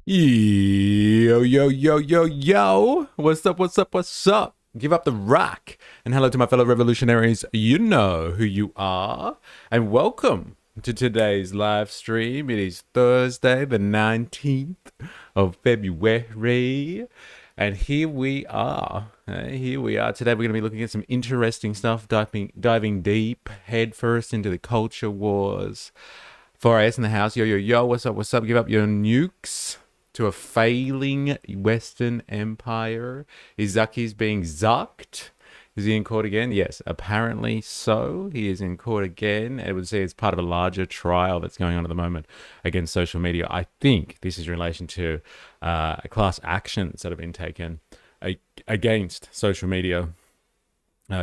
Yo, yo, yo, yo, yo. What's up, what's up, what's up? Give up the rock. And hello to my fellow revolutionaries. You know who you are. And welcome to today's live stream. It is Thursday, the 19th of February. And here we are. Here we are. Today we're going to be looking at some interesting stuff, diving deep, head first into the culture wars. 4AS in the house. Yo, yo, yo. What's up, what's up? Give up your nukes to a failing Western empire. Is Zucky's being zucked? Is he in court again? Yes, apparently so. He is in court again. It would say it's part of a larger trial that's going on at the moment against social media. I think this is in relation to class actions that have been taken against social media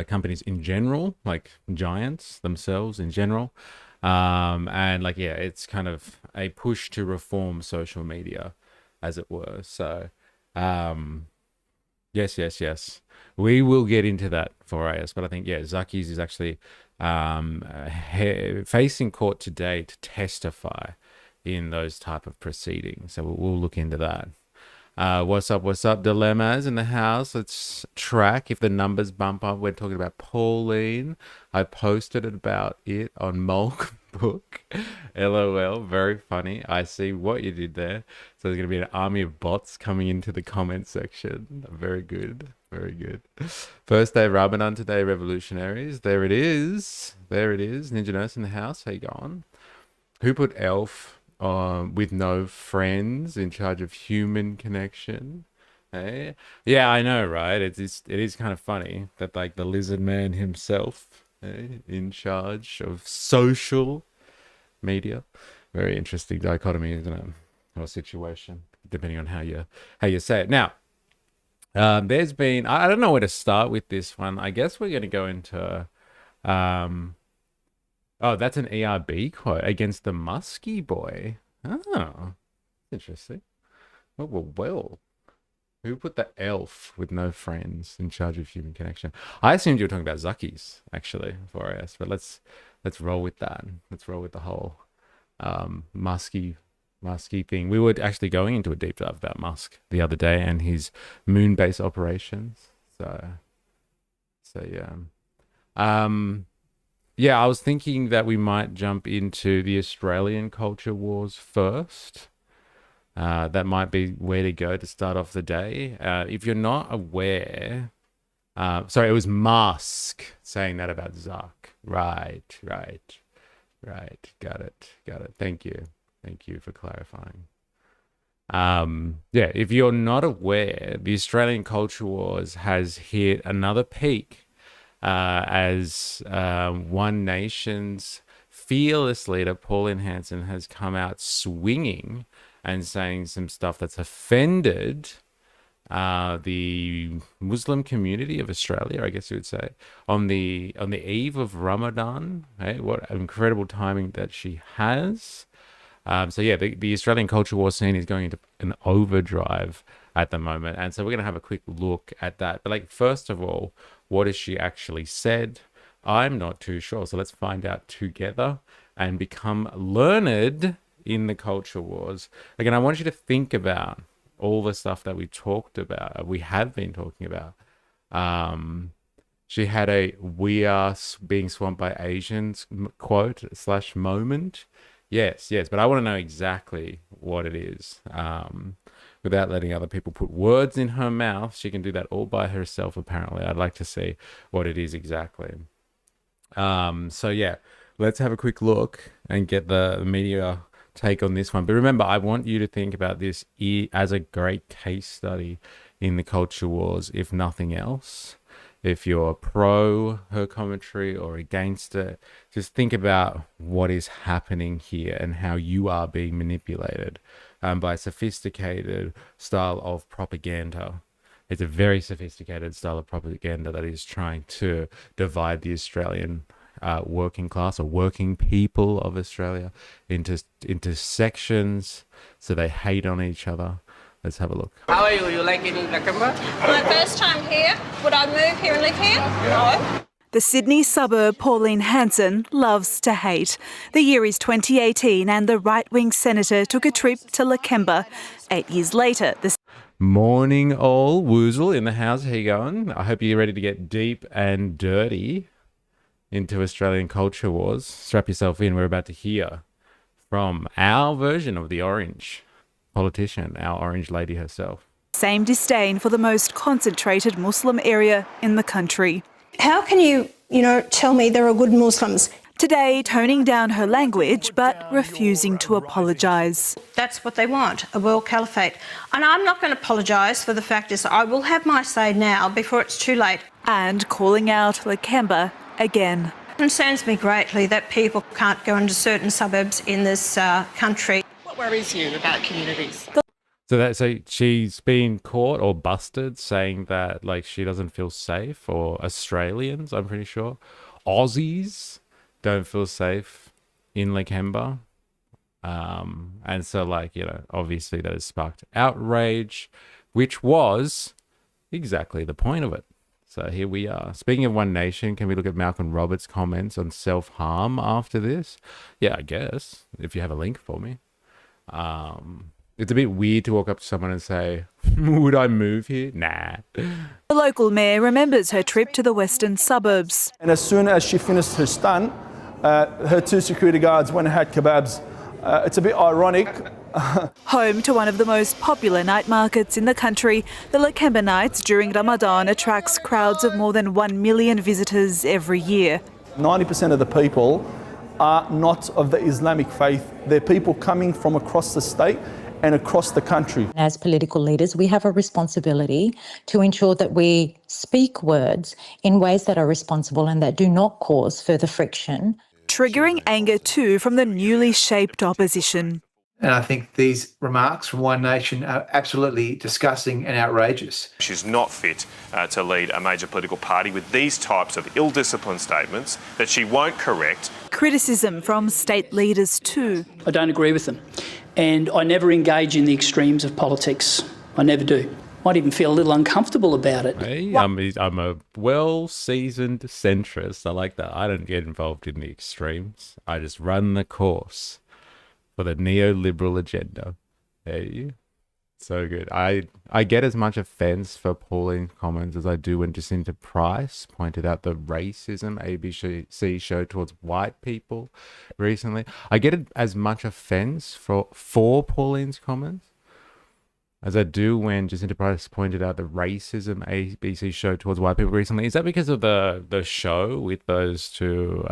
companies in general, like giants themselves in general. And like, yeah, it's kind of a push to reform social media, as it were. So, yes. We will get into that for us, but I think, yeah, Zuckies is actually facing court today to testify in those type of proceedings. So we'll look into that. What's up, dilemmas in the house? Let's track if the numbers bump up. We're talking about Pauline. I posted about it on Mulk Book. LOL, very funny. I see what you did there. So there's going to be an army of bots coming into the comment section. Very good. First day of Ramadan today, revolutionaries. There it is. Ninja Nurse in the house. How you going? Who put Elf with no friends in charge of human connection? Hey, yeah, I know, right? It is kind of funny that like the lizard man himself, in charge of social media. Very interesting dichotomy, isn't it? Or situation, depending on how you say it. Now, there's been, I don't know where to start with this one. I guess we're going to go into oh, that's an ERB quote against the Muskie boy. Oh, interesting. Well. Who put the elf with no friends in charge of human connection? I assumed you were talking about Zuckies, actually, for us. But let's roll with that. Let's roll with the whole Muskie thing. We were actually going into a deep dive about Musk the other day and his moon-based operations. So yeah. Yeah, I was thinking that we might jump into the Australian culture wars first. That might be where to go to start off the day. If you're not aware, sorry, it was Musk saying that about Zuck. Right. Got it. Thank you for clarifying. Yeah, if you're not aware, the Australian culture wars has hit another peak. As One Nation's fearless leader, Pauline Hanson, has come out swinging and saying some stuff that's offended the Muslim community of Australia, I guess you would say, on the eve of Ramadan. Hey, what incredible timing that she has. So yeah, the Australian culture war scene is going into an overdrive at the moment. And so we're going to have a quick look at that. But like, first of all, what has she actually said? I'm not too sure. So let's find out together and become learned in the culture wars. Again, I want you to think about all the stuff that we have been talking about. She had a "we are being swamped by Asians" quote / moment. Yes, but I want to know exactly what it is. Without letting other people put words in her mouth. She can do that all by herself, apparently. I'd like to see what it is exactly. So yeah, let's have a quick look and get the media take on this one. But remember, I want you to think about this as a great case study in the culture wars, if nothing else. If you're pro her commentary or against it, just think about what is happening here and how you are being manipulated by a sophisticated style of propaganda. It's a very sophisticated style of propaganda that is trying to divide the Australian working class or working people of Australia into sections so they hate on each other. Let's have a look. How are you? You like it in Lakemba? My first time here. Would I move here and live here? No. The Sydney suburb Pauline Hanson loves to hate. The year is 2018 and the right-wing senator took a trip to Lakemba. 8 years later, the Morning all, Woozle in the house. How you going? I hope you're ready to get deep and dirty into Australian culture wars. Strap yourself in. We're about to hear from our version of the orange politician, our orange lady herself. same disdain for the most concentrated Muslim area in the country. How can you tell me there are good Muslims? Today, toning down her language but refusing to apologise. That's what they want, a world caliphate. And I'm not going to apologise for the fact is I will have my say now before it's too late. And calling out Lakemba again. It concerns me greatly that people can't go into certain suburbs in this country. What worries you about communities? So she's been caught or busted saying that she doesn't feel safe, or Australians, I'm pretty sure, Aussies don't feel safe in Lakemba. And so obviously that has sparked outrage, which was exactly the point of it. So here we are. Speaking of One Nation, can we look at Malcolm Roberts' comments on self-harm after this? Yeah, I guess, if you have a link for me. It's a bit weird to walk up to someone and say, would I move here? Nah. The local mayor remembers her trip to the western suburbs. And as soon as she finished her stunt, her two security guards went and had kebabs. It's a bit ironic. Home to one of the most popular night markets in the country, the Lakemba Nights during Ramadan attracts crowds of more than 1 million visitors every year. 90% of the people are not of the Islamic faith. They're people coming from across the state and across the country. As political leaders, we have a responsibility to ensure that we speak words in ways that are responsible and that do not cause further friction. Triggering anger too from the newly shaped opposition. And I think these remarks from One Nation are absolutely disgusting and outrageous. She's not fit to lead a major political party with these types of ill-disciplined statements that she won't correct. Criticism from state leaders too. I don't agree with them. And I never engage in the extremes of politics. I never do. Might even feel a little uncomfortable about it. Hey, I'm a well-seasoned centrist. I like that. I don't get involved in the extremes. I just run the course for the neoliberal agenda. Hey, so good. I get as much offense for Pauline's comments as I do when Jacinta Price pointed out the racism ABC showed towards white people recently. I get as much offense for Pauline's comments as I do when Jacinta Price pointed out the racism ABC showed towards white people recently. Is that because of the show with those two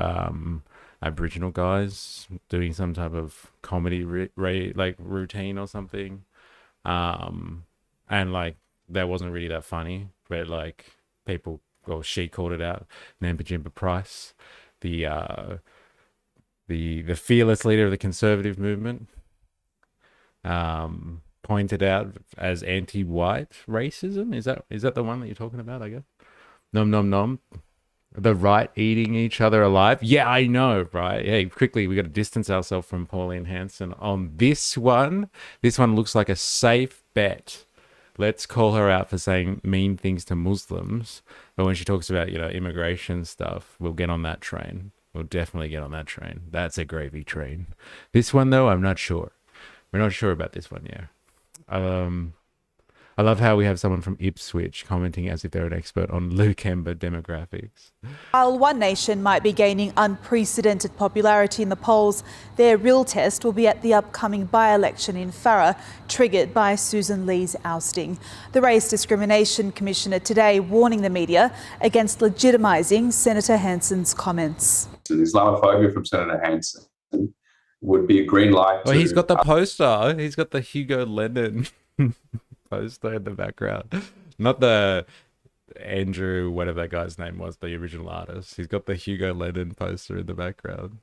Aboriginal guys doing some type of comedy routine or something, and that wasn't really that funny, but people, well, she called it out. Nampa Jimpa Price, the fearless leader of the conservative movement, pointed out as anti-white racism. Is that the one that you're talking about? I guess. Nom nom nom. The right eating each other alive. Yeah, I know, right? Hey, quickly, we got to distance ourselves from Pauline Hanson on this one. This one looks like a safe bet. Let's call her out for saying mean things to Muslims. But when she talks about, immigration stuff, we'll get on that train. We'll definitely get on that train. That's a gravy train. This one, though, I'm not sure. We're not sure about this one, yeah. I love how we have someone from Ipswich commenting as if they're an expert on Lakemba demographics. While One Nation might be gaining unprecedented popularity in the polls, their real test will be at the upcoming by-election in Farrer, triggered by Susan Lee's ousting. The Race Discrimination Commissioner today warning the media against legitimising Senator Hanson's comments. Islamophobia from Senator Hanson would be a green light. Well, he's got the poster. He's got the Hugo Lennon poster in the background, not the Andrew, whatever that guy's name was, the original artist. He's got the Hugo Lennon poster in the background.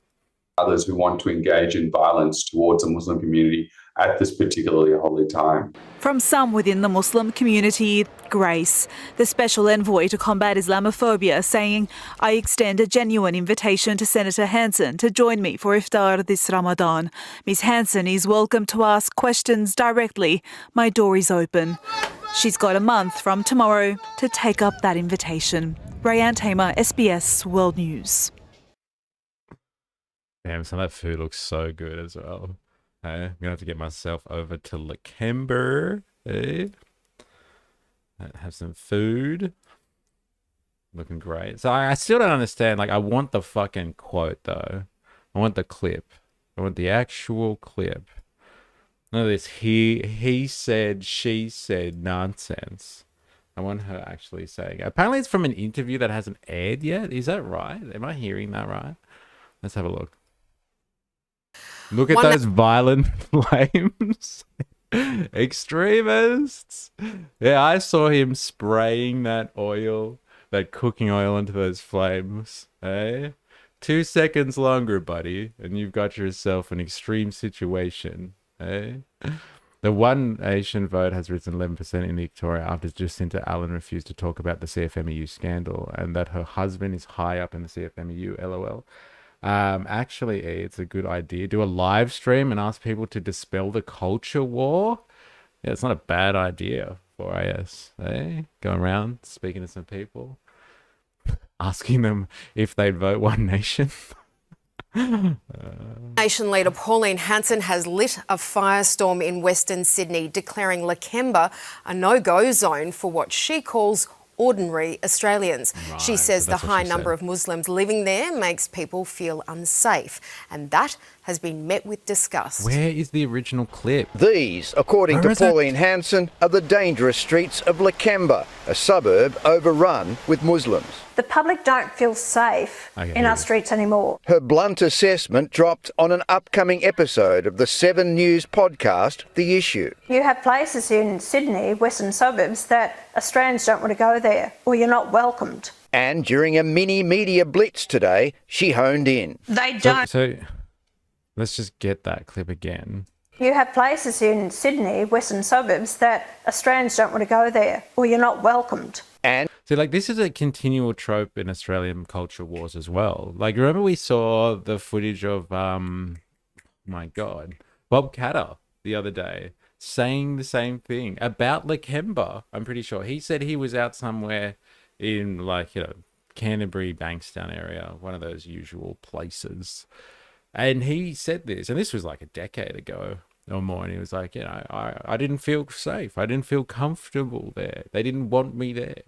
Others who want to engage in violence towards the Muslim community at this particularly holy time. From some within the Muslim community, Grace, the special envoy to combat Islamophobia, saying, I extend a genuine invitation to Senator Hanson to join me for iftar this Ramadan. Ms Hanson is welcome to ask questions directly. My door is open. She's got a month from tomorrow to take up that invitation. Rayanne Tamer, SBS World News. Damn, some of that food looks so good as well. Hey, I'm gonna have to get myself over to Lakemba. Hey, have some food. Looking great. So I still don't understand. Like, I want the fucking quote though. I want the clip. I want the actual clip. None of this he said, she said nonsense. I want her actually saying it. Apparently it's from an interview that hasn't aired yet. Is that right? Am I hearing that right? Let's have a look. Look at those violent flames. Extremists. Yeah, I saw him spraying that oil, that cooking oil into those flames. Hey? 2 seconds longer, buddy, and you've got yourself an extreme situation. Hey? The One Nation vote has risen 11% in Victoria after Jacinta Allen refused to talk about the CFMEU scandal and that her husband is high up in the CFMEU, LOL. Actually, it's a good idea. Do a live stream and ask people to dispel the culture war. Yeah, it's not a bad idea for IS. Eh? Going around speaking to some people, asking them if they'd vote One Nation. Nation leader Pauline Hanson has lit a firestorm in Western Sydney, declaring Lakemba a no-go zone for what she calls ordinary Australians. Right, she says so the high number of Muslims living there makes people feel unsafe, and that has been met with disgust. Where is the original clip? These, according to Pauline Hanson, are the dangerous streets of Lakemba, a suburb overrun with Muslims. The public don't feel safe in our streets anymore. Her blunt assessment dropped on an upcoming episode of the 7 News podcast, The Issue. You have places in Sydney, western suburbs, that Australians don't want to go there, or you're not welcomed. And during a mini media blitz today, she honed in. They don't. So let's just get that clip again. You have places in Sydney, western suburbs, that Australians don't want to go there, or you're not welcomed. And so, like, this is a continual trope in Australian culture wars as well. Like, remember we saw the footage of, my God, Bob Catter the other day saying the same thing about Lakemba. I'm pretty sure he said he was out somewhere in, like, you know, Canterbury, Bankstown area, one of those usual places. And he said this, and this was like a decade ago or more, and he was like, you know, I didn't feel safe. I didn't feel comfortable there. They didn't want me there.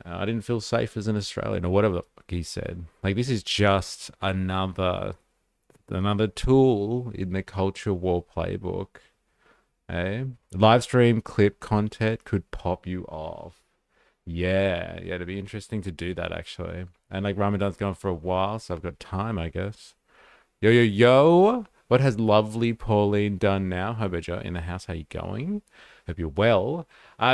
I didn't feel safe as an Australian, or whatever the fuck he said. Like, this is just another tool in the culture war playbook. Live stream clip content could pop you off. Yeah, it'd be interesting to do that, actually. And like, Ramadan's gone for a while, so I've got time, I guess. Yo, what has lovely Pauline done now? Hobojo in the house, how you going? Hope you're well.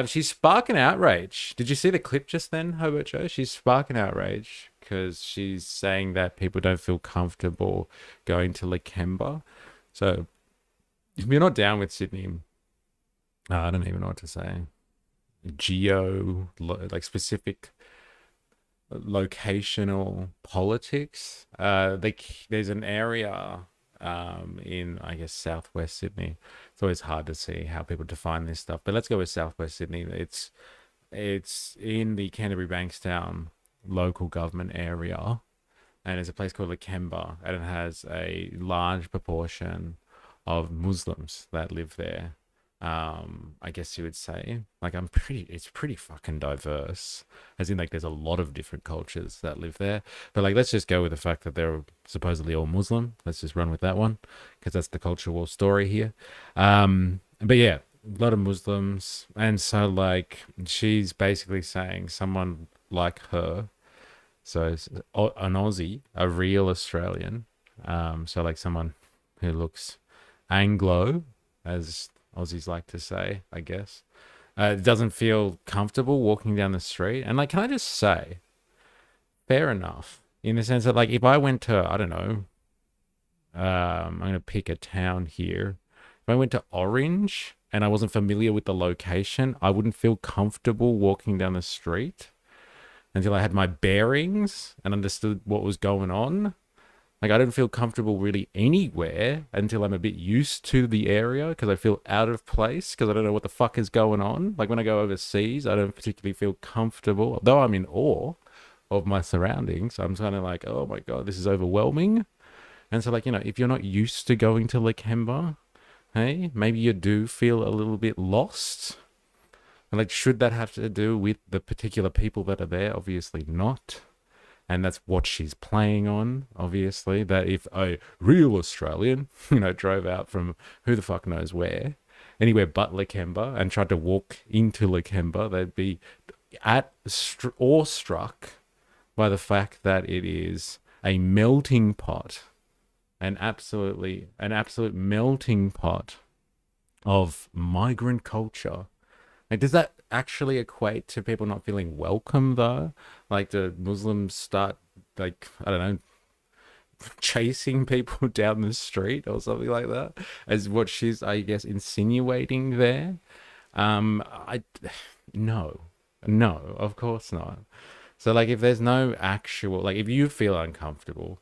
She's sparking outrage. Did you see the clip just then, Hobojo? She's sparking outrage because she's saying that people don't feel comfortable going to Lakemba. So if you're not down with Sydney, I don't even know what to say. Like specific locational politics. There's an area in, I guess, southwest Sydney. It's always hard to see how people define this stuff, but let's go with southwest Sydney. It's in the Canterbury Bankstown local government area, and there's a place called Lakemba, and it has a large proportion of Muslims that live there. I guess you would say, like, it's pretty fucking diverse, as in, like, there's a lot of different cultures that live there, but like, let's just go with the fact that they're supposedly all Muslim. Let's just run with that one, because that's the culture war story here. But yeah, a lot of Muslims, and so, like, she's basically saying someone like her, so an Aussie, a real Australian, so like someone who looks Anglo, as Aussies like to say, I guess, doesn't feel comfortable walking down the street. And like, can I just say, fair enough, in the sense that, like, if I went to, I don't know, I'm going to pick a town here. If I went to Orange and I wasn't familiar with the location, I wouldn't feel comfortable walking down the street until I had my bearings and understood what was going on. Like, I don't feel comfortable really anywhere until I'm a bit used to the area, because I feel out of place, because I don't know what the fuck is going on. Like, when I go overseas, I don't particularly feel comfortable, though I'm in awe. of my surroundings. I'm kind of like, oh my God, this is overwhelming. And so, like, you know, if you're not used to going to Lakemba, hey, maybe you do feel a little bit lost. And like, should that have to do with the particular people that are there? Obviously not. And that's what she's playing on, obviously, that if a real Australian, you know, drove out from who the fuck knows where, anywhere but Lakemba, and tried to walk into Lakemba, they'd be awestruck by the fact that it is a melting pot, an absolute melting pot of migrant culture. Like, does that actually equate to people not feeling welcome, though? Like, do Muslims start, like, I don't know, chasing people down the street or something like that, as what she's, I guess, insinuating there? No, of course not. So, like, if there's no actual, like, if you feel uncomfortable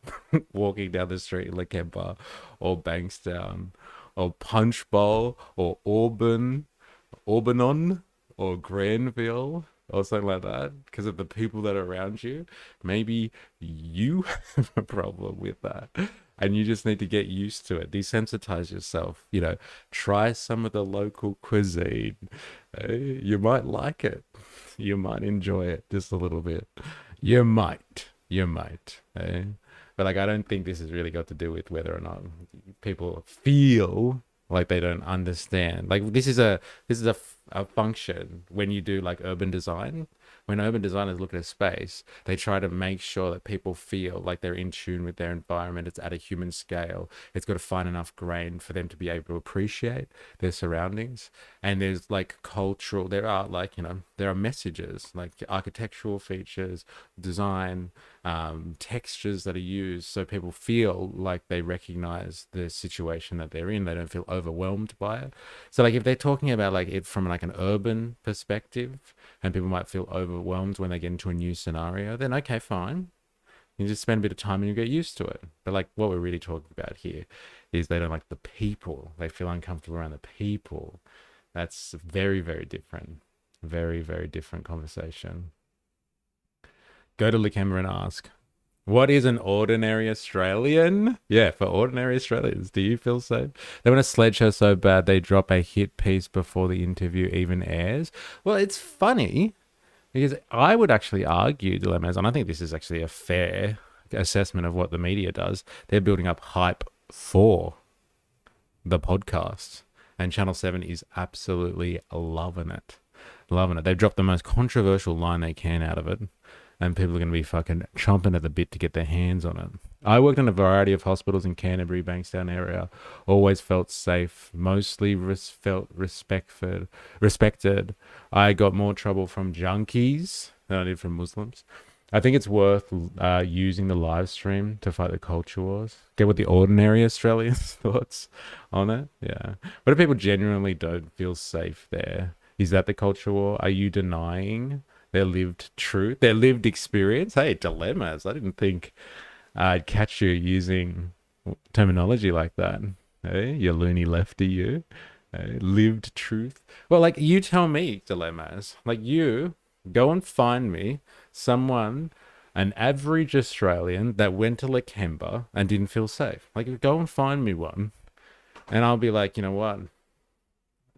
walking down the street in Lakemba or Bankstown or Punchbowl or Orbanon or Granville or something like that, because of the people that are around you, maybe you have a problem with that and you just need to get used to it. Desensitize yourself, you know, try some of the local cuisine. You might like it. You might enjoy it just a little bit. You might. But like, I don't think this has really got to do with whether or not people feel like they don't understand. Like, this is a function when you do like urban design. When urban designers look at a space, they try to make sure that people feel like they're in tune with their environment. It's at a human scale. It's got to find enough grain for them to be able to appreciate their surroundings. And there's like cultural, there are like, you know, there are messages, like architectural features, design, textures that are used so people feel like they recognize the situation that they're in. They don't feel overwhelmed by it. So like, if they're talking about like it from like an urban perspective, and people might feel overwhelmed when they get into a new scenario, then okay, fine. You just spend a bit of time and you get used to it. But like, what we're really talking about here is they don't like the people. They feel uncomfortable around the people. That's very, very different. Very, very different conversation. Go to Lakemba and ask, what is an ordinary Australian? Yeah, for ordinary Australians, do you feel safe? They want to sledge her so bad they drop a hit piece before the interview even airs. Well, it's funny because I would actually argue, Dilemmas, and I think this is actually a fair assessment of what the media does. They're building up hype for the podcast, and Channel 7 is absolutely loving it. Loving it. They've dropped the most controversial line they can out of it. And people are going to be fucking chomping at the bit to get their hands on it. I worked in a variety of hospitals in Canterbury, Bankstown area. Always felt safe. Mostly felt respected. I got more trouble from junkies than I did from Muslims. I think it's worth using the live stream to fight the culture wars. Get what the ordinary Australians' thoughts on it. Yeah. What if people genuinely don't feel safe there? Is that the culture war? Are you denying their lived truth, their lived experience? Hey, dilemmas. I didn't think I'd catch you using terminology like that. Hey, you loony lefty, you. Hey, lived truth. Well, like, you tell me, dilemmas. Like, you go and find me someone, an average Australian that went to Lakemba and didn't feel safe. Like, go and find me one. And I'll be like, you know what?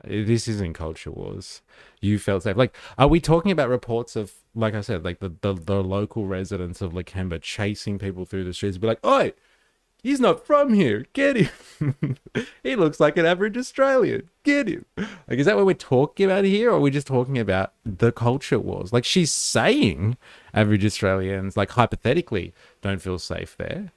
This isn't culture wars. You felt safe. Like, are we talking about reports of, like I said, like the local residents of Lakemba chasing people through the streets, be like, "Oi, he's not from here. Get him. He looks like an average Australian. Get him." Like, is that what we're talking about here, or are we just talking about the culture wars? Like, she's saying average Australians, like, hypothetically, don't feel safe there.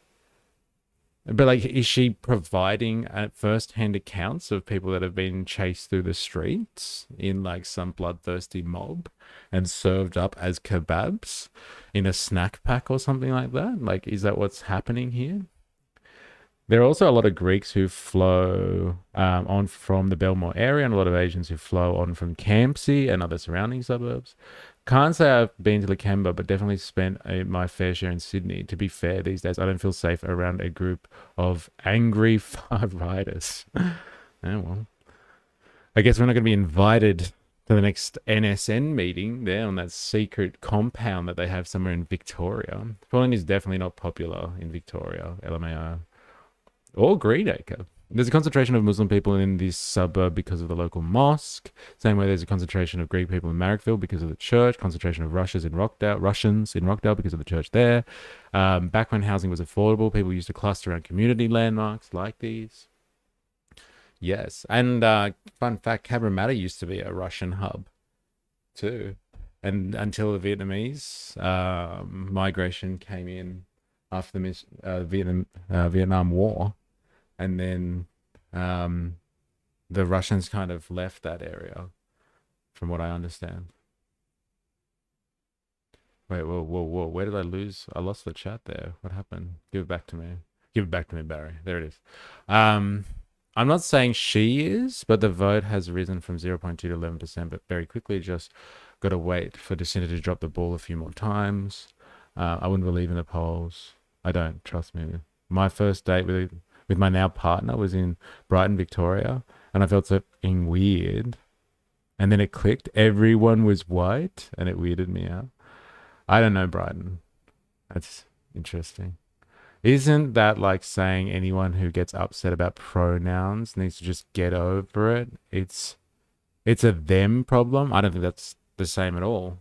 But like, is she providing first-hand accounts of people that have been chased through the streets in like some bloodthirsty mob and served up as kebabs in a snack pack or something like that? Like, is that what's happening here? There are also a lot of Greeks who flow on from the Belmore area, and a lot of Asians who flow on from Campsie and other surrounding suburbs. Can't say I've been to Lakemba, but definitely spent my fair share in Sydney. To be fair, these days I don't feel safe around a group of angry far-righters. Oh, well. I guess we're not going to be invited to the next NSN meeting there on that secret compound that they have somewhere in Victoria. Pauline is definitely not popular in Victoria, LMAO, or Greenacre. There's a concentration of Muslim people in this suburb because of the local mosque. Same way there's a concentration of Greek people in Marrickville because of the church. Concentration of Russians in Rockdale because of the church there. Back when housing was affordable, people used to cluster around community landmarks like these. Yes, and fun fact, Cabramatta used to be a Russian hub too. And until the Vietnamese migration came in after the Vietnam War. And then the Russians kind of left that area, from what I understand. Wait, whoa. Where did I lose? I lost the chat there. What happened? Give it back to me. Give it back to me, Barry. There it is. I'm not saying she is, but the vote has risen from 0.2 to 11%, but very quickly just got to wait for DeSantis to drop the ball a few more times. I wouldn't believe in the polls. I don't, trust me. My first date with my now partner was in Brighton, Victoria, and I felt something weird. And then it clicked. Everyone was white, and it weirded me out. I don't know, Brighton. That's interesting. Isn't that like saying anyone who gets upset about pronouns needs to just get over it? It's a them problem. I don't think that's the same at all.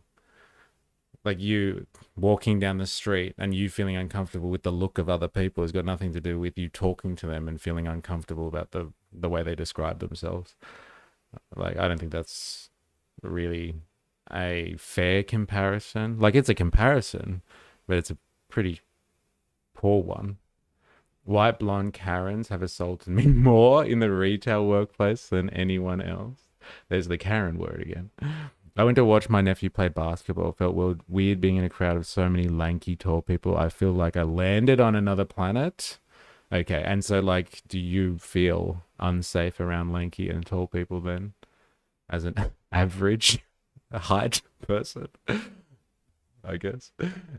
Like you walking down the street and you feeling uncomfortable with the look of other people has got nothing to do with you talking to them and feeling uncomfortable about the way they describe themselves. Like, I don't think that's really a fair comparison. Like, it's a comparison, but it's a pretty poor one. White blonde Karens have assaulted me more in the retail workplace than anyone else. There's the Karen word again. I went to watch my nephew play basketball. Felt weird being in a crowd of so many lanky, tall people. I feel like I landed on another planet. Okay, and so, like, do you feel unsafe around lanky and tall people then? As an average height person? I guess.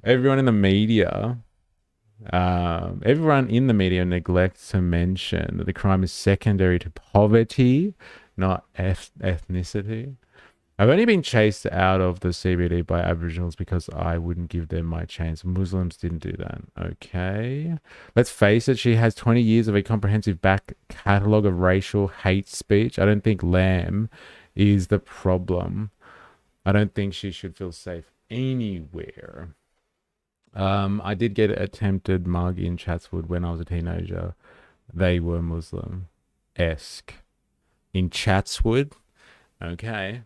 Everyone in the media neglects to mention that the crime is secondary to poverty, not ethnicity. I've only been chased out of the CBD by Aboriginals because I wouldn't give them my chance. Muslims didn't do that. Okay. Let's face it, she has 20 years of a comprehensive back catalogue of racial hate speech. I don't think Lamb is the problem. I don't think she should feel safe anywhere. I did get attempted mug in Chatswood when I was a teenager. They were Muslim-esque. In Chatswood? Okay.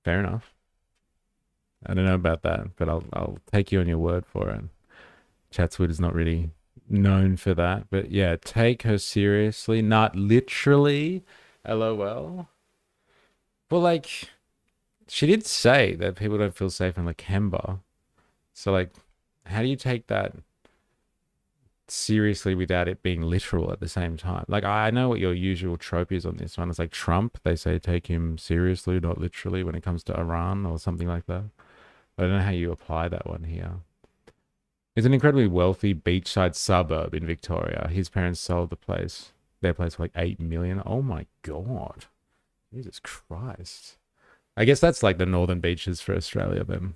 Fair enough. I don't know about that, but I'll take you on your word for it. Chatswood is not really known for that, but yeah, take her seriously, not literally. LOL. Well, like, she did say that people don't feel safe in Lakemba. So, like, how do you take that seriously without it being literal at the same time? Like, I know what your usual trope is on this one. It's like Trump, they say take him seriously, not literally, when it comes to Iran or something like that. But I don't know how you apply that one here. It's an incredibly wealthy beachside suburb in Victoria. His parents sold their place for like 8 million. Oh my God. Jesus Christ. I guess that's like the northern beaches for Australia then.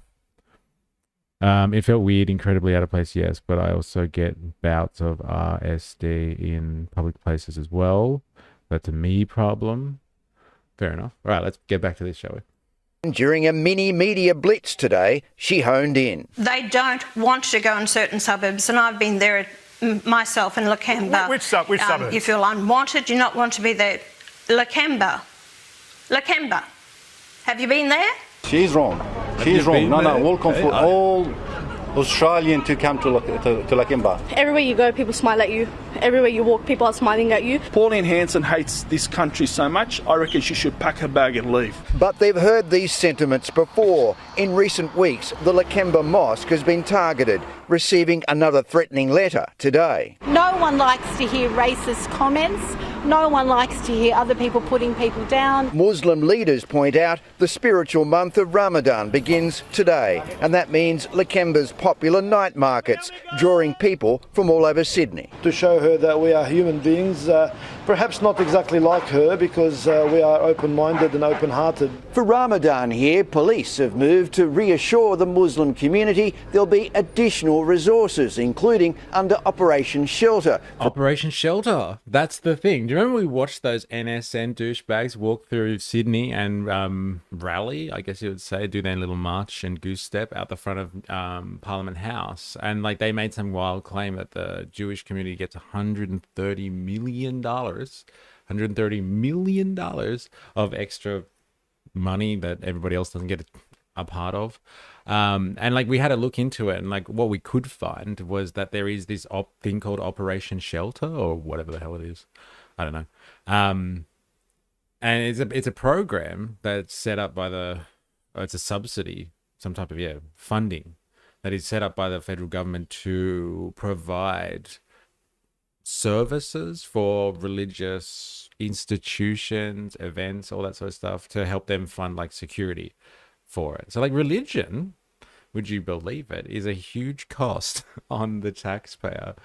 It felt weird, incredibly out of place, yes, but I also get bouts of RSD in public places as well. That's a me problem. Fair enough. All right, let's get back to this, shall we? During a mini media blitz today, she honed in. They don't want to go in certain suburbs, and I've been there myself in Lakemba. Which suburb? You feel unwanted, you not want to be there. Lakemba. Have you been there? She's wrong. She's wrong. No, welcome for all Australian to come to Lakemba. Everywhere you go, people smile at you. Everywhere you walk, people are smiling at you. Pauline Hanson hates this country so much, I reckon she should pack her bag and leave. But they've heard these sentiments before. In recent weeks, the Lakemba Mosque has been targeted, receiving another threatening letter today. No one likes to hear racist comments. No one likes to hear other people putting people down. Muslim leaders point out the spiritual month of Ramadan begins today, and that means Lakemba's popular night markets, drawing people from all over Sydney. To show her that we are human beings Perhaps not exactly like her, because we are open-minded and open-hearted. For Ramadan here, police have moved to reassure the Muslim community there'll be additional resources, including under Operation Shelter. Operation Shelter. That's the thing. Do you remember we watched those NSN douchebags walk through Sydney and rally, I guess you would say, do their little march and goose step out the front of Parliament House? And like they made some wild claim that the Jewish community gets $130 million. $130 million of extra money that everybody else doesn't get a part of. And like we had to look into it, and like what we could find was that there is this thing called Operation Shelter, or whatever the hell it is. I don't know. And it's a program that's set up by it's a subsidy, some type of funding that is set up by the federal government to provide services for religious institutions, events, all that sort of stuff, to help them fund like security for it. So like religion, would you believe it, is a huge cost on the taxpayer.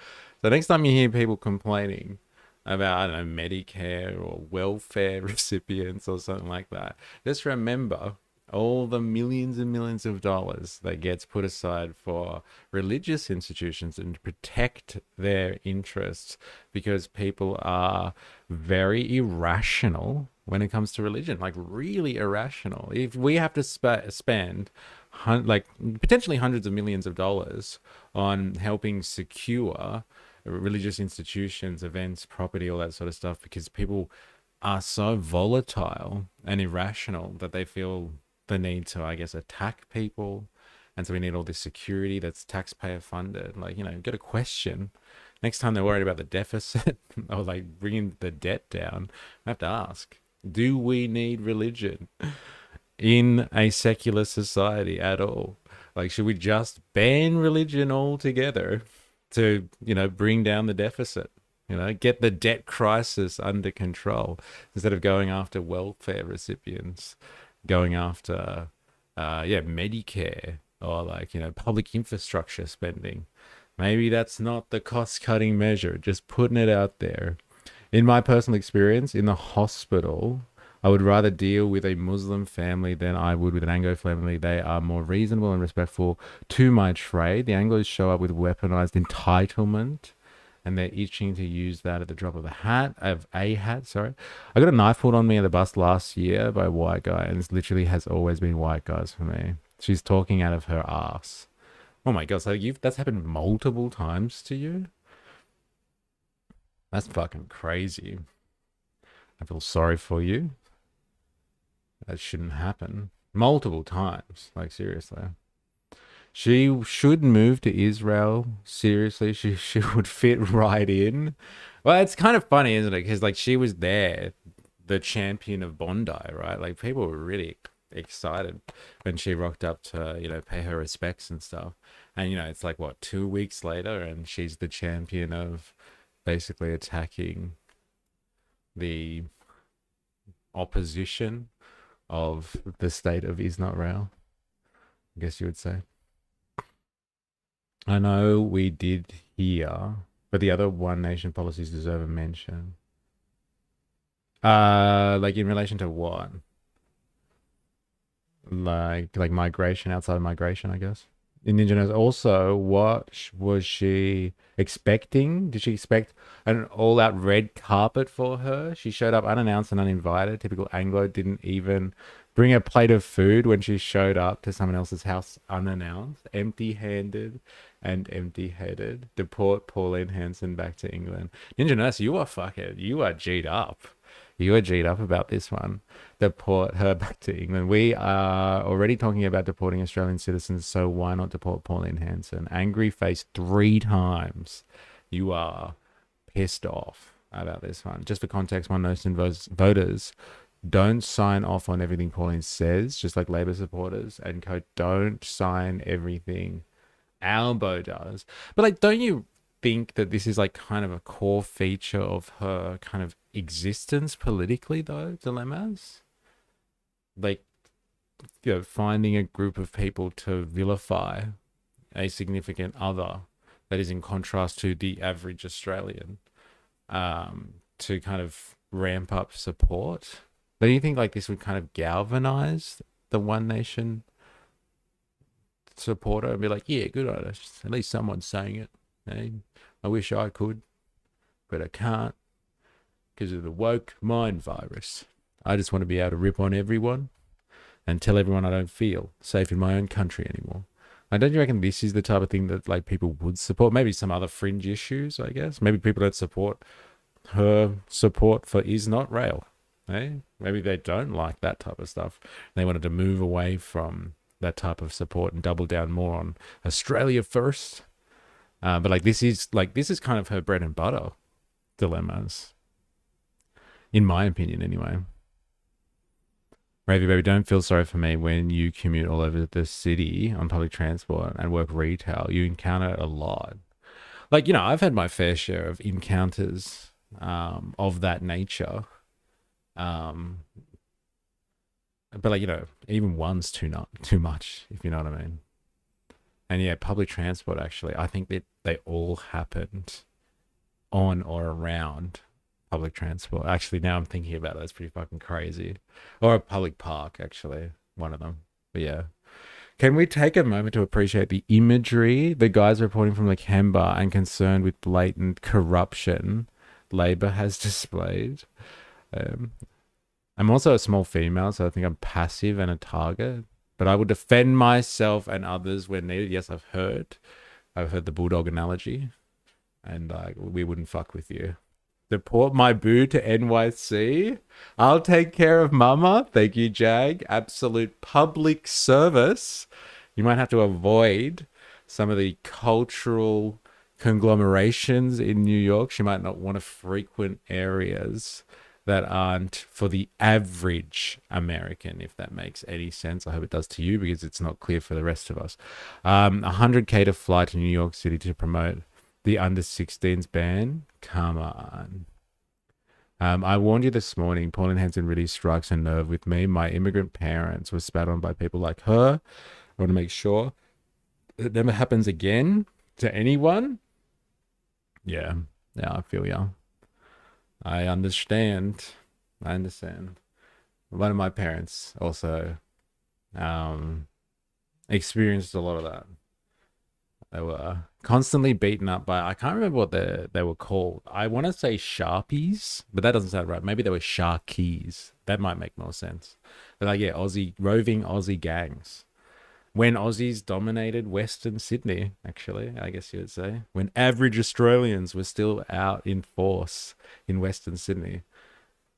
So next time you hear people complaining about, I don't know, Medicare or welfare recipients or something like that, just remember all the millions and millions of dollars that gets put aside for religious institutions and to protect their interests, because people are very irrational when it comes to religion, like really irrational. If we have to spend like potentially hundreds of millions of dollars on helping secure religious institutions, events, property, all that sort of stuff, because people are so volatile and irrational that they feel the need to, I guess, attack people. And so we need all this security that's taxpayer funded. Like, you know, got to question next time they're worried about the deficit or like bringing the debt down. I have to ask, do we need religion in a secular society at all? Like, should we just ban religion altogether to, you know, bring down the deficit? You know, get the debt crisis under control instead of going after welfare recipients, going after Medicare, or like, you know, public infrastructure spending. Maybe that's not the cost-cutting measure, just putting it out there. In my personal experience in the hospital, I would rather deal with a Muslim family than I would with an Anglo family. They are more reasonable and respectful to my trade. The Anglos show up with weaponized entitlement, and they're itching to use that at the drop of a hat. I got a knife pulled on me at the bus last year by a white guy, and this literally has always been white guys for me. She's talking out of her ass. Oh my god, so that's happened multiple times to you? That's fucking crazy. I feel sorry for you. That shouldn't happen. Multiple times, like seriously. She should move to Israel. Seriously, she would fit right in. Well, it's kind of funny, isn't it? Because like she was there, the champion of Bondi, right? Like people were really excited when she rocked up to, you know, pay her respects and stuff. And you know, it's like what, 2 weeks later, and she's the champion of basically attacking the opposition of the state of Israel, I guess you would say. I know we did here, but the other One Nation policies deserve a mention. Like in relation to what? Like migration, outside of migration, I guess. Indigenous. Also, what was she expecting? Did she expect an all-out red carpet for her? She showed up unannounced and uninvited. Typical Anglo, didn't even bring a plate of food when she showed up to someone else's house unannounced, empty-handed and empty-headed. Deport Pauline Hanson back to England. Ninja Nurse, you are G'd up. You are G'd up about this one. Deport her back to England. We are already talking about deporting Australian citizens, so why not deport Pauline Hanson? Angry face 3 times. You are pissed off about this one. Just for context, One Nation voters don't sign off on everything Pauline says, just like Labor supporters and co. Don't sign everything Albo does. But like, don't you think that this is like kind of a core feature of her kind of existence politically, though? Dilemmas, like, you know, finding a group of people to vilify a significant other that is in contrast to the average Australian. to kind of ramp up support. Don't you think like this would kind of galvanize the One Nation supporter and be like, yeah, good on us. At least someone's saying it. Eh? I wish I could, but I can't because of the woke mind virus. I just want to be able to rip on everyone and tell everyone I don't feel safe in my own country anymore. And don't you reckon this is the type of thing that like people would support? Maybe some other fringe issues, I guess. Maybe people don't support her support for Is Not Rail. Eh? Maybe they don't like that type of stuff. They wanted to move away from that type of support and double down more on Australia first. But like this is kind of her bread and butter dilemmas, in my opinion, anyway. Ravy baby, don't feel sorry for me when you commute all over the city on public transport and work retail. You encounter it a lot. Like, you know, I've had my fair share of encounters of that nature. But like, you know, even one's too much, if you know what I mean. And yeah, public transport, actually, I think that they all happened on or around public transport. Actually, now I'm thinking about it, that's pretty fucking crazy. Or a public park, actually, one of them. But yeah. Can we take a moment to appreciate the imagery the guys reporting from Lakemba and concerned with blatant corruption Labor has displayed? I'm also a small female, so I think I'm passive and a target. But I will defend myself and others when needed. Yes, I've heard the bulldog analogy, and we wouldn't fuck with you. Deport my boo to NYC. I'll take care of mama. Thank you, Jag. Absolute public service. You might have to avoid some of the cultural conglomerations in New York. She might not want to frequent areas that aren't for the average American, if that makes any sense. I hope it does to you, because it's not clear for the rest of us. 100K to fly to New York City to promote the under 16s ban. Come on. I warned you this morning, Pauline Hanson really strikes a nerve with me. My immigrant parents were spat on by people like her. I want to make sure it never happens again to anyone. Yeah, I feel you. I understand. One of my parents also experienced a lot of that. They were constantly beaten up by, I can't remember what they were called. I want to say Sharpies, but that doesn't sound right. Maybe they were Sharkies. That might make more sense. But like, yeah, roving Aussie gangs. When Aussies dominated Western Sydney, actually, I guess you would say. When average Australians were still out in force in Western Sydney.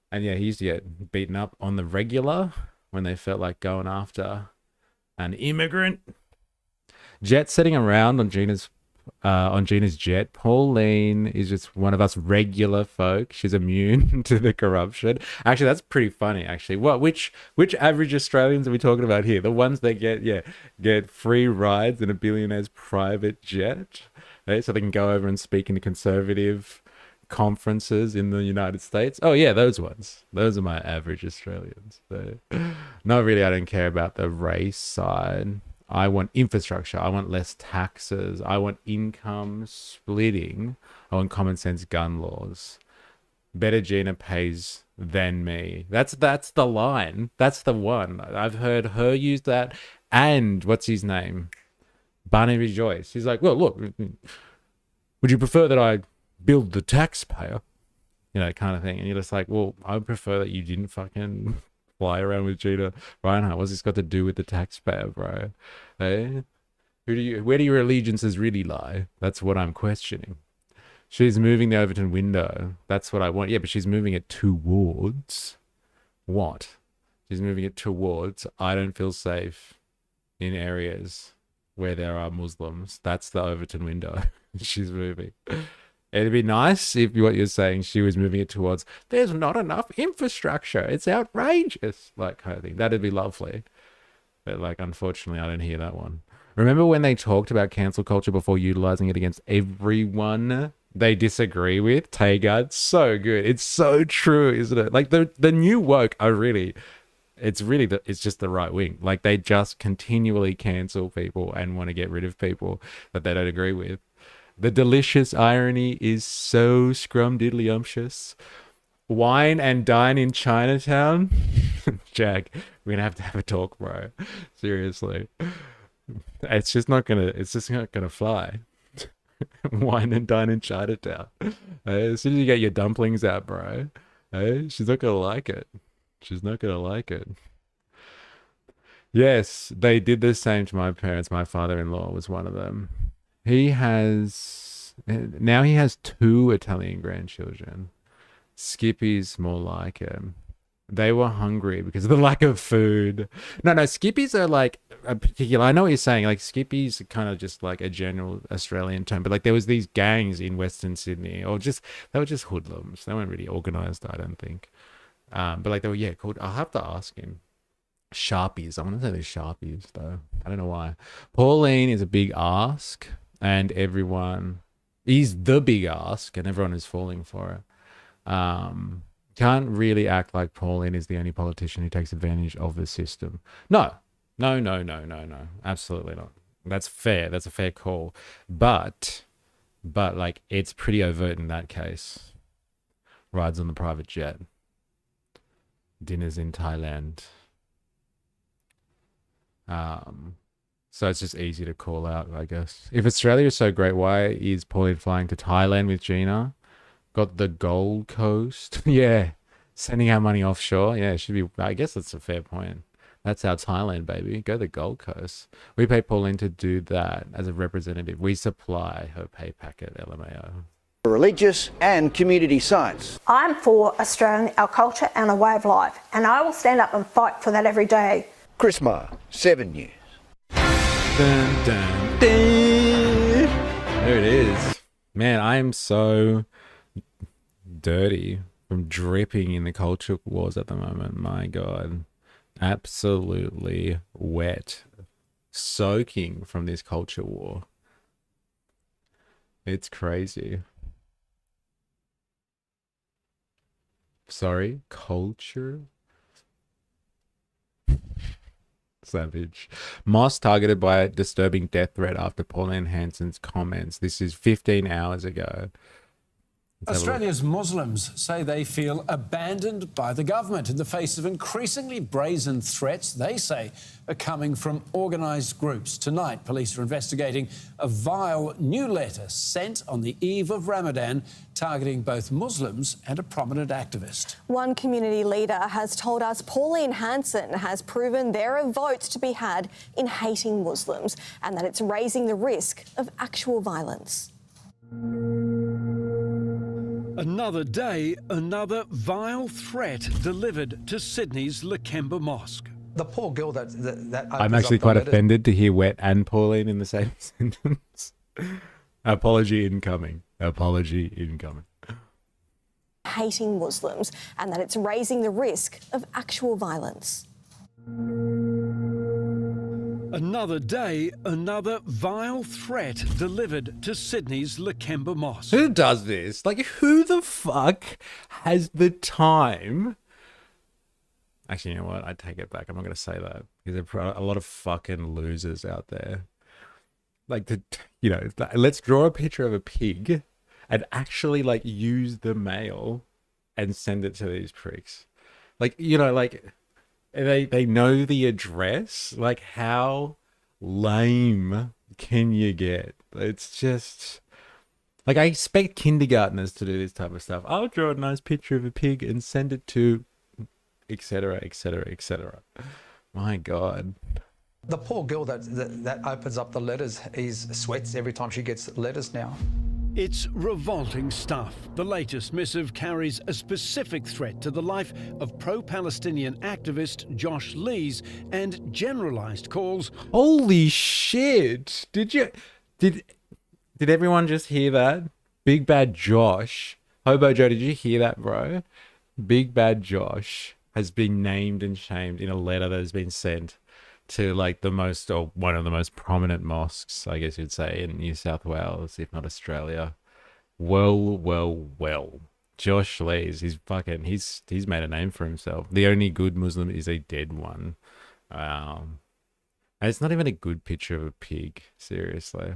And yeah, he used to get beaten up on the regular when they felt like going after an immigrant. Jet setting around on Gina's jet. Pauline is just one of us regular folk. She's immune to the corruption. Actually, that's pretty funny. Actually, which average Australians are we talking about here? The ones that get free rides in a billionaire's private jet, right? So they can go over and speak in conservative conferences in the United States. Oh yeah, those ones. Those are my average Australians. So, not really. I don't care about the race side. I want infrastructure. I want less taxes. I want income splitting. I want common sense gun laws. Better Gina pays than me. That's the line. That's the one. I've heard her use that. And what's his name? Barney Rejoice. He's like, well, look, would you prefer that I build the taxpayer? You know, kind of thing. And you're just like, well, I would prefer that you didn't fucking fly around with Gina Reinhardt. What's this got to do with the taxpayer, bro? Hey? Where do your allegiances really lie? That's what I'm questioning. She's moving the Overton window. That's what I want. Yeah, but she's moving it towards what? She's moving it towards, I don't feel safe in areas where there are Muslims. That's the Overton window she's moving. It'd be nice if what you're saying, she was moving it towards, there's not enough infrastructure. It's outrageous. Like, kind of thing. That'd be lovely. But, like, unfortunately, I don't hear that one. Remember when they talked about cancel culture before utilizing it against everyone they disagree with? Taygard, so good. It's so true, isn't it? Like, the new woke are really, it's just the right wing. Like, they just continually cancel people and want to get rid of people that they don't agree with. The delicious irony is so scrum-diddly-umptious. Wine and dine in Chinatown? Jack, we're gonna have a talk, bro. Seriously. It's just not gonna fly. Wine and dine in Chinatown. As soon as you get your dumplings out, bro, she's not gonna like it. She's not gonna like it. Yes, they did the same to my parents. My father-in-law was one of them. He has 2 Italian grandchildren. Skippy's more like him. They were hungry because of the lack of food. No, Skippies are like a particular. I know what you're saying. Like Skippies are kind of just like a general Australian term, but like there was these gangs in Western Sydney, or they were just hoodlums. They weren't really organized, I don't think. But like they were called. I'll have to ask him. Sharpies. I want to say they're Sharpies though. I don't know why. Pauline is a big ask, and he's the big ask, and everyone is falling for it. Can't really act like Pauline is the only politician who takes advantage of the system. No. Absolutely not. That's fair. That's a fair call. But like it's pretty overt in that case. Rides on the private jet. Dinners in Thailand. So it's just easy to call out, I guess. If Australia is so great, why is Pauline flying to Thailand with Gina? Got the Gold Coast. Yeah. Sending our money offshore. Yeah, it should be. I guess that's a fair point. That's our Thailand, baby. Go to the Gold Coast. We pay Pauline to do that as a representative. We supply her pay packet, LMAO. Religious and community sites. I'm for Australian, our culture and our way of life, and I will stand up and fight for that every day. Chris Marr, 7 News. Dun, dun, dun. There it is. Man, I am so dirty from dripping in the culture wars at the moment. My God. Absolutely wet. Soaking from this culture war. It's crazy. Sorry, culture? Savage. Moss targeted by a disturbing death threat after Pauline Hanson's comments. This is 15 hours ago. Australia's Muslims say they feel abandoned by the government in the face of increasingly brazen threats they say are coming from organised groups. Tonight, police are investigating a vile new letter sent on the eve of Ramadan targeting both Muslims and a prominent activist. One community leader has told us Pauline Hanson has proven there are votes to be had in hating Muslims and that it's raising the risk of actual violence. Another day, another vile threat delivered to Sydney's Lakemba Mosque. The poor girl that I'm actually quite offended to hear Wet and Pauline in the same sentence. Apology incoming. Apology incoming. Hating Muslims and that it's raising the risk of actual violence. Another day, another vile threat delivered to Sydney's Lakemba Mosque. Who does this? Like, who the fuck has the time? Actually, you know what? I take it back. I'm not going to say that. Because there are a lot of fucking losers out there. Like, let's draw a picture of a pig and actually, like, use the mail and send it to these pricks. Like, they know the address. Like, how lame can you get? It's just like, I expect kindergartners to do this type of stuff. I'll draw a nice picture of a pig and send it to etc, etc, etc. My God. The poor girl that opens up the letters sweats every time she gets letters now. It's revolting stuff. The latest missive carries a specific threat to the life of pro-Palestinian activist Josh Lees and generalized calls. Holy shit! Did everyone just hear that? Big Bad Josh. Hobo Joe, did you hear that, bro? Big Bad Josh has been named and shamed in a letter that has been sent to like one of the most prominent mosques, I guess you'd say, in New South Wales, if not Australia. Well. Josh Lees, he's made a name for himself. The only good Muslim is a dead one. And it's not even a good picture of a pig, seriously.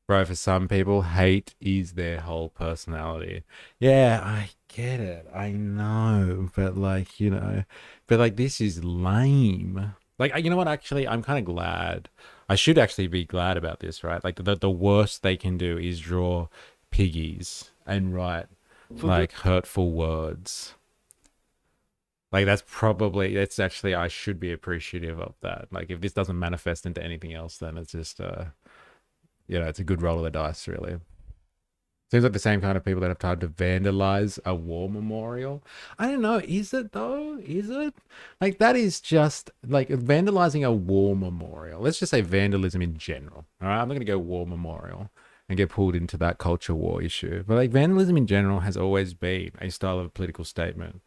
Bro, for some people, hate is their whole personality. Yeah, I get it. I know. But like, you know, but like this is lame. Like, you know what? Actually, I'm kind of glad. I should actually be glad about this, right? Like the worst they can do is draw piggies and write like hurtful words. Like that's actually, I should be appreciative of that. Like if this doesn't manifest into anything else, then it's just you know, it's a good roll of the dice, really. Seems like the same kind of people that have tried to vandalize a war memorial. I don't know. Is it though? Is it? Like that is just like vandalizing a war memorial. Let's just say vandalism in general. All right. I'm not going to go war memorial and get pulled into that culture war issue. But like vandalism in general has always been a style of political statement.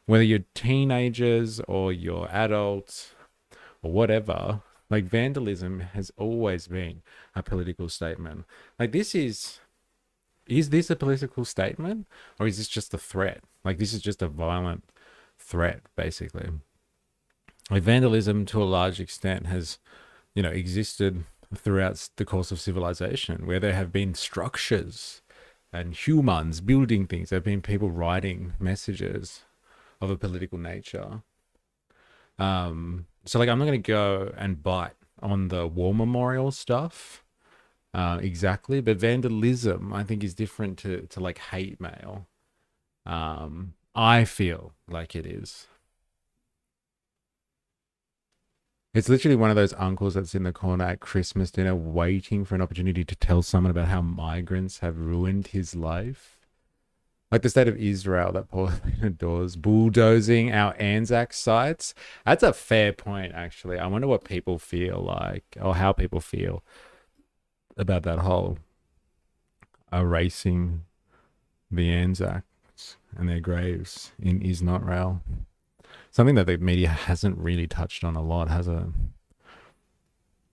Whether you're teenagers or you're adults or whatever, like vandalism has always been a political statement. Like this is this a political statement or is this just a threat? Like this is just a violent threat, basically. Like vandalism to a large extent has, you know, existed throughout the course of civilization, where there have been structures and humans building things. There have been people writing messages of a political nature. So like I'm not going to go and bite on the war memorial stuff exactly, but vandalism I think is different to like hate mail. I feel like it is. It's literally one of those uncles that's in the corner at Christmas dinner waiting for an opportunity to tell someone about how migrants have ruined his life. Like the state of Israel that Pauline adores, bulldozing our Anzac sites. That's a fair point, actually. I wonder what people feel like, or how people feel about that whole erasing the Anzacs and their graves in Israel. Something that the media hasn't really touched on a lot, has it?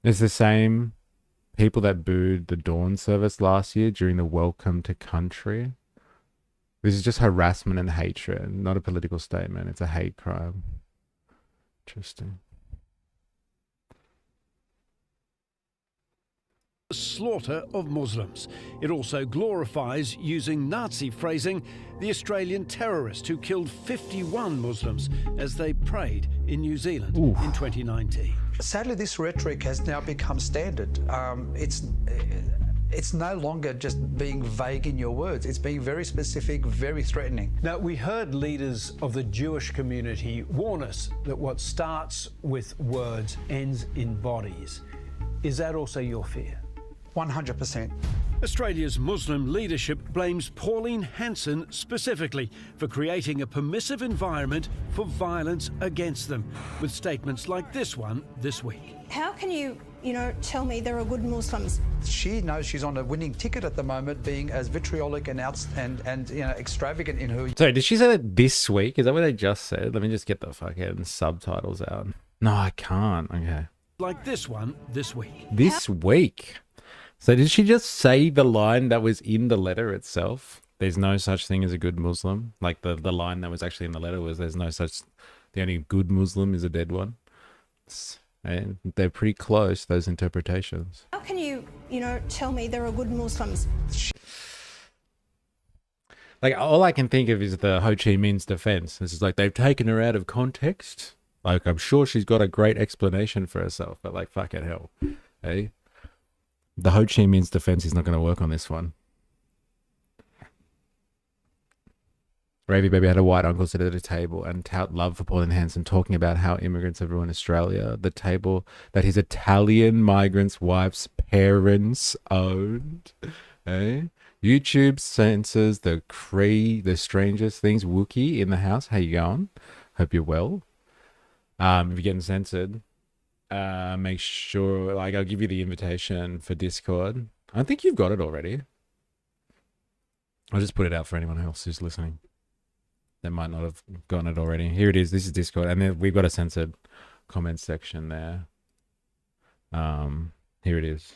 It's the same people that booed the dawn service last year during the Welcome to Country. This is just harassment and hatred, not a political statement. It's a hate crime. Interesting. Slaughter of Muslims. It also glorifies, using Nazi phrasing, the Australian terrorist who killed 51 Muslims as they prayed in New Zealand in 2019. Sadly, this rhetoric has now become standard. It's no longer just being vague in your words. It's being very specific, very threatening. Now, we heard leaders of the Jewish community warn us that what starts with words ends in bodies. Is that also your fear? 100%. Australia's Muslim leadership blames Pauline Hanson specifically for creating a permissive environment for violence against them, with statements like this one this week. How can you tell me there are good Muslims? She knows she's on a winning ticket at the moment, being as vitriolic and extravagant in her. Sorry, did she say that this week? Is that what they just said? Let me just get the fucking subtitles out. No, I can't. Okay. Like this one this week. This week? So did she just say the line that was in the letter itself? There's no such thing as a good Muslim. Like the line that was actually in the letter was there's no such, the only good Muslim is a dead one. And they're pretty close, those interpretations. How can you tell me there are good Muslims? Like all I can think of is the Ho Chi Minh's defense. This is like they've taken her out of context. Like I'm sure she's got a great explanation for herself, but like fucking hell. Hey? The Ho Chi Minh's defense is not going to work on this one. Ravy Baby had a white uncle sit at a table and tout love for Pauline Hanson, talking about how immigrants have ruined Australia. The table that his Italian migrants' wives' parents owned. Eh? YouTube censors the strangest things. Wookie in the house. How you going? Hope you're well. If you're getting censored, make sure, like, I'll give you the invitation for Discord. I think you've got it already. I'll just put it out for anyone else who's listening that might not have gotten it already. Here it is. This is Discord. And then we've got a censored comment section there. Here it is.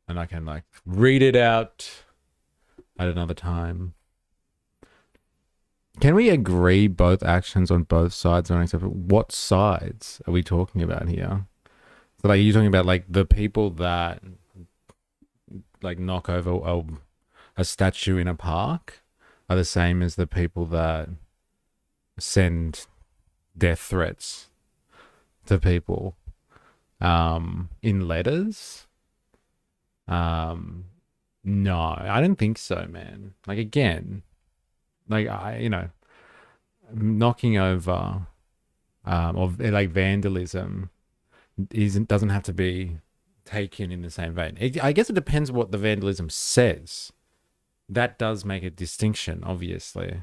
And I can like read it out at another time. Can we agree both actions on both sides are unacceptable? What sides are we talking about here? So like, are you talking about like the people that like knock over a statue in a park are the same as the people that send death threats to people in letters. No, I don't think so, man. Like, again, like, knocking over of like vandalism doesn't have to be taken in the same vein. I guess it depends what the vandalism says. That does make a distinction, obviously.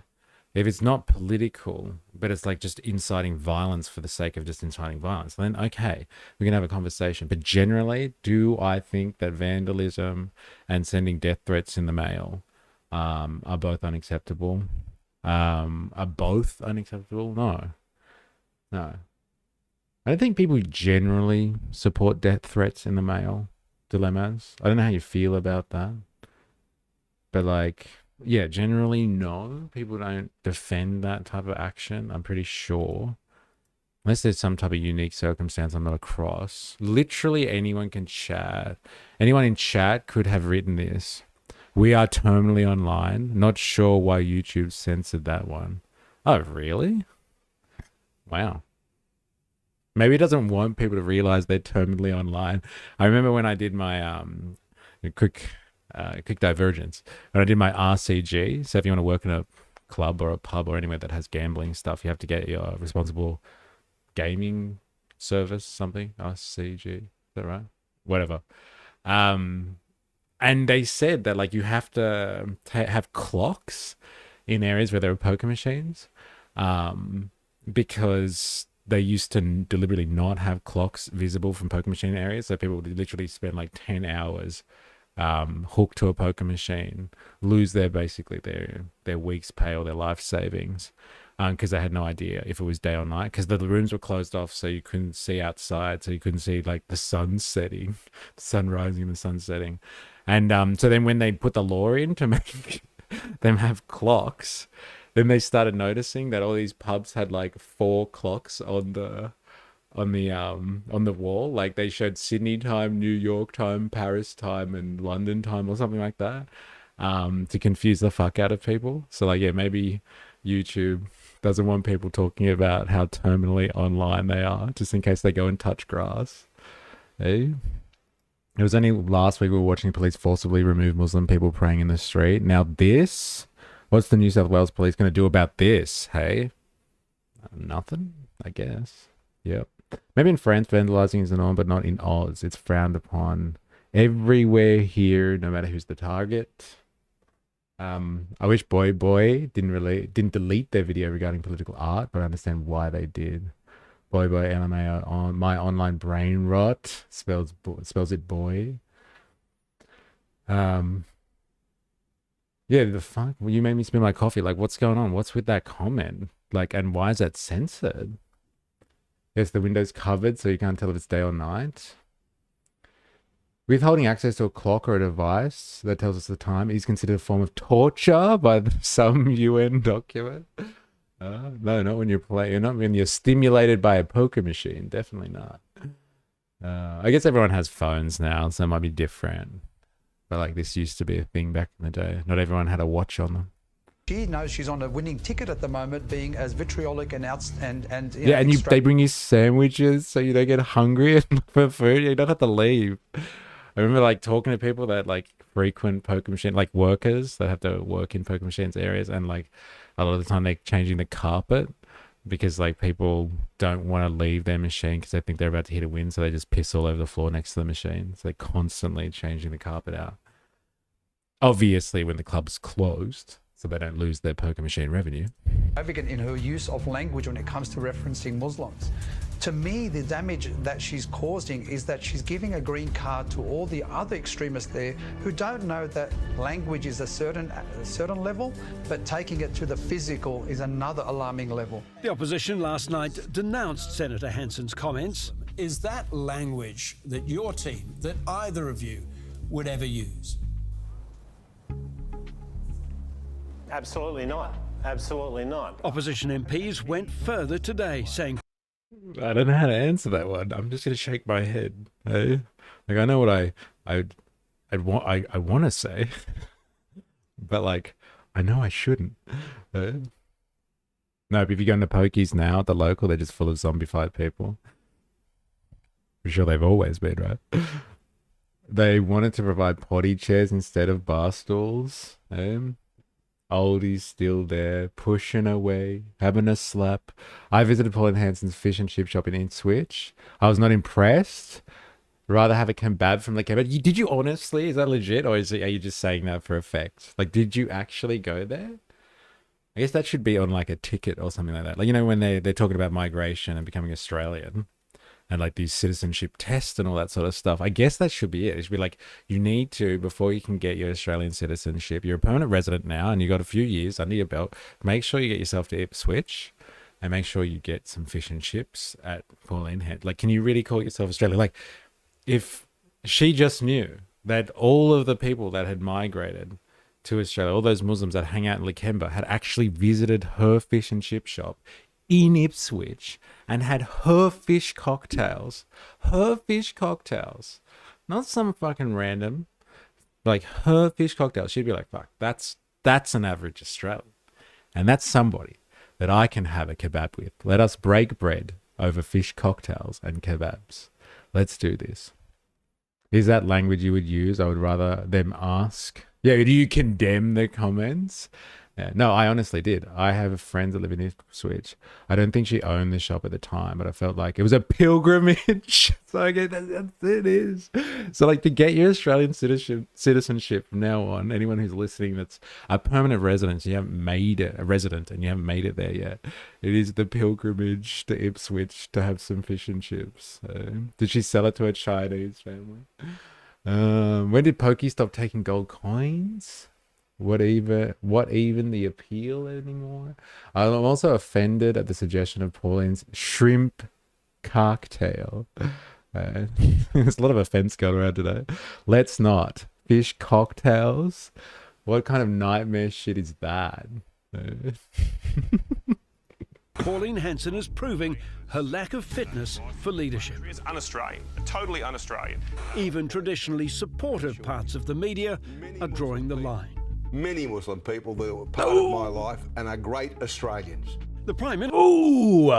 If it's not political, but it's like just inciting violence for the sake of just inciting violence, then okay, we can have a conversation. But generally, do I think that vandalism and sending death threats in the mail are both unacceptable? Are both unacceptable? No. I don't think people generally support death threats in the mail dilemmas. I don't know how you feel about that. But like, yeah, generally no. People don't defend that type of action, I'm pretty sure. Unless there's some type of unique circumstance I'm not across. Literally anyone can chat. Anyone in chat could have written this. We are terminally online. Not sure why YouTube censored that one. Oh, really? Wow. Maybe it doesn't want people to realize they're terminally online. I remember when I did my quick divergence, when I did my RCG. So if you want to work in a club or a pub or anywhere that has gambling stuff, you have to get your responsible gaming service, something, RCG. Is that right? Whatever. And they said that like you have to have clocks in areas where there are poker machines, because they used to deliberately not have clocks visible from poker machine areas. So people would literally spend like 10 hours hooked to a poker machine, lose their week's pay or their life savings, because they had no idea if it was day or night, because the rooms were closed off, so you couldn't see outside, so you couldn't see like the sun setting, the sun rising, the sun setting. And so then when they put the law in to make them have clocks, then they started noticing that all these pubs had like 4 clocks on the wall. Like they showed Sydney time, New York time, Paris time, and London time or something like that, to confuse the fuck out of people. So like, yeah, maybe YouTube doesn't want people talking about how terminally online they are, just in case they go and touch grass. Hey? It was only last week we were watching police forcibly remove Muslim people praying in the street. Now this, what's the New South Wales police going to do about this, hey? Nothing, I guess. Yep. Maybe in France, vandalizing is the norm, but not in Oz. It's frowned upon everywhere here, no matter who's the target. I wish Boy didn't delete their video regarding political art, but I understand why they did. Boy LMAO on my online brain rot spells it boy. Yeah, the fuck. Well, you made me spill my coffee. Like, what's going on? What's with that comment? Like, and why is that censored? Yes, the window's covered, so you can't tell if it's day or night. Withholding access to a clock or a device that tells us the time is considered a form of torture by some UN document. No, not when you're playing. Not when you're stimulated by a poker machine. Definitely not. I guess everyone has phones now, so it might be different. But like this used to be a thing back in the day. Not everyone had a watch on them. She knows she's on a winning ticket at the moment, being as vitriolic and yeah, and they bring you sandwiches so you don't get hungry for food. You don't have to leave. I remember like talking to people that like frequent poker machine, like workers that have to work in poker machines areas, and like a lot of the time they're changing the carpet because like people don't want to leave their machine because they think they're about to hit a win, so they just piss all over the floor next to the machine. So they're constantly changing the carpet out. Obviously, when the club's closed, so they don't lose their poker machine revenue. Significant in her use of language when it comes to referencing Muslims. To me, the damage that she's causing is that she's giving a green card to all the other extremists there who don't know that language is a certain level, but taking it to the physical is another alarming level. The opposition last night denounced Senator Hanson's comments. Is that language that your team, that either of you, would ever use? Absolutely not. Absolutely not. Opposition MPs went further today, saying, I don't know how to answer that one. I'm just going to shake my head. Hey? Like, I know what I I want to say, but like, I know I shouldn't. No, but if you go into Pokies now at the local, they're just full of zombified people. I'm sure they've always been, right? They wanted to provide potty chairs instead of bar stools. Oldie's still there, pushing away, having a slap. I visited Pauline Hanson's fish and chip shop in Ipswich. I was not impressed. Rather have a kebab from Lakemba. Did you honestly? Is that legit, or are you just saying that for effect? Like, did you actually go there? I guess that should be on like a ticket or something like that. Like, you know, when they're talking about migration and becoming Australian, and like these citizenship tests and all that sort of stuff. I guess that should be it. It should be like, you need to, before you can get your Australian citizenship, you're a permanent resident now and you've got a few years under your belt. Make sure you get yourself to Ipswich and make sure you get some fish and chips at Pauline Head. Like, can you really call yourself Australian? Like, if she just knew that all of the people that had migrated to Australia, all those Muslims that hang out in Lakemba, had actually visited her fish and chip shop in Ipswich and had her fish cocktails, not some fucking random, like her fish cocktails, she'd be like, fuck, that's an average Australian, and that's somebody that I can have a kebab with. Let us break bread over fish cocktails and kebabs. Let's do this. Is that language you would use? I would rather them ask. Yeah, do you condemn the comments? Yeah, no, I honestly did. I have friends that live in Ipswich. I don't think she owned the shop at the time, but I felt like it was a pilgrimage. So I guess that's it is. So like, to get your Australian citizenship from now on, anyone who's listening that's a permanent resident, you haven't made it a resident and you haven't made it there yet, it is the pilgrimage to Ipswich to have some fish and chips. Did she sell it to a Chinese family? When did Pokey stop taking gold coins? What even the appeal anymore? I'm also offended at the suggestion of Pauline's shrimp cocktail. There's a lot of offense going around today. Let's not. Fish cocktails? What kind of nightmare shit is that? Pauline Hanson is proving her lack of fitness for leadership. It's un-Australian, totally un-Australian. Even traditionally supportive parts of the media are drawing the line. Many Muslim people that were part of my life and are great Australians. The Prime Minister... Ooh!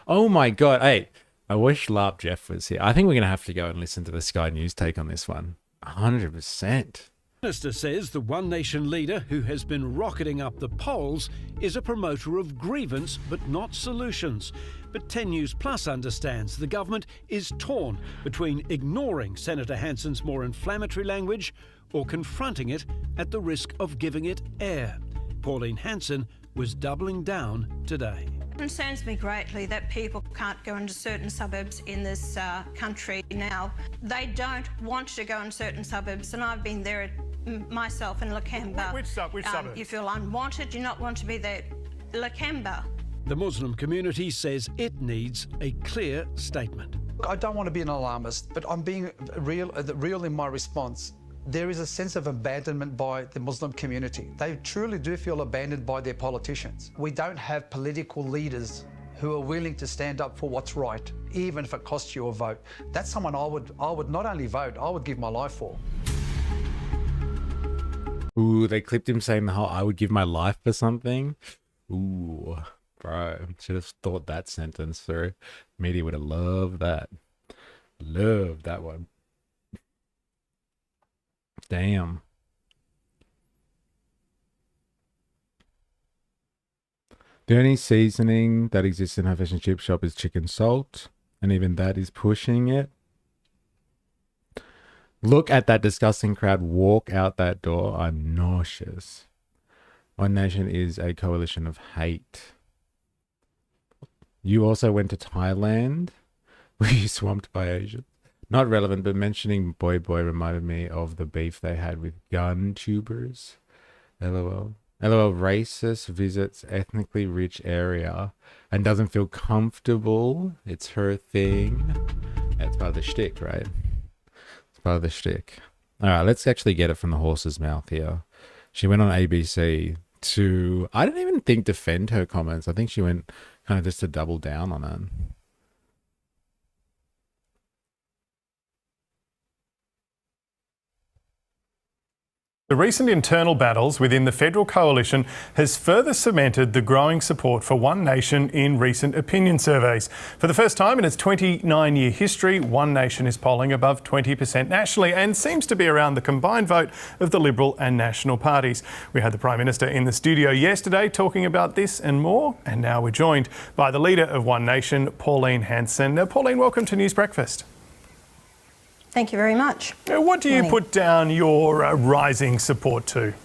Oh my God. Hey, I wish Larp Jeff was here. I think we're going to have to go and listen to the Sky News take on this one. 100%. Minister says the One Nation leader who has been rocketing up the polls is a promoter of grievance but not solutions. But 10 News Plus understands the government is torn between ignoring Senator Hanson's more inflammatory language or confronting it at the risk of giving it air. Pauline Hanson was doubling down today. It concerns me greatly that people can't go into certain suburbs in this country now. They don't want to go in certain suburbs, and I've been there myself in Lakemba. Which suburb? You feel unwanted, you not want to be there. Lakemba. The Muslim community says it needs a clear statement. I don't want to be an alarmist, but I'm being real in my response. There is a sense of abandonment by the Muslim community. They truly do feel abandoned by their politicians. We don't have political leaders who are willing to stand up for what's right, even if it costs you a vote. That's someone I would not only vote, I would give my life for. Ooh, they clipped him saying the whole, I would give my life for something. Ooh, bro, should have thought that sentence through. Media would have loved that. Loved that one. Damn. The only seasoning that exists in her fish and chip shop is chicken salt, and even that is pushing it. Look at that disgusting crowd walk out that door. I'm nauseous. One Nation is a coalition of hate. You also went to Thailand? Were you swamped by Asians? Not relevant, but mentioning Boy Boy reminded me of the beef they had with gun tubers. LOL. LOL, racist visits ethnically rich area and doesn't feel comfortable. It's her thing. Yeah, it's part of the shtick, right? It's part of the shtick. All right, let's actually get it from the horse's mouth here. She went on ABC to, I didn't even think defend her comments. I think she went kind of just to double down on it. The recent internal battles within the federal coalition has further cemented the growing support for One Nation in recent opinion surveys. For the first time in its 29-year history, One Nation is polling above 20% nationally and seems to be around the combined vote of the Liberal and National parties. We had the Prime Minister in the studio yesterday talking about this and more, and now we're joined by the leader of One Nation, Pauline Hanson. Now, Pauline, welcome to News Breakfast. Thank you very much. What do you put down your rising support to?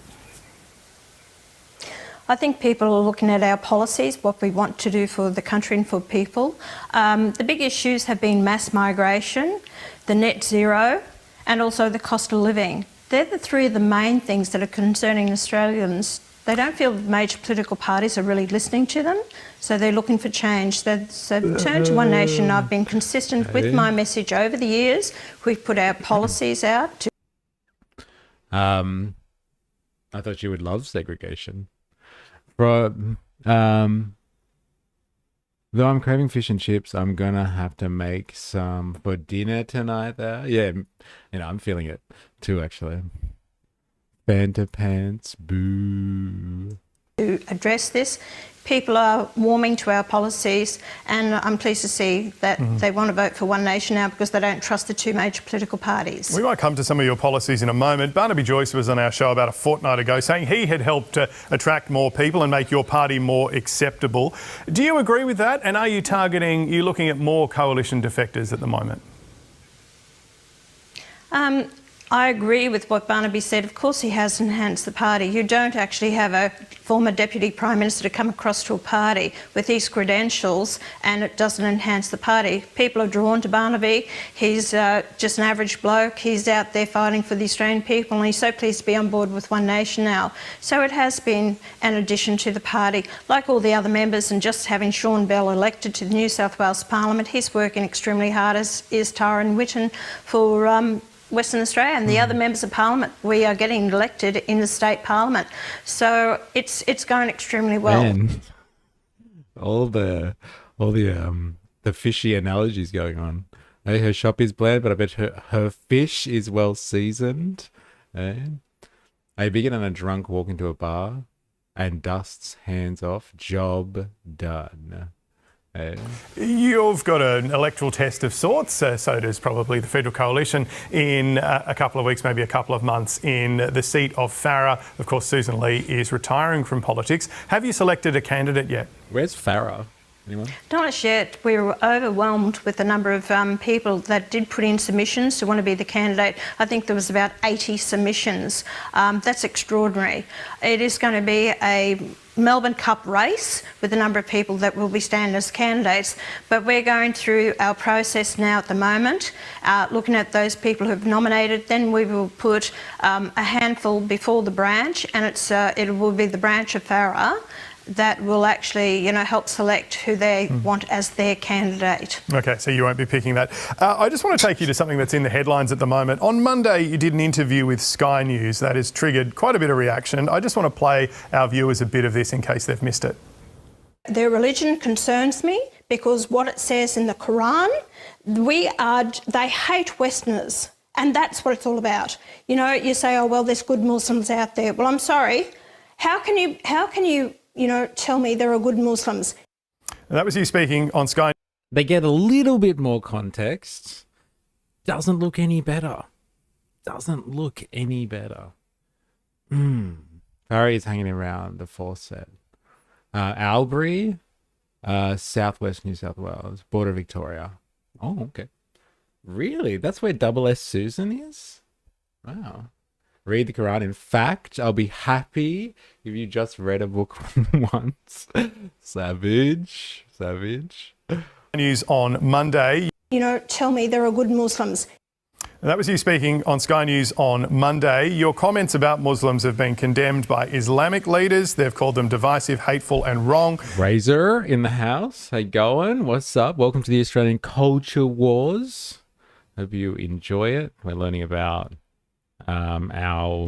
I think people are looking at our policies, what we want to do for the country and for people. The big issues have been mass migration, the net zero, and also the cost of living. They're the three of the main things that are concerning Australians. They don't feel major political parties are really listening to them, so they're looking for change. So turn to One Nation. I've been consistent with my message over the years. We've put our policies out to... I thought you would love segregation. Though I'm craving fish and chips, I'm gonna have to make some for dinner tonight there. Yeah, I'm feeling it too, actually. Fanta pants, boo. To address this, people are warming to our policies, and I'm pleased to see that they want to vote for One Nation now because they don't trust the two major political parties. We might come to some of your policies in a moment. Barnaby Joyce was on our show about a fortnight ago saying he had helped attract more people and make your party more acceptable. Do you agree with that? And are you looking at more coalition defectors at the moment? I agree with what Barnaby said. Of course he has enhanced the party. You don't actually have a former Deputy Prime Minister to come across to a party with these credentials and it doesn't enhance the party. People are drawn to Barnaby. He's just an average bloke. He's out there fighting for the Australian people and he's so pleased to be on board with One Nation now. So it has been an addition to the party. Like all the other members, and just having Sean Bell elected to the New South Wales Parliament, he's working extremely hard, as is Tyron Whitten, for Western Australia and the other members of Parliament. We are getting elected in the state Parliament, so it's going extremely well. Man, all the fishy analogies going on. Hey, her shop is bland, but I bet her fish is well seasoned. A bigot and a drunk walk into a bar and dusts hands off. Job done. You've got an electoral test of sorts, so does probably the federal coalition in a couple of weeks, maybe a couple of months, in the seat of Farah. Of course, Susan Lee is retiring from politics. Have you selected a candidate yet? Where's Farah? Anyone? Not yet. We were overwhelmed with the number of people that did put in submissions to want to be the candidate. I think there was about 80 submissions. That's extraordinary. It is going to be a Melbourne Cup race with the number of people that will be standing as candidates, but we're going through our process now at the moment, looking at those people who have nominated. Then we will put a handful before the branch, and it will be the branch of Farah that will actually, help select who they want as their candidate. Okay, so you won't be picking that. I just want to take you to something that's in the headlines at the moment. On Monday, you did an interview with Sky News that has triggered quite a bit of reaction. I just want to play our viewers a bit of this in case they've missed it. Their religion concerns me because what it says in the Quran, they hate Westerners, and that's what it's all about. You say, oh, well, there's good Muslims out there. Well, I'm sorry. How can you tell me there are good Muslims? And that was you speaking on Sky. They get a little bit more context. Doesn't look any better. Farah is hanging around the Fawcett. Albury, southwest New South Wales, border Victoria. Oh, okay. Really? That's where Double S Susan is? Wow. Read the Quran. In fact, I'll be happy if you just read a book once. Savage. News on Monday. Tell me there are good Muslims. And that was you speaking on Sky News on Monday. Your comments about Muslims have been condemned by Islamic leaders. They've called them divisive, hateful and wrong. Razor in the house. Hey, going? What's up? Welcome to the Australian Culture Wars. Hope you enjoy it. We're learning about our,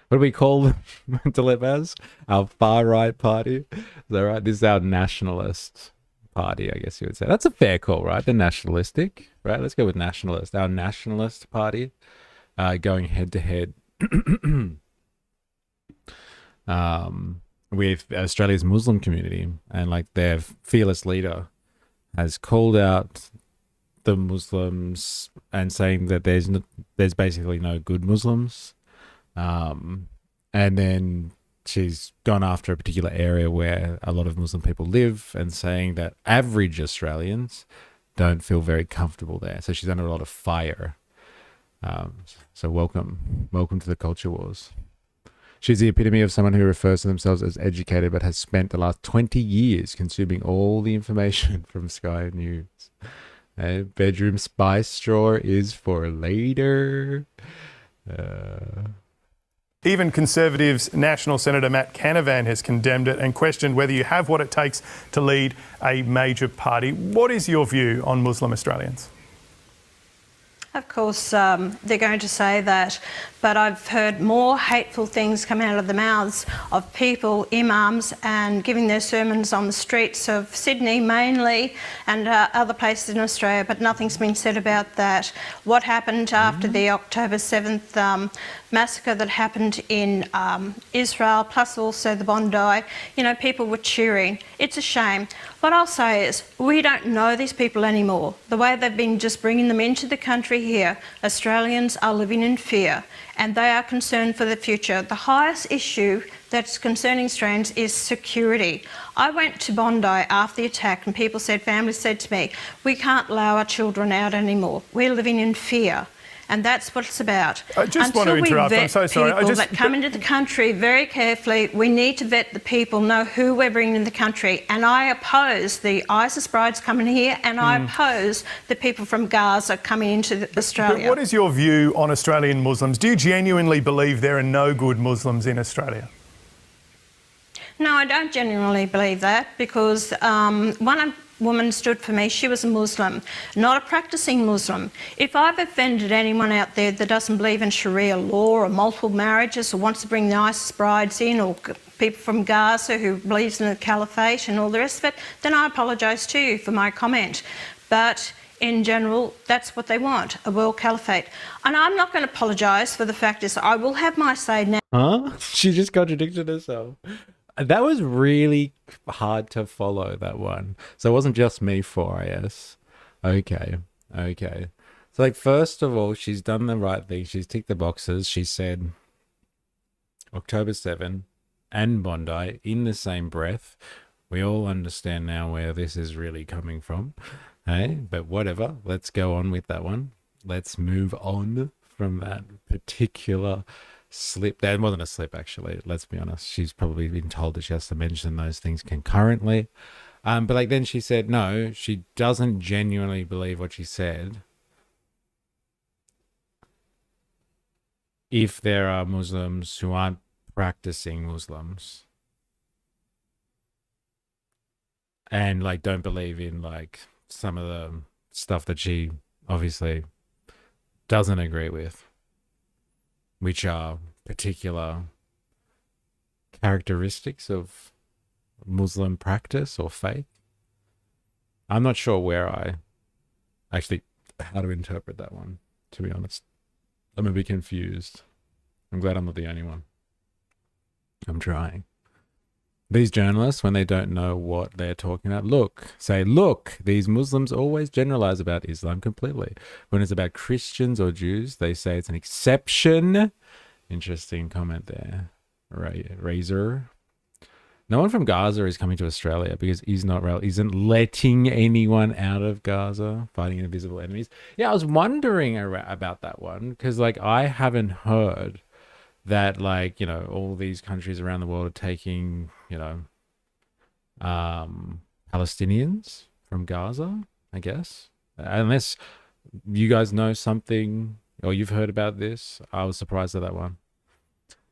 what do we call Delebaz? Our far-right party. Is that right? This is our nationalist party, I guess you would say. That's a fair call, right? They're nationalistic, right? Let's go with nationalist. Our nationalist party going head-to-head with Australia's Muslim community, and like their fearless leader has called out the Muslims and saying that there's basically no good Muslims, and then she's gone after a particular area where a lot of Muslim people live and saying that average Australians don't feel very comfortable there. So she's under a lot of fire. So welcome to the culture wars. She's the epitome of someone who refers to themselves as educated but has spent the last 20 years consuming all the information from Sky News. Bedroom spice straw is for later. Even Conservatives' National Senator Matt Canavan has condemned it and questioned whether you have what it takes to lead a major party. What is your view on Muslim Australians? Of course, they're going to say that, but I've heard more hateful things come out of the mouths of people, imams, and giving their sermons on the streets of Sydney mainly and other places in Australia, but nothing's been said about that. What happened after the October 7th massacre that happened in Israel, plus also the Bondi, you know, people were cheering. It's a shame. What I'll say is we don't know these people anymore. The way they've been just bringing them into the country here, Australians are living in fear and they are concerned for the future. The highest issue that's concerning Australians is security. I went to Bondi after the attack and families said to me, we can't allow our children out anymore. We're living in fear. And that's what it's about. I just want to interrupt. I'm so sorry. People that come into the country very carefully, we need to vet the people, know who we're bringing in the country. And I oppose the ISIS brides coming here, and I oppose the people from Gaza coming into Australia. But what is your view on Australian Muslims? Do you genuinely believe there are no good Muslims in Australia? No, I don't genuinely believe that, because one woman stood for me. She was a Muslim, not a practicing Muslim. If I've offended anyone out there that doesn't believe in Sharia law or multiple marriages or wants to bring the ISIS brides in, or people from Gaza who believes in the caliphate and all the rest of it, then I apologise to you for my comment. But in general, that's what they want, a world caliphate. And I'm not going to apologise for the fact is I will have my say now. Huh? She just contradicted herself. That was really hard to follow, that one. So it wasn't just me 4IS. Okay. So, like, first of all, she's done the right thing. She's ticked the boxes. She said October 7 and Bondi in the same breath. We all understand now where this is really coming from. Hey, but whatever. Let's go on with that one. Let's move on from that particular slip. That wasn't a slip, actually. Let's be honest. She's probably been told that she has to mention those things concurrently. But like then she said, no, she doesn't genuinely believe what she said. If there are Muslims who aren't practicing Muslims and like don't believe in like some of the stuff that she obviously doesn't agree with, which are particular characteristics of Muslim practice or faith. I'm not sure how to interpret that one, to be honest. I'm a bit confused. I'm glad I'm not the only one. I'm trying. These journalists, when they don't know what they're talking about, look, these Muslims always generalize about Islam completely. When it's about Christians or Jews, they say it's an exception. Interesting comment there. Razor. No one from Gaza is coming to Australia because Israel isn't letting anyone out of Gaza, fighting invisible enemies. Yeah, I was wondering about that one because, like, I haven't heard that, like, you know, all these countries around the world are taking, you know, Palestinians from Gaza, I guess. Unless you guys know something or you've heard about this. I was surprised at that one.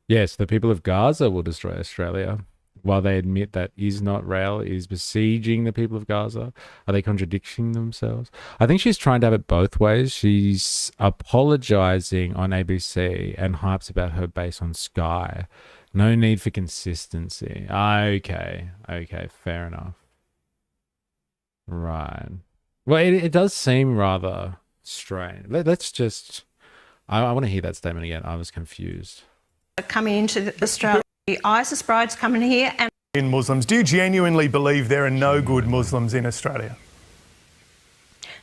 Yes, the people of Gaza will destroy Australia while they admit that Israel is besieging the people of Gaza. Are they contradicting themselves? I think she's trying to have it both ways. She's apologizing on ABC and hypes about her base on Sky. No need for consistency. Okay, fair enough. Right. Well, it does seem rather strange. Let's just... I want to hear that statement again. I was confused. Coming into Australia. The ISIS brides coming here and In Muslims, do you genuinely believe there are no good Muslims in Australia?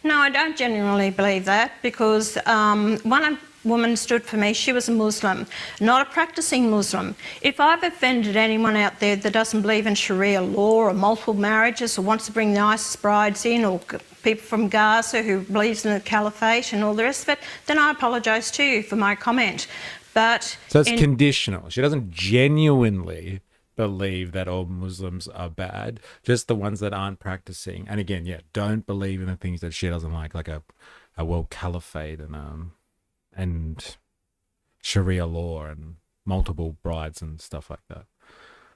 no, I don't genuinely believe that because one woman stood for me. She was a Muslim, not a practicing Muslim. If I've offended anyone out there that doesn't believe in Sharia law or multiple marriages or wants to bring the ISIS brides in or people from Gaza who believes in the caliphate and all the rest of it, then I apologise to you for my comment. But So it's conditional. She doesn't genuinely believe that all Muslims are bad, just the ones that aren't practicing. And again, yeah, don't believe in the things that she doesn't like a world caliphate and Sharia law and multiple brides and stuff like that.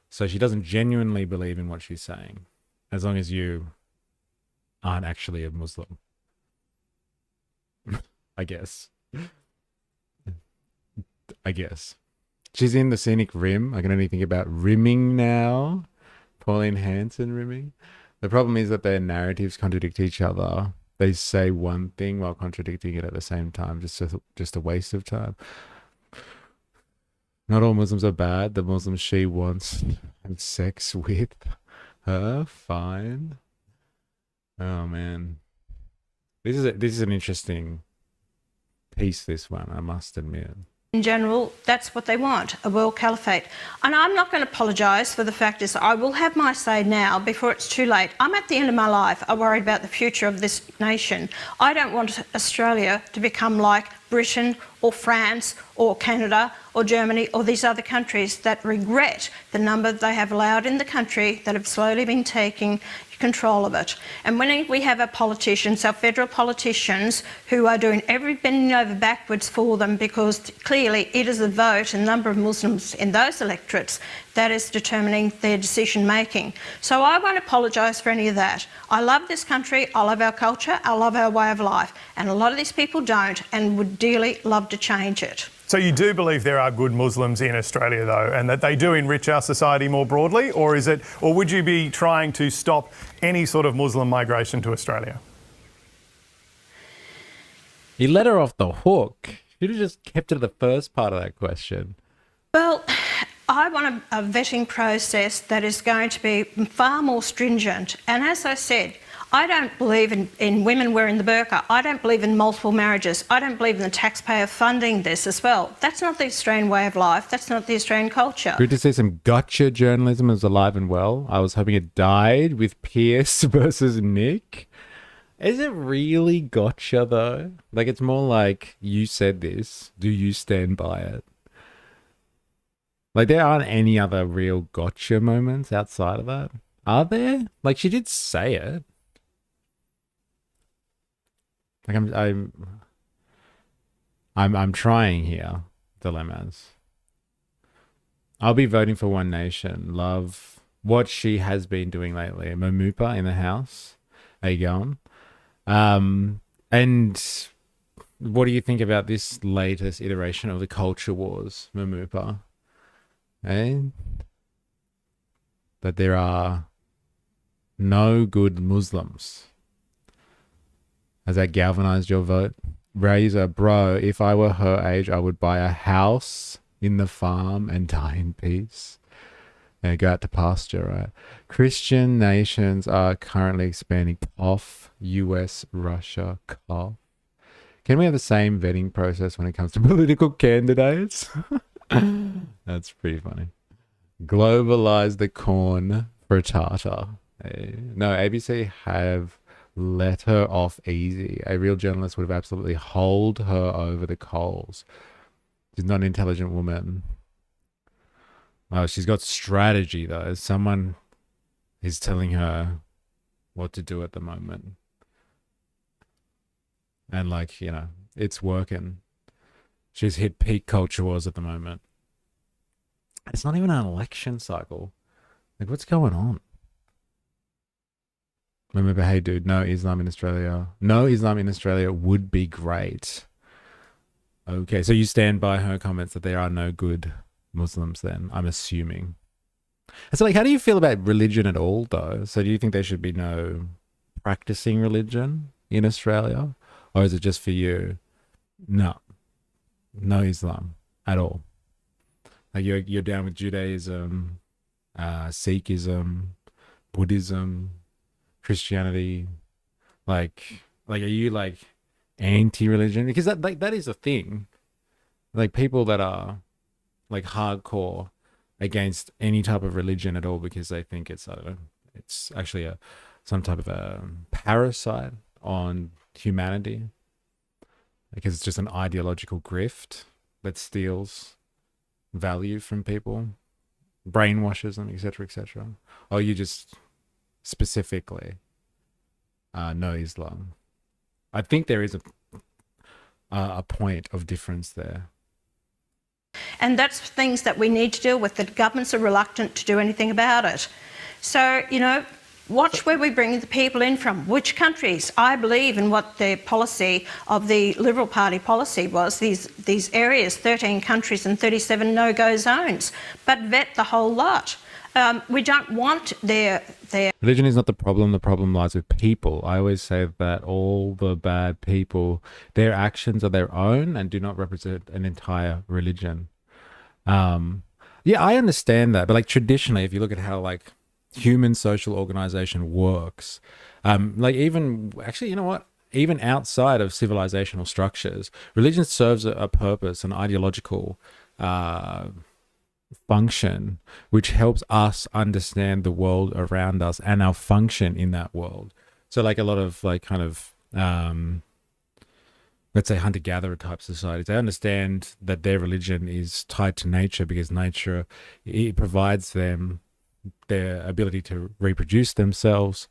So she doesn't genuinely believe in what she's saying, as long as you aren't actually a Muslim, I guess. She's in the scenic rim. I can only think about rimming now. Pauline Hanson rimming. The problem is that their narratives contradict each other. They say one thing while contradicting it at the same time. Just a waste of time. Not all Muslims are bad. The Muslims she wants to have sex with her, fine. Oh man, this is an interesting piece. This one, I must admit. in general, that's what they want, a world caliphate. And I'm not going to apologise for the fact is I will have my say now before it's too late. I'm at the end of my life. I'm worried about the future of this nation. I don't want Australia to become like Britain or France or Canada or Germany or these other countries that regret the number they have allowed in the country that have slowly been taking control of it. And when we have our politicians, our federal politicians, who are doing every bending over backwards for them because clearly it is the vote and number of Muslims in those electorates that is determining their decision making. So I won't apologise for any of that. I love this country, I love our culture, I love our way of life, and a lot of these people don't and would dearly love to change it. So you do believe there are good Muslims in Australia, though, and that they do enrich our society more broadly, or would you be trying to stop any sort of Muslim migration to Australia? He let her off the hook. Should have just kept to the first part of that question. Well, I want a vetting process that is going to be far more stringent. And as I said, I don't believe in women wearing the burqa. I don't believe in multiple marriages. I don't believe in the taxpayer funding this as well. That's not the Australian way of life. That's not the Australian culture. Good to see some gotcha journalism is alive and well. I was hoping it died with Pierce versus Nick. Is it really gotcha, though? Like, it's more like, you said this. Do you stand by it? Like, there aren't any other real gotcha moments outside of that. Are there? Like, she did say it. Like, I'm trying here. Dilemmas. I'll be voting for One Nation. Love what she has been doing lately. Mamupa in the house. How you going? And what do you think about this latest iteration of the culture wars, Mamupa? Eh? That there are no good Muslims. Has that galvanized your vote? Razor, bro, if I were her age, I would buy a house in the farm and die in peace. And go out to pasture, right? Christian nations are currently expanding off US, Russia, cough. Can we have the same vetting process when it comes to political candidates? That's pretty funny. Globalize the corn frittata. No, ABC have let her off easy. A real journalist would have absolutely hauled her over the coals. She's not an intelligent woman. Oh, she's got strategy, though. Someone is telling her what to do at the moment. And, like, you know, it's working. She's hit peak culture wars at the moment. It's not even an election cycle. Like, what's going on? Remember, hey, dude, no Islam in Australia. No Islam in Australia would be great. Okay, so you stand by her comments that there are no good Muslims then, I'm assuming. So, like, how do you feel about religion at all, though? So do you think there should be no practicing religion in Australia? Or is it just for you? No Islam at all. Like you're down with Judaism, Sikhism, Buddhism, Christianity. Like are you like anti-religion? Because that is a thing. Like people that are like hardcore against any type of religion at all because they think it's, I don't know, it's actually some type of a parasite on humanity, because it's just an ideological grift that steals value from people, brainwashes them, etc., etc. Or you just specifically know Islam. I think there is a point of difference there. And that's things that we need to deal with. The governments are reluctant to do anything about it. So, you know, watch where we bring the people in from, which countries. I believe in what the policy of the Liberal Party policy was, these areas, 13 countries and 37 no-go zones, but vet the whole lot. We don't want their... Religion is not the problem lies with people. I always say that all the bad people, their actions are their own and do not represent an entire religion. Yeah, I understand that, but like traditionally, if you look at how like human social organization works, like even, actually, you know what? Even outside of civilizational structures, religion serves a purpose, an ideological function, which helps us understand the world around us and our function in that world. So like a lot of like kind of let's say hunter-gatherer type societies, they understand that their religion is tied to nature because nature, it provides them their ability to reproduce themselves,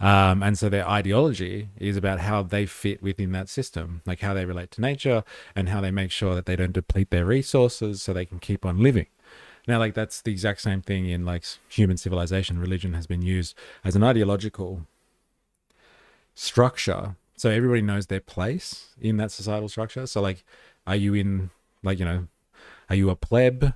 and so their ideology is about how they fit within that system, like how they relate to nature and how they make sure that they don't deplete their resources so they can keep on living. Now, like that's the exact same thing in like human civilization. Religion has been used as an ideological structure, so everybody knows their place in that societal structure. So like, are you in like, you know, are you a pleb?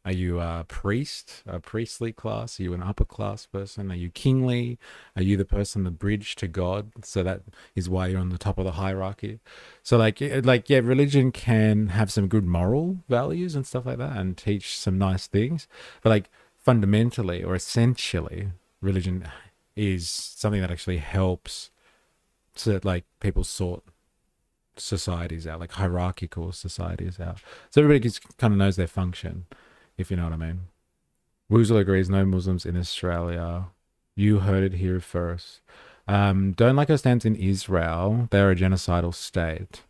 Are you a priest, a priestly class? Are you an upper class person? Are you kingly? Are you the person, the bridge to God? So that is why you're on the top of the hierarchy. So like yeah, religion can have some good moral values and stuff like that and teach some nice things. But like fundamentally or essentially, religion is something that actually helps so that like people sort societies out, like hierarchical societies out. So everybody kind of knows their function, if you know what I mean. Woozle agrees, no Muslims in Australia. You heard it here first. Don't like our stance in Israel. They're a genocidal state.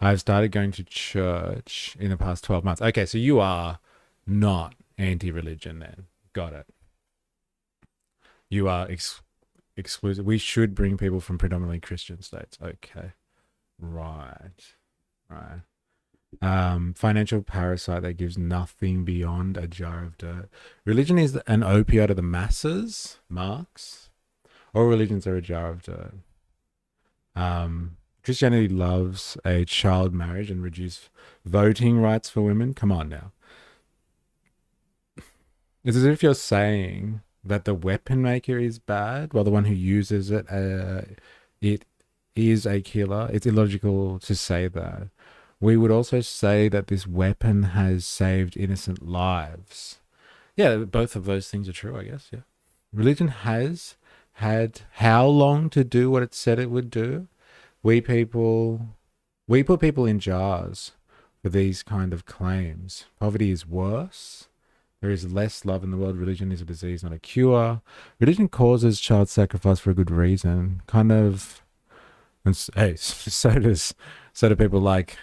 I've started going to church in the past 12 months. Okay, so you are not anti-religion then. Got it. You are exclusive. We should bring people from predominantly Christian states. Okay. Right. Financial parasite that gives nothing beyond a jar of dirt. Religion is an opioid of the masses, Marx. All religions are a jar of dirt. Christianity loves a child marriage and reduce voting rights for women. Come on now. It's as if you're saying that the weapon maker is bad, while the one who uses it, it is a killer. It's illogical to say that. We would also say that this weapon has saved innocent lives. Yeah, both of those things are true, I guess, yeah. Religion has had how long to do what it said it would do? We put people in jars for these kind of claims. Poverty is worse. There is less love in the world. Religion is a disease, not a cure. Religion causes child sacrifice for a good reason. Kind of, and hey, so do people like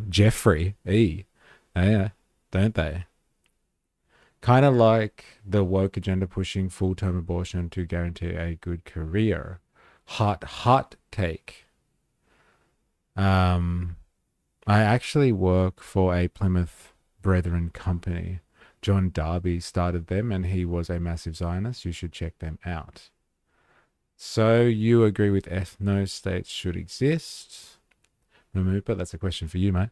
Jeffrey E. Yeah, don't they? Kind of like the woke agenda pushing full-term abortion to guarantee a good career. Hot take. I actually work for a Plymouth Brethren company. John Darby started them and he was a massive Zionist. You should check them out. So you agree with ethno-states should exist? Mamupa, that's a question for you, mate.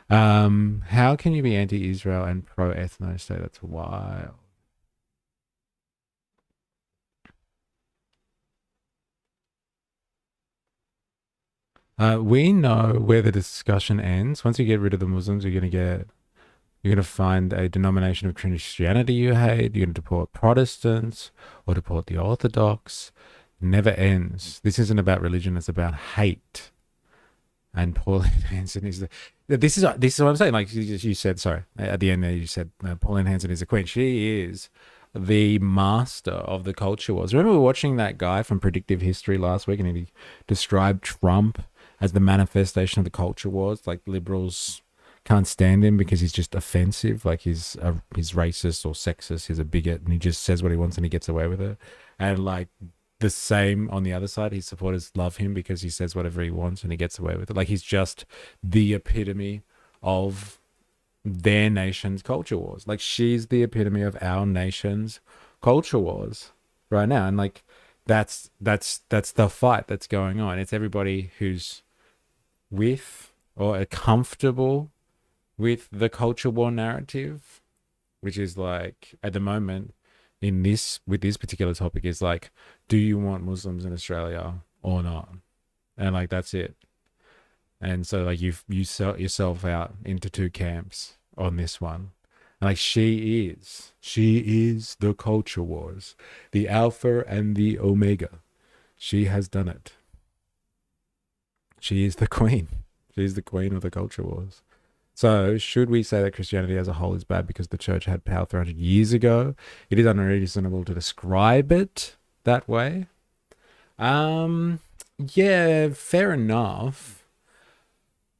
How can you be anti-Israel and pro-ethno-state? That's wild. We know where the discussion ends. Once you get rid of the Muslims, you're going to get You're going to find a denomination of Christianity you hate. You're going to deport Protestants or deport the Orthodox. It never ends. This isn't about religion. It's about hate. And Pauline Hanson is this is what I'm saying. Like you said, sorry, at the end there you said Pauline Hanson is a queen. She is the master of the culture wars. Remember we were watching that guy from Predictive History last week, and he described Trump as the manifestation of the culture wars. Like liberals can't stand him because he's just offensive. Like he's racist or sexist. He's a bigot, and he just says what he wants and he gets away with it. And like the same on the other side, his supporters love him because he says whatever he wants and he gets away with it. Like he's just the epitome of their nation's culture wars. Like she's the epitome of our nation's culture wars right now. And like that's the fight that's going on. It's everybody who's with or comfortable with the culture war narrative, which is like at the moment with this particular topic is like, do you want Muslims in Australia or not? And like that's it. And so like you sell yourself out into two camps on this one. And like she is the culture wars, the alpha and the omega. She has done it. She is the queen. She's the queen of the culture wars. So should we say that Christianity as a whole is bad because the church had power 300 years ago? It is unreasonable to describe it that way. Yeah, fair enough.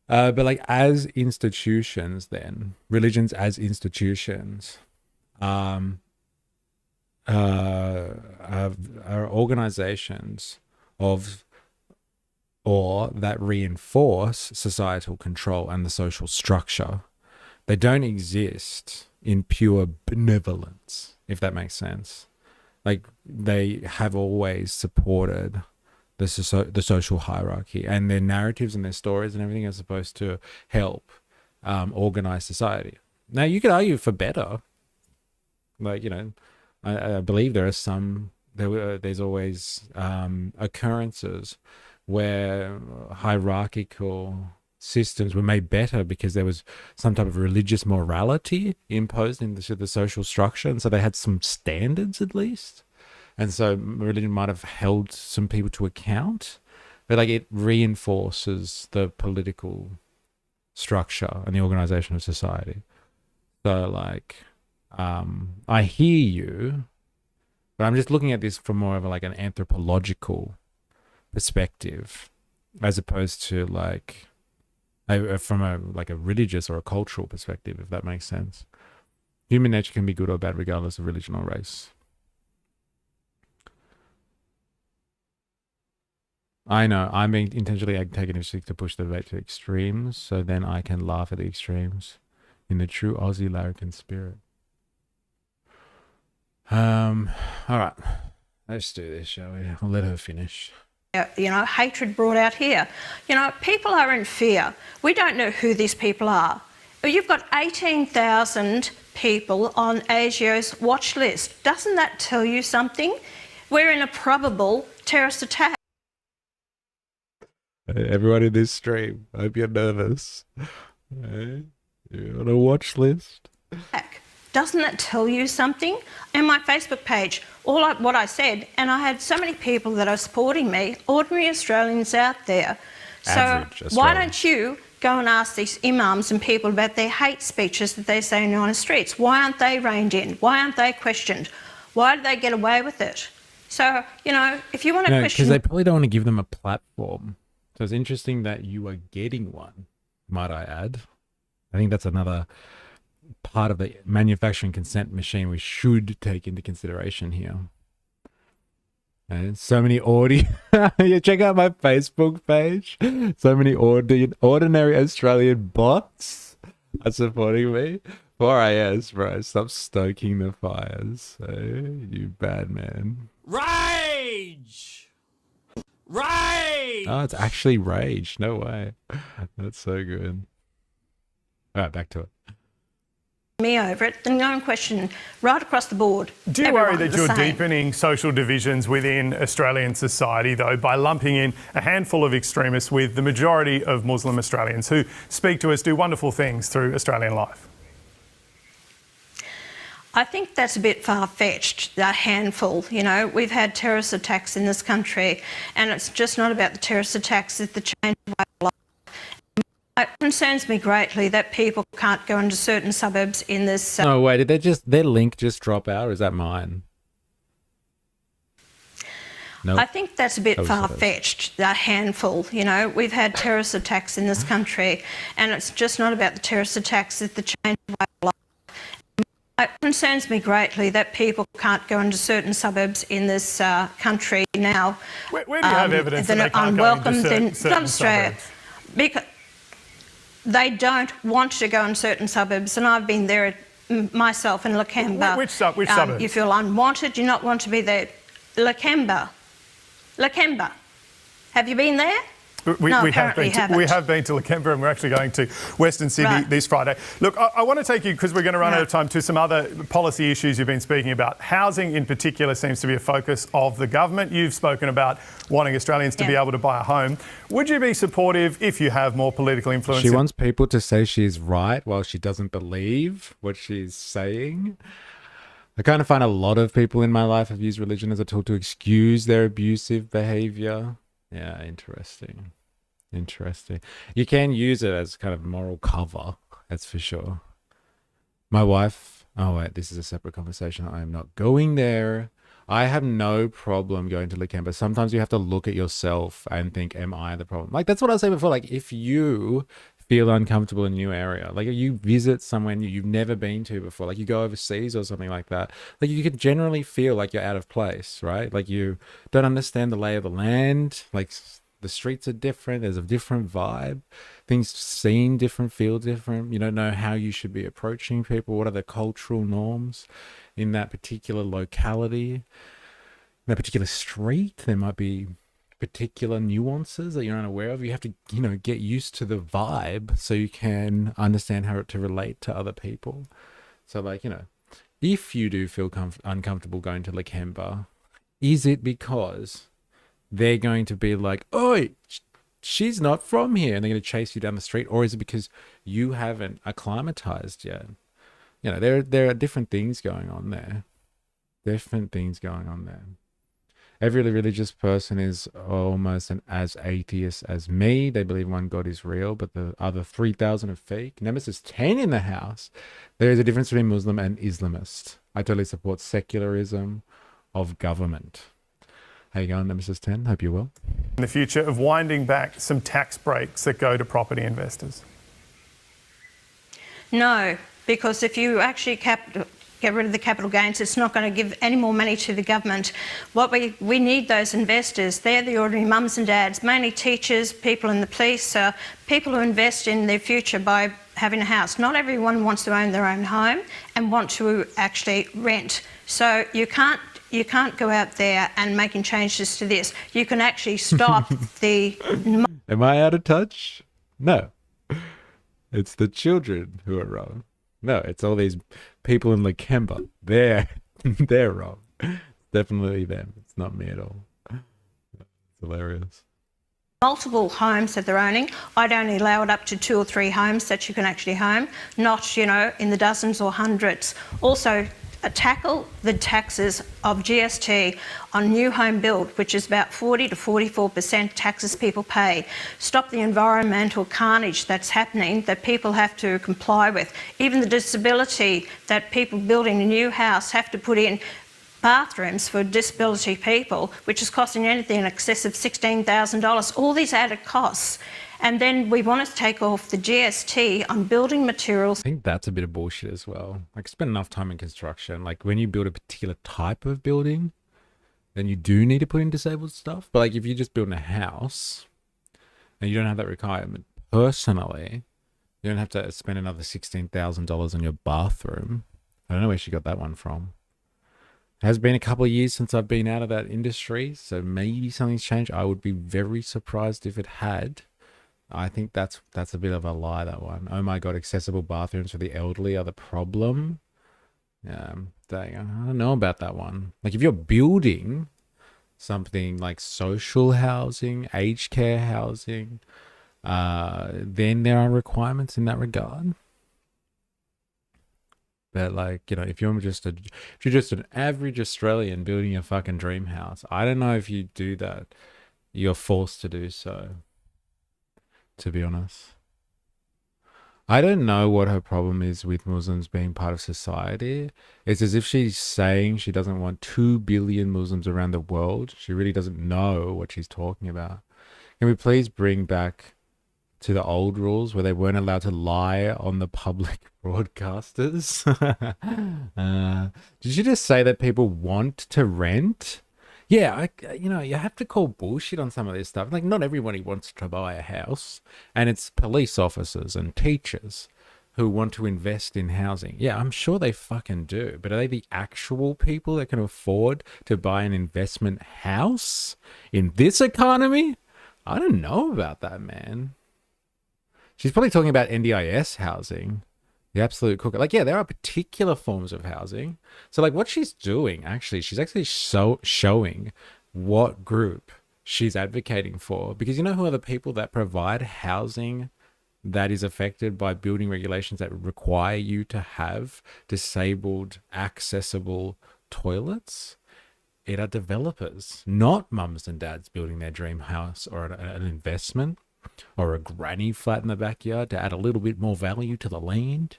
But like as institutions then, religions as institutions are organizations of or that reinforce societal control and the social structure. They don't exist in pure benevolence, if that makes sense. Like they have always supported the social hierarchy, and their narratives and their stories and everything are supposed to help organize society. Now you could argue for better. Like, you know, I believe there's always occurrences where hierarchical systems were made better because there was some type of religious morality imposed into the social structure, and so they had some standards at least, and so religion might have held some people to account, but like it reinforces the political structure and the organization of society. So like I hear you, but I'm just looking at this from more of like an anthropological perspective as opposed to like from a religious or a cultural perspective, if that makes sense. Human nature can be good or bad regardless of religion or race. I know I'm being intentionally taking a stick to push the debate to extremes, so then I can laugh at the extremes in the true Aussie larrikin spirit. All right, let's do this, shall we? I'll let her finish. You know, hatred brought out here. You know, people are in fear. We don't know who these people are. You've got 18,000 people on ASIO's watch list. Doesn't that tell you something? We're in a probable terrorist attack. Everyone in this stream, I hope you're nervous. You're on a watch list. Doesn't that tell you something? And my Facebook page, what I said, and I had so many people that are supporting me, ordinary Australians out there. So why don't you go and ask these imams and people about their hate speeches that they're saying on the streets? Why aren't they reined in? Why aren't they questioned? Why do they get away with it? So, you know, if you want to question... Because they probably don't want to give them a platform. So it's interesting that you are getting one, might I add. I think that's another part of the manufacturing consent machine we should take into consideration here. And so many yeah, check out my Facebook page. So many ordinary Australian bots are supporting me. 4IS, bro. Stop stoking the fires. You bad man. Rage! Rage! Oh, it's actually rage. No way. That's so good. All right, back to it. Me over it, then go and question right across the board. Do you worry that you're deepening social divisions within Australian society, though, by lumping in a handful of extremists with the majority of Muslim Australians who speak to us, do wonderful things through Australian life? I think that's a bit far-fetched, a handful. You know, we've had terrorist attacks in this country, and it's just not about the terrorist attacks, it's the change of way of life. It concerns me greatly that people can't go into certain suburbs in this... No, wait, did their link just drop out, or is that mine? No. I think that's a bit far-fetched, a handful. You know, we've had terrorist attacks in this country, and it's just not about the terrorist attacks, it's the change of way of life. It concerns me greatly that people can't go into certain suburbs in this country now. Where do you have evidence that they can't go into certain suburbs? Because they don't want to go in certain suburbs, and I've been there myself in Lakemba. Which suburbs? You feel unwanted, you not want to be there. Lakemba. Have you been there? We have been to Lakemba, and we're actually going to Western Sydney this Friday. Look, I want to take you, because we're going to run out of time, to some other policy issues you've been speaking about. Housing in particular seems to be a focus of the government. You've spoken about wanting Australians to be able to buy a home. Would you be supportive if you have more political influence? She wants people to say she's right while she doesn't believe what she's saying. I kind of find a lot of people in my life have used religion as a tool to excuse their abusive behaviour. Yeah, interesting. You can use it as kind of moral cover, that's for sure. My wife... Oh, wait, this is a separate conversation. I am not going there. I have no problem going to Lakemba. Sometimes you have to look at yourself and think, am I the problem? Like, that's what I was saying before. Like, if you feel uncomfortable in a new area, like if you visit somewhere you've never been to before, like you go overseas or something like that, like you could generally feel like you're out of place, right? Like you don't understand the lay of the land, like the streets are different, there's a different vibe, things seem different, feel different, you don't know how you should be approaching people, what are the cultural norms in that particular locality, in that particular street. There might be particular nuances that you're unaware of. You have to, get used to the vibe so you can understand how to relate to other people. So, if you do feel uncomfortable going to Lakemba, is it because they're going to be like, oh, she's not from here, and they're going to chase you down the street? Or is it because you haven't acclimatized yet? There are different things going on there. Every religious person is almost as atheist as me. They believe one God is real, but the other 3,000 are fake. Nemesis 10 in the house. There is a difference between Muslim and Islamist. I totally support secularism of government. How you going, Nemesis 10? Hope you're well. In the future of winding back some tax breaks that go to property investors? No, because if you actually get rid of the capital gains, it's not going to give any more money to the government. What we need those investors. They're the ordinary mums and dads, mainly teachers, people in the police, people who invest in their future by having a house. Not everyone wants to own their own home and want to actually rent. So you can't go out there and making changes to this. You can actually stop the... Am I out of touch? No. It's the children who are wrong. No, it's all these people in Lakemba. They're wrong. Definitely them. It's not me at all. It's hilarious. Multiple homes that they're owning. I'd only allow it up to 2 or 3 homes that you can actually home, not, in the dozens or hundreds. Also, tackle the taxes of GST on new home build, which is about 40 to 44% taxes people pay. Stop the environmental carnage that's happening that people have to comply with. Even the disability that people building a new house have to put in bathrooms for disability people, which is costing anything in excess of $16,000. All these added costs. And then we want to take off the GST on building materials. I think that's a bit of bullshit as well. Like, spend enough time in construction. Like, when you build a particular type of building, then you do need to put in disabled stuff. But like, if you're just building a house and you don't have that requirement, personally, you don't have to spend another $16,000 on your bathroom. I don't know where she got that one from. It has been a couple of years since I've been out of that industry, so maybe something's changed. I would be very surprised if it had. I think that's a bit of a lie, that one. Oh my God, accessible bathrooms for the elderly are the problem. I don't know about that one. Like, if you're building something like social housing, aged care housing, then there are requirements in that regard. But like, you know, if you're just an average Australian building a fucking dream house, I don't know if you do that. You're forced to do so, to be honest. I don't know what her problem is with Muslims being part of society. It's as if she's saying she doesn't want 2 billion Muslims around the world. She really doesn't know what she's talking about. Can we please bring back to the old rules where they weren't allowed to lie on the public broadcasters? Did you just say that people want to rent? Yeah, you know, you have to call bullshit on some of this stuff. Like, not everybody wants to buy a house, and it's police officers and teachers who want to invest in housing. Yeah, I'm sure they fucking do, but are they the actual people that can afford to buy an investment house in this economy? I don't know about that, man. She's probably talking about NDIS housing. The absolute cooker. Like, yeah, there are particular forms of housing. So, like, what she's doing, actually, she's actually showing what group she's advocating for. Because you know who are the people that provide housing that is affected by building regulations that require you to have disabled, accessible toilets? It are developers, not mums and dads building their dream house or an investment, or a granny flat in the backyard to add a little bit more value to the land.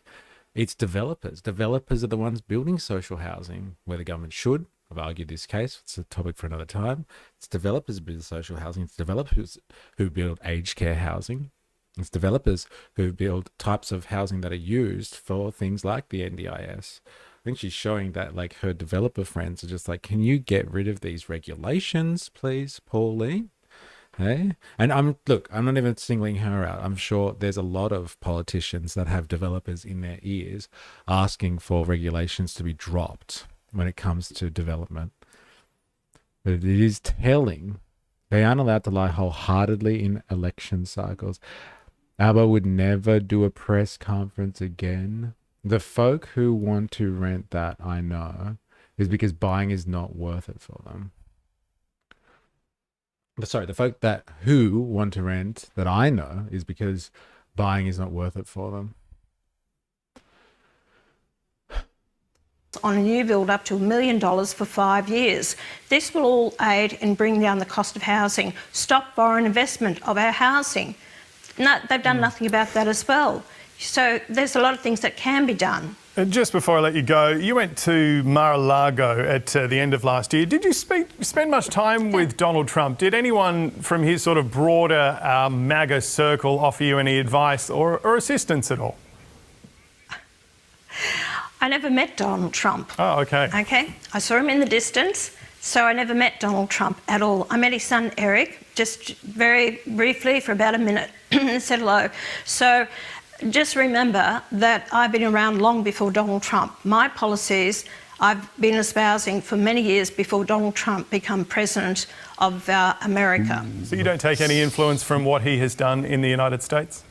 It's developers. Developers are the ones building social housing where the government should. I've argued this case. It's a topic for another time. It's developers who build social housing. It's developers who build aged care housing. It's developers who build types of housing that are used for things like the NDIS. I think she's showing that, like, her developer friends are just like, can you get rid of these regulations, please, Pauline? Hey? And I'm not even singling her out. I'm sure there's a lot of politicians that have developers in their ears asking for regulations to be dropped when it comes to development. But it is telling. They aren't allowed to lie wholeheartedly in election cycles. ABBA would never do a press conference again. The folk who want to rent that, I know, is because buying is not worth it for them. Sorry, the folk who want to rent that I know is because buying is not worth it for them. On a new build up to $1 million for 5 years. This will all aid in bringing down the cost of housing, stop foreign investment of our housing. No, they've done nothing about that as well. So there's a lot of things that can be done. Just before I let you go, you went to Mar-a-Lago at the end of last year. Did you spend much time with Donald Trump? Did anyone from his sort of broader MAGA circle offer you any advice or assistance at all? I never met Donald Trump. Oh, okay. Okay, I saw him in the distance, so I never met Donald Trump at all. I met his son Eric, just very briefly for about a minute, and said hello. So just remember that I've been around long before Donald Trump. My policies I've been espousing for many years before Donald Trump became president of America. So you don't take any influence from what he has done in the United States?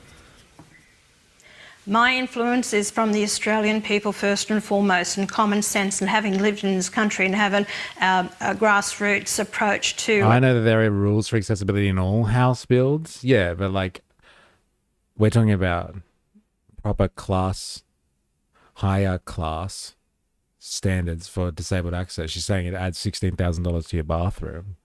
My influence is from the Australian people first and foremost, and common sense, and having lived in this country and having a grassroots approach to... I know that there are rules for accessibility in all house builds. Yeah, but like, we're talking about proper class, higher class standards for disabled access. She's saying it adds $16,000 to your bathroom.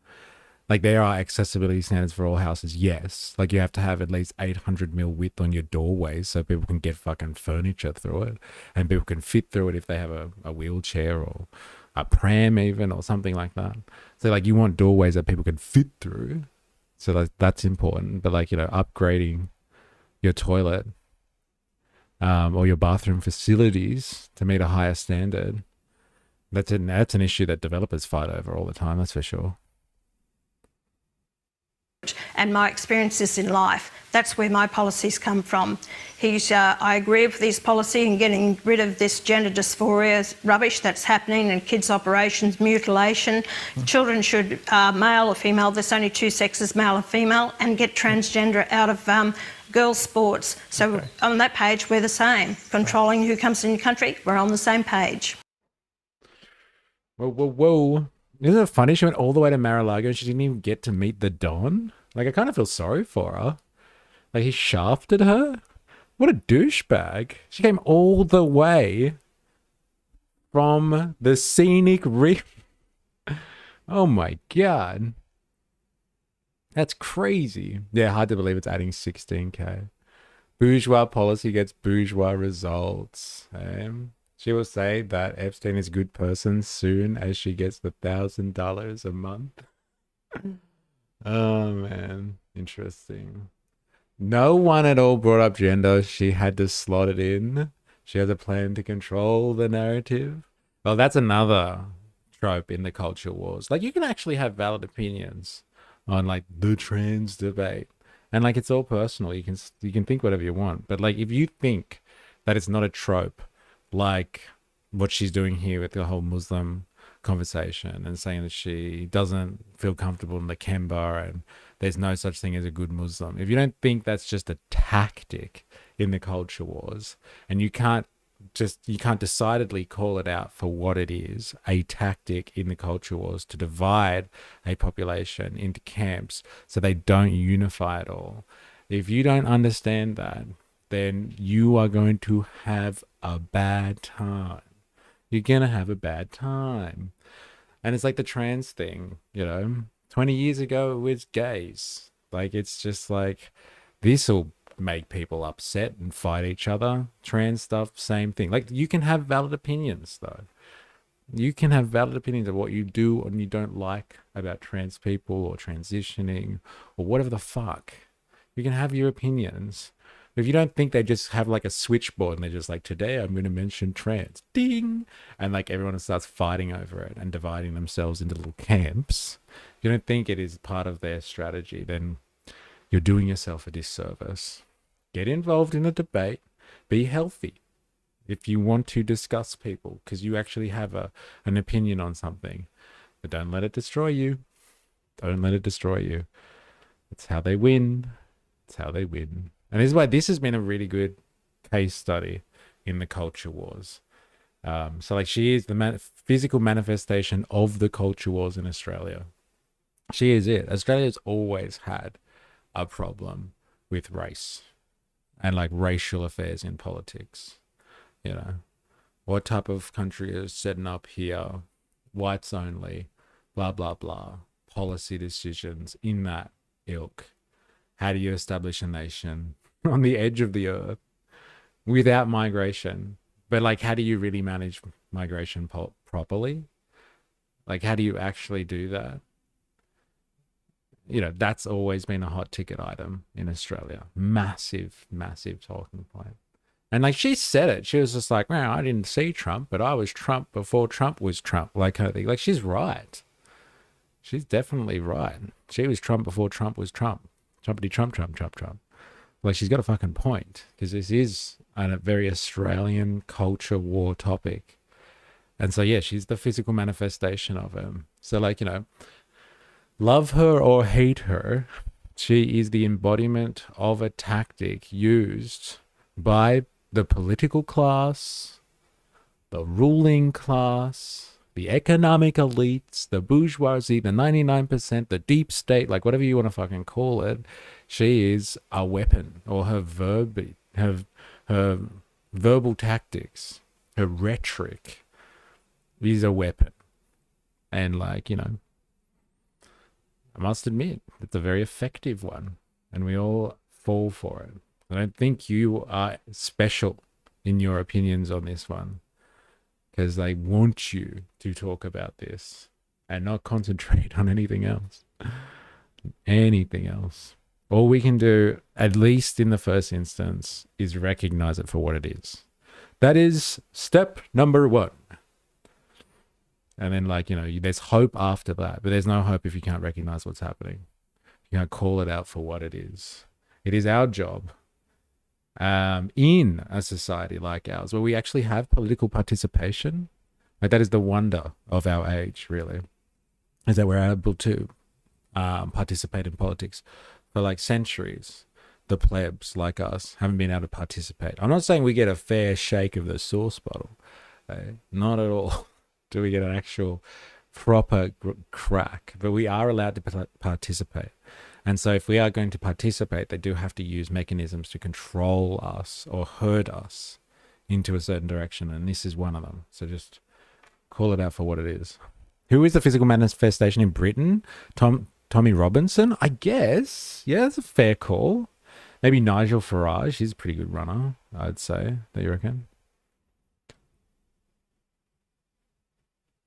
Like, there are accessibility standards for all houses, yes. Like, you have to have at least 800mm width on your doorways so people can get fucking furniture through it, and people can fit through it if they have a wheelchair or a pram even, or something like that. So, like, you want doorways that people can fit through. So like, that's important. But, like, you know, upgrading your toilet or your bathroom facilities to meet a higher standard, that's an issue that developers fight over all the time, that's for sure. And my experiences in life, that's where my policies come from. I agree with his policy in getting rid of this gender dysphoria rubbish that's happening in kids' operations, mutilation. Children should, male or female, there's only two sexes, male or female, and get transgender out of girls' sports. So on that page, we're the same. Controlling who comes in your country, we're on the same page. Whoa. Isn't it funny? She went all the way to Mar-a-Lago and she didn't even get to meet the Don. Like, I kind of feel sorry for her. Like, he shafted her? What a douchebag. She came all the way from the scenic river. Oh my God. That's crazy. Yeah, hard to believe it's adding 16K. Bourgeois policy gets bourgeois results. She will say that Epstein is a good person soon as she gets the $1,000 a month. Oh man, interesting. No one at all brought up gender. She had to slot it in. She has a plan to control the narrative. Well, that's another trope in the culture wars. Like, you can actually have valid opinions on like the trans debate, and like it's all personal. You can think whatever you want, but like if you think that it's not a trope, like what she's doing here with the whole Muslim conversation and saying that she doesn't feel comfortable in Lakemba and there's no such thing as a good Muslim. If you don't think that's just a tactic in the culture wars, and you can't decidedly call it out for what it is, a tactic in the culture wars to divide a population into camps so they don't unify at all. If you don't understand that, then you are going to have a bad time. You're going to have a bad time. And it's like the trans thing, 20 years ago it was gays. Like, it's just like, this'll make people upset and fight each other. Trans stuff, same thing. Like, you can have valid opinions though. You can have valid opinions of what you do and you don't like about trans people or transitioning or whatever the fuck. You can have your opinions. If you don't think they just have like a switchboard and they're just like, today I'm going to mention trans, ding, and like everyone starts fighting over it and dividing themselves into little camps, you don't think it is part of their strategy, then you're doing yourself a disservice. Get involved in a debate. Be healthy if you want to discuss people, because you actually have an opinion on something. But don't let it destroy you. Don't let it destroy you. It's how they win. It's how they win. And this is why this has been a really good case study in the culture wars. So like, she is the physical manifestation of the culture wars in Australia. She is it. Australia's always had a problem with race and like racial affairs in politics. What type of country is setting up here? Whites only, blah, blah, blah. Policy decisions in that ilk. How do you establish a nation on the edge of the earth without migration? But like, how do you really manage migration properly? Like, how do you actually do that? That's always been a hot ticket item in Australia. Massive, massive talking point. And like, she said it. She was just like, well, I didn't see Trump, but I was Trump before Trump was Trump. Like, kind of thing. Like, she's right. She's definitely right. She was Trump before Trump was Trump. Trumpity Trump, Trump, Trump, Trump. Like, she's got a fucking point, because this is a very Australian culture war topic. And so, yeah, she's the physical manifestation of him. So like, love her or hate her, she is the embodiment of a tactic used by the political class, the ruling class, the economic elites, the bourgeoisie, the 99%, the deep state, like whatever you want to fucking call it. She is a weapon, or her verbal tactics, her rhetoric is a weapon. And like, I must admit, it's a very effective one, and we all fall for it. I don't think you are special in your opinions on this one, because they want you to talk about this and not concentrate on anything else. Anything else. All we can do, at least in the first instance, is recognize it for what it is. That is step number one. And then, like, there's hope after that, but there's no hope if you can't recognize what's happening. You can't call it out for what it is. It is our job in a society like ours, where we actually have political participation. Like, that is the wonder of our age, really, is that we're able to participate in politics. For like centuries, the plebs like us haven't been able to participate. I'm not saying we get a fair shake of the sauce bottle. Not at all. Do we get an actual proper crack? But we are allowed to participate. And so if we are going to participate, they do have to use mechanisms to control us or herd us into a certain direction. And this is one of them. So just Call it out for what it is. Who is the physical manifestation in Britain? Tommy Robinson? I guess. Yeah, that's a fair call. Maybe Nigel Farage. He's a pretty good runner, I'd say. Do you reckon?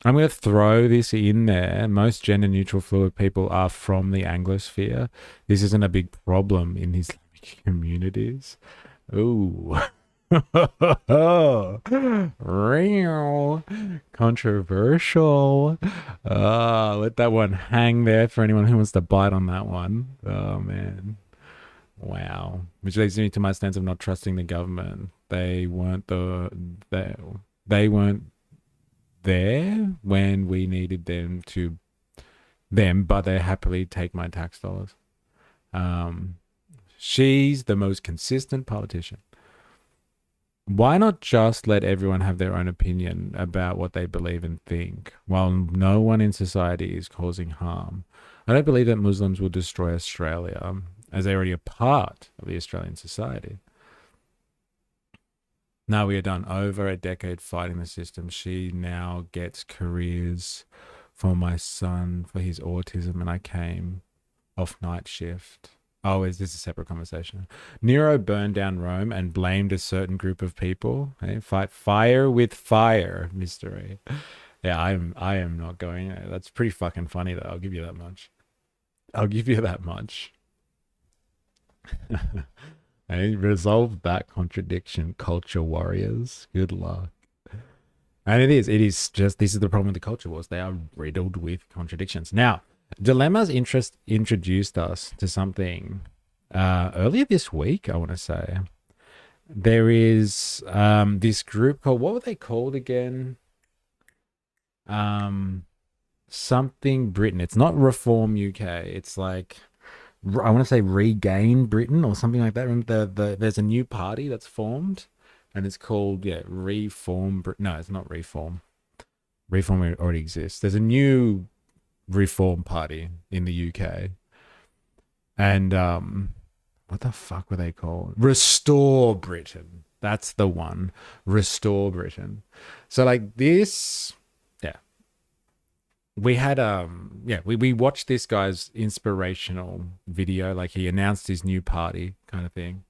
I'm going to throw this in there. Most gender-neutral fluid people are from the Anglosphere. This isn't a big problem in Islamic communities. Ooh. Real controversial. Let that one hang there for anyone who wants to bite on that one. Oh, man. Wow. Which leads me to my stance of not trusting the government. They weren't there when we needed them, but they happily take my tax dollars. She's the most consistent politician. Why not just let everyone have their own opinion about what they believe and think, while no one in society is causing harm? I don't believe that Muslims will destroy Australia, as they're already a part of the Australian society. Now we are done over a decade fighting the system. She now gets careers for my son for his autism, and I came off night shift. Oh, is this a separate conversation? Nero burned down Rome and blamed a certain group of people. Hey, fight fire with fire, mystery. Yeah, I am not going there. That's pretty fucking funny, though. I'll give you that much. Hey, resolve that contradiction, culture warriors. Good luck. And it is just, this is the problem with the culture wars. They are riddled with contradictions. Now, Dilemma's introduced us to something earlier this week, I want to say. There is this group called, what were they called again? Something Britain. It's not Reform UK. It's like, I want to say Regain Britain or something like that. Remember there's a new party that's formed and it's called, Reform Britain. No, it's not Reform. Reform already exists. There's a new Reform Party in the UK. And what the fuck were they called? Restore Britain. That's the one. Restore Britain. So like this, we had we watched this guy's inspirational video, like he announced his new party kind of thing.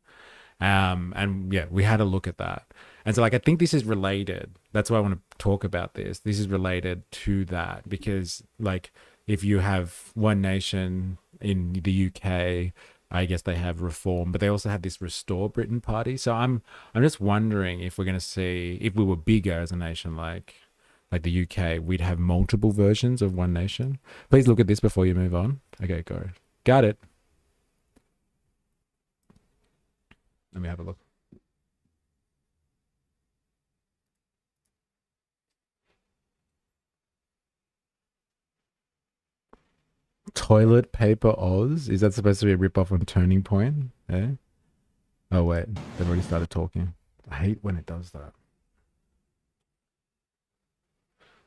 And we had a look at that. And so like I think this is related. That's why I want to talk about this. This is related to that because like if you have One Nation in the UK, I guess they have Reform, but they also have this Restore Britain party. So I'm just wondering if we're going to see, if we were bigger as a nation like the UK, we'd have multiple versions of One Nation. Please look at this before you move on. Okay, go. Got it. Let me have a look. Toilet Paper Oz? Is that supposed to be a rip-off on Turning Point? Eh? Oh, wait. They've already started talking. I hate when it does that.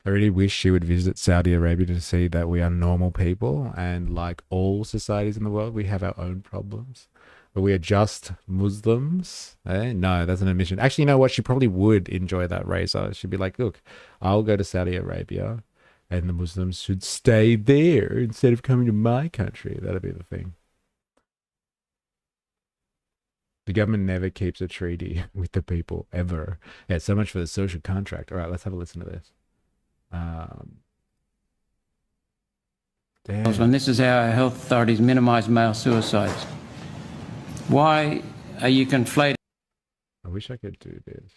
I really wish she would visit Saudi Arabia to see that we are normal people and like all societies in the world, we have our own problems. But we are just Muslims. Eh? No, that's an admission. Actually, you know what? She probably would enjoy that, Razor. She'd be like, look, I'll go to Saudi Arabia and the Muslims should stay there instead of coming to my country. That'd be the thing. The government never keeps a treaty with the people, ever. Yeah, so much for the social contract. All right, let's have a listen to this. And this is how our health authorities minimise male suicides. Why are you conflating? I wish I could do this.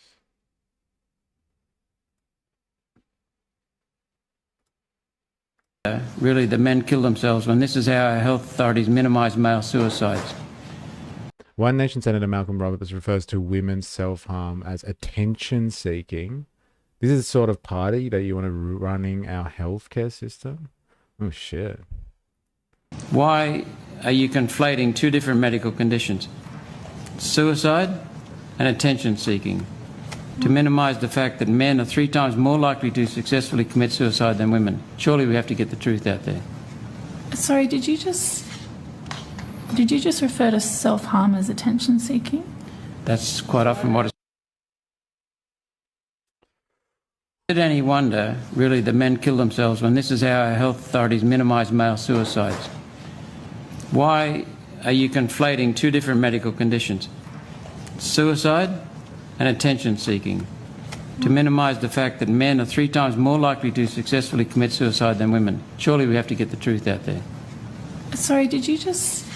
Really, the men kill themselves when this is how our health authorities minimise male suicides. One Nation Senator Malcolm Roberts refers to women's self-harm as attention-seeking. This is the sort of party that you want to running our healthcare system? Oh, shit. Why are you conflating two different medical conditions? Suicide and attention-seeking. To minimise the fact that men are 3 times more likely to successfully commit suicide than women. Surely we have to get the truth out there. Sorry, did you just refer to self-harm as attention-seeking? That's quite often what Is it any wonder, really, that men kill themselves when this is how our health authorities minimise male suicides? Why are you conflating two different medical conditions, suicide and attention seeking, to minimise the fact that men are 3 times more likely to successfully commit suicide than women? Surely we have to get the truth out there. Sorry, did you just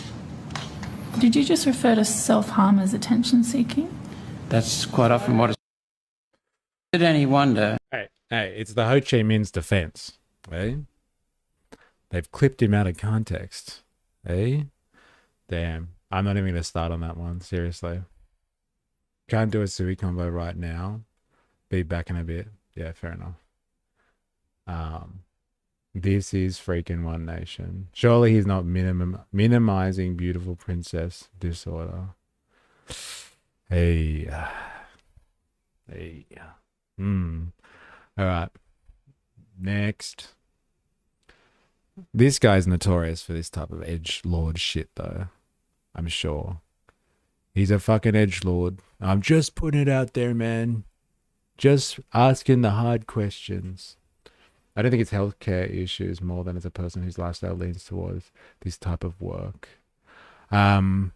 refer to self-harm as attention seeking? That's quite often what it's... Is it any wonder? Hey, it's the Ho Chi Minh's defense, eh? They've clipped him out of context, eh? Damn, I'm not even going to start on that one, seriously. Can't do a Sui combo right now. Be back in a bit. Yeah, fair enough. This is freaking One Nation. Surely he's not minimizing beautiful princess disorder. Hey. All right. Next. This guy's notorious for this type of edgelord shit, though. I'm sure. He's a fucking edgelord. I'm just putting it out there, man. Just asking the hard questions. I don't think it's healthcare issues more than it's a person whose lifestyle leans towards this type of work. All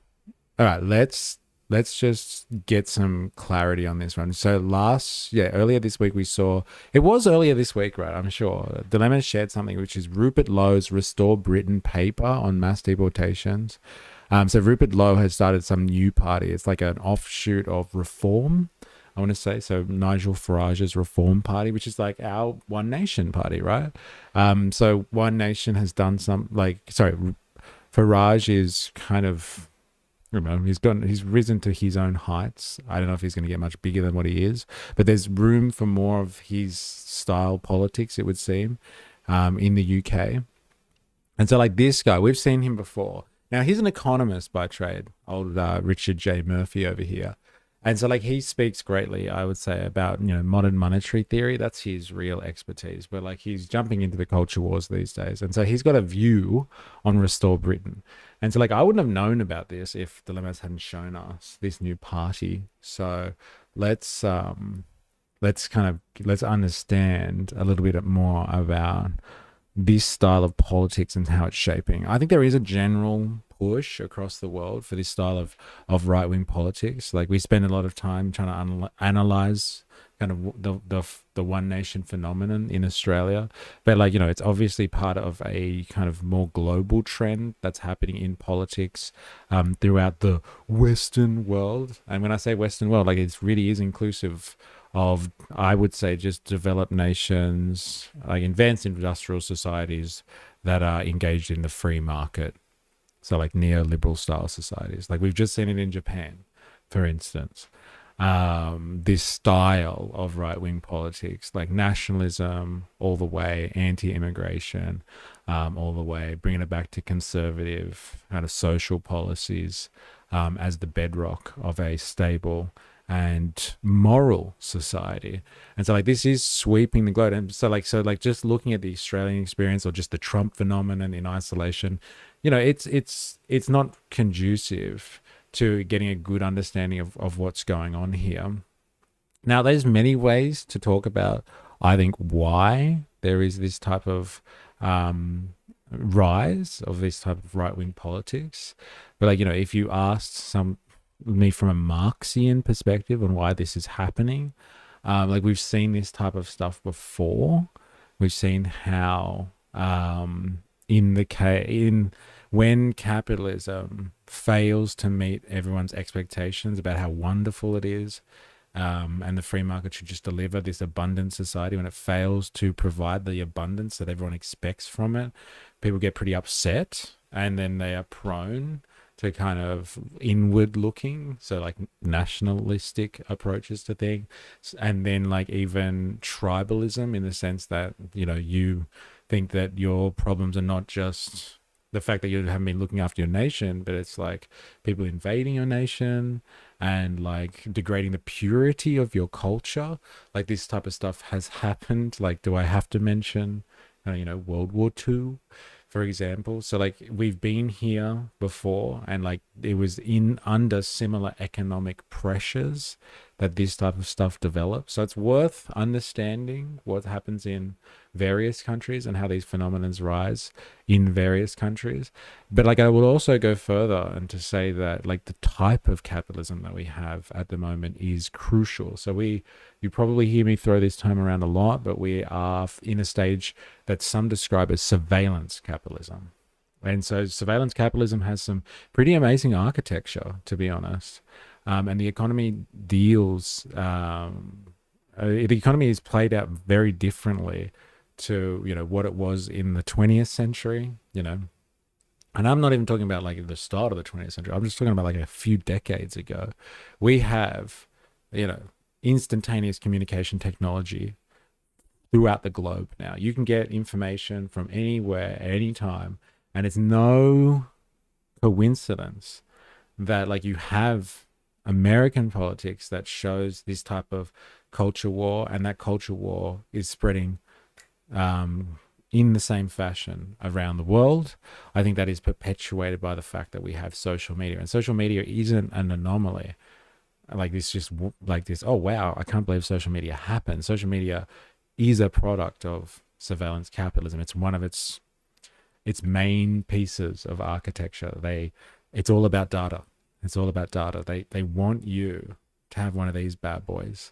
right, let's just get some clarity on this one. So earlier this week we saw, it was earlier this week, right? I'm sure. Dilemma shared something, which is Rupert Lowe's Restore Britain paper on mass deportations. So Rupert Lowe has started some new party. It's like an offshoot of Reform, I want to say. So Nigel Farage's Reform Party, which is like our One Nation party, right? So One Nation has done Farage is kind of, he's risen to his own heights. I don't know if he's going to get much bigger than what he is, but there's room for more of his style politics, it would seem, in the UK. And so like this guy, we've seen him before. Now he's an economist by trade, old Richard J. Murphy over here. And so like he speaks greatly, I would say, about, modern monetary theory. That's his real expertise, but like he's jumping into the culture wars these days. And so he's got a view on Restore Britain. And so like I wouldn't have known about this if Dilemmas hadn't shown us this new party. So let's understand a little bit more about this style of politics and how it's shaping. I think there is a general push across the world for this style of right-wing politics. Like we spend a lot of time trying to analyze kind of the One Nation phenomenon in Australia, but like it's obviously part of a kind of more global trend that's happening in politics throughout the Western world. And when I say Western world, like it really is inclusive of, I would say, just developed nations, like advanced industrial societies that are engaged in the free market. So like neoliberal style societies. Like we've just seen it in Japan, for instance. This style of right-wing politics, like nationalism all the way, anti-immigration all the way, bringing it back to conservative kind of social policies as the bedrock of a stable and moral society. And so like this is sweeping the globe. And so just looking at the Australian experience or just the Trump phenomenon in isolation, it's not conducive to getting a good understanding of what's going on here. Now, there's many ways to talk about, I think, why there is this type of rise of this type of right-wing politics. But like, if you asked me from a Marxian perspective on why this is happening, like we've seen this type of stuff before. We've seen how when capitalism fails to meet everyone's expectations about how wonderful it is, and the free market should just deliver this abundant society, when it fails to provide the abundance that everyone expects from it, people get pretty upset, and then they are prone to kind of inward looking, so like nationalistic approaches to things, and then like even tribalism, in the sense that you think that your problems are not just the fact that you haven't been looking after your nation, but it's like people invading your nation and like degrading the purity of your culture. Like this type of stuff has happened. Like, do I have to mention World War II, for example? So like we've been here before, and like it was under similar economic pressures that this type of stuff develops. So it's worth understanding what happens in various countries and how these phenomena rise in various countries. But like, I would also go further and to say that like the type of capitalism that we have at the moment is crucial. So you probably hear me throw this term around a lot, but we are in a stage that some describe as surveillance capitalism. And so surveillance capitalism has some pretty amazing architecture, to be honest. And the economy deals, the economy is played out very differently to, you know, what it was in the 20th century, you know. And I'm not even talking about like the start of the 20th century. I'm just talking about like a few decades ago. We have, you know, instantaneous communication technology throughout the globe now. You can get information from anywhere, at any time. And it's no coincidence that like you have American politics that shows this type of culture war, and that culture war is spreading in the same fashion around the world. I think that is perpetuated by the fact that we have social media, and social media isn't an anomaly. Like this, just like this, oh wow, I can't believe social media happened. Social media is a product of surveillance capitalism. It's one of its main pieces of architecture. It's all about data. It's all about data. They want you to have one of these bad boys,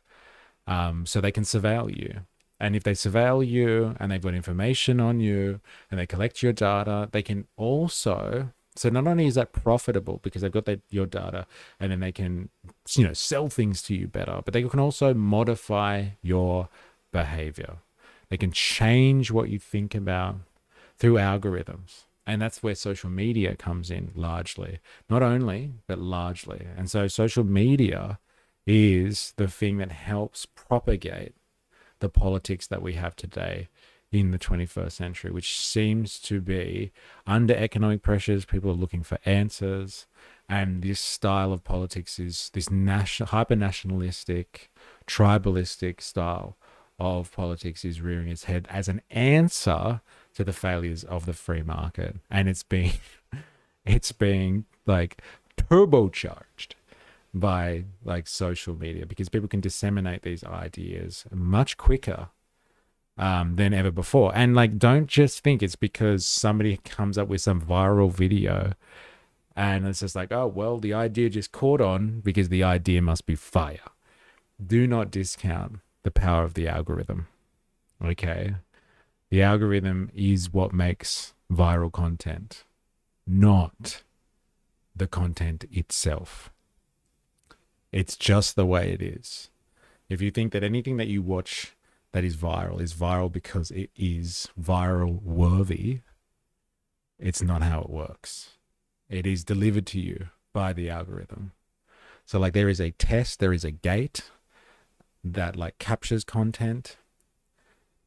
so they can surveil you. And if they surveil you and they've got information on you and they collect your data, they can also, so not only is that profitable because they've got your data, and then they can, you know, sell things to you better, but they can also modify your behavior. They can change what you think about through algorithms. And that's where social media comes in largely. Not only, but largely. And so social media is the thing that helps propagate the politics that we have today in the 21st century, which seems to be under economic pressures. People are looking for answers. And this style of politics is this hyper-nationalistic, tribalistic style of politics is rearing its head as an answer to the failures of the free market. And it's being like turbocharged by like social media, because people can disseminate these ideas much quicker than ever before. And like, don't just think it's because somebody comes up with some viral video and it's just like, oh, well, the idea just caught on because the idea must be fire. Do not discount the power of the algorithm. Okay. The algorithm is what makes viral content, not the content itself. It's just the way it is. If you think that anything that you watch that is viral because it is viral worthy, it's not how it works. It is delivered to you by the algorithm. So like, there is a test, there is a gate that like captures content.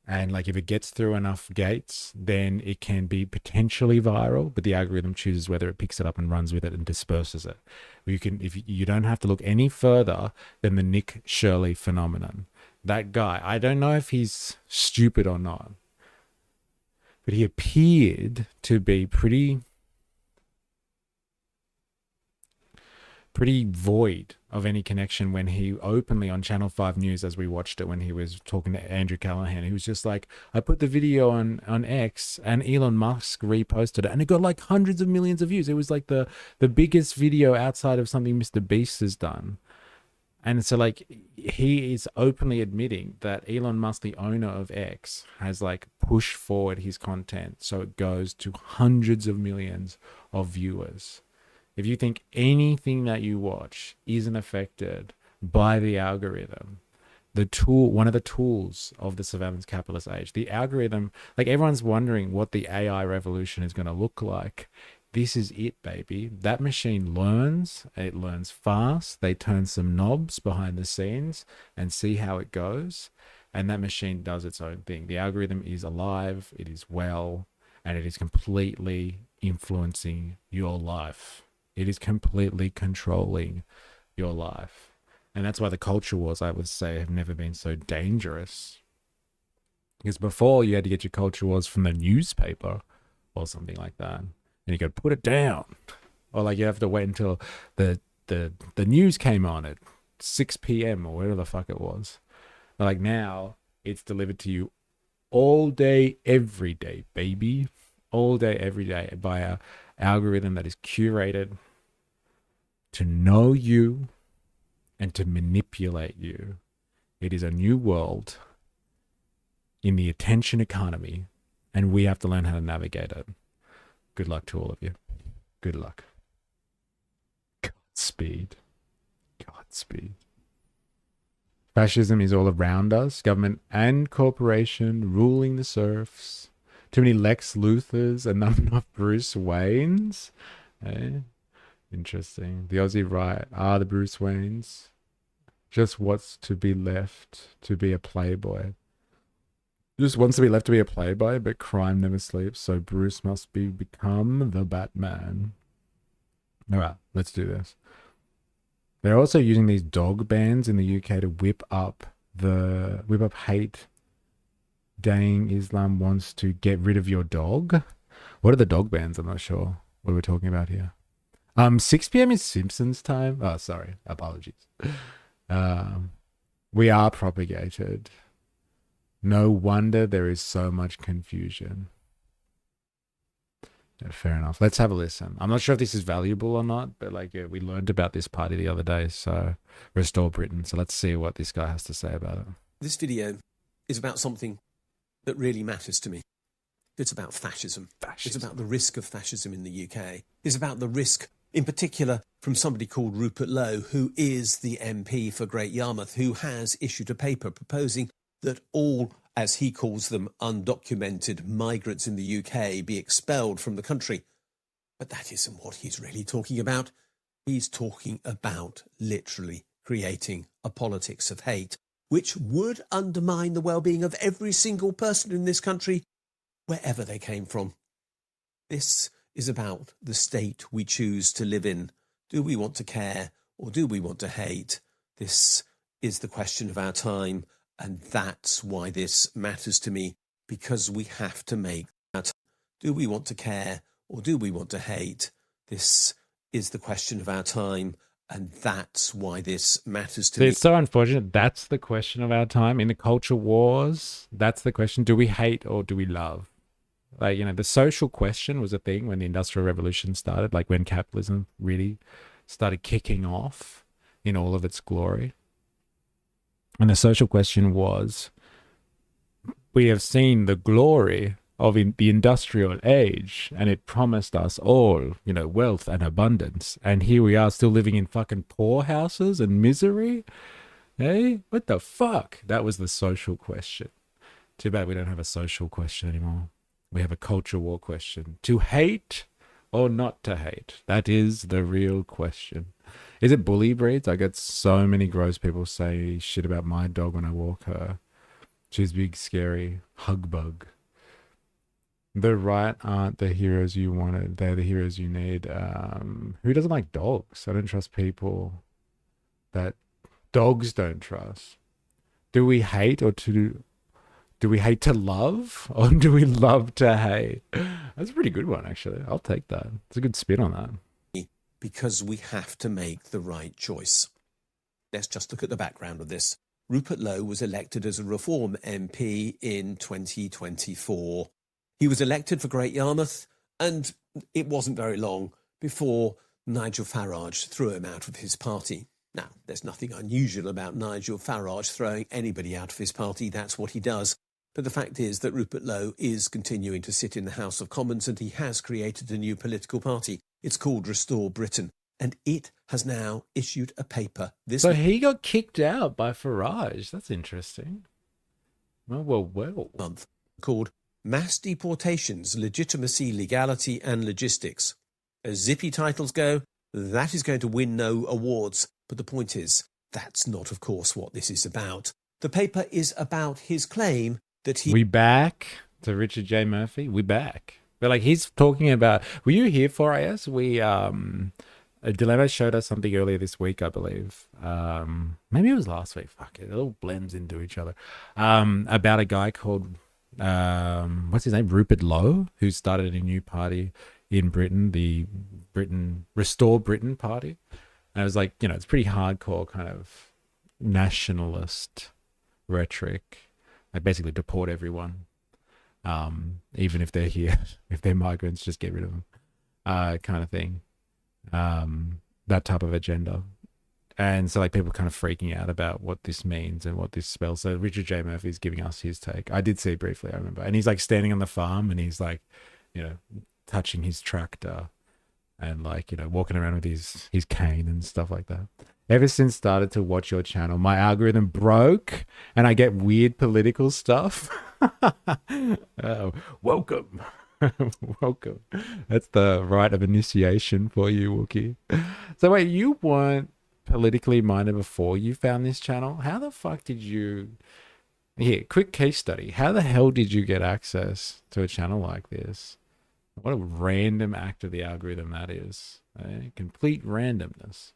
And like, if it gets through enough gates, then it can be potentially viral, but the algorithm chooses whether it picks it up and runs with it and disperses it. You don't have to look any further than the Nick Shirley phenomenon. That guy, I don't know if he's stupid or not, but he appeared to be pretty void of any connection when he openly on Channel 5 News, as we watched it, when he was talking to Andrew Callahan, he was just like, I put the video on X and Elon Musk reposted it and it got like hundreds of millions of views. It was like the biggest video outside of something Mr. Beast has done. And so like, he is openly admitting that Elon Musk, the owner of X, has like pushed forward his content so it goes to hundreds of millions of viewers. If you think anything that you watch isn't affected by the algorithm, one of the tools of the surveillance capitalist age, the algorithm, like everyone's wondering what the AI revolution is going to look like. This is it, baby. That machine learns, it learns fast. They turn some knobs behind the scenes and see how it goes. And that machine does its own thing. The algorithm is alive, it is well, and it is completely influencing your life. It is completely controlling your life. And that's why the culture wars, I would say, have never been so dangerous. Because before, you had to get your culture wars from the newspaper or something like that. And you got to put it down. Or like, you have to wait until the news came on at 6 p.m. or whatever the fuck it was. Like now, it's delivered to you all day, every day, baby. All day, every day by an algorithm that is curated to know you and to manipulate you. It is a new world in the attention economy, and we have to learn how to navigate it. Good luck to all of you. Good luck. Godspeed. Godspeed. Fascism is all around us, government and corporation ruling the serfs. Too many Lex Luthers and not enough Bruce Waynes. Interesting. The Aussie right are the Bruce Waynes. Just what's to be left to be a playboy. Just wants to be left to be a playboy, but crime never sleeps, so Bruce must become the Batman. All right, let's do this. They're also using these dog bans in the UK to whip up hate. Dang, Islam wants to get rid of your dog. What are the dog bans? I'm not sure what we're talking about here. 6 p.m. is Simpsons time. Oh, sorry. Apologies. We are propagated. No wonder there is so much confusion. Yeah, fair enough. Let's have a listen. I'm not sure if this is valuable or not, but we learned about this party the other day, so Restore Britain. So let's see what this guy has to say about it. This video is about something that really matters to me. It's about fascism. It's about the risk of fascism in the UK. It's about the risk, in particular, from somebody called Rupert Lowe, who is the MP for Great Yarmouth, who has issued a paper proposing that all, as he calls them, undocumented migrants in the UK be expelled from the country. But that isn't what he's really talking about. He's talking about literally creating a politics of hate, which would undermine the well-being of every single person in this country, wherever they came from. This is about the state we choose to live in. Do we want to care or do we want to hate? This is the question of our time, and that's why this matters to me, because we have to make that. Do we want to care or do we want to hate? This is the question of our time, and that's why this matters to me. It's so unfortunate. That's the question of our time. In the culture wars, that's the question. Do we hate or do we love? The social question was a thing when the Industrial Revolution started, when capitalism really started kicking off in all of its glory. And the social question was, we have seen the glory of the industrial age, and it promised us all, wealth and abundance. And here we are still living in fucking poorhouses and misery. Hey, what the fuck? That was the social question. Too bad we don't have a social question anymore. We have a culture war question. To hate or not to hate? That is the real question. Is it bully breeds? I get so many gross people say shit about my dog when I walk her. She's big, scary, hug bug. The right aren't the heroes you wanted. They're the heroes you need. Who doesn't like dogs? I don't trust people that dogs don't trust. Do we hate or do we hate to love, or do we love to hate? That's a pretty good one, actually. I'll take that. It's a good spin on that. Because we have to make the right choice. Let's just look at the background of this. Rupert Lowe was elected as a Reform MP in 2024. He was elected for Great Yarmouth, and it wasn't very long before Nigel Farage threw him out of his party. Now, there's nothing unusual about Nigel Farage throwing anybody out of his party. That's what he does. But the fact is that Rupert Lowe is continuing to sit in the House of Commons, and he has created a new political party. It's called Restore Britain, and it has now issued a paper this So he got kicked out by Farage. That's interesting. Well. Month called Mass Deportations, Legitimacy, Legality and Logistics. As zippy titles go, that is going to win no awards. But the point is, that's not, of course, what this is about. The paper is about his claim that he... We back to Richard J. Murphy. We back. But he's talking about... Were you here for IS? Dilemma showed us something earlier this week, I believe. Maybe it was last week. Fuck it. It all blends into each other. About a guy called... what's his name? Rupert Lowe, who started a new party in Britain, the Restore Britain party. And it was it's pretty hardcore kind of nationalist rhetoric, like basically deport everyone, even if they're here, if they're migrants, just get rid of them, kind of thing, that type of agenda. And so like people are kind of freaking out about what this means and what this spells. So Richard J. Murphy's giving us his take. I did see briefly, I remember, and he's like standing on the farm and he's like, you know, touching his tractor and like, you know, walking around with his cane and stuff like that. Ever since started to watch your channel, my algorithm broke and I get weird political stuff. Oh, welcome. Welcome. That's the rite of initiation for you, Wookie. So wait, you weren't politically minded before you found this channel? How the fuck did you... Here, quick case study. How the hell did you get access to a channel like this? What a random act of the algorithm that is. Complete randomness.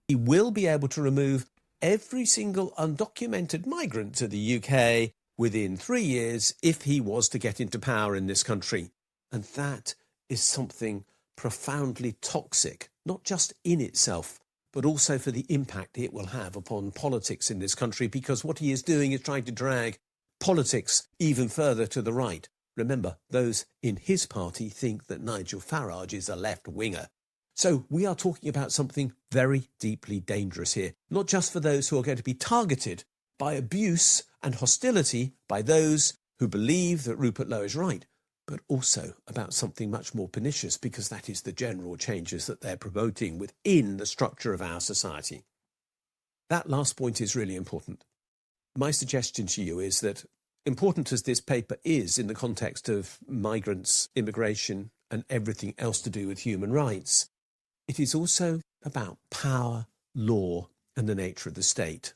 He will be able to remove every single undocumented migrant to the UK within 3 years if he was to get into power in this country. And that is something profoundly toxic, not just in itself, but also for the impact it will have upon politics in this country, because what he is doing is trying to drag politics even further to the right. Remember, those in his party think that Nigel Farage is a left-winger. So we are talking about something very deeply dangerous here, not just for those who are going to be targeted by abuse and hostility by those who believe that Rupert Lowe is right, but also about something much more pernicious, because that is the general changes that they're promoting within the structure of our society. That last point is really important. My suggestion to you is that, important as this paper is in the context of migrants, immigration, and everything else to do with human rights, it is also about power, law, and the nature of the state.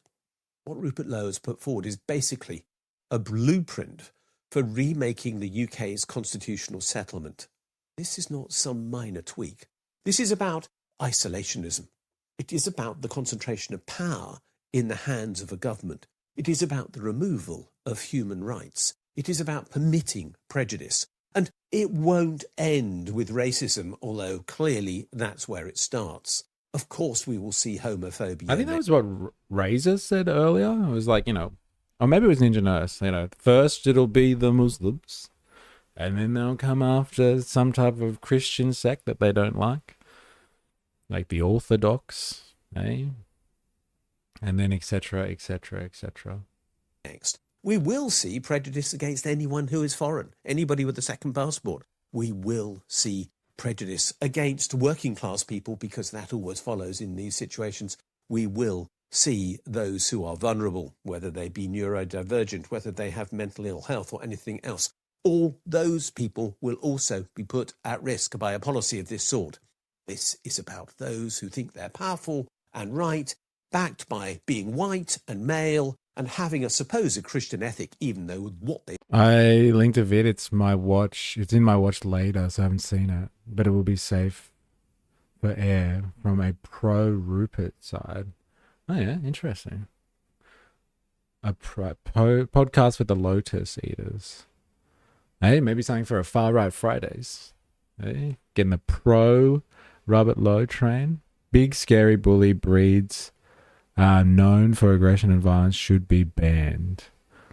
What Rupert Lowe has put forward is basically a blueprint for remaking the UK's constitutional settlement. This is not some minor tweak. This is about isolationism. It is about the concentration of power in the hands of a government. It is about the removal of human rights. It is about permitting prejudice. And it won't end with racism, although clearly that's where it starts. Of course we will see homophobia. I think that was what Razor said earlier. It was like, you know, or maybe it was Ninja Nurse, you know, first it'll be the Muslims, and then they'll come after some type of Christian sect that they don't like the Orthodox, eh? And then etc., etc., etc. Next, we will see prejudice against anyone who is foreign, anybody with a second passport. We will see prejudice against working class people, because that always follows in these situations. We will see those who are vulnerable, whether they be neurodivergent, whether they have mental ill health or anything else. All those people will also be put at risk by a policy of this sort. This is about those who think they're powerful and right, backed by being white and male and having a supposed Christian ethic, even though what they... I linked a vid. It's my watch. It's in my watch later, so I haven't seen it. But it will be safe for air from a pro-Rupert side. Oh, yeah. Interesting. A podcast with the Lotus Eaters. Hey, maybe something for a Far-Right Fridays. Hey, getting the pro-Robert Lowe train. Big, scary bully breeds known for aggression and violence should be banned.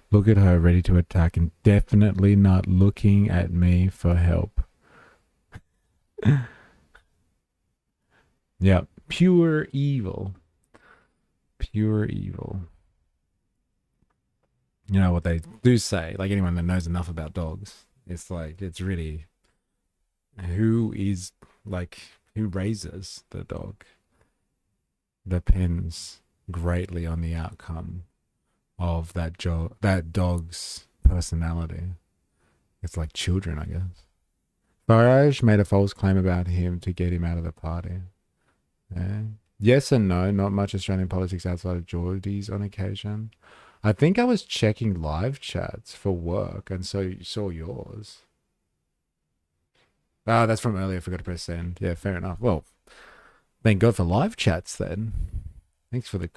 Look at her ready to attack and definitely not looking at me for help. Yeah, pure evil. Pure evil. You know what they do say, like anyone that knows enough about dogs, it's like, it's really who raises the dog depends greatly on the outcome of that dog's personality. It's like children, I guess. Farage made a false claim about him to get him out of the party. Yeah. Yes and no, not much Australian politics outside of Geordie's on occasion. I think I was checking live chats for work and so you saw yours. Ah, that's from earlier, I forgot to press send. Yeah, fair enough. Well, thank God for live chats then. Thanks for the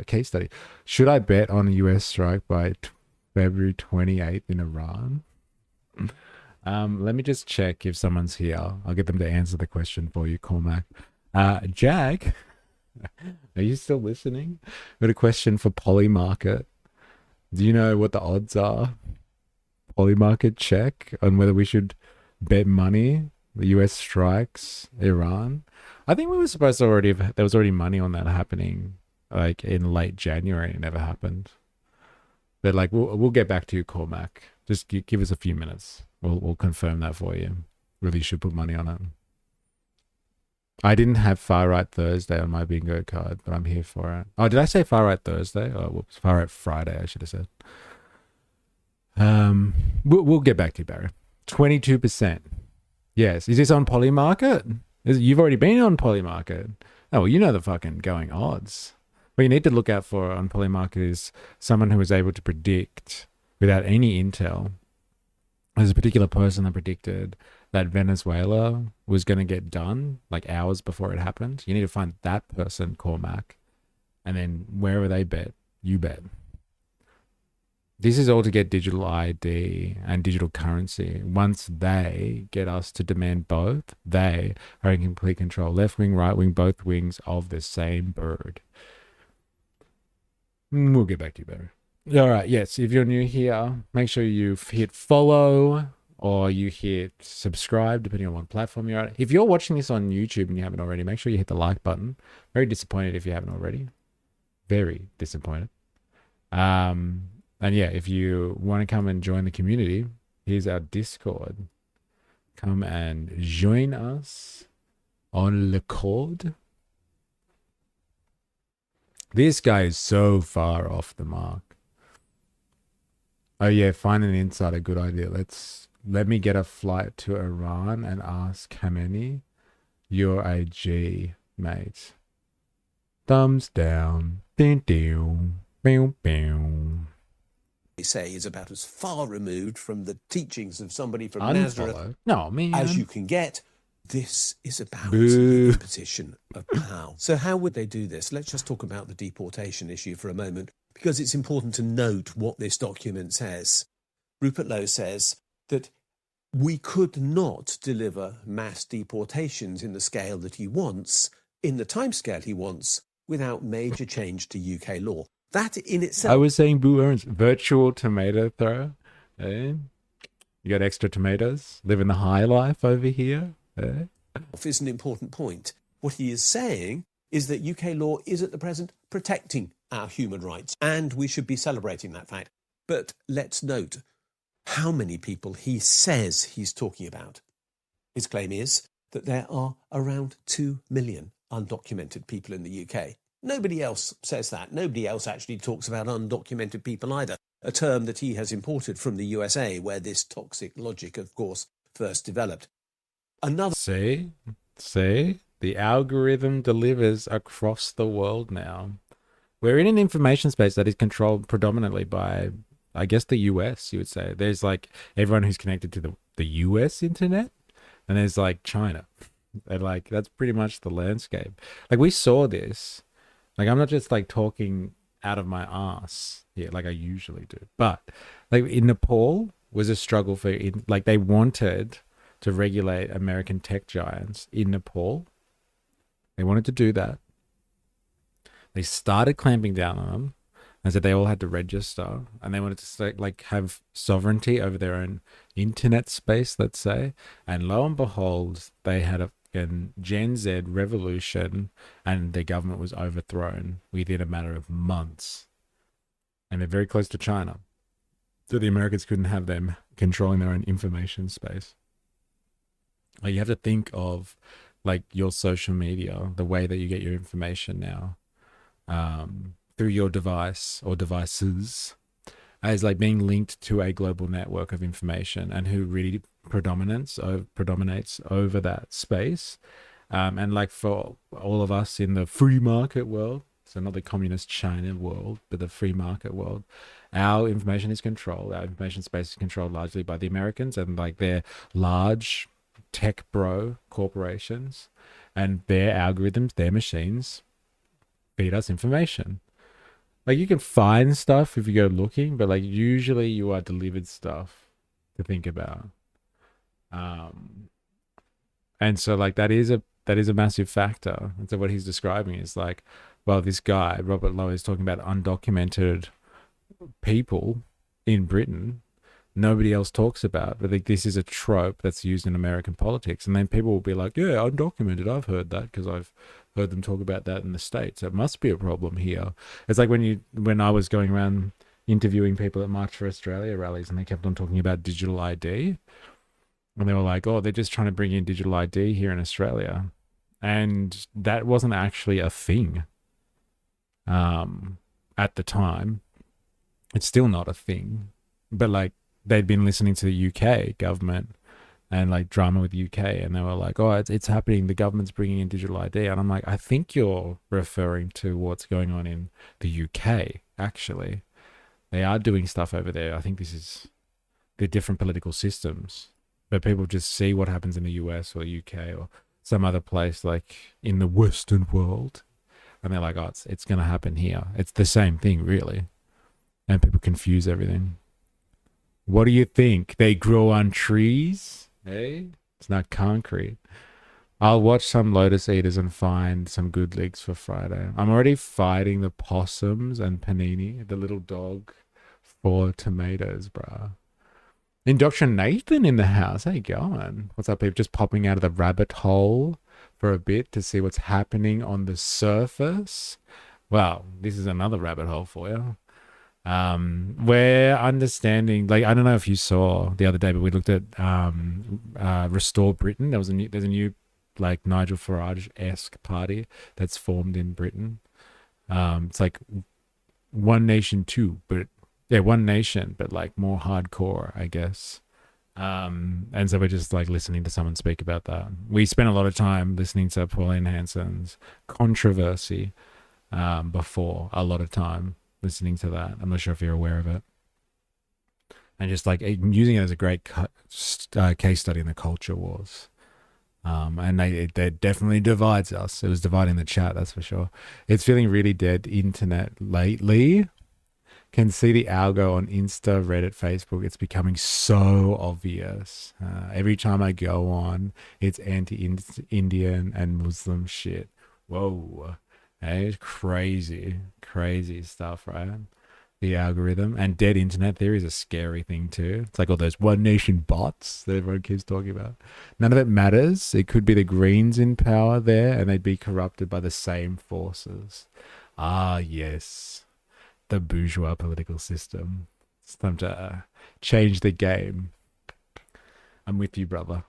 case study. Should I bet on a US strike by February 28th in Iran? Let me just check if someone's here. I'll get them to answer the question for you, Cormac. Jag, Are you still listening? Got a question for Polymarket. Do you know what the odds are? Polymarket check on whether we should bet money the US strikes Iran. I think we were supposed to already have, there was already money on that happening like in late January. It never happened. But like we'll get back to you, Cormac. Just give us a few minutes. We'll confirm that for you. Really should put money on it. I didn't have Far Right Thursday on my bingo card, but I'm here for it. Oh, did I say Far Right Thursday? Oh, whoops, Far Right Friday, I should have said. We'll get back to you, Barry. 22%. Yes. Is this on Polymarket? You've already been on Polymarket. Oh, well, you know the fucking going odds. What you need to look out for on Polymarket is someone who was able to predict without any intel. There's a particular person that predicted that Venezuela was going to get done like hours before it happened. You need to find that person, Cormac, and then wherever they bet, you bet. This is all to get digital ID and digital currency. Once they get us to demand both, they are in complete control. Left wing, right wing, both wings of the same bird. We'll get back to you, Barry. All right, yes, if you're new here, make sure you hit follow or you hit subscribe, depending on what platform you're at. If you're watching this on YouTube and you haven't already, make sure you hit the like button. Very disappointed if you haven't already. Very disappointed. And yeah, if you want to come and join the community, here's our Discord. Come and join us on the code. This guy is so far off the mark. Oh yeah, find an insider, good idea. Let me get a flight to Iran and ask Khamenei, you're a G, mate. Thumbs down. Ding, ding, bow, bow. They say is about as far removed from the teachings of somebody from Unfollow. Nazareth No, man. as you can get. This is about Boo. the imposition of power. So how would they do this? Let's just talk about the deportation issue for a moment, because it's important to note what this document says. Rupert Lowe says that we could not deliver mass deportations in the scale that he wants, in the timescale he wants, without major change to UK law. That in itself... I was saying Boo Earns, virtual tomato throw. Eh? You got extra tomatoes? Living the high life over here? Eh? is an important point. What he is saying is that UK law is at the present protecting our human rights, and we should be celebrating that fact. But let's note how many people he says he's talking about. His claim is that there are around 2 million undocumented people in the UK. Nobody else says that. Nobody else actually talks about undocumented people either, a term that he has imported from the USA, where this toxic logic, of course, first developed. Another... See? The algorithm delivers across the world now. We're in an information space that is controlled predominantly by, I guess, the US, you would say. There's like everyone who's connected to the US internet, and there's like China. And like, that's pretty much the landscape. Like, we saw this. Like, I'm not just like talking out of my ass here, like I usually do. But like in Nepal was a struggle for, like, they wanted to regulate American tech giants in Nepal. They wanted to do that. They started clamping down on them and said they all had to register, and they wanted to like have sovereignty over their own internet space, let's say. And lo and behold, they had a Gen Z revolution, and their government was overthrown within a matter of months. And they're very close to China, so the Americans couldn't have them controlling their own information space. Like, you have to think of like your social media, the way that you get your information now, through your device or devices, as like being linked to a global network of information, and who really predominates over that space. And like for all of us in the free market world, so not the communist China world, but the free market world, our information is controlled. Our information space is controlled largely by the Americans and like their large tech bro corporations, and their algorithms, their machines feed us information. Like, you can find stuff if you go looking, but like usually you are delivered stuff to think about. And so like that is a that is a massive factor. And so what he's describing is like, well, this guy, Robert Lowe, is talking about undocumented people in Britain nobody else talks about. But like, this is a trope that's used in American politics. And then people will be like, yeah, undocumented, I've heard that because I've heard them talk about that in the States. So it must be a problem here. It's like when I was going around interviewing people at March for Australia rallies and they kept on talking about digital ID. And they were like, oh, they're just trying to bring in digital ID here in Australia. And that wasn't actually a thing at the time. It's still not a thing. But like, they'd been listening to the UK government and like drama with UK, and they were like, oh, it's happening. The government's bringing in digital ID. And I'm like, I think you're referring to what's going on in the UK, actually. They are doing stuff over there. I think this is the different political systems. But people just see what happens in the US or UK or some other place like in the Western world. And they're like, oh, it's going to happen here. It's the same thing, really. And people confuse everything. What do you think? They grow on trees? Hey? It's not concrete. I'll watch some Lotus Eaters and find some good legs for Friday. I'm already fighting the possums and Panini, the little dog, for tomatoes, bruh. Indoctrination Nathan in the house. How you going? What's up, people? Just popping out of the rabbit hole for a bit to see what's happening on the surface. Well, this is another rabbit hole for you. We're understanding, like, I don't know if you saw the other day, but we looked at Restore Britain. There's a new like Nigel Farage-esque party that's formed in Britain. It's like One Nation too, but yeah, One Nation, but like more hardcore, I guess. And so we're just like listening to someone speak about that. We spent a lot of time listening to Pauline Hanson's controversy before, a lot of time listening to that. I'm not sure if you're aware of it. And just like using it as a great case study in the culture wars. And it definitely divides us. It was dividing the chat, that's for sure. It's feeling really dead internet lately. Can see the algo on Insta, Reddit, Facebook. It's becoming so obvious. Every time I go on, it's anti-Indian and Muslim shit. Whoa. Hey, it's crazy stuff, right? The algorithm. And dead internet theory is a scary thing too. It's like all those One Nation bots that everyone keeps talking about. None of it matters. It could be the Greens in power there and they'd be corrupted by the same forces. Ah, yes. The bourgeois political system. It's time to change the game. I'm with you, brother.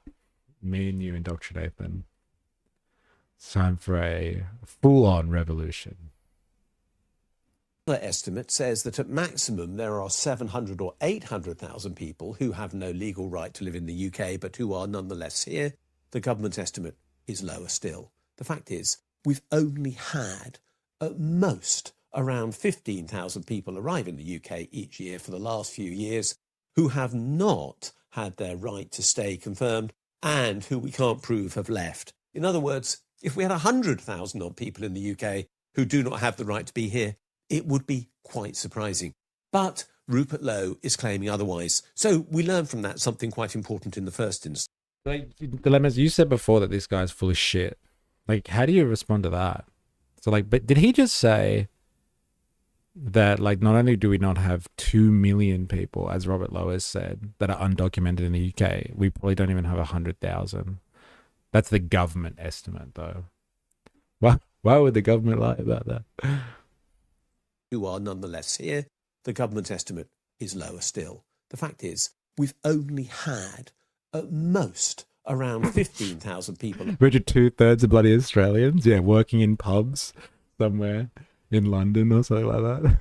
Me and you indoctrinate them. It's time for a full-on revolution. Another estimate says that at maximum there are 700 or 800,000 people who have no legal right to live in the UK but who are nonetheless here. The government estimate is lower still. The fact is, we've only had, at most, around 15,000 people arrive in the UK each year for the last few years who have not had their right to stay confirmed and who we can't prove have left. In other words, if we had 100,000 odd people in the UK who do not have the right to be here, it would be quite surprising. But Rupert Lowe is claiming otherwise. So we learn from that something quite important in the first instance. Like, Dilemmas, you said before that this guy's full of shit. Like, how do you respond to that? So, like, but did he just say that, like, not only do we not have 2 million people, as Robert Lowe has said, that are undocumented in the UK, we probably don't even have 100,000. That's the government estimate, though. Why would the government lie about that? Who are nonetheless here. The government estimate is lower still. The fact is, we've only had, at most, around 15,000 people. Richard, 2/3 of bloody Australians, yeah, working in pubs somewhere in London or something like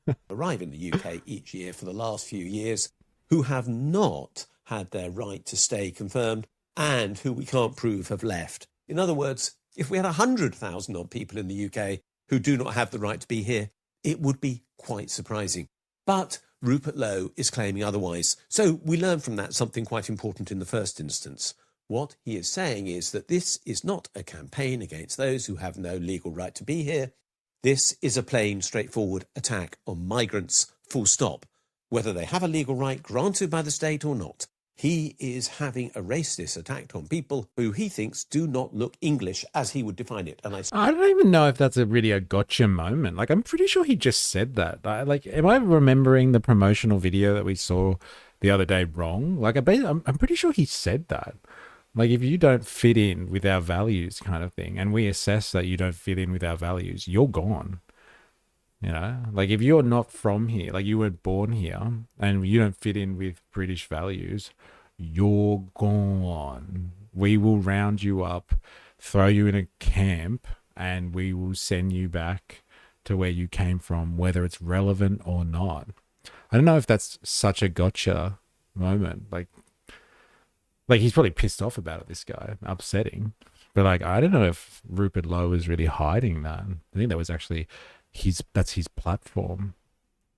that. Arrive in the UK each year for the last few years who have not had their right to stay confirmed and who we can't prove have left. In other words, if we had 100,000 odd people in the UK who do not have the right to be here, it would be quite surprising. But Rupert Lowe is claiming otherwise. So we learn from that something quite important in the first instance. What he is saying is that this is not a campaign against those who have no legal right to be here. This is a plain, straightforward attack on migrants, full stop, whether they have a legal right granted by the state or not. He is having a racist attack on people who he thinks do not look English as he would define it. And I don't even know if that's really a gotcha moment. Like, I'm pretty sure he just said that. Am I remembering the promotional video that we saw the other day wrong? Like, I'm pretty sure he said that. Like, if you don't fit in with our values kind of thing, and we assess that you don't fit in with our values, you're gone. You know, like if you're not from here, like you weren't born here and you don't fit in with British values, you're gone. We will round you up, throw you in a camp, and we will send you back to where you came from, whether it's relevant or not. I don't know if that's such a gotcha moment. Like he's probably pissed off about it, this guy, upsetting. But like, I don't know if Rupert Lowe was really hiding that. I think that was actually that's his platform.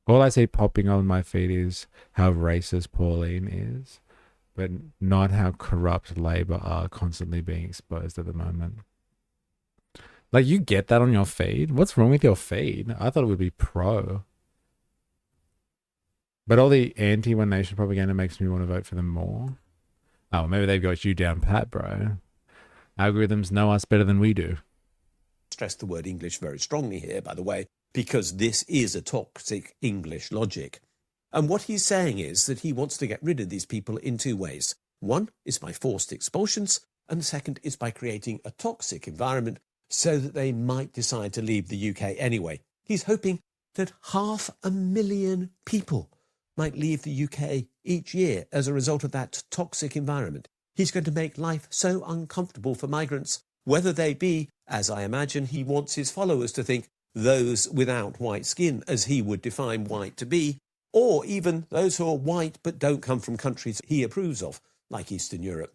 All I see popping on my feed is how racist Pauline is, but not how corrupt Labor are constantly being exposed at the moment. Like, you get that on your feed? What's wrong with your feed? I thought it would be pro. But all the anti-One Nation propaganda makes me want to vote for them more. Oh, maybe they've got you down pat, bro. Algorithms know us better than we do. Stress the word English very strongly here, by the way, because this is a toxic English logic. And what he's saying is that he wants to get rid of these people in two ways. One is by forced expulsions, and the second is by creating a toxic environment so that they might decide to leave the UK anyway. He's hoping that 500,000 people might leave the UK each year as a result of that toxic environment. He's going to make life so uncomfortable for migrants, whether they be, as I imagine he wants his followers to think, those without white skin, as he would define white to be, or even those who are white but don't come from countries he approves of, like Eastern Europe.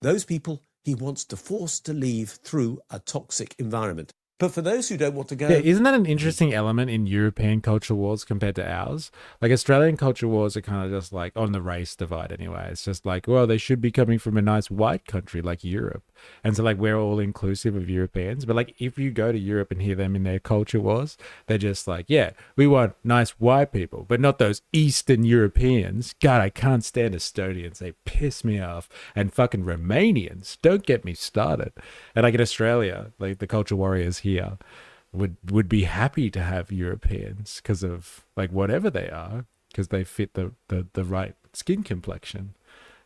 Those people he wants to force to leave through a toxic environment. But for those who don't want to go... Yeah, isn't that an interesting element in European culture wars compared to ours? Like, Australian culture wars are kind of just like on the race divide anyway. It's just like, well, they should be coming from a nice white country like Europe. And so, like, we're all inclusive of Europeans. But, like, if you go to Europe and hear them in their culture wars, they're just like, yeah, we want nice white people, but not those Eastern Europeans. God, I can't stand Estonians. They piss me off. And fucking Romanians. Don't get me started. And, like, in Australia, like, the culture warriors here would be happy to have Europeans because of like whatever they are, because they fit the right skin complexion.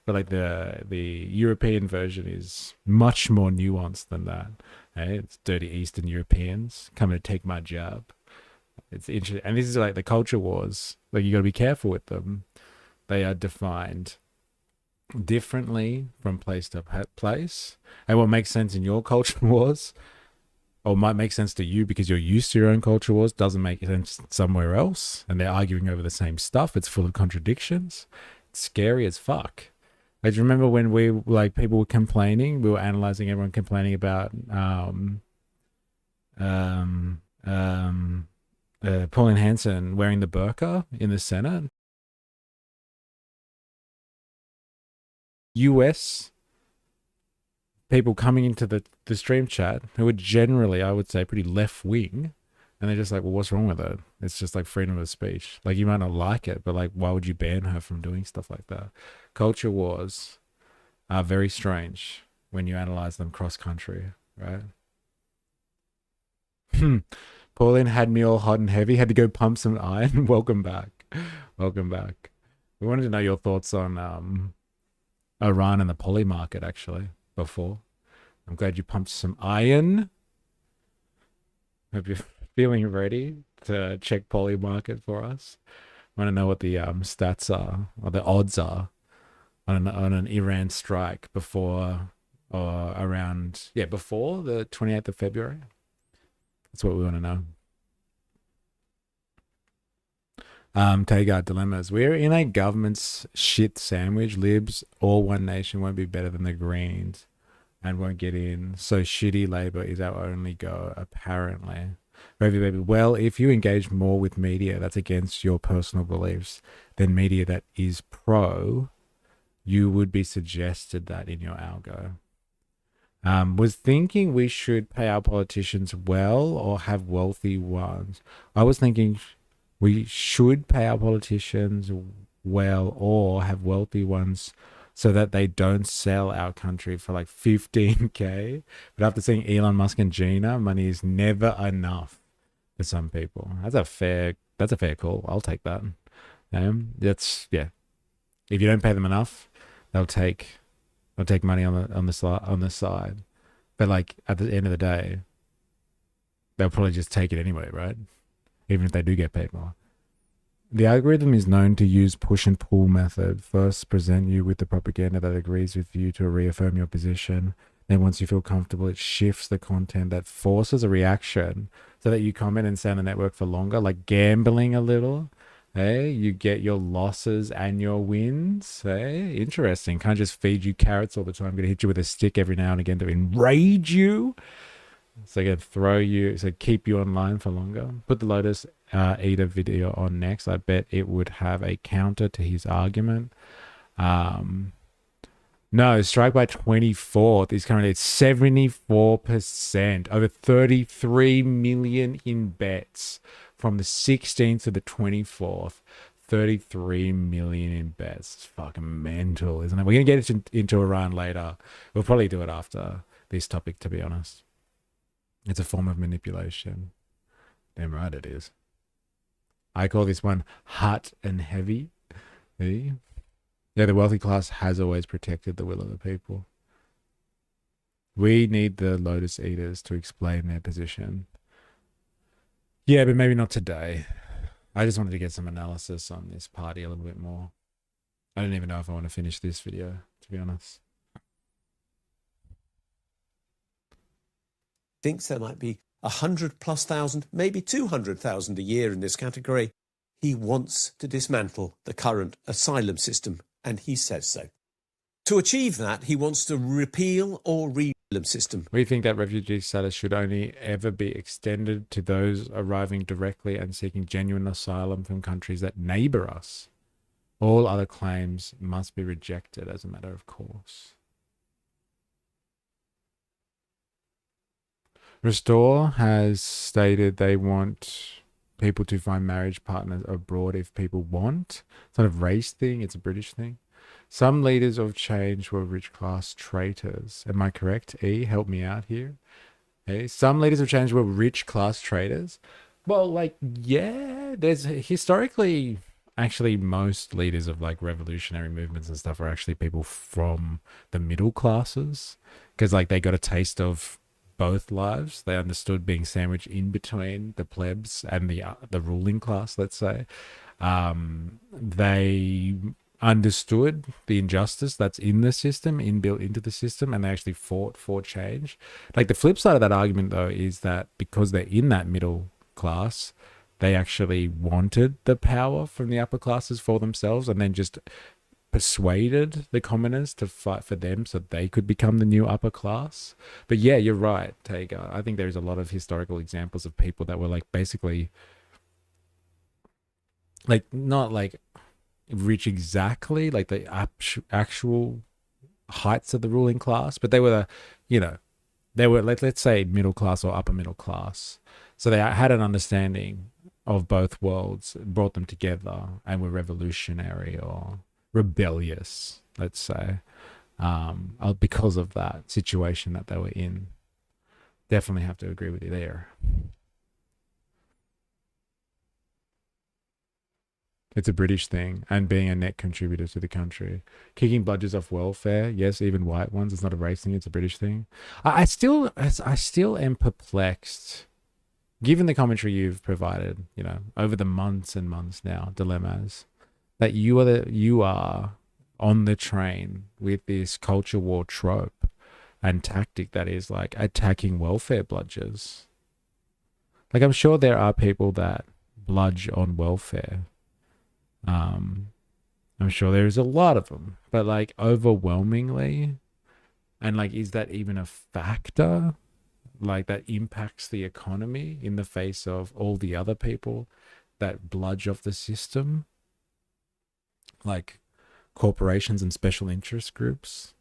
But like the European version is much more nuanced than that. Hey, it's dirty Eastern Europeans coming to take my job. It's interesting, and this is like the culture wars. Like, you got to be careful with them. They are defined differently from place to place, and what makes sense in your culture wars, or might make sense to you because you're used to your own culture wars, doesn't make sense somewhere else, and they're arguing over the same stuff. It's full of contradictions. It's scary as fuck. I just remember when people were complaining, we were analyzing everyone complaining about Pauline Hanson wearing the burqa in the Senate. US people coming into the stream chat who are generally, I would say, pretty left-wing, and they're just like, well, what's wrong with it? It's just like freedom of speech. Like, you might not like it, but like, why would you ban her from doing stuff like that? Culture wars are very strange when you analyze them cross-country, right? Pauline had me all hot and heavy, had to go pump some iron. Welcome back. Welcome back. We wanted to know your thoughts on Iran and the poly market, actually, before. I'm glad you pumped some iron. Hope you're feeling ready to check poly market for us. I want to know what the stats are, or the odds are, on an Iran strike before or around, before the 28th of February. That's what we want to know. Tagar dilemmas. We're in a government's shit sandwich. Libs or One Nation won't be better than the Greens and won't get in. So shitty Labor is our only go, apparently. Ravy baby. Well, if you engage more with media that's against your personal beliefs than media that is pro, you would be suggested that in your algo. Was thinking we should pay our politicians well or have wealthy ones. I was thinking we should pay our politicians well or have wealthy ones so that they don't sell our country for like 15K. But after seeing Elon Musk and Gina, money is never enough for some people. That's a fair call. I'll take that. That's, yeah. If you don't pay them enough, they'll take money on the side. But like at the end of the day, they'll probably just take it anyway, right? Even if they do get paid more. The algorithm is known to use push and pull method. First, present you with the propaganda that agrees with you to reaffirm your position. Then once you feel comfortable, it shifts the content that forces a reaction so that you comment and stay on the network for longer, like gambling a little. Hey, you get your losses and your wins. Hey, interesting. Can't just feed you carrots all the time. I'm going to hit you with a stick every now and again to enrage you. So again, keep you online for longer. Put the Lotus Eater video on next. I bet it would have a counter to his argument. No, strike by 24th is currently at 74%. Over 33 million in bets from the 16th to the 24th. 33 million in bets. It's fucking mental, isn't it? We're going to get into Iran later. We'll probably do it after this topic, to be honest. It's a form of manipulation. Damn right it is. I call this one hot and heavy. See? Yeah, the wealthy class has always protected the will of the people. We need the Lotus Eaters to explain their position. Yeah, but maybe not today. I just wanted to get some analysis on this party a little bit more. I don't even know if I want to finish this video, to be honest. Thinks there might be 100,000+, maybe 200,000 a year in this category. He wants to dismantle the current asylum system, and he says so. To achieve that, he wants to repeal or asylum system. We think that refugee status should only ever be extended to those arriving directly and seeking genuine asylum from countries that neighbour us. All other claims must be rejected as a matter of course. Restore has stated they want people to find marriage partners abroad if people want. It's not a race thing, it's a British thing. Some leaders of change were rich class traitors. Am I correct? E, help me out here. Okay. Some leaders of change were rich class traitors. Well, like, yeah, there's historically, actually most leaders of like revolutionary movements and stuff are actually people from the middle classes. Because like they got a taste of both lives. They understood being sandwiched in between the plebs and the ruling class, let's say. They understood the injustice that's in the system, inbuilt into the system, and they actually fought for change. Like the flip side of that argument, though, is that because they're in that middle class, they actually wanted the power from the upper classes for themselves and then just persuaded the commoners to fight for them so they could become the new upper class. But yeah, you're right, Tager. I think there's a lot of historical examples of people that were like basically like not like rich exactly like the actual heights of the ruling class, but they were they were let's say middle class or upper middle class. So they had an understanding of both worlds, brought them together, and were revolutionary or rebellious, let's say, because of that situation that they were in. Definitely have to agree with you there. It's a British thing, and being a net contributor to the country. Kicking budgets off welfare, yes, even white ones. It's not a race thing, it's a British thing. I still am perplexed, given the commentary you've provided, over the months and months now, dilemmas, that you are on the train with this culture war trope and tactic that is like attacking welfare bludgers. Like, I'm sure there are people that bludge on welfare. I'm sure there is a lot of them, but like overwhelmingly, and like, is that even a factor? Like, that impacts the economy in the face of all the other people that bludge off the system? Like corporations and special interest groups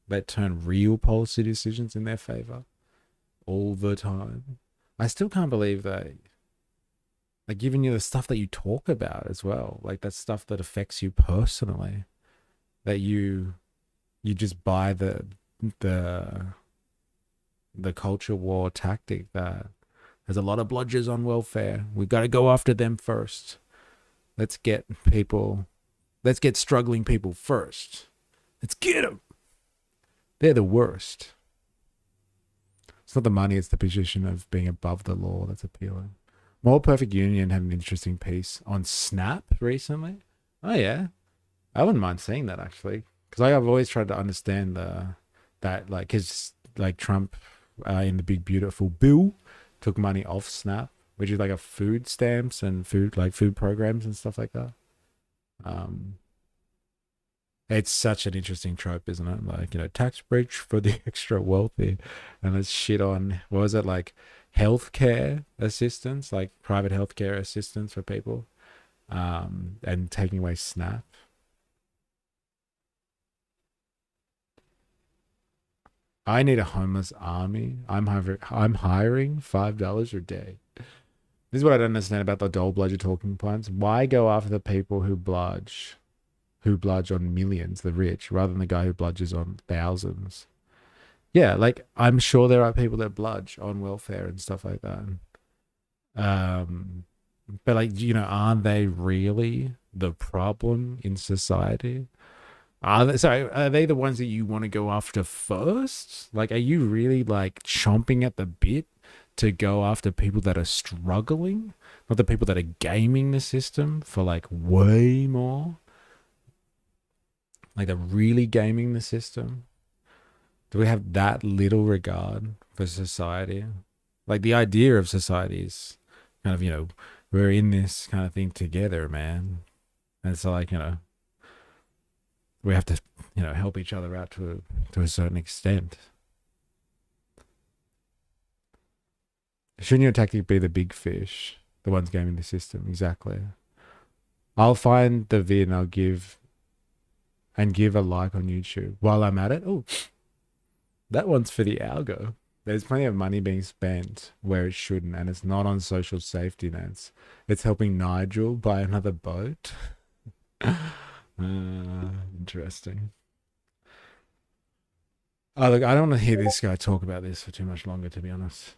that turn real policy decisions in their favor all the time. I still can't believe that, like, giving you the stuff that you talk about as well, like that stuff that affects you personally, that you you just buy the culture war tactic that there's a lot of bludgers on welfare. We've got to go after them first. Let's get struggling people first. Let's get them. They're the worst. It's not the money, it's the position of being above the law that's appealing. More Perfect Union had an interesting piece on Snap recently. Oh yeah, I wouldn't mind seeing that actually, because I've always tried to understand because Trump in the big beautiful bill took money off Snap, which is like a food stamps and food programs and stuff like that. It's such an interesting trope, isn't it? Like, tax breach for the extra wealthy, and let's shit on, what was it, like healthcare assistance, like private healthcare assistance for people, and taking away Snap. I need a homeless army. I'm hiring $5 a day. This is what I don't understand about the dole bludger talking points. Why go after the people who bludge on millions, the rich, rather than the guy who bludges on thousands? Yeah, like, I'm sure there are people that bludge on welfare and stuff like that. But aren't they really the problem in society? Are they the ones that you want to go after first? Like, are you really chomping at the bit to go after people that are struggling, not the people that are gaming the system for way more? Like, they're really gaming the system. Do we have that little regard for society? Like, the idea of society is kind of, we're in this kind of thing together, man. And so we have to, help each other out to a certain extent. Shouldn't your tactic be the big fish, the ones gaming the system? Exactly. I'll find the vid and I'll give a like on YouTube while I'm at it. Oh, that one's for the algo. There's plenty of money being spent where it shouldn't, and it's not on social safety nets. It's helping Nigel buy another boat. Interesting. Oh, look, I don't want to hear this guy talk about this for too much longer, to be honest.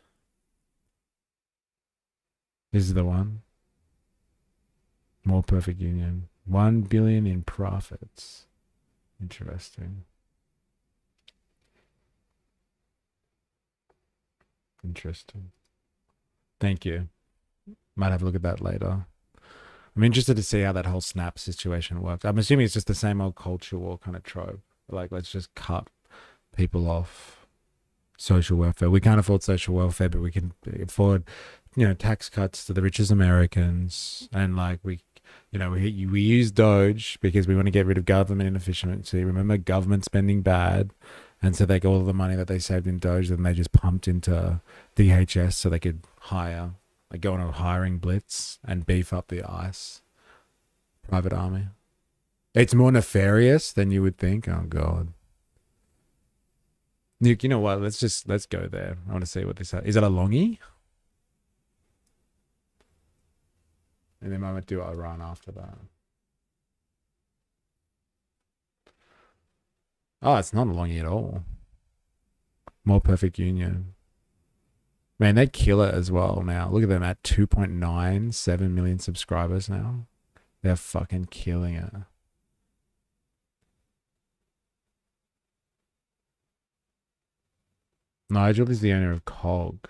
This is the one. More Perfect Union. 1 billion in profits. Interesting. Thank you. Might have a look at that later. I'm interested to see how that whole Snap situation works. I'm assuming it's just the same old culture war kind of trope. Like, let's just cut people off social welfare. We can't afford social welfare, but we can afford, tax cuts to the richest Americans. And we use Doge because we want to get rid of government inefficiency. Remember, government spending bad. And so all of the money that they saved in Doge, then they just pumped into DHS so they could hire, go on a hiring blitz and beef up the ICE private army. It's more nefarious than you would think. Oh God. Nick, you know what? Let's go there. I want to see what this is. Is it a longie? And then I might do Iran after that. Oh, it's not a longie at all. More Perfect Union. Man, they kill it as well now. Look at them at 2.97 million subscribers now. They're fucking killing it. Nigel is the owner of COG.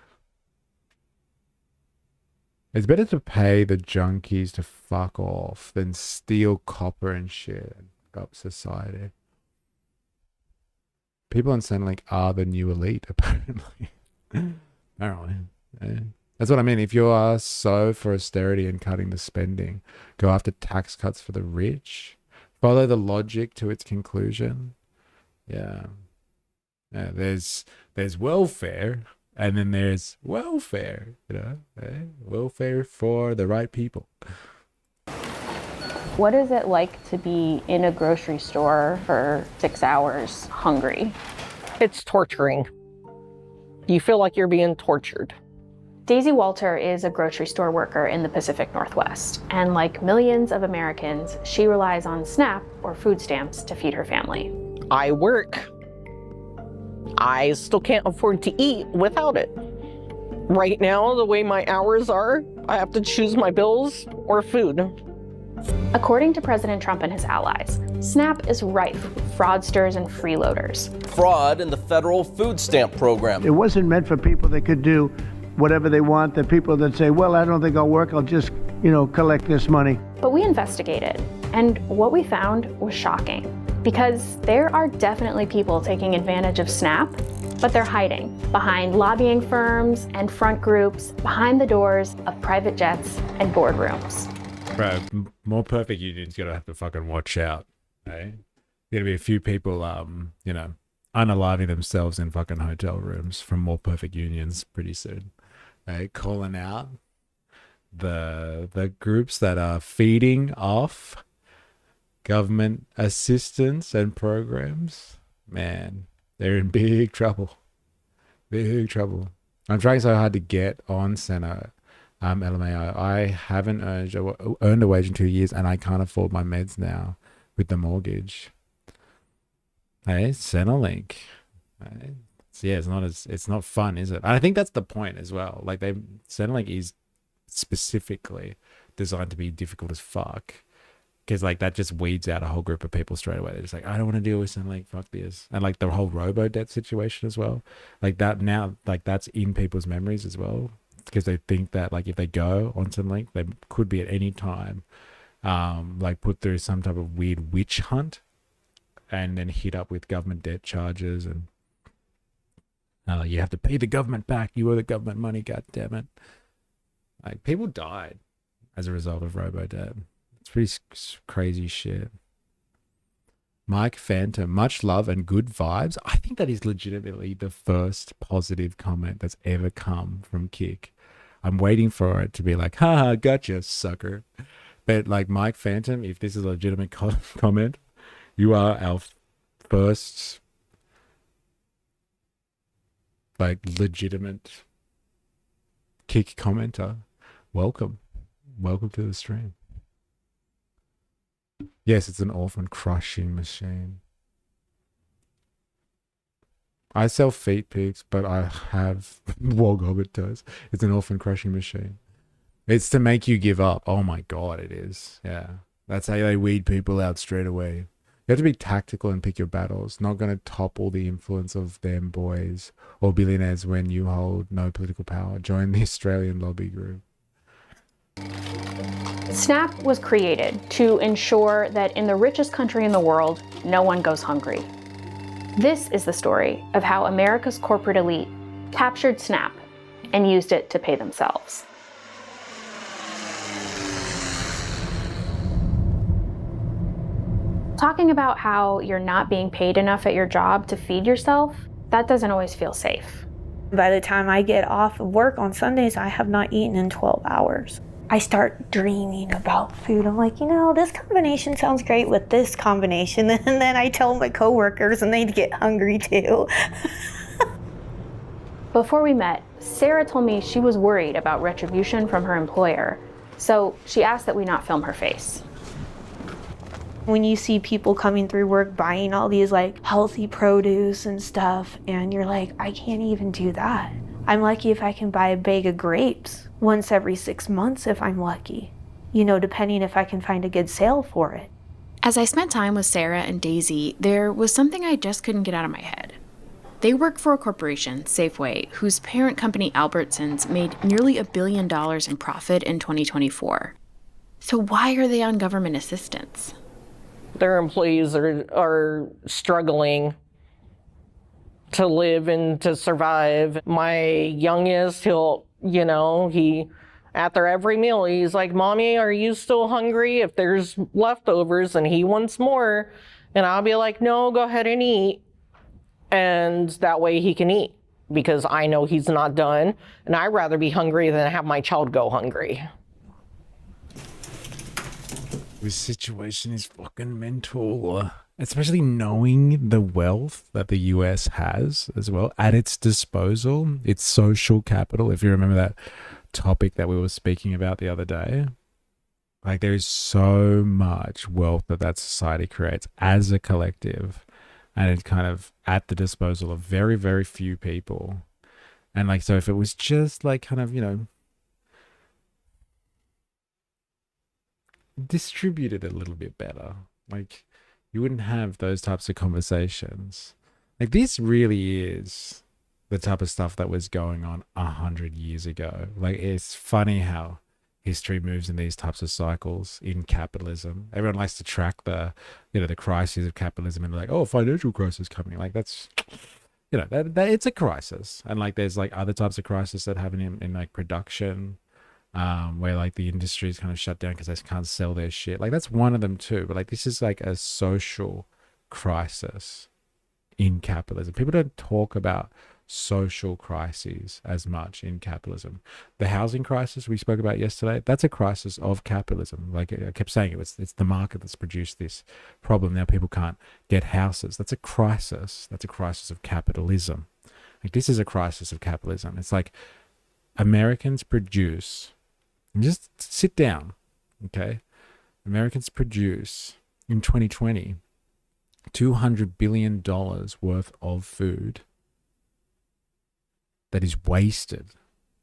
It's better to pay the junkies to fuck off than steal copper and shit up society. People on Centrelink are the new elite, apparently. Apparently. Yeah. That's what I mean. If you are so for austerity and cutting the spending, go after tax cuts for the rich. Follow the logic to its conclusion. Yeah. There's welfare, and then there's welfare, welfare for the right people. What is it like to be in a grocery store for 6 hours hungry? It's torturing. You feel like you're being tortured. Daisy Walter is a grocery store worker in the Pacific Northwest, and like millions of Americans, she relies on SNAP or food stamps to feed her family. I work. I still can't afford to eat without it. Right now, the way my hours are, I have to choose my bills or food. According to President Trump and his allies, SNAP is rife with fraudsters and freeloaders. Fraud in the federal food stamp program. It wasn't meant for people that could do whatever they want. The people that say, well, I don't think I'll work, I'll just, collect this money. But we investigated, and what we found was shocking. Because there are definitely people taking advantage of SNAP, but they're hiding behind lobbying firms and front groups, behind the doors of private jets and boardrooms. Bro, more perfect unions gonna have to fucking watch out, eh? Gonna be a few people, unaliving themselves in fucking hotel rooms from more perfect unions pretty soon, eh? Calling out the groups that are feeding off government assistance and programs. Man, they're in big trouble. Big trouble. I'm trying so hard to get on Senate. LMAO. I haven't earned a wage in 2 years, and I can't afford my meds now with the mortgage. Hey, Centrelink. Hey. Yeah, it's not fun, is it? And I think that's the point as well. Like Centrelink is specifically designed to be difficult as fuck, because like that just weeds out a whole group of people straight away. They're just like, I don't want to deal with Centrelink. Fuck this. And like the whole robo debt situation as well. Like that now, like that's in people's memories as well. Because they think that like if they go on Centrelink, they could be at any time like put through some type of weird witch hunt and then hit up with government debt charges, and you have to pay the government back, you owe the government money, god damn it. Like people died as a result of robo debt. It's pretty crazy shit. Mike Phantom, much love and good vibes. I think that is legitimately the first positive comment that's ever come from Kick. I'm waiting for it to be like, haha, gotcha, sucker. But like Mike Phantom, if this is a legitimate comment, you are our first like legitimate Kick commenter. Welcome to the stream. Yes, it's an orphan crushing machine. I sell feet pics, but I have Wog Hobbit toes. It's an orphan crushing machine. It's to make you give up. Oh my god, it is. Yeah. That's how they weed people out straight away. You have to be tactical and pick your battles. Not going to topple the influence of them boys or billionaires when you hold no political power. Join the Australian lobby group. SNAP was created to ensure that in the richest country in the world, no one goes hungry. This is the story of how America's corporate elite captured SNAP and used it to pay themselves. Talking about how you're not being paid enough at your job to feed yourself, that doesn't always feel safe. By the time I get off of work on Sundays, I have not eaten in 12 hours. I start dreaming about food. I'm like, this combination sounds great with this combination. And then I tell my coworkers and they get hungry too. Before we met, Sarah told me she was worried about retribution from her employer. So she asked that we not film her face. When you see people coming through work buying all these healthy produce and stuff, and you're like, I can't even do that. I'm lucky if I can buy a bag of grapes once every 6 months if I'm lucky, depending if I can find a good sale for it. As I spent time with Sarah and Daisy, there was something I just couldn't get out of my head. They work for a corporation, Safeway, whose parent company Albertsons made nearly $1 billion in profit in 2024. So why are they on government assistance? Their employees are struggling to live and to survive. My youngest, he after every meal, he's like, Mommy, are you still hungry? If there's leftovers and he wants more, and I'll be like, no, go ahead and eat. And that way he can eat, because I know he's not done, and I'd rather be hungry than have my child go hungry. This situation is fucking mental. Especially knowing the wealth that the US has as well at its disposal, its social capital. If you remember that topic that we were speaking about the other day, there is so much wealth that society creates as a collective and it's kind of at the disposal of very, very few people. And like, so if it was just like kind of, you know, distributed a little bit better, like you wouldn't have those types of conversations. Like this really is the type of stuff that was going on 100 years ago. Like it's funny how history moves in these types of cycles in capitalism. Everyone likes to track the, you know, the crises of capitalism and like, oh, financial crisis coming. Like that's, you know, that it's a crisis. And like there's like other types of crisis that happen in like production, where like the industry is kind of shut down because they can't sell their shit. Like that's one of them too. But like this is like a social crisis in capitalism. People don't talk about social crises as much in capitalism. The housing crisis we spoke about yesterday, that's a crisis of capitalism. Like I kept saying, it's the market that's produced this problem. Now people can't get houses. That's a crisis. That's a crisis of capitalism. Like this is a crisis of capitalism. It's like Americans produce, just sit down, okay? Americans produce in 2020 $200 billion worth of food that is wasted.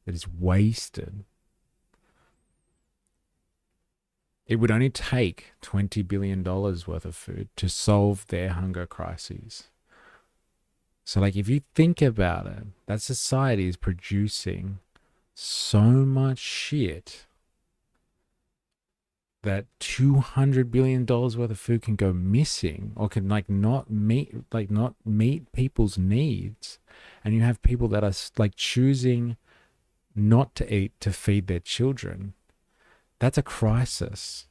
That is wasted. It would only take $20 billion worth of food to solve their hunger crises. So like if you think about it, that society is producing so much shit that $200 billion worth of food can go missing or can like not meet people's needs. And you have people that are like choosing not to eat to feed their children. That's a crisis.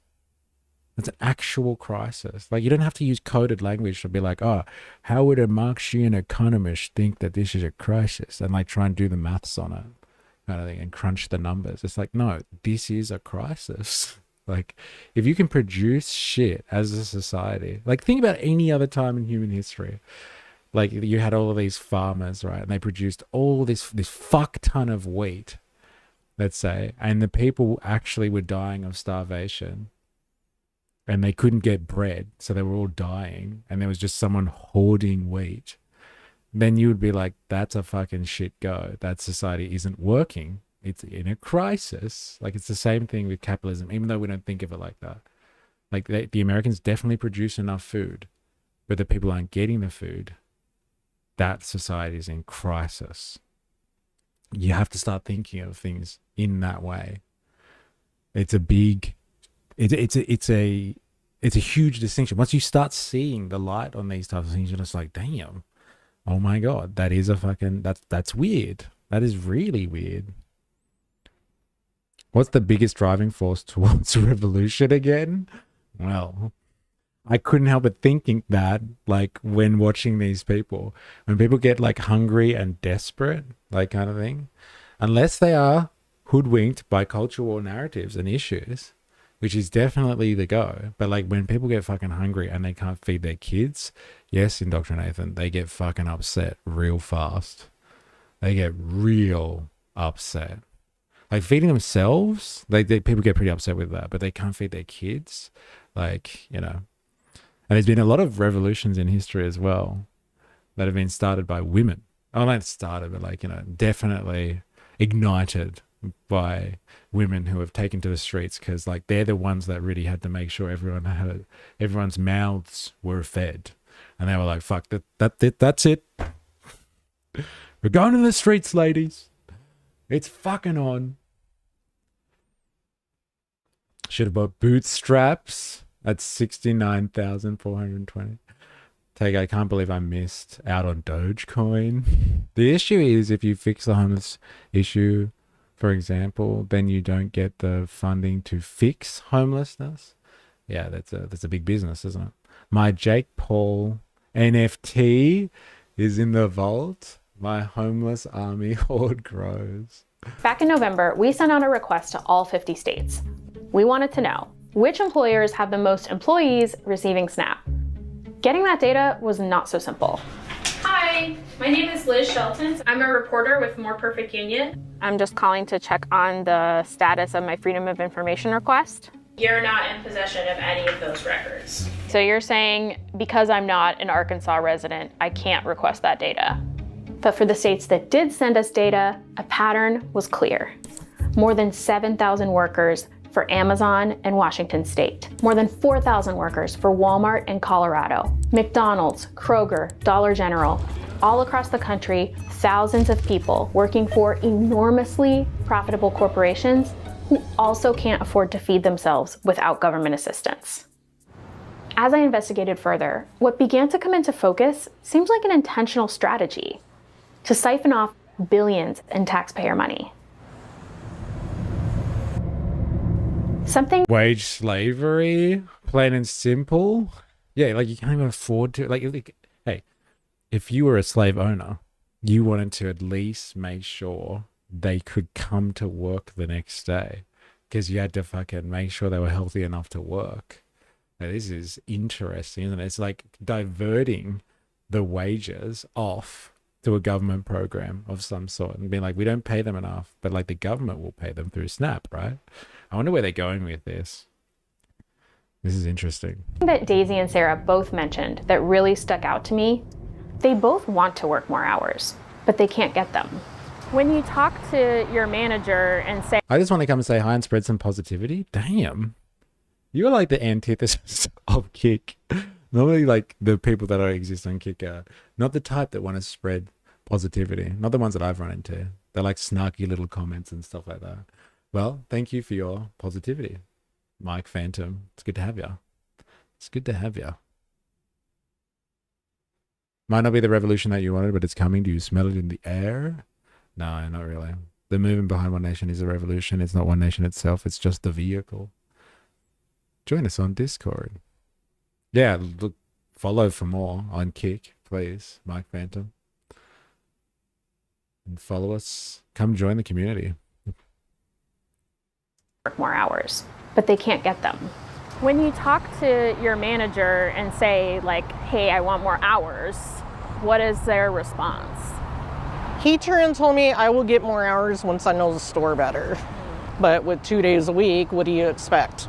That's an actual crisis. Like you don't have to use coded language to be like, oh, how would a Marxian economist think that this is a crisis? And like try and do the maths on it kind of thing and crunch the numbers. It's like, no, this is a crisis. Like if you can produce shit as a society, like think about any other time in human history. Like you had all of these farmers, right? And they produced all this fuck ton of wheat, let's say, and the people actually were dying of starvation and they couldn't get bread. So they were all dying and there was just someone hoarding wheat. Then you would be like, that's a fucking shit go. That society isn't working. It's in a crisis. Like it's the same thing with capitalism, even though we don't think of it like that. Like the Americans definitely produce enough food, but the people aren't getting the food. That society is in crisis. You have to start thinking of things in that way. It's a big, it's a huge distinction. Once you start seeing the light on these types of things, you're just like, damn, oh my God, that is a fucking, that's weird. That is really weird. What's the biggest driving force towards revolution again? Well, I couldn't help but thinking that, like, when watching these people, when people get like hungry and desperate, like kind of thing, unless they are hoodwinked by cultural narratives and issues, which is definitely the go. But like when people get fucking hungry and they can't feed their kids, yes, indoctrinate, they get fucking upset real fast. They get real upset. Like feeding themselves, people get pretty upset with that, but they can't feed their kids. Like, you know, and there's been a lot of revolutions in history as well that have been started by women. Oh, not started, but like, you know, definitely ignited by women who have taken to the streets because like they're the ones that really had to make sure everyone's mouths were fed. And they were like, fuck, that's it. We're going to the streets, ladies. It's fucking on. Should have bought bootstraps at 69,420. I can't believe I missed out on Dogecoin. The issue is if you fix the homeless issue, for example, then you don't get the funding to fix homelessness. Yeah, that's a big business, isn't it? My Jake Paul NFT is in the vault. My homeless army horde grows. Back in November, we sent out a request to all 50 states. We wanted to know which employers have the most employees receiving SNAP. Getting that data was not so simple. Hi, my name is Liz Shelton. I'm a reporter with More Perfect Union. I'm just calling to check on the status of my Freedom of Information request. You're not in possession of any of those records. So you're saying because I'm not an Arkansas resident, I can't request that data. But for the states that did send us data, a pattern was clear. More than 7,000 workers for Amazon and Washington State. More than 4,000 workers for Walmart and Colorado. McDonald's, Kroger, Dollar General. All across the country, thousands of people working for enormously profitable corporations who also can't afford to feed themselves without government assistance. As I investigated further, what began to come into focus seems like an intentional strategy to siphon off billions in taxpayer money. Something Wage slavery, plain and simple. Yeah, like you can't even afford to. Like, hey, if you were a slave owner, you wanted to at least make sure they could come to work the next day because you had to fucking make sure they were healthy enough to work. Now, this is interesting, isn't it? It's like diverting the wages off to a government program of some sort and being like, we don't pay them enough, but like the government will pay them through SNAP, right? I wonder where they're going with this. This is interesting. That Daisy and Sarah both mentioned that really stuck out to me. They both want to work more hours, but they can't get them. When you talk to your manager and say, I just want to come and say hi and spread some positivity. Damn. You're like the antithesis of Kick. Normally, like the people that exist on Kick are not the type that want to spread positivity. Not the ones that I've run into. They're like snarky little comments and stuff like that. Well, thank you for your positivity, Mike Phantom. It's good to have you. It's good to have you. Might not be the revolution that you wanted, but it's coming. Do you smell it in the air? No, not really. The movement behind One Nation is a revolution. It's not One Nation itself. It's just the vehicle. Join us on Discord. Yeah, look, follow for more on Kick, please, Mike Phantom. And follow us. Come join the community. work more hours, but they can't get them. When you talk to your manager and say like, hey, I want more hours, what is their response? He turned and told me I will get more hours once I know the store better. But with 2 days a week, what do you expect?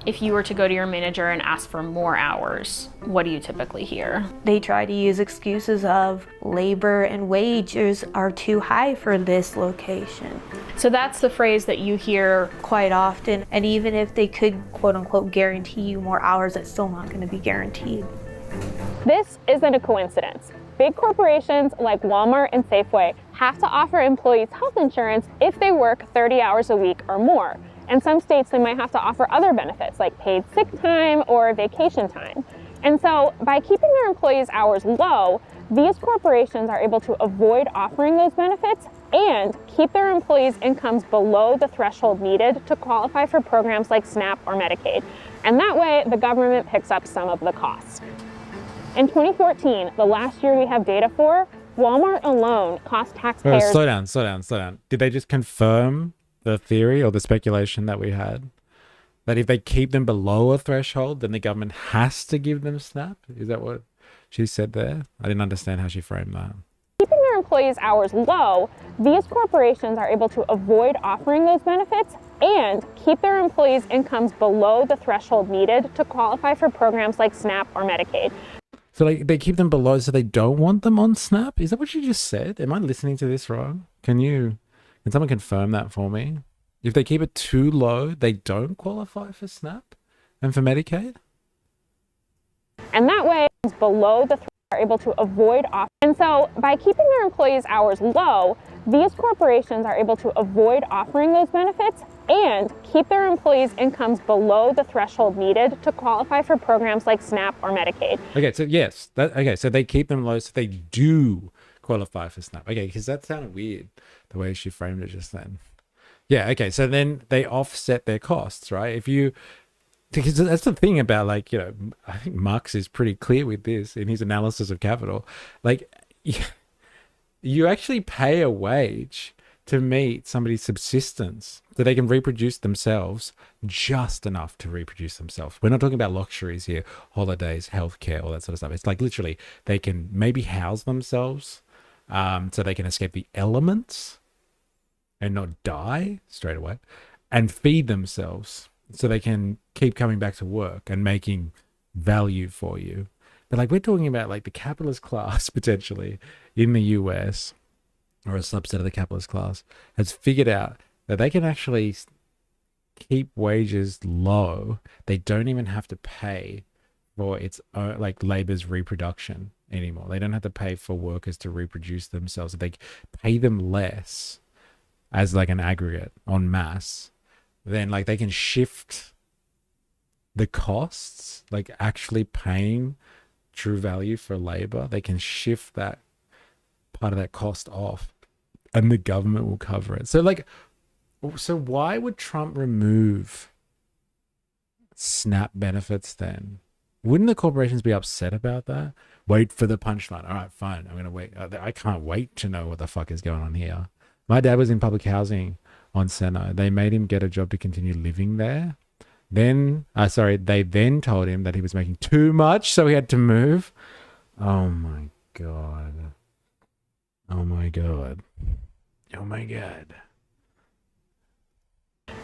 If you were to go to your manager and ask for more hours, what do you typically hear? They try to use excuses of labor and wages are too high for this location. So that's the phrase that you hear quite often. And even if they could, quote unquote, guarantee you more hours, that's still not going to be guaranteed. This isn't a coincidence. Big corporations like Walmart and Safeway have to offer employees health insurance if they work 30 hours a week or more. In some states, they might have to offer other benefits like paid sick time or vacation time. And so by keeping their employees' hours low, these corporations are able to avoid offering those benefits and keep their employees' incomes below the threshold needed to qualify for programs like SNAP or Medicaid. And that way, the government picks up some of the cost. In 2014, the last year we have data for, Walmart alone cost taxpayers... Slow down. Did they just confirm the theory or the speculation that we had? That if they keep them below a threshold, then the government has to give them SNAP? Is that what she said there? I didn't understand how she framed that. Keeping their employees' hours low, these corporations are able to avoid offering those benefits and keep their employees' incomes below the threshold needed to qualify for programs like SNAP or Medicaid. So they keep them below so they don't want them on SNAP? Is that what you just said? Am I listening to this wrong? Can someone confirm that for me? If they keep it too low, they don't qualify for SNAP and for Medicaid? And that way, below the threshold are able to avoid offering. And so by keeping their employees' hours low, these corporations are able to avoid offering those benefits and keep their employees' incomes below the threshold needed to qualify for programs like SNAP or Medicaid. Okay, so yes. So they keep them low so they do qualify for SNAP. Okay, because that sounded weird, the way she framed it just then. Yeah, okay, so then they offset their costs, right? Because that's the thing about, like, I think Marx is pretty clear with this in his analysis of capital. Like, you actually pay a wage to meet somebody's subsistence so they can reproduce themselves just enough to reproduce themselves. We're not talking about luxuries here, holidays, healthcare, all that sort of stuff. It's like literally they can maybe house themselves so they can escape the elements and not die straight away. and feed themselves so they can keep coming back to work and making value for you. But like, we're talking about like the capitalist class potentially in the US, or a subset of the capitalist class, has figured out that they can actually keep wages low. They don't even have to pay for its own, like, labor's reproduction anymore. They don't have to pay for workers to reproduce themselves. If they pay them less as like an aggregate en masse, then like they can shift the costs, like actually paying true value for labor. They can shift that part of that cost off and the government will cover it. So like, so why would Trump remove SNAP benefits then? Wouldn't the corporations be upset about that? Wait for the punchline. All right, fine. I'm going to wait. I can't wait to know what the fuck is going on here. My dad was in public housing on Senna. They made him get a job to continue living there. Then, they then told him that he was making too much, so he had to move. Oh my God. Oh my God. Oh my God.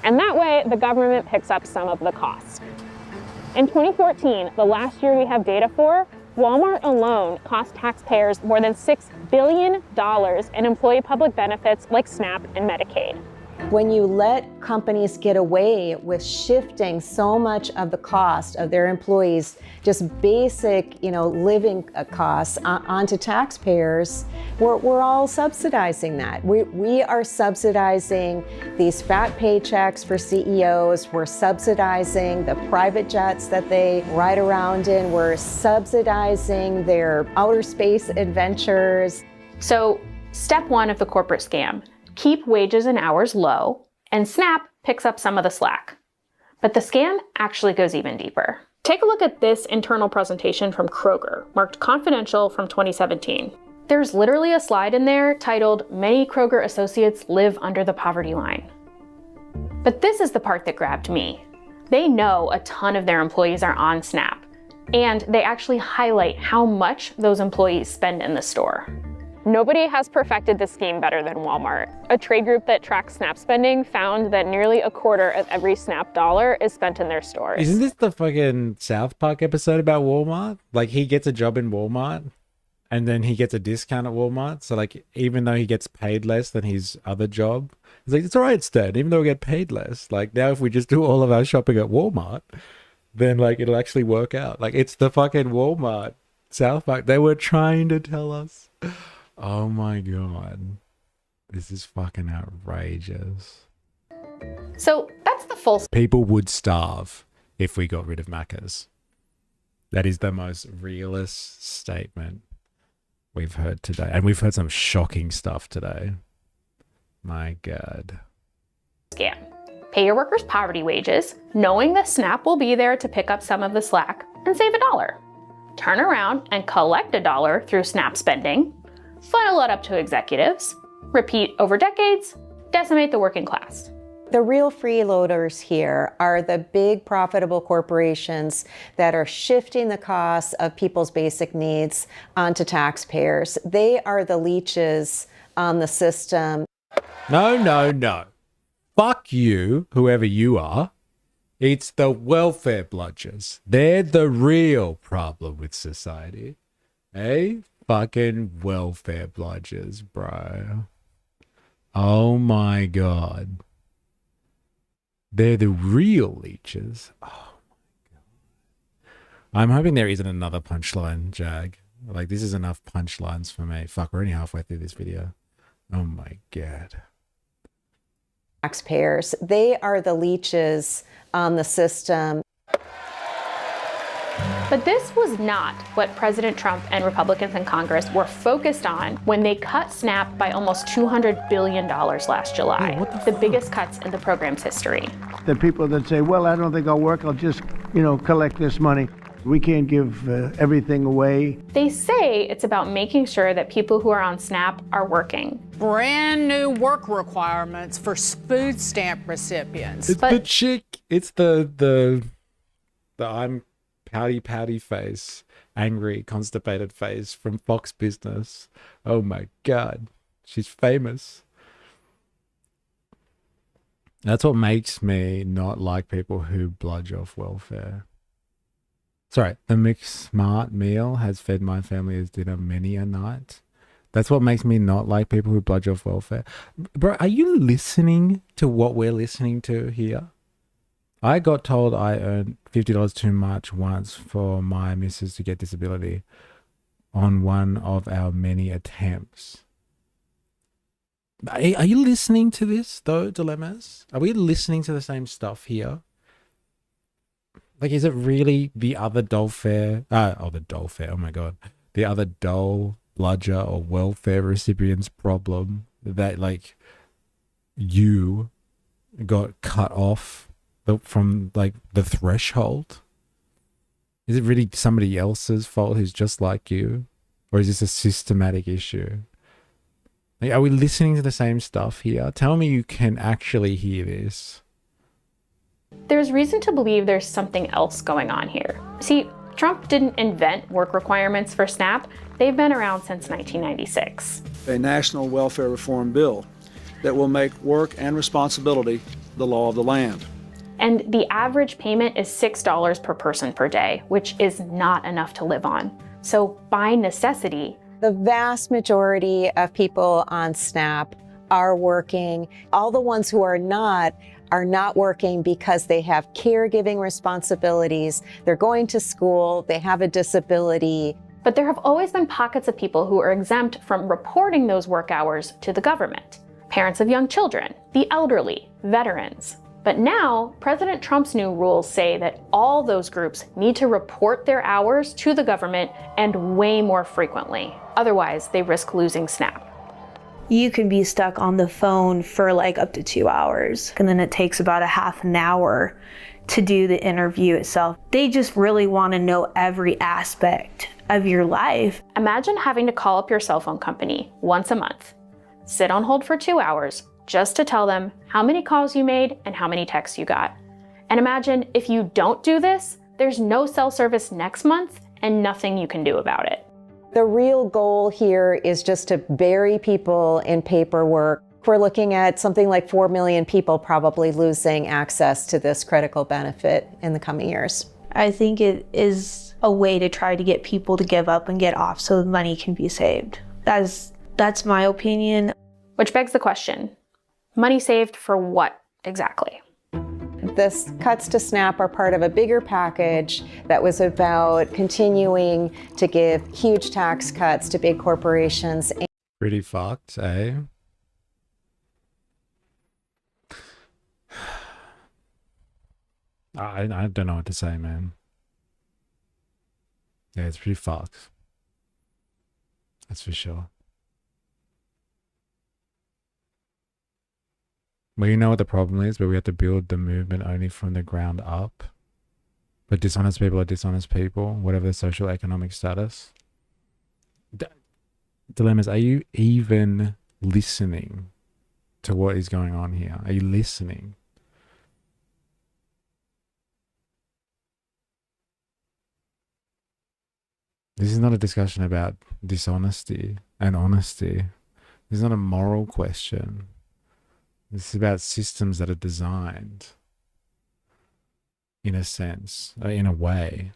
And that way, the government picks up some of the cost. In 2014, the last year we have data for, Walmart alone cost taxpayers more than $6 billion in employee public benefits like SNAP and Medicaid. When you let companies get away with shifting so much of the cost of their employees, just basic, living costs onto taxpayers, we're all subsidizing that. We are subsidizing these fat paychecks for CEOs. We're subsidizing the private jets that they ride around in. We're subsidizing their outer space adventures. So, step one of the corporate scam. Keep wages and hours low, and SNAP picks up some of the slack. But the scam actually goes even deeper. Take a look at this internal presentation from Kroger, marked confidential from 2017. There's literally a slide in there titled, "Many Kroger associates live under the poverty line." But this is the part that grabbed me. They know a ton of their employees are on SNAP, and they actually highlight how much those employees spend in the store. Nobody has perfected this scheme better than Walmart. A trade group that tracks SNAP spending found that nearly a quarter of every SNAP dollar is spent in their stores. Isn't this the fucking South Park episode about Walmart? Like, he gets a job in Walmart and then he gets a discount at Walmart. So like, even though he gets paid less than his other job, he's like, it's all right, Stan, even though we get paid less. Like, now if we just do all of our shopping at Walmart, then like it'll actually work out. Like, it's the fucking Walmart South Park. They were trying to tell us. Oh my God. This is fucking outrageous. So that's the full... People would starve if we got rid of Macca's. That is the most realist statement we've heard today. And we've heard some shocking stuff today. My God. Scam. Pay your workers poverty wages, knowing the SNAP will be there to pick up some of the slack, and save $1. Turn around and collect $1 through SNAP spending, funnel it up to executives, repeat over decades, decimate the working class. The real freeloaders here are the big profitable corporations that are shifting the costs of people's basic needs onto taxpayers. They are the leeches on the system. No. Fuck you, whoever you are. It's the welfare bludgers. They're the real problem with society. Eh? Fucking welfare bludgers, bro. Oh my God. They're the real leeches. Oh my God. I'm hoping there isn't another punchline, Jag. Like, this is enough punchlines for me. Fuck, we're only halfway through this video. Oh my God. Taxpayers, they are the leeches on the system. But this was not what President Trump and Republicans in Congress were focused on when they cut SNAP by almost $200 billion last July, the biggest cuts in the program's history. The people that say, well, I don't think I'll work, I'll just, collect this money. We can't give everything away. They say it's about making sure that people who are on SNAP are working. Brand new work requirements for food stamp recipients. It's the chick. It's the I'm pouty face, angry, constipated face from Fox Business. Oh my God. She's famous. That's what makes me not like people who bludge off welfare. Sorry, the McSmart meal has fed my family as dinner many a night. That's what makes me not like people who bludge off welfare. Bro, are you listening to what we're listening to here? I got told I earned $50 too much once for my missus to get disability on one of our many attempts. Are you listening to this, though, Dilemmas? Are we listening to the same stuff here? Like, is it really the other the other dole, bludger, or welfare recipient's problem that, like, you got cut off from, like, the threshold? Is it really somebody else's fault who's just like you? Or is this a systematic issue? Like, are we listening to the same stuff here? Tell me you can actually hear this. There's reason to believe there's something else going on here. See, Trump didn't invent work requirements for SNAP. They've been around since 1996. A national welfare reform bill that will make work and responsibility the law of the land. And the average payment is $6 per person per day, which is not enough to live on. So by necessity, the vast majority of people on SNAP are working. All the ones who are not working because they have caregiving responsibilities, they're going to school, they have a disability. But there have always been pockets of people who are exempt from reporting those work hours to the government. Parents of young children, the elderly, veterans. But now, President Trump's new rules say that all those groups need to report their hours to the government and way more frequently. Otherwise, they risk losing SNAP. You can be stuck on the phone for like up to 2 hours, and then it takes about a half an hour to do the interview itself. They just really want to know every aspect of your life. Imagine having to call up your cell phone company once a month, sit on hold for 2 hours, just to tell them how many calls you made and how many texts you got. And imagine if you don't do this, there's no cell service next month and nothing you can do about it. The real goal here is just to bury people in paperwork. We're looking at something like 4 million people probably losing access to this critical benefit in the coming years. I think it is a way to try to get people to give up and get off so the money can be saved. That's my opinion. Which begs the question, money saved for what exactly? This cuts to SNAP are part of a bigger package that was about continuing to give huge tax cuts to big corporations. Pretty fucked, eh? I don't know what to say, man. Yeah, it's pretty fucked. That's for sure. Well, you know what the problem is, but we have to build the movement only from the ground up. But dishonest people are dishonest people, whatever their social economic status. Dilemmas, are you even listening to what is going on here? Are you listening? This is not a discussion about dishonesty and honesty. This is not a moral question. This is about systems that are designed, in a sense, in a way,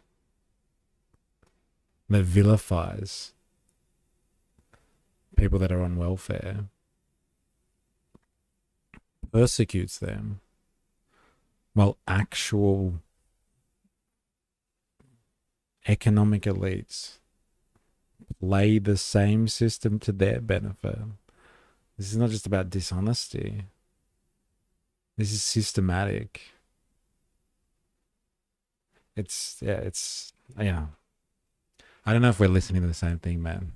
that vilifies people that are on welfare, persecutes them, while actual economic elites play the same system to their benefit. This is not just about dishonesty. This is systematic. I don't know if we're listening to the same thing, man.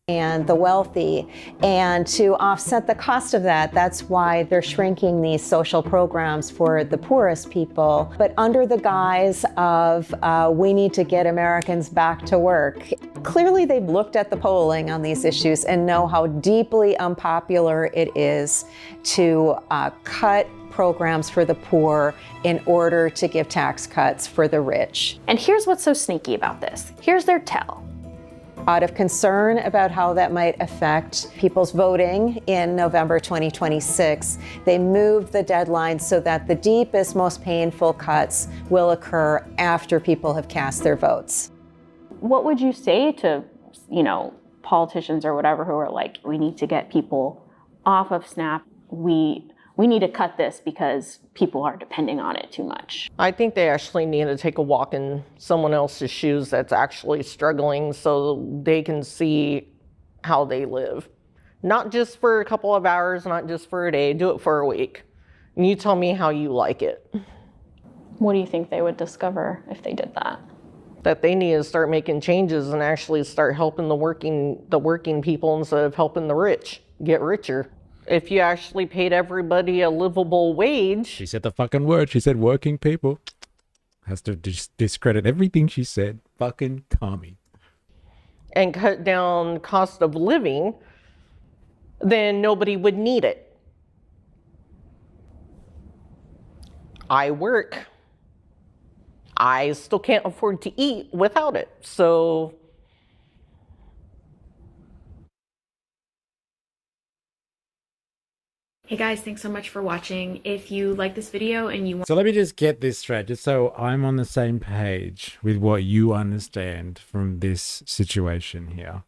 And the wealthy, and to offset the cost of that, that's why they're shrinking these social programs for the poorest people, but under the guise of we need to get Americans back to work. Clearly they've looked at the polling on these issues and know how deeply unpopular it is to cut programs for the poor in order to give tax cuts for the rich. And here's what's so sneaky about this. Here's their tell. Out of concern about how that might affect people's voting in November 2026, they moved the deadline so that the deepest, most painful cuts will occur after people have cast their votes. What would you say to, politicians or whatever who are like, we need to get people off of SNAP. We need to cut this because people are depending on it too much. I think they actually need to take a walk in someone else's shoes that's actually struggling so they can see how they live. Not just for a couple of hours, not just for a day, do it for a week. And you tell me how you like it. What do you think they would discover if they did that? That they need to start making changes and actually start helping the working people instead of helping the rich get richer. If you actually paid everybody a livable wage. She said the fucking word. She said working people. Has to discredit everything she said. Fucking commie. And cut down cost of living, then nobody would need it. I work. I still can't afford to eat without it. So Hey guys, thanks so much for watching. If you like this video and you want... So let me just get this straight, just so I'm on the same page with what you understand from this situation here.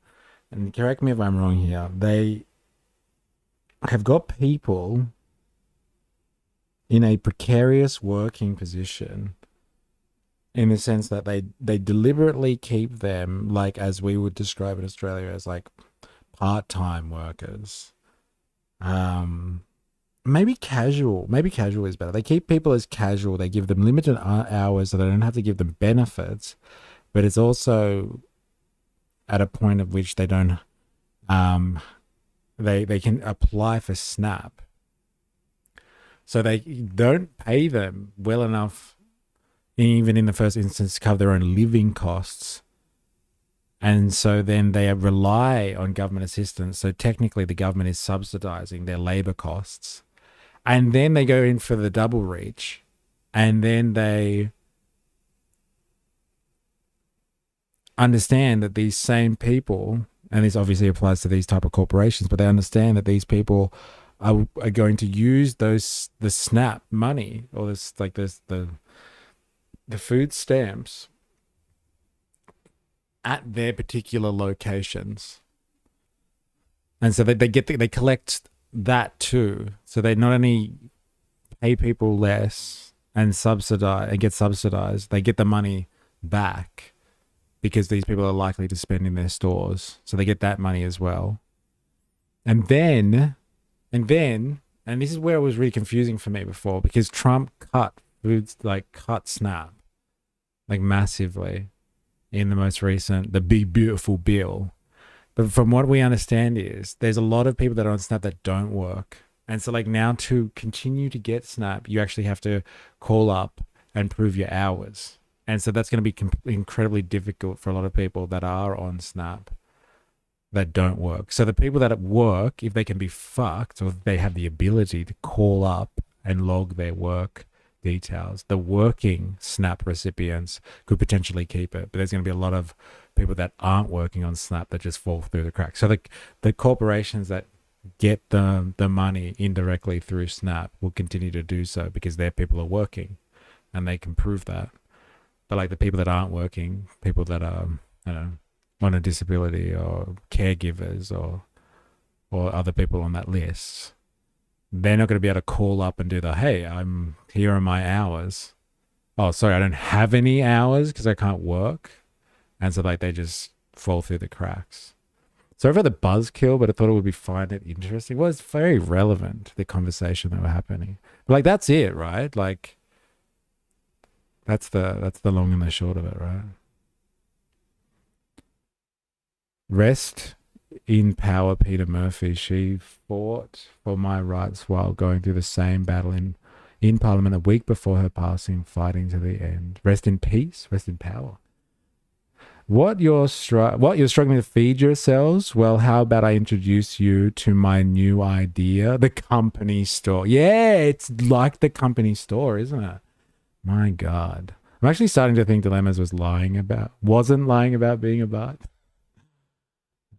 And correct me if I'm wrong here. They have got people in a precarious working position in the sense that they deliberately keep them, like, as we would describe in Australia, as like part-time workers. Maybe casual is better. They keep people as casual. They give them limited hours so they don't have to give them benefits, but it's also at a point at which they don't, they can apply for SNAP. So they don't pay them well enough, even in the first instance, to cover their own living costs. And so then they rely on government assistance. So technically the government is subsidizing their labor costs. And then they go in for the double reach. And then they understand that these same people, and this obviously applies to these type of corporations, but they understand that these people are going to use the SNAP money, or the food stamps at their particular locations. And so they collect that too. So they not only pay people less and get subsidized, they get the money back because these people are likely to spend in their stores. So they get that money as well. And then, and this is where it was really confusing for me before, because Trump cut SNAP like massively in the most recent, the big beautiful bill. But from what we understand is there's a lot of people that are on SNAP that don't work. And so like now to continue to get SNAP, you actually have to call up and prove your hours. And so that's going to be incredibly difficult for a lot of people that are on SNAP that don't work. So the people that work, if they can be fucked, or if they have the ability to call up and log their work details, the working SNAP recipients could potentially keep it. But there's going to be a lot of people that aren't working on SNAP that just fall through the cracks. So the corporations that get the money indirectly through SNAP will continue to do so because their people are working and they can prove that. But like the people that aren't working, people that are, on a disability or caregivers or other people on that list, they're not going to be able to call up and do hey, here are my hours. Oh, sorry, I don't have any hours because I can't work. And so like they just fall through the cracks. Sorry for the buzzkill, but I thought it would be fine and interesting. Well, it's very relevant to the conversation that were happening. But like that's it, right? Like that's the long and the short of it, right? Rest in power, Peter Murphy. She fought for my rights while going through the same battle in Parliament a week before her passing, fighting to the end. Rest in peace, rest in power. What you're struggling to feed yourselves? Well, how about I introduce you to my new idea, the company store. Yeah, it's like the company store, isn't it? My God. I'm actually starting to think Dilemmas wasn't lying about being a butt.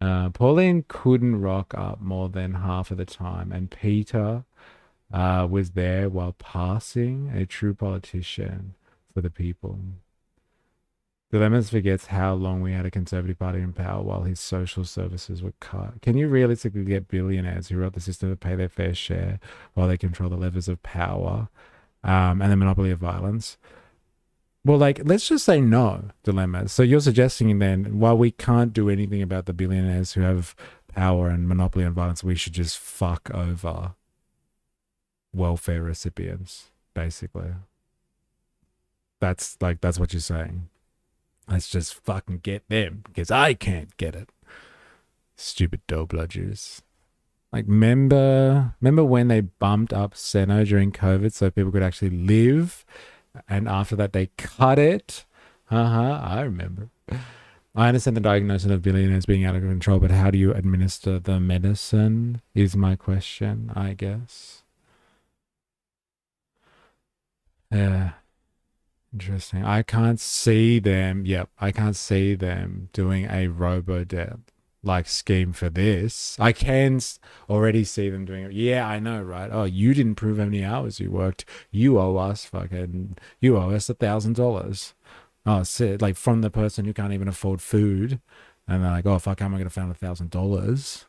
Pauline couldn't rock up more than half of the time, and Peter was there while passing, a true politician for the people. Dilemmas forgets how long we had a Conservative Party in power while his social services were cut. Can you realistically get billionaires who wrote the system to pay their fair share while they control the levers of power and the monopoly of violence? Well, like, let's just say no, Dilemmas. So you're suggesting then, while we can't do anything about the billionaires who have power and monopoly on violence, we should just fuck over welfare recipients, basically. That's what you're saying. Let's just fucking get them, because I can't get it. Stupid dough bludgers. Like, remember when they bumped up Seno during COVID so people could actually live, and after that they cut it? I remember. I understand the diagnosis of billionaires being out of control, but how do you administer the medicine is my question, I guess. Yeah. Interesting. I can't see them. Yep, I can't see them doing a robo-debt like scheme for this. I can already see them doing it. Yeah, I know, right? Oh, you didn't prove how many hours you worked. You owe us $1,000. Oh, shit. Like, from the person who can't even afford food, and they're like, oh fuck, how am I gonna find $1,000?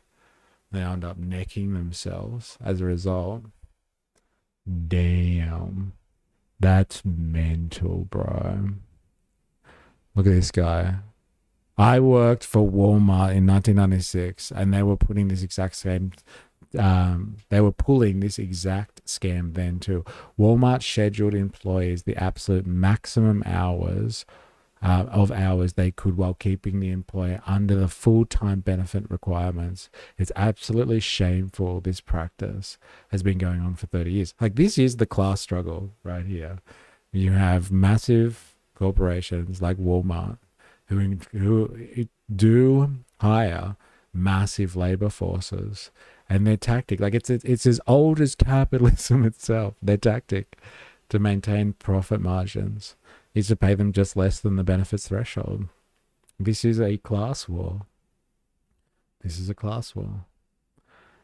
They end up necking themselves as a result. Damn. That's mental, bro. Look at this guy. I worked for Walmart in 1996, and they were putting this exact scam. They were pulling this exact scam then too. Walmart scheduled employees the absolute maximum hours of hours they could while keeping the employer under the full-time benefit requirements. It's absolutely shameful. This practice has been going on for 30 years. Like, this is the class struggle right here. You have massive corporations like Walmart who do hire massive labor forces, and their tactic, like, it's as old as capitalism itself. Their tactic to maintain profit margins is to pay them just less than the benefits threshold. This is a class war. This is a class war.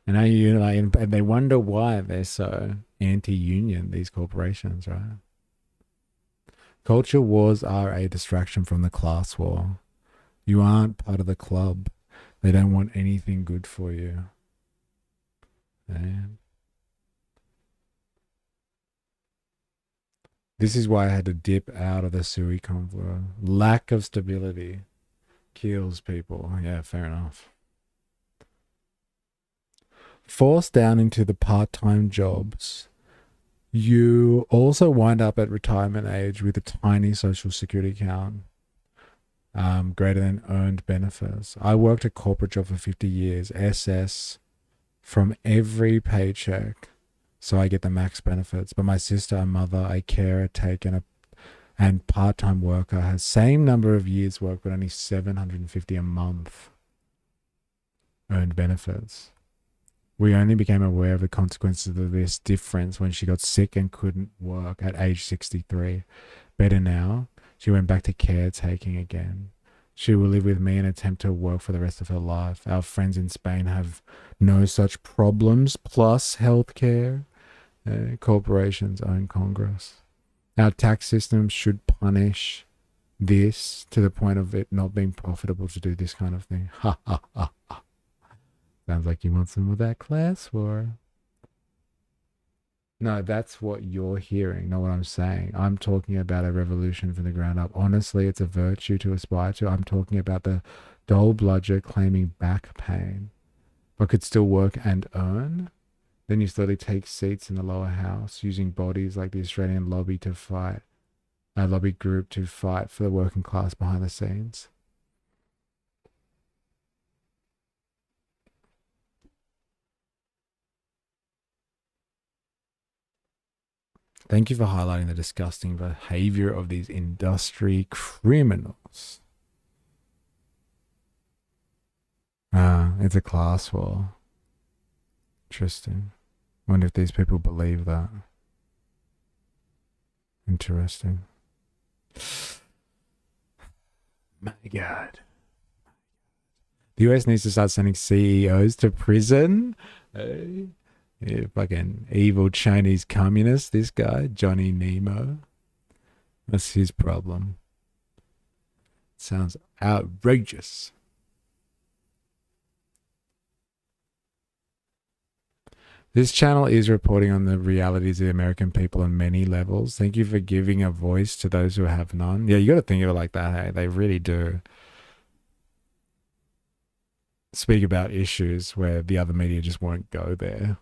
And and they wonder why they're so anti-union, these corporations, right? Culture wars are a distraction from the class war. You aren't part of the club. They don't want anything good for you. Man. This is why I had to dip out of the Sui convo. Lack of stability kills people. Yeah, fair enough. Forced down into the part-time jobs, you also wind up at retirement age with a tiny social security account, greater than earned benefits. I worked a corporate job for 50 years, SS from every paycheck, so I get the max benefits. But my sister, a mother, a carer, and part-time worker has same number of years work, but only $750 a month earned benefits. We only became aware of the consequences of this difference when she got sick and couldn't work at age 63. Better now, she went back to caretaking again. She will live with me and attempt to work for the rest of her life. Our friends in Spain have no such problems, plus healthcare. Corporations own Congress. Our tax system should punish this to the point of it not being profitable to do this kind of thing. Ha ha ha ha. Sounds like you want some of that class war. No, that's what you're hearing, not what I'm saying. I'm talking about a revolution from the ground up. Honestly, it's a virtue to aspire to. I'm talking about the dole bludger claiming back pain, but could still work and earn. Then you slowly take seats in the lower house, using bodies like the Australian lobby to fight, a lobby group to fight for the working class behind the scenes. Thank you for highlighting the disgusting behavior of these industry criminals. It's a class war. Interesting. Wonder if these people believe that. Interesting. My God. The US needs to start sending CEOs to prison. Yeah, fucking evil Chinese communist, this guy, Johnny Nemo. That's his problem. Sounds outrageous. This channel is reporting on the realities of the American people on many levels. Thank you for giving a voice to those who have none. Yeah, you got to think of it like that, hey? They really do speak about issues where the other media just won't go there.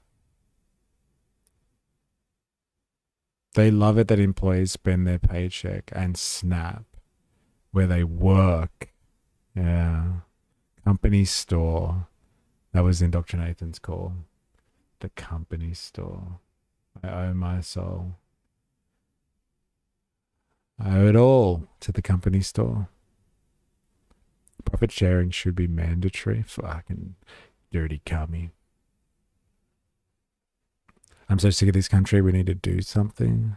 They love it that employees spend their paycheck and Snap where they work. Yeah. Company store. That was in Dr. Nathan's call. The company store. I owe my soul. I owe it all to the company store. Profit sharing should be mandatory. Fucking dirty commie. I'm so sick of this country. We need to do something.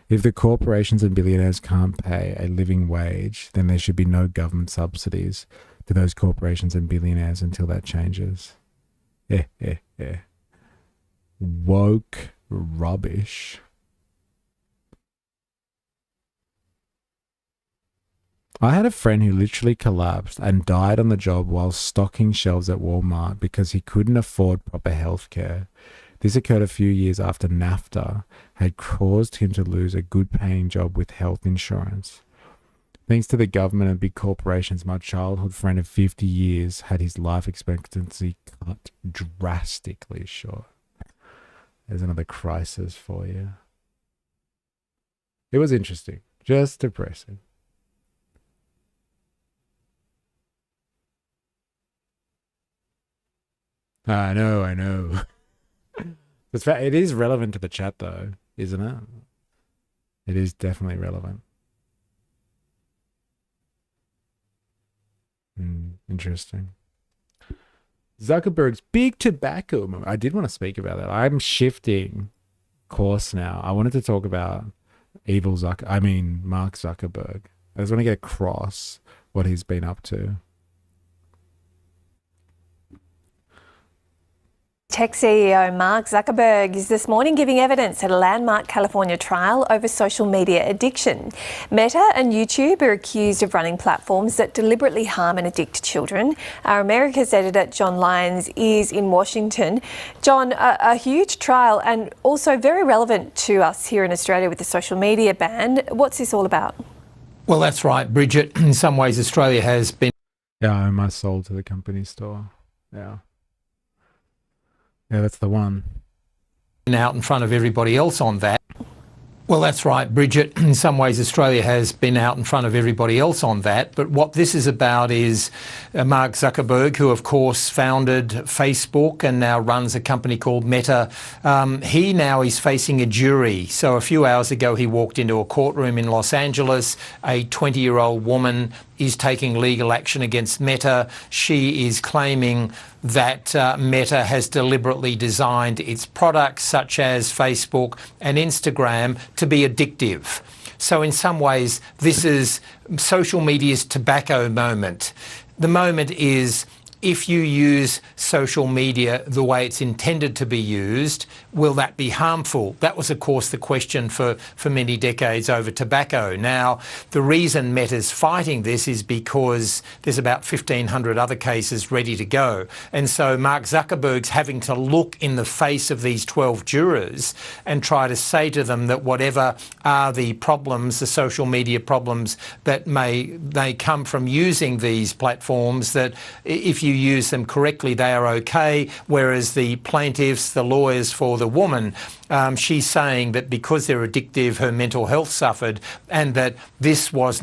If the corporations and billionaires can't pay a living wage, then there should be no government subsidies to those corporations and billionaires until that changes. Woke rubbish. I had a friend who literally collapsed and died on the job while stocking shelves at Walmart because he couldn't afford proper health care. This occurred a few years after NAFTA had caused him to lose a good-paying job with health insurance. Thanks to the government and big corporations, my childhood friend of 50 years had his life expectancy cut drastically short. There's another crisis for you. It was interesting, just depressing. I know. It is relevant to the chat though, isn't it? It is definitely relevant. Interesting. Zuckerberg's big tobacco moment. I did want to speak about that. I'm shifting course now. I wanted to talk about Mark Zuckerberg. I just want to get across what he's been up to. Tech CEO Mark Zuckerberg is this morning giving evidence at a landmark California trial over social media addiction. Meta and YouTube are accused of running platforms that deliberately harm and addict children. Our America's editor, John Lyons, is in Washington. John, a huge trial and also very relevant to us here in Australia with the social media ban. What's this all about? Well, that's right, Bridget. In some ways, Australia has been... Yeah, I owe my soul to the company store. Yeah. Yeah, that's the one. Out in front of everybody else on that. Well, that's right, Bridget. In some ways, Australia has been out in front of everybody else on that. But what this is about is Mark Zuckerberg, who, of course, founded Facebook and now runs a company called Meta. He now is facing a jury. So a few hours ago, he walked into a courtroom in Los Angeles. A 20-year-old woman is taking legal action against Meta. She is claiming that Meta has deliberately designed its products, such as Facebook and Instagram, to be addictive. So in some ways, this is social media's tobacco moment. The moment is, if you use social media the way it's intended to be used, will that be harmful? That was, of course, the question for many decades over tobacco. Now, the reason Meta's fighting this is because there's about 1,500 other cases ready to go. And so Mark Zuckerberg's having to look in the face of these 12 jurors and try to say to them that whatever are the problems, the social media problems that may come from using these platforms, that if you use them correctly, they are okay. Whereas the plaintiffs, the lawyers for the woman, she's saying that because they're addictive, her mental health suffered, and that this was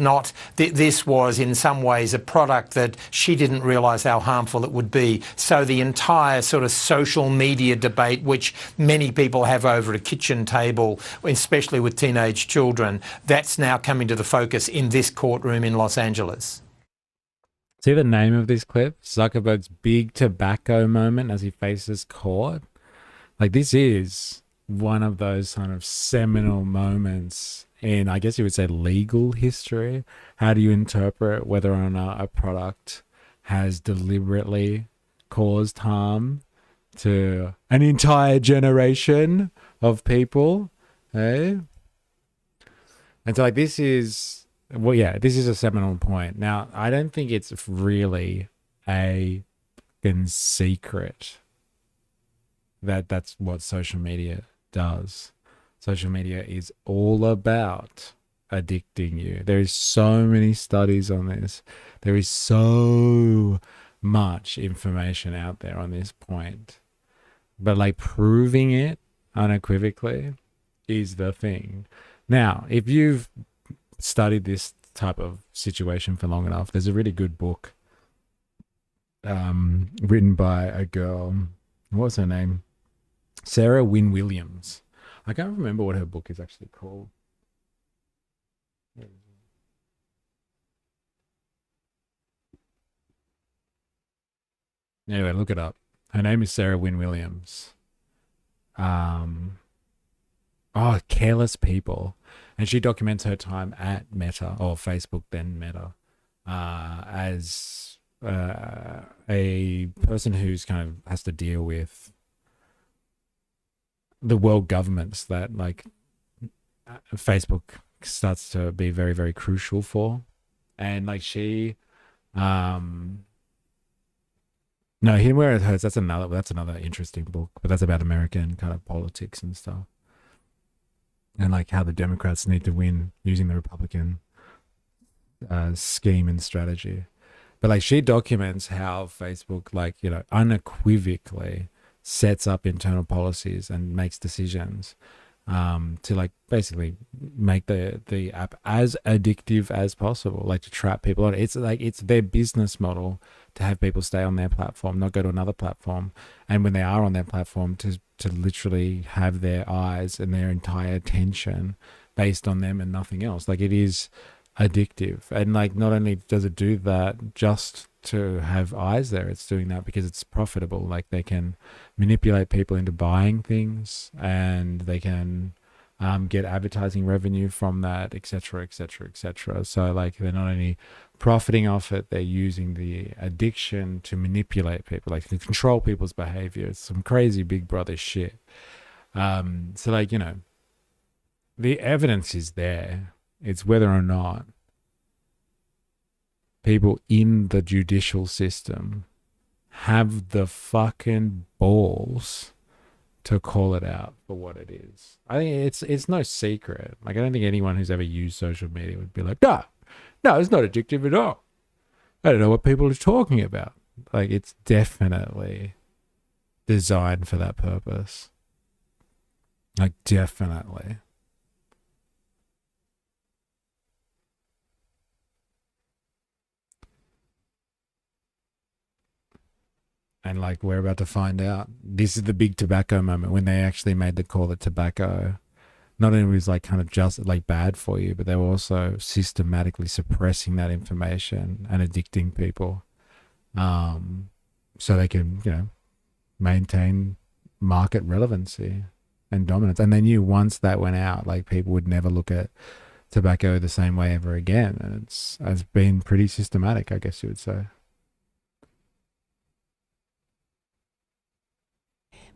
in some ways a product that she didn't realise how harmful it would be. So the entire sort of social media debate, which many people have over a kitchen table, especially with teenage children, that's now coming to the focus in this courtroom in Los Angeles. See the name of this clip? Zuckerberg's big tobacco moment as he faces court. Like, this is one of those kind of seminal moments in, I guess you would say, legal history. How do you interpret whether or not a product has deliberately caused harm to an entire generation of people. Eh? And so like this is a seminal point. Now, I don't think it's really a secret that that's what social media does. Social media is all about addicting you. There is so many studies on this. There is so much information out there on this point. But like proving it unequivocally is the thing. Now, if you've studied this type of situation for long enough, there's a really good book written by a girl. What's her name? Sarah Wynne Williams. I can't remember what her book is actually called. Anyway, look it up. Her name is Sarah Wynne Williams. Careless People. And she documents her time at Meta, or Facebook, then Meta, as a person who's kind of has to deal with the world governments that like Facebook starts to be very, very crucial for. And like she, No, Hidden Where It Hurts, that's another interesting book, but that's about American kind of politics and stuff. And like how the Democrats need to win using the Republican scheme and strategy. But like she documents how Facebook, like, you know, unequivocally sets up internal policies and makes decisions to like basically make the app as addictive as possible, like to trap people on it. It's like it's their business model to have people stay on their platform, not go to another platform, and when they are on their platform to literally have their eyes and their entire attention based on them and nothing else. Like it is addictive. And like not only does it do that just to have eyes there, it's doing that because it's profitable. Like they can manipulate people into buying things, and they can get advertising revenue from that, etc., etc., etc. So like they're not only profiting off it, they're using the addiction to manipulate people, like to control people's behavior. It's some crazy Big Brother shit. So like, you know, the evidence is there. It's whether or not people in the judicial system have the fucking balls to call it out for what it is. I think it's no secret. Like I don't think anyone who's ever used social media would be like, no, it's not addictive at all. I don't know what people are talking about. Like it's definitely designed for that purpose. Like definitely. And like we're about to find out, this is the big tobacco moment when they actually made the call that tobacco not only was like kind of just like bad for you, but they were also systematically suppressing that information and addicting people, so they can, you know, maintain market relevancy and dominance. And they knew once that went out, like people would never look at tobacco the same way ever again. And it's been pretty systematic, I guess you would say.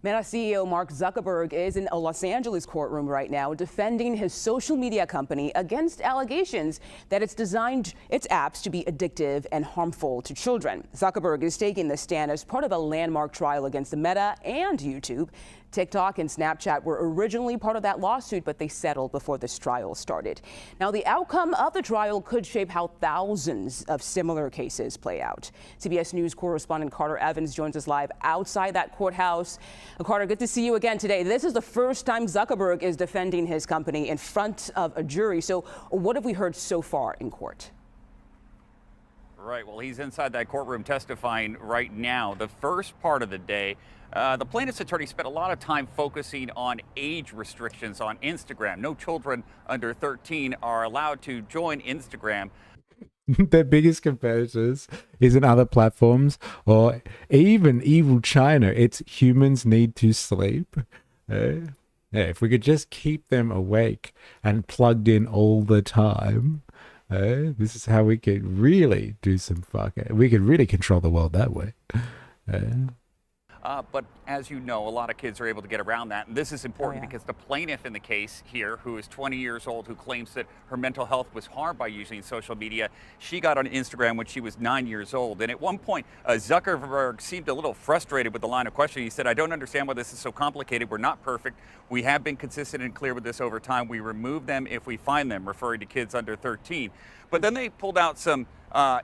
Meta CEO Mark Zuckerberg is in a Los Angeles courtroom right now defending his social media company against allegations that it's designed its apps to be addictive and harmful to children. Zuckerberg is taking the stand as part of a landmark trial against Meta and YouTube. TikTok and Snapchat were originally part of that lawsuit, but they settled before this trial started. Now, the outcome of the trial could shape how thousands of similar cases play out. CBS News correspondent Carter Evans joins us live outside that courthouse. Carter, good to see you again today. This is the first time Zuckerberg is defending his company in front of a jury. So what have we heard so far in court? Right. Well, he's inside that courtroom testifying right now. The first part of the day, the plaintiff's attorney spent a lot of time focusing on age restrictions on Instagram. No children under 13 are allowed to join Instagram. Their biggest competitors isn't other platforms or even evil China. It's humans need to sleep. Yeah, if we could just keep them awake and plugged in all the time, This is how we could really do some fucking. We could really control the world that way. But as you know, a lot of kids are able to get around that. And this is important because the plaintiff in the case here, who is 20 years old, who claims that her mental health was harmed by using social media, she got on Instagram when she was 9 years old. And at one point, Zuckerberg seemed a little frustrated with the line of questioning. He said, I don't understand why this is so complicated. We're not perfect. We have been consistent and clear with this over time. We remove them if we find them, referring to kids under 13. But then they pulled out some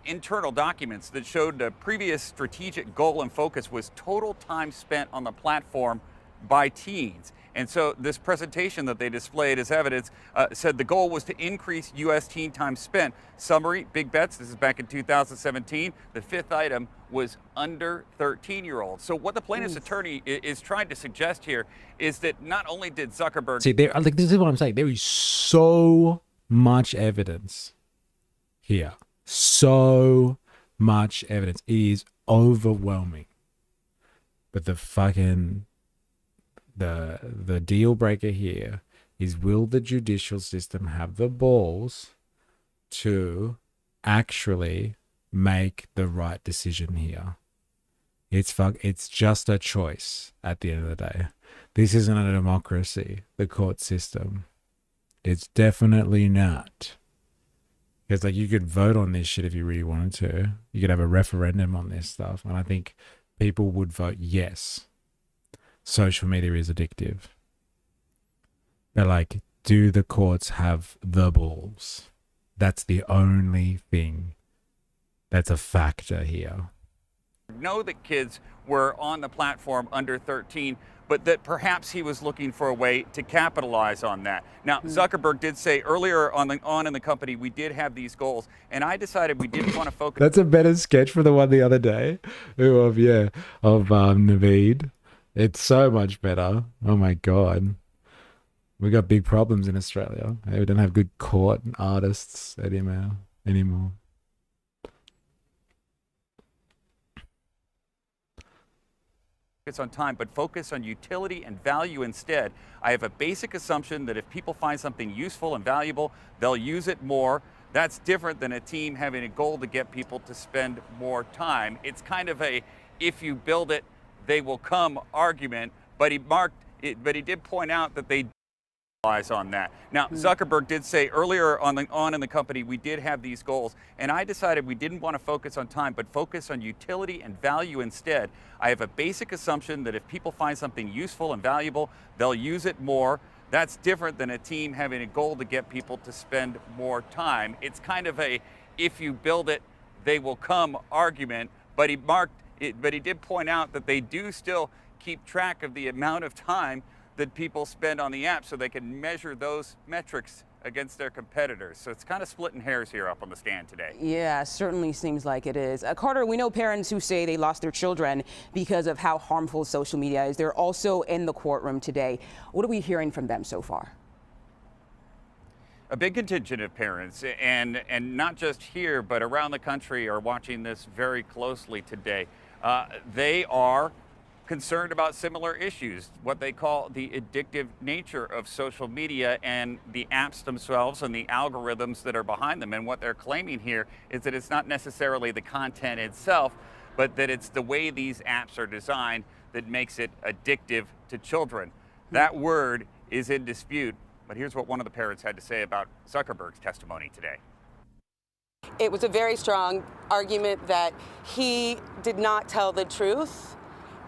internal documents that showed the previous strategic goal and focus was total time spent on the platform by teens. And so this presentation that they displayed as evidence said the goal was to increase U.S. teen time spent. Summary, big bets, this is back in 2017. The fifth item was under 13-year-olds. So what the plaintiff's attorney is trying to suggest here is that not only did Zuckerberg... See, like, this is what I'm saying. There is so much evidence here. So much evidence. It is overwhelming. But the fucking the deal breaker here is, will the judicial system have the balls to actually make the right decision here? It's just a choice at the end of the day. This isn't a democracy, the court system. It's definitely not. Because, like, you could vote on this shit if you really wanted to. You could have a referendum on this stuff. And I think people would vote yes. Social media is addictive. But, like, do the courts have the balls? That's the only thing that's a factor here. Know that kids were on the platform under 13, but that perhaps he was looking for a way to capitalize on that. Now, Zuckerberg did say earlier on in the company, we did have these goals, and I decided we didn't want to focus. That's a better sketch for the one the other day. Of Naveed. It's so much better. Oh my God. We got big problems in Australia. We don't have good court artists anymore. Focus on time, but focus on utility and value instead. I have a basic assumption that if people find something useful and valuable, they'll use it more. That's different than a team having a goal to get people to spend more time. It's kind of a, if you build it, they will come argument, but he did point out that they on that. Now, Zuckerberg did say earlier on in the company, we did have these goals, and I decided we didn't want to focus on time, but focus on utility and value instead. I have a basic assumption that if people find something useful and valuable, they'll use it more. That's different than a team having a goal to get people to spend more time. It's kind of a, if you build it, they will come argument, but he did point out that they do still keep track of the amount of time that people spend on the app so they can measure those metrics against their competitors. So it's kind of splitting hairs here up on the stand today. Yeah, certainly seems like it is. Carter, we know parents who say they lost their children because of how harmful social media is. They're also in the courtroom today. What are we hearing from them so far? A big contingent of parents, and not just here, but around the country, are watching this very closely today. They are concerned about similar issues, what they call the addictive nature of social media and the apps themselves and the algorithms that are behind them. And what they're claiming here is that it's not necessarily the content itself, but that it's the way these apps are designed that makes it addictive to children. That word is in dispute, but here's what one of the parents had to say about Zuckerberg's testimony today. It was a very strong argument that he did not tell the truth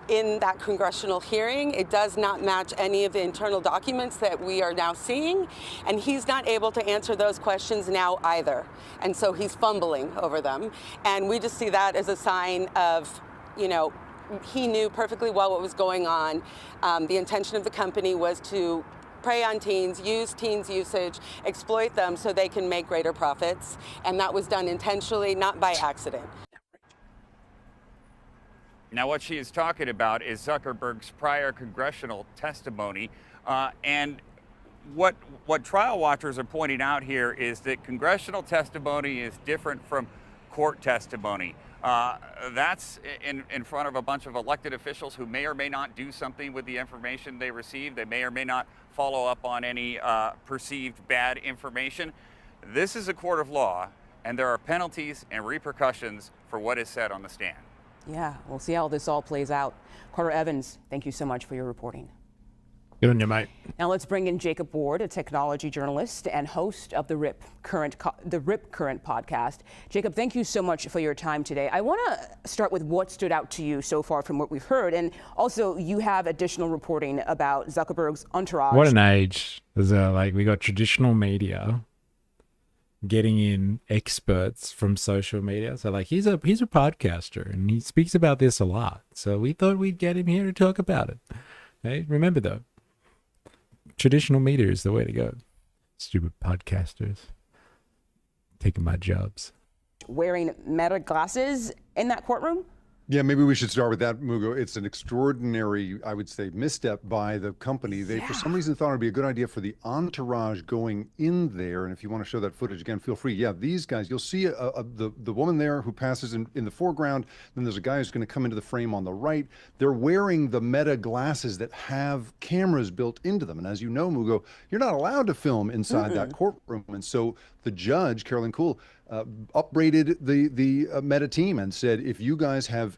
in that congressional hearing. It does not match any of the internal documents that we are now seeing, and he's not able to answer those questions now either. And so he's fumbling over them. And we just see that as a sign of, you know, he knew perfectly well what was going on. The intention of the company was to prey on teens, use teens' usage, exploit them so they can make greater profits. And that was done intentionally, not by accident. Now, what she is talking about is Zuckerberg's prior congressional testimony. And what trial watchers are pointing out here is that congressional testimony is different from court testimony. That's in front of a bunch of elected officials who may or may not do something with the information they receive. They may or may not follow up on any perceived bad information. This is a court of law, and there are penalties and repercussions for what is said on the stand. Yeah, we'll see how this all plays out. Carter Evans, thank you so much for your reporting. Good on you, mate. Now let's bring in Jacob Ward, a technology journalist and host of the RIP Current podcast. Jacob, thank you so much for your time today. I want to start with what stood out to you so far from what we've heard, and also you have additional reporting about Zuckerberg's entourage. What an age. There's we got traditional media getting in experts from social media. So he's a podcaster and he speaks about this a lot. So we thought we'd get him here to talk about it. Hey, remember though, traditional media is the way to go. Stupid podcasters taking my jobs. Wearing Meta glasses in that courtroom? Yeah, maybe we should start with that, Mugo. It's an extraordinary, I would say, misstep by the company. They, for some reason, thought it'd be a good idea for the entourage going in there. And if you want to show that footage again, feel free. Yeah, these guys, you'll see the woman there who passes in the foreground. Then there's a guy who's going to come into the frame on the right. They're wearing the Meta glasses that have cameras built into them. And as you know, Mugo, you're not allowed to film inside that courtroom. And so the judge, Carolyn Kuhl, upbraided the Meta team and said, if you guys have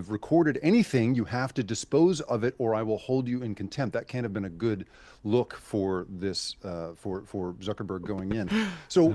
recorded anything, you have to dispose of it or I will hold you in contempt. That can't have been a good look for this for Zuckerberg going in. So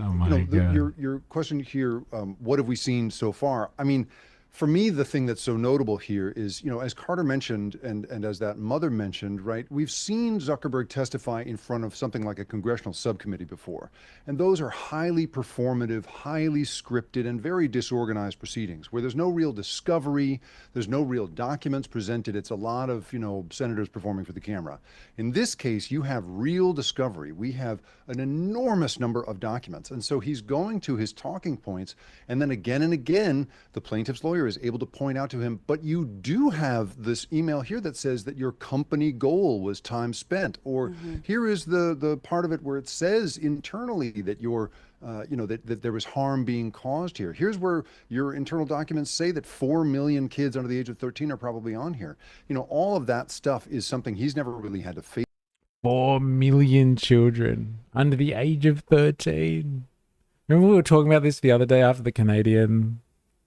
your question here, what have we seen so far? I mean, for me, the thing that's so notable here is, as Carter mentioned and as that mother mentioned, right, we've seen Zuckerberg testify in front of something like a congressional subcommittee before. And those are highly performative, highly scripted, and very disorganized proceedings where there's no real discovery, there's no real documents presented. It's a lot of, senators performing for the camera. In this case, you have real discovery. We have an enormous number of documents. And so he's going to his talking points, and then again and again, the plaintiff's lawyer is able to point out to him, but you do have this email here that says that your company goal was time spent, or here is the part of it where it says internally that your that there was harm being caused here. Here's where your internal documents say that 4 million kids under the age of 13 are probably on here. All of that stuff is something he's never really had to face. 4 million children under the age of 13. Remember we were talking about this the other day after the Canadian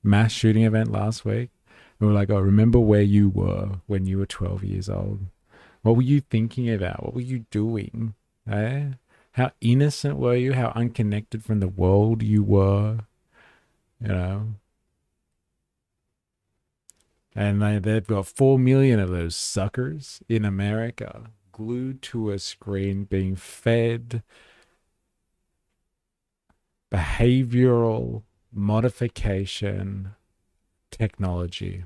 mass shooting event last week? We were like, oh, remember where you were when you were 12 years old? What were you thinking about? What were you doing? Eh? How innocent were you? How unconnected from the world you were? And they've got 4 million of those suckers in America glued to a screen being fed behavioral modification technology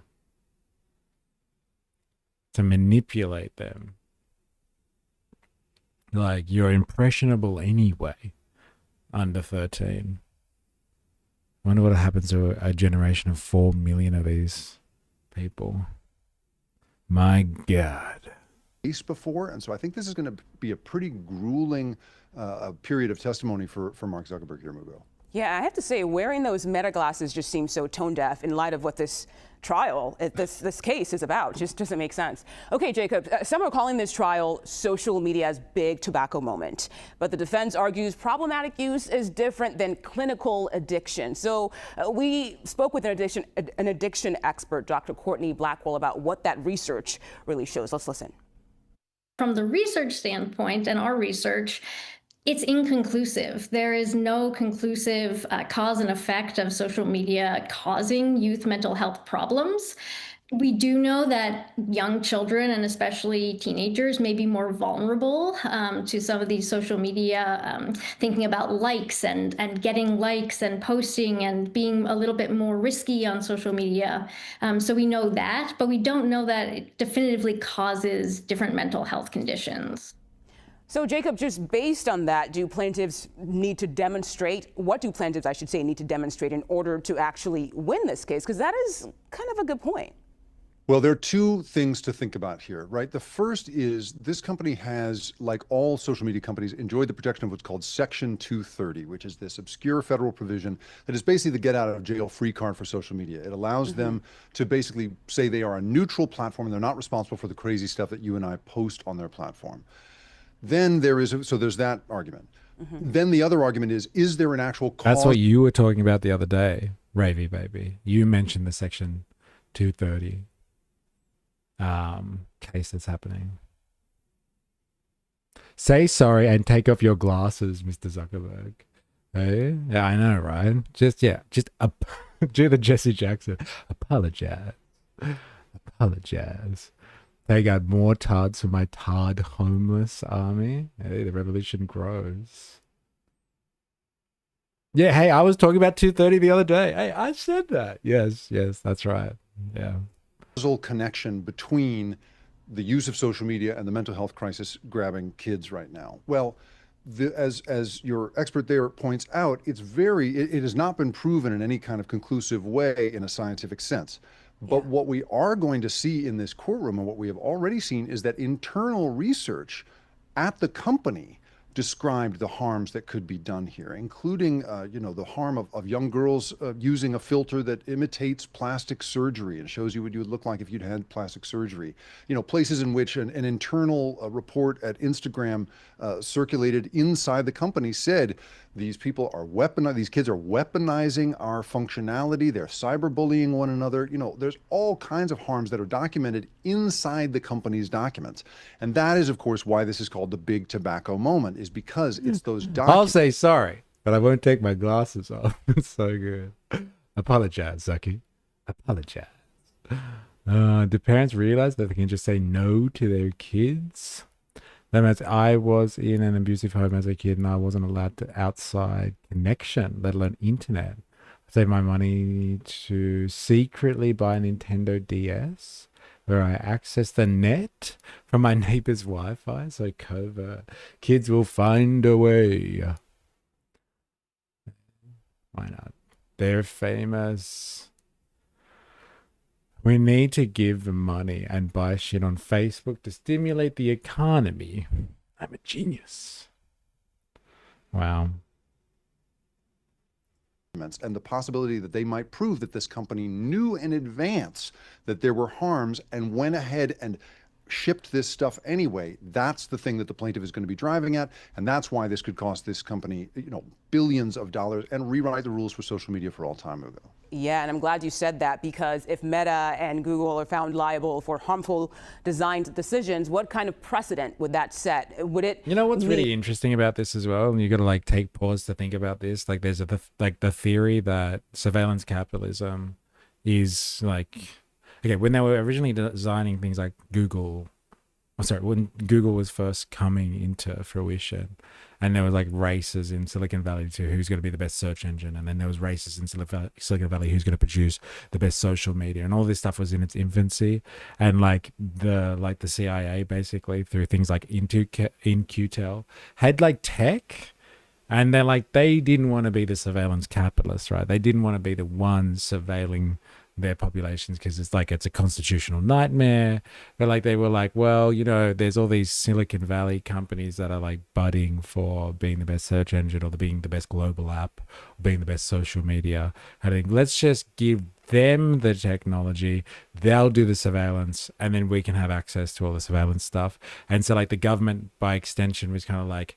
to manipulate them. Like, you're impressionable anyway under 13. I wonder what happens to a generation of 4 million of these people. My God. Before, and so I think this is going to be a pretty grueling period of testimony for Mark Zuckerberg here, Mugo. Yeah, I have to say, wearing those Meta glasses just seems so tone deaf in light of what this trial, this case is about. Just doesn't make sense. Okay, Jacob, some are calling this trial social media's big tobacco moment, but the defense argues problematic use is different than clinical addiction. So we spoke with an addiction expert, Dr. Courtney Blackwell, about what that research really shows. Let's listen. From the research standpoint and our research, it's inconclusive. There is no conclusive cause and effect of social media causing youth mental health problems. We do know that young children and especially teenagers may be more vulnerable to some of these social media, thinking about likes and getting likes and posting and being a little bit more risky on social media. So we know that, but we don't know that it definitively causes different mental health conditions. So Jacob, just based on that, what do plaintiffs, need to demonstrate in order to actually win this case? Because that is kind of a good point. Well, there are two things to think about here, right? The first is this company has, like all social media companies, enjoyed the protection of what's called Section 230, which is this obscure federal provision that is basically the get out of jail free card for social media. It allows them to basically say they are a neutral platform and they're not responsible for the crazy stuff that you and I post on their platform. Then there's that argument. Then the other argument is there an actual cause? That's what you were talking about the other day, Ravy baby. You mentioned the Section 230 case that's happening. Say sorry and take off your glasses, Mr. Zuckerberg. Hey? Yeah, I know, right? Just do the Jesse Jackson. Apologize. They got more tards for my tard homeless army. Hey, the revolution grows. Yeah, hey, I was talking about 230 the other day. Hey, I said that. Yes, that's right. Yeah. Causal connection between the use of social media and the mental health crisis grabbing kids right now. Well, as your expert there points out, it has not been proven in any kind of conclusive way in a scientific sense. But what we are going to see in this courtroom, and what we have already seen, is that internal research at the company described the harms that could be done here, including, the harm of young girls using a filter that imitates plastic surgery and shows you what you would look like if you'd had plastic surgery. Places in which an internal report at Instagram circulated inside the company said these kids are weaponizing our functionality. They're cyberbullying one another. There's all kinds of harms that are documented inside the company's documents. And that is, of course, why this is called the big tobacco moment, is because it's those documents. I'll say sorry, but I won't take my glasses off. It's so good. Apologize, Zucky. Apologize. Do parents realize that they can just say no to their kids? That means I was in an abusive home as a kid and I wasn't allowed to outside connection, let alone internet. I saved my money to secretly buy a Nintendo DS where I access the net from my neighbor's Wi-Fi, so covert. Kids will find a way. Why not? They're famous. We need to give them money and buy shit on Facebook to stimulate the economy. I'm a genius. Wow. And the possibility that they might prove that this company knew in advance that there were harms and went ahead and shipped this stuff anyway. That's the thing that the plaintiff is going to be driving at, and that's why this could cost this company, billions of dollars and rewrite the rules for social media for all time ago. Yeah, and I'm glad you said that, because if Meta and Google are found liable for harmful design decisions, what kind of precedent would that set? Would it? You know what's really interesting about this as well, and you got to take pause to think about this. There's the theory that surveillance capitalism is okay, when they were originally designing things like Google, when Google was first coming into fruition, and there was races in Silicon Valley to who's going to be the best search engine, and then there was races in Silicon Valley who's going to produce the best social media, and all this stuff was in its infancy, and the CIA basically through things like In-Q-Tel had tech. And they didn't want to be the surveillance capitalists, right? They didn't want to be the ones surveilling their populations because it's a constitutional nightmare. But they were well, there's all these Silicon Valley companies that are budding for being the best search engine or being the best global app or being the best social media. I think let's just give them the technology, they'll do the surveillance, and then we can have access to all the surveillance stuff. And so the government by extension was kind of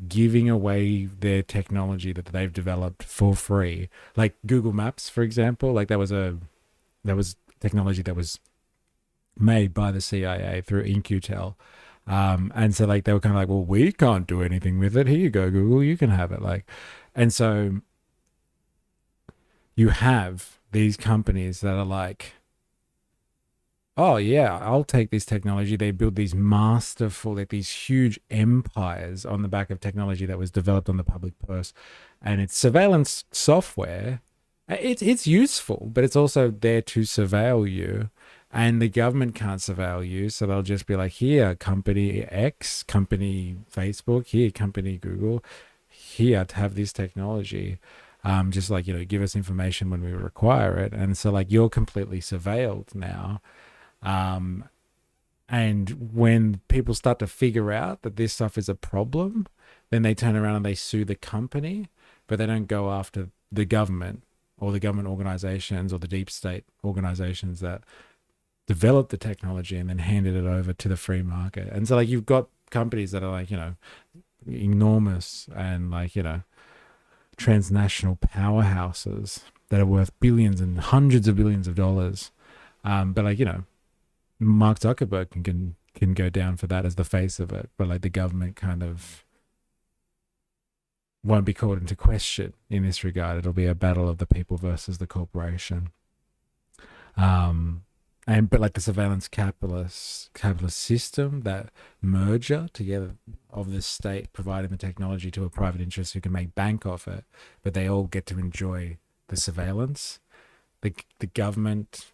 giving away their technology that they've developed for free. Google Maps, for example, that was technology that was made by the CIA through In-Q-Tel. And so they were kind of well, we can't do anything with it. Here you go, Google, you can have it. And so you have these companies that are oh yeah, I'll take this technology. They build these masterful, these huge empires on the back of technology that was developed on the public purse, and it's surveillance software. It's useful, but it's also there to surveil you, and the government can't surveil you, so they'll just be here, company X, company Facebook, here, company Google, here to have this technology. Just give us information when we require it, and so you're completely surveilled now. And when people start to figure out that this stuff is a problem, then they turn around and they sue the company, but they don't go after the government or the government organizations or the deep state organizations that developed the technology and then handed it over to the free market. And so you've got companies that are enormous and like, you know, transnational powerhouses that are worth billions and hundreds of billions of dollars. But like, you know, Mark Zuckerberg can go down for that as the face of it, but like the government kind of won't be called into question in this regard. It'll be a battle of the people versus the corporation. But like the surveillance capitalist system, that merger together of the state providing the technology to a private interest who can make bank off it, but they all get to enjoy the surveillance. The government,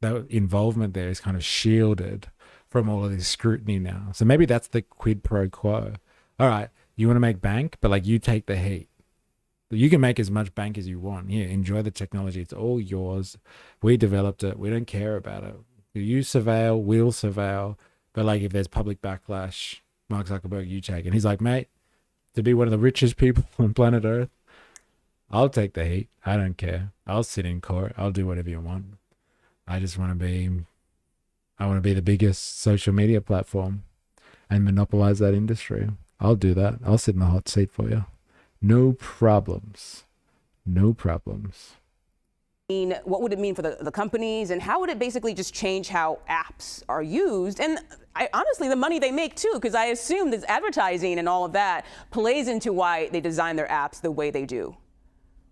that involvement there is kind of shielded from all of this scrutiny now. So maybe that's the quid pro quo. All right, you want to make bank, but like you take the heat. You can make as much bank as you want. Here, enjoy the technology. It's all yours. We developed it. We don't care about it. You surveil, we'll surveil. But like if there's public backlash, Mark Zuckerberg, you take it. And he's like, mate, to be one of the richest people on planet Earth, I'll take the heat. I don't care. I'll sit in court. I'll do whatever you want. I just want to be the biggest social media platform and monopolize that industry. I'll do that. I'll sit in the hot seat for you. No problems. No problems. What would it mean for the companies, and how would it basically just change how apps are used? And honestly, the money they make too, because I assume this advertising and all of that plays into why they design their apps the way they do.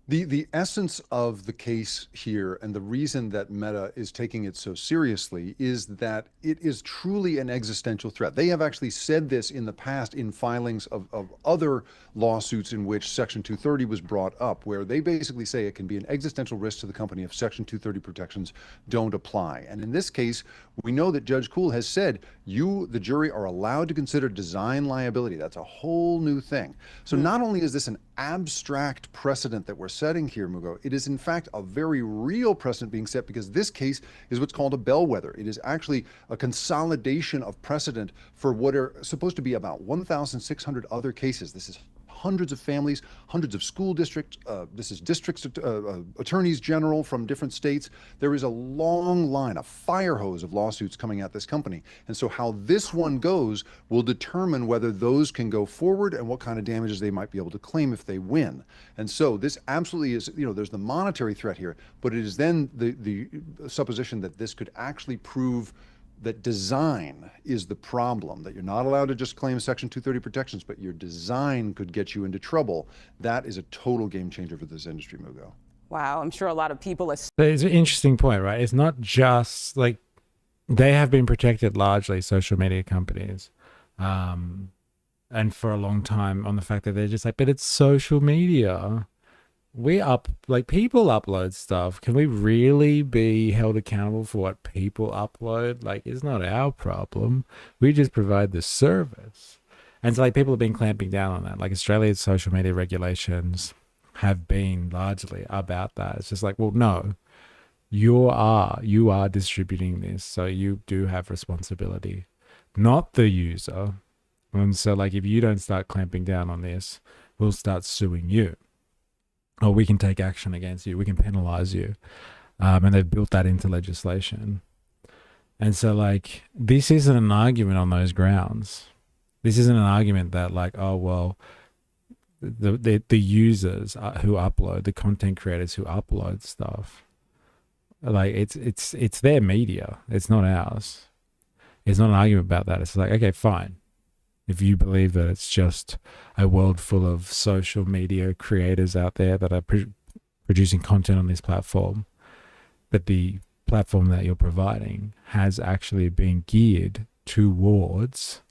The essence of the case here, and the reason that Meta is taking it so seriously, is that it is truly an existential threat. They have actually said this in the past in filings of other lawsuits in which Section 230 was brought up, where they basically say it can be an existential risk to the company if Section 230 protections don't apply. And in this case, we know that Judge Kuhl has said, you, the jury, are allowed to consider design liability. That's a whole new thing. So not only is this an abstract precedent that we're setting here, Mugo, it is in fact a very real precedent being set, because this case is what's called a bellwether. It is actually a consolidation of precedent for what are supposed to be about 1,600 other cases. This is hundreds of families, hundreds of school districts. This is districts, attorneys general from different states. There is a long line, a fire hose of lawsuits coming at this company. And so how this one goes will determine whether those can go forward and what kind of damages they might be able to claim if they win. And so this absolutely is, you know, there's the monetary threat here, but it is then the supposition that this could actually prove that design is the problem, that you're not allowed to just claim Section 230 protections, but your design could get you into trouble. That is a total game changer for this industry, Mugo. Wow, I'm sure a lot of people are... It's an interesting point, right? It's not just like they have been protected largely, social media companies, and for a long time on the fact that they're just like, but it's social media. People upload stuff. Can we really be held accountable for what people upload? Like, it's not our problem. We just provide the service. And so like people have been clamping down on that. Like Australia's social media regulations have been largely about that. It's just like, well, no, you are distributing this, so you do have responsibility, not the user. And so like if you don't start clamping down on this, we'll start suing you. Or we can take action against you. We can penalize you. And they've built that into legislation. And so like, this isn't an argument on those grounds. This isn't an argument that like, oh, well, the users who upload, the content creators who upload stuff, like it's their media. It's not ours. It's not an argument about that. It's like, okay, fine. If you believe that it's just a world full of social media creators out there that are producing content on this platform, but the platform that you're providing has actually been geared towards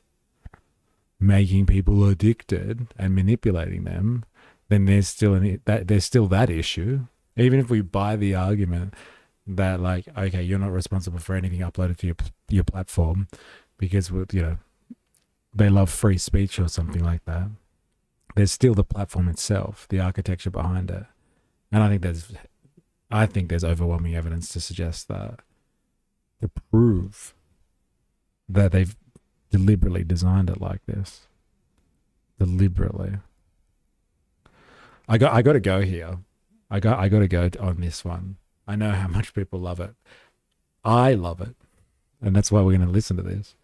making people addicted and manipulating them, then there's still that issue. Even if we buy the argument that like, okay, you're not responsible for anything uploaded to your platform because they love free speech or something like that. There's still the platform itself, the architecture behind it. And I think there's overwhelming evidence to suggest that, to prove that they've deliberately designed it like this. Deliberately. I got to go here. I got to go on this one. I know how much people love it. I love it. And that's why we're going to listen to this.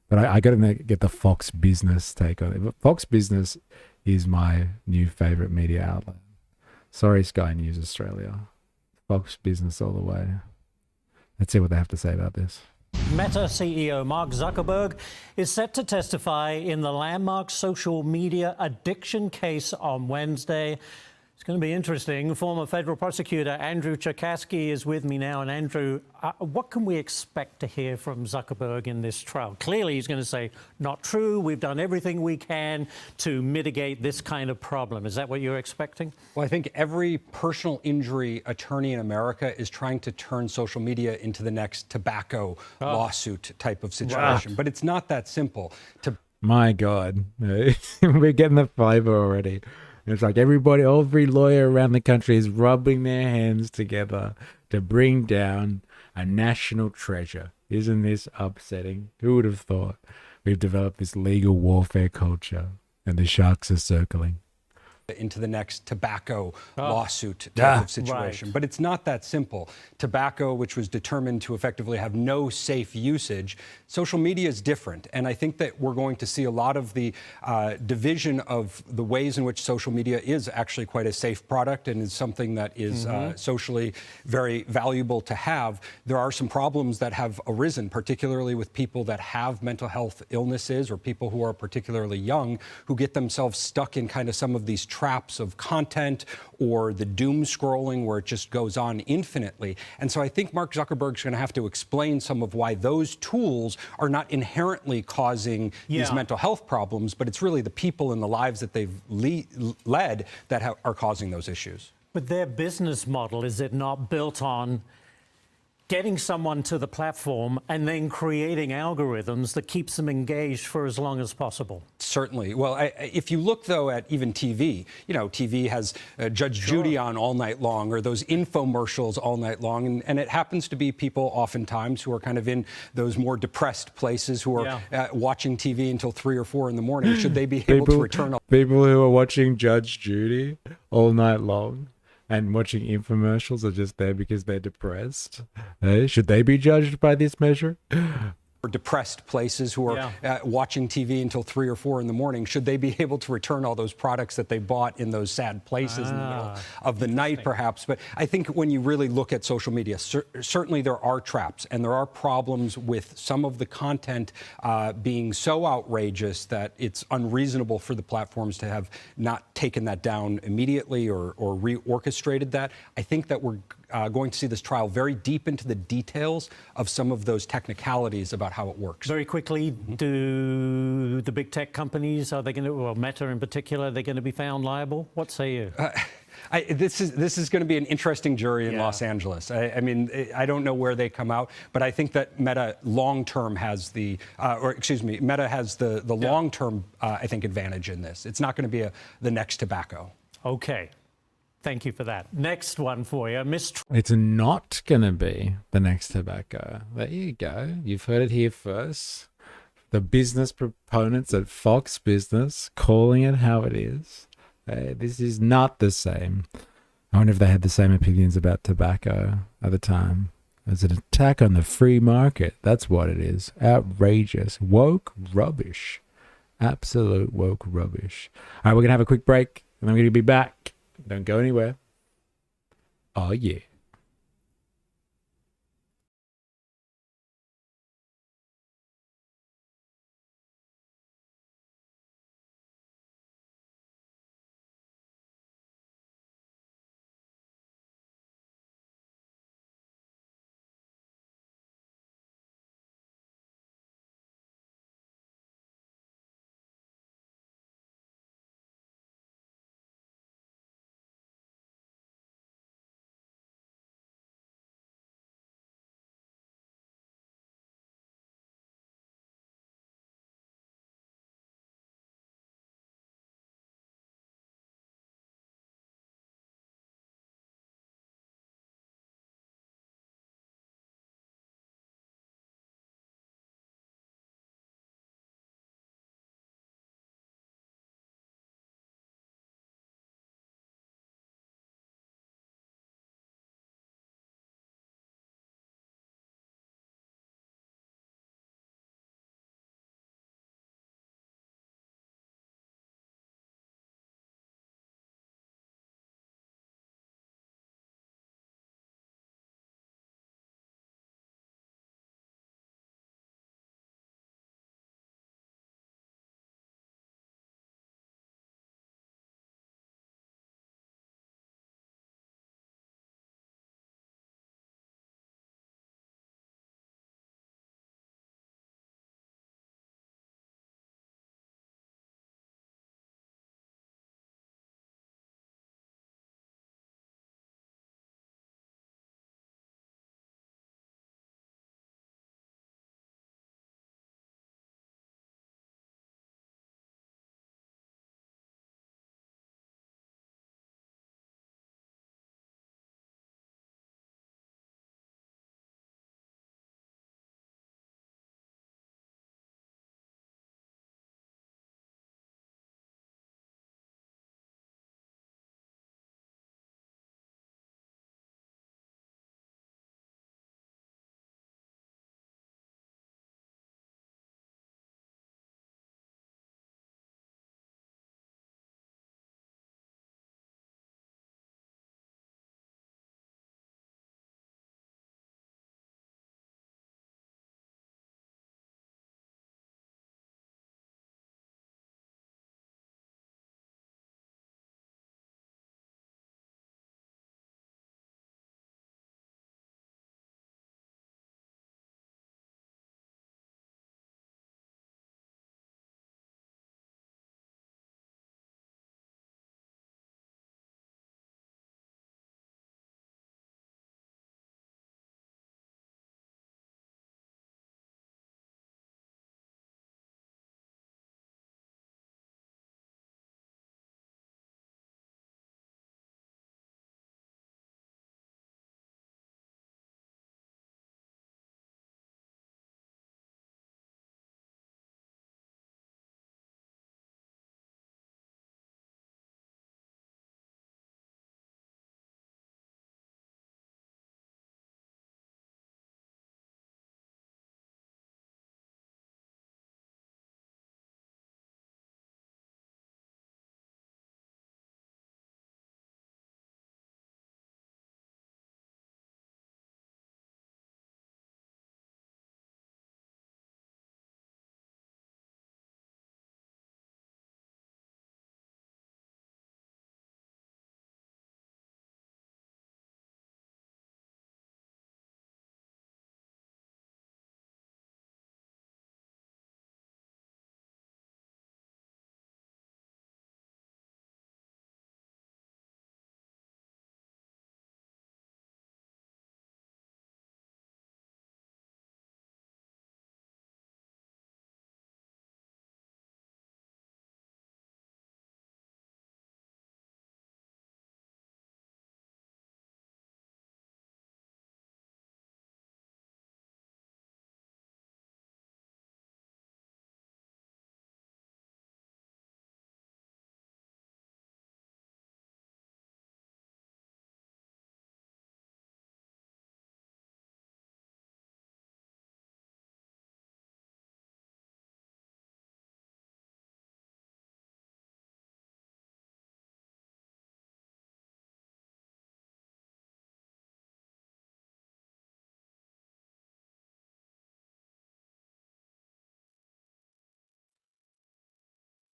But I got to get the Fox Business take on it. But Fox Business is my new favorite media outlet. Sorry, Sky News Australia. Fox Business all the way. Let's see what they have to say about this. Meta CEO Mark Zuckerberg is set to testify in the landmark social media addiction case on Wednesday. It's going to be interesting. Former federal prosecutor Andrew Cherkasky is with me now. And Andrew, what can we expect to hear from Zuckerberg in this trial? Clearly, he's going to say, not true. We've done everything we can to mitigate this kind of problem. Is that what you're expecting? Well, I think every personal injury attorney in America is trying to turn social media into the next tobacco lawsuit type of situation. But it's not that simple. My God, we're getting the flavor already. It's like every lawyer around the country is rubbing their hands together to bring down a national treasure. Isn't this upsetting? Who would have thought? We've developed this legal warfare culture and the sharks are circling. Into the next tobacco lawsuit type of situation. But it's not that simple. Tobacco, which was determined to effectively have no safe usage, social media is different. And I think that we're going to see a lot of the division of the ways in which social media is actually quite a safe product and is something that is socially very valuable to have. There are some problems that have arisen, particularly with people that have mental health illnesses or people who are particularly young who get themselves stuck in kind of some of these traps of content or the doom scrolling where it just goes on infinitely. And so I think Mark Zuckerberg's going to have to explain some of why those tools are not inherently causing these mental health problems, but it's really the people and the lives that they've led that are causing those issues. But their business model, is it not built on getting someone to the platform and then creating algorithms that keeps them engaged for as long as possible? Certainly. Well, if you look, though, at even TV, you know, TV has Judge Judy on all night long, or those infomercials all night long. And it happens to be people oftentimes who are kind of in those more depressed places who are watching TV until 3 or 4 in the morning. Should they be able to return? People who are watching Judge Judy all night long and watching infomercials are just there because they're depressed. Should they be judged by this measure? Or depressed places who are watching TV until 3 or 4 in the morning, should they be able to return all those products that they bought in those sad places in the middle of the night, perhaps? But I think when you really look at social media, certainly there are traps and there are problems with some of the content being so outrageous that it's unreasonable for the platforms to have not taken that down immediately or reorchestrated that. I think that we're going to see this trial very deep into the details of some of those technicalities about how it works. Very quickly, do the big tech companies, are they going to, well, Meta in particular, are they going to be found liable? What say you? This is going to be an interesting jury in Los Angeles. I mean, I don't know where they come out, but I think that Meta long-term has Meta has the long-term, I think, advantage in this. It's not going to be the next tobacco. Okay. Thank you for that. Next one for you. It's not going to be the next tobacco. There you go. You've heard it here first. The business proponents at Fox Business calling it how it is. This is not the same. I wonder if they had the same opinions about tobacco at the time. It's an attack on the free market. That's what it is. Outrageous. Woke rubbish. Absolute woke rubbish. All right, we're going to have a quick break, and I'm going to be back. Don't go anywhere. Oh, yeah.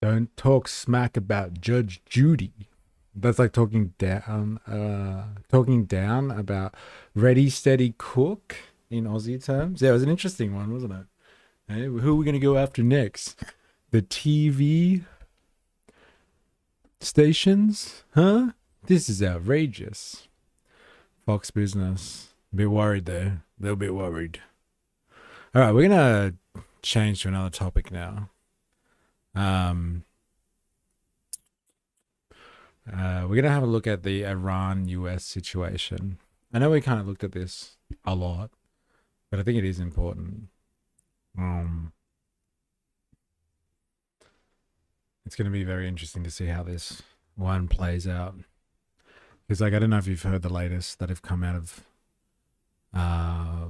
Don't talk smack about Judge Judy. That's like talking down about Ready Steady Cook in Aussie terms. Yeah, it was an interesting one, wasn't it? Hey, who are we going to go after next? The TV stations? Huh? This is outrageous. Fox Business. A bit worried there. They're a bit worried. All right, we're going to change to another topic now. We're going to have a look at the Iran-US situation. I know we kind of looked at this a lot, but I think it is important. It's going to be very interesting to see how this one plays out. Because, like, I don't know if you've heard the latest that have come out of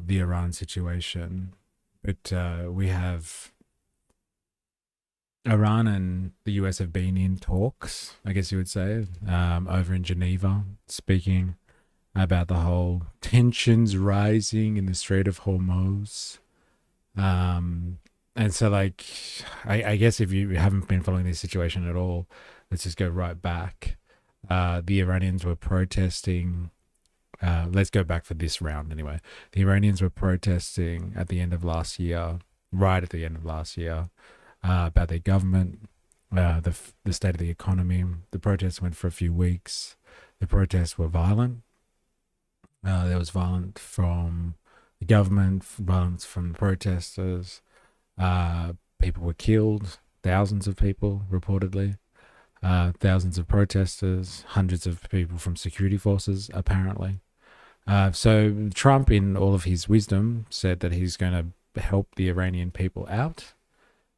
the Iran situation, but we have Iran and the US have been in talks, I guess you would say, over in Geneva, speaking about the whole tensions rising in the Strait of Hormuz. And so, like, I guess if you haven't been following this situation at all, let's just go right back. The Iranians were protesting. Let's go back for this round anyway. The Iranians were protesting at the end of last year, right at the end of last year, about their government, the state of the economy. The protests went for a few weeks. The protests were violent. There was violence from the government, violence from the protesters. People were killed, thousands of people reportedly, thousands of protesters, hundreds of people from security forces apparently. So Trump, in all of his wisdom, said that he's going to help the Iranian people out.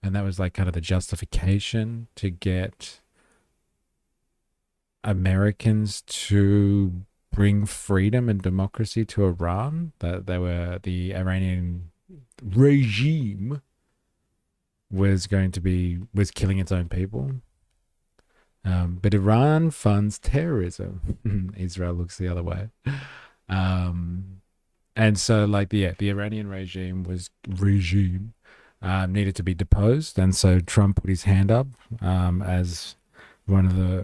And that was like kind of the justification to get Americans to bring freedom and democracy to Iran. That they were, the Iranian regime was killing its own people. But Iran funds terrorism. Israel looks the other way. And so, like, the Iranian regime needed to be deposed, and so Trump put his hand up as one of the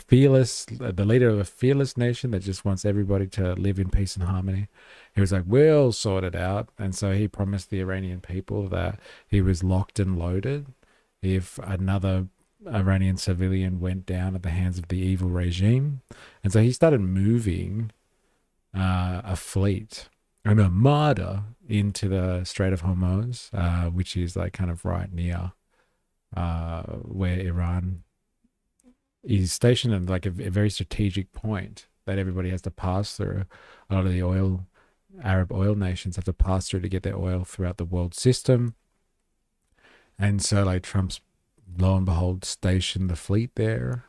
fearless, the leader of a fearless nation that just wants everybody to live in peace and harmony. He was like, we'll sort it out. And so he promised the Iranian people that he was locked and loaded if another Iranian civilian went down at the hands of the evil regime. And so he started moving a fleet, an armada, into the Strait of Hormuz, which is like kind of right near where Iran is stationed, at like a very strategic point that everybody has to pass through. A lot of the Arab oil nations have to pass through to get their oil throughout the world system. And so, like, Trump's, lo and behold, stationed the fleet there.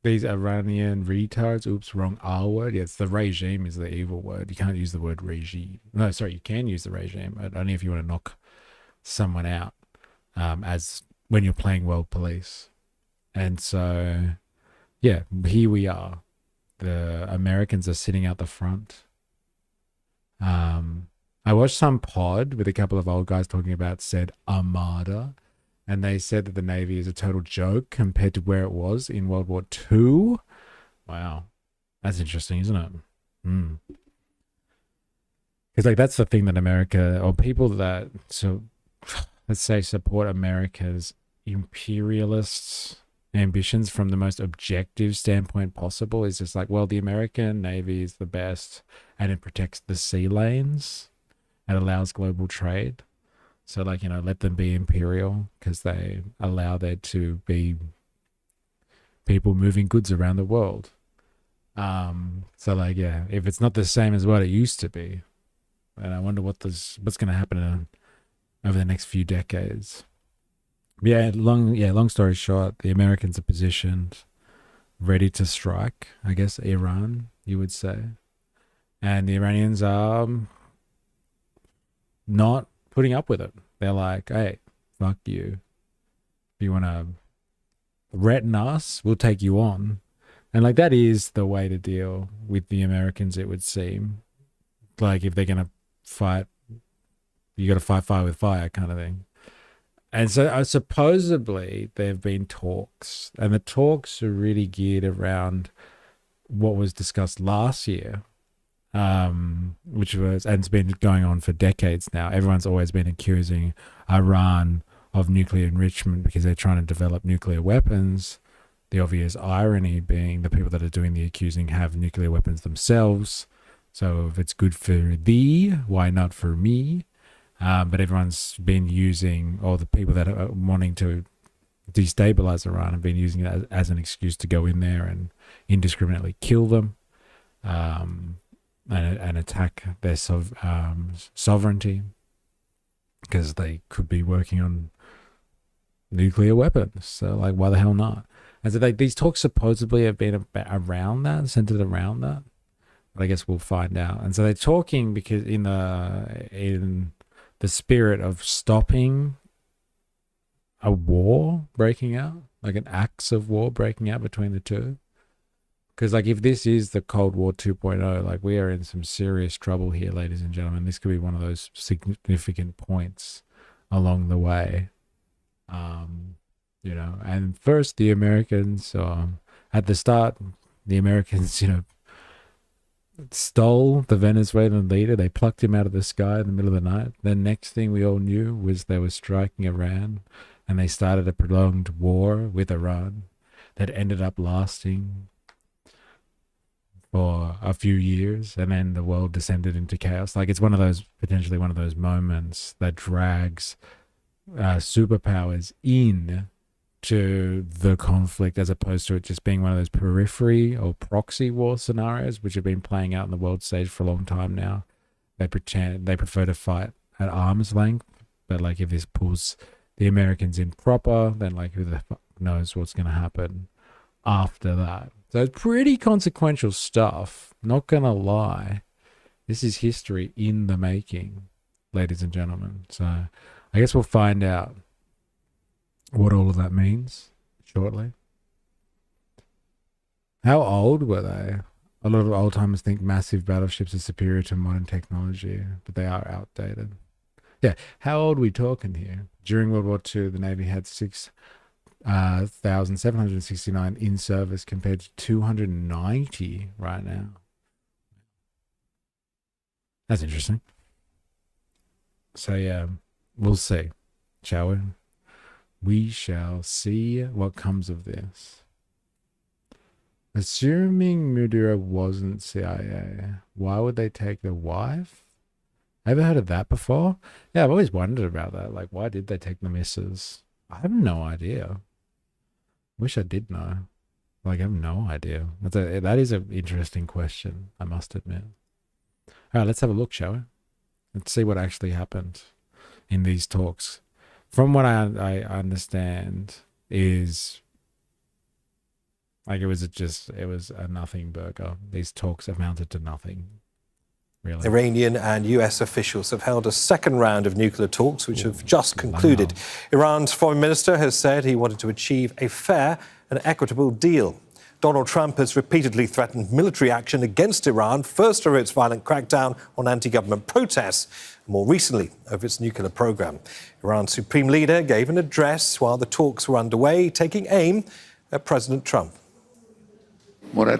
These Iranian retards, oops, wrong R word. Yes, the regime is the evil word. You can't use the word regime. No, sorry, you can use the regime, but only if you want to knock someone out, as when you're playing world police. And so, yeah, here we are. The Americans are sitting out the front. I watched some pod with a couple of old guys talking about said armada, and they said that the Navy is a total joke compared to where it was in World War II. Wow. That's interesting, isn't it? Because, like, that's the thing that America, or people that, so let's say, support America's imperialist ambitions from the most objective standpoint possible, is just like, well, the American Navy is the best and it protects the sea lanes. It allows global trade. So, like, you know, let them be imperial because they allow there to be people moving goods around the world. So, like, yeah, if it's not the same as what it used to be, and I wonder what's going to happen over the next few decades. Long story short, the Americans are positioned, ready to strike, I guess, Iran, you would say. And the Iranians are not putting up with it. They're like, hey, fuck you. If you want to threaten us, we'll take you on. And, like, that is the way to deal with the Americans, it would seem. Like, if they're going to fight, you got to fight fire with fire kind of thing. And so supposedly there have been talks, and the talks are really geared around what was discussed last year, which was, and it's been going on for decades now. Everyone's always been accusing Iran of nuclear enrichment because they're trying to develop nuclear weapons. The obvious irony being the people that are doing the accusing have nuclear weapons themselves. So if it's good for thee, why not for me? But everyone's been using, or the people that are wanting to destabilize Iran have been using it as an excuse to go in there and indiscriminately kill them, and attack their sovereignty, because they could be working on nuclear weapons. So, like, why the hell not? And so these talks supposedly have been around that, centered around that. But I guess we'll find out. And so they're talking because in the spirit of stopping a war breaking out, like an acts of war breaking out between the two. Because, like, if this is the Cold War 2.0, like, we are in some serious trouble here, ladies and gentlemen. This could be one of those significant points along the way. You know, and first the Americans, at the start, the Americans, you know, stole the Venezuelan leader. They plucked him out of the sky in the middle of the night. The next thing we all knew was they were striking Iran, and they started a prolonged war with Iran that ended up lasting for a few years, and then the world descended into chaos. Like, it's one of those, potentially one of those moments that drags superpowers in to the conflict, as opposed to it just being one of those periphery or proxy war scenarios which have been playing out in the world stage for a long time now. They prefer to fight at arm's length, but like, if this pulls the Americans in proper, then like, who the fuck knows what's going to happen after that. So it's pretty consequential stuff, not gonna lie. This is history in the making, ladies and gentlemen. So I guess we'll find out what all of that means shortly. How old were they? A lot of old timers think massive battleships are superior to modern technology, but they are outdated. Yeah, how old are we talking here? During World War II, the Navy had 6,769 in service compared to 290 right now. That's interesting. So yeah, we'll see, shall we? We shall see what comes of this. Assuming Maduro wasn't CIA, why would they take the wife? Ever heard of that before? Yeah, I've always wondered about that. Like, why did they take the missus? I have no idea. Wish I did know. Like, I have no idea. That is an interesting question, I must admit. All right, let's have a look, shall we? Let's see what actually happened in these talks. From what I understand is, like, it was a nothing burger. These talks amounted to nothing, really. Iranian and US officials have held a second round of nuclear talks, which have just concluded. Wow. Iran's foreign minister has said he wanted to achieve a fair and equitable deal. Donald Trump has repeatedly threatened military action against Iran, first over its violent crackdown on anti-government protests, more recently over its nuclear program. Iran's supreme leader gave an address while the talks were underway, taking aim at President Trump. The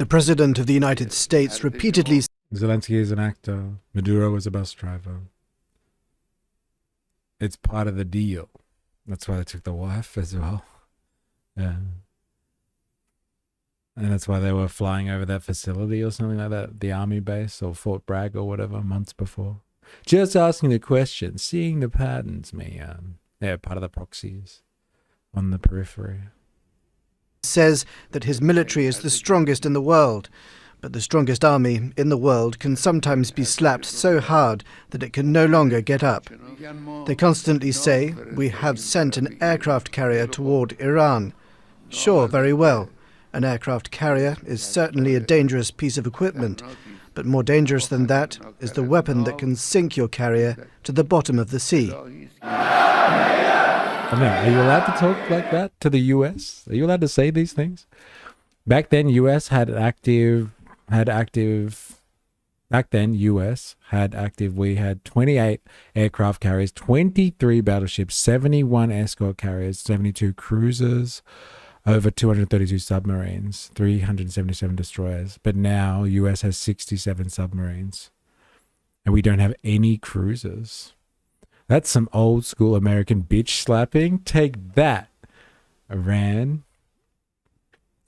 President of the United States repeatedly said Zelensky is an actor. Maduro was a bus driver. It's part of the deal. That's why they took the wife as well. Yeah. And that's why they were flying over that facility or something like that, the army base or Fort Bragg or whatever, months before. Just asking the question, seeing the patterns, man. Yeah, part of the proxies on the periphery. Says that his military is the strongest in the world, but the strongest army in the world can sometimes be slapped so hard that it can no longer get up. They constantly say, we have sent an aircraft carrier toward Iran. Sure, very well. An aircraft carrier is certainly a dangerous piece of equipment, but more dangerous than that is the weapon that can sink your carrier to the bottom of the sea. I mean, are you allowed to talk like that to the US? Are you allowed to say these things? Back then, US had active back then, US had active, we had 28 aircraft carriers, 23 battleships, 71 escort carriers, 72 cruisers, over 232 submarines, 377 destroyers. But now US has 67 submarines and we don't have any cruisers. That's some old school American bitch slapping. Take that, Iran.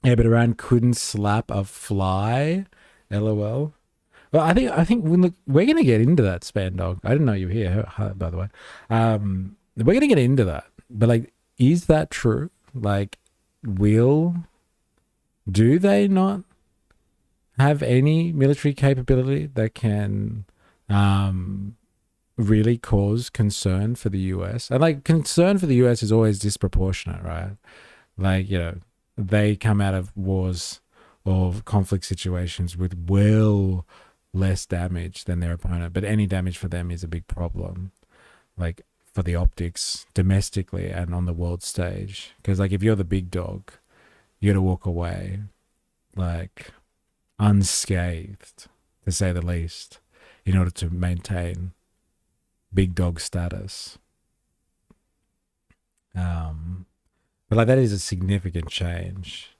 Yeah, but Iran couldn't slap a fly. LOL. Well, I think we're gonna get into that, Spandog. I didn't know you were here, by the way. We're gonna get into that. But like, is that true? Like, do they not have any military capability that can really cause concern for the US? And like, concern for the US is always disproportionate, right? Like, you know, they come out of wars or conflict situations with well less damage than their opponent, but any damage for them is a big problem, like for the optics domestically and on the world stage. Because like, if you're the big dog, you gotta walk away like unscathed, to say the least, in order to maintain big dog status. But like, that is a significant change.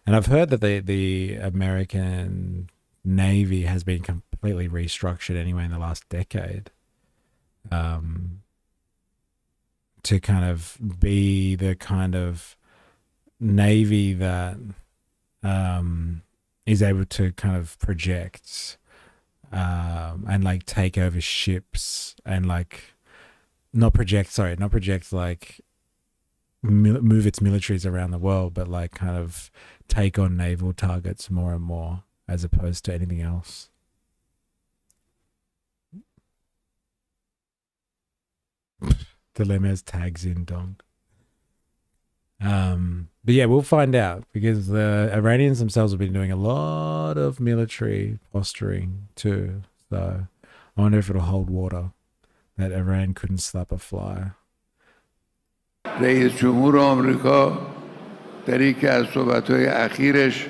And I've heard that the American Navy has been completely restructured anyway in the last decade, to kind of be the kind of Navy that is able to kind of project and like take over ships and like not project like move its militaries around the world, but like kind of take on naval targets more and more as opposed to anything else. Dilemmas tags in Dong. But yeah, we'll find out, because the Iranians themselves have been doing a lot of military posturing too. So I wonder if it'll hold water that Iran couldn't slap a fly. رئیس جمهور آمریکا در یکی از صحبت‌های اخیرش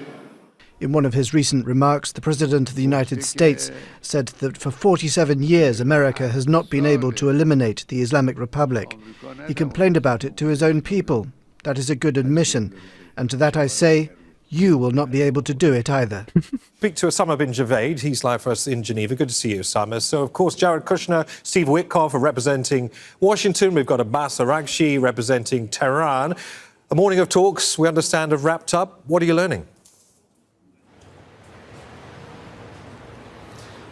In one of his recent remarks, the President of the United States said that for 47 years America has not been able to eliminate the Islamic Republic. He complained about it to his own people. That is a good admission. And to that I say, you will not be able to do it either. Speak to Osama bin Javed. He's live for us in Geneva. Good to see you, Osama. So, of course, Jared Kushner, Steve Witkoff are representing Washington. We've got Abbas Araghchi representing Tehran. A morning of talks, we understand, have wrapped up. What are you learning?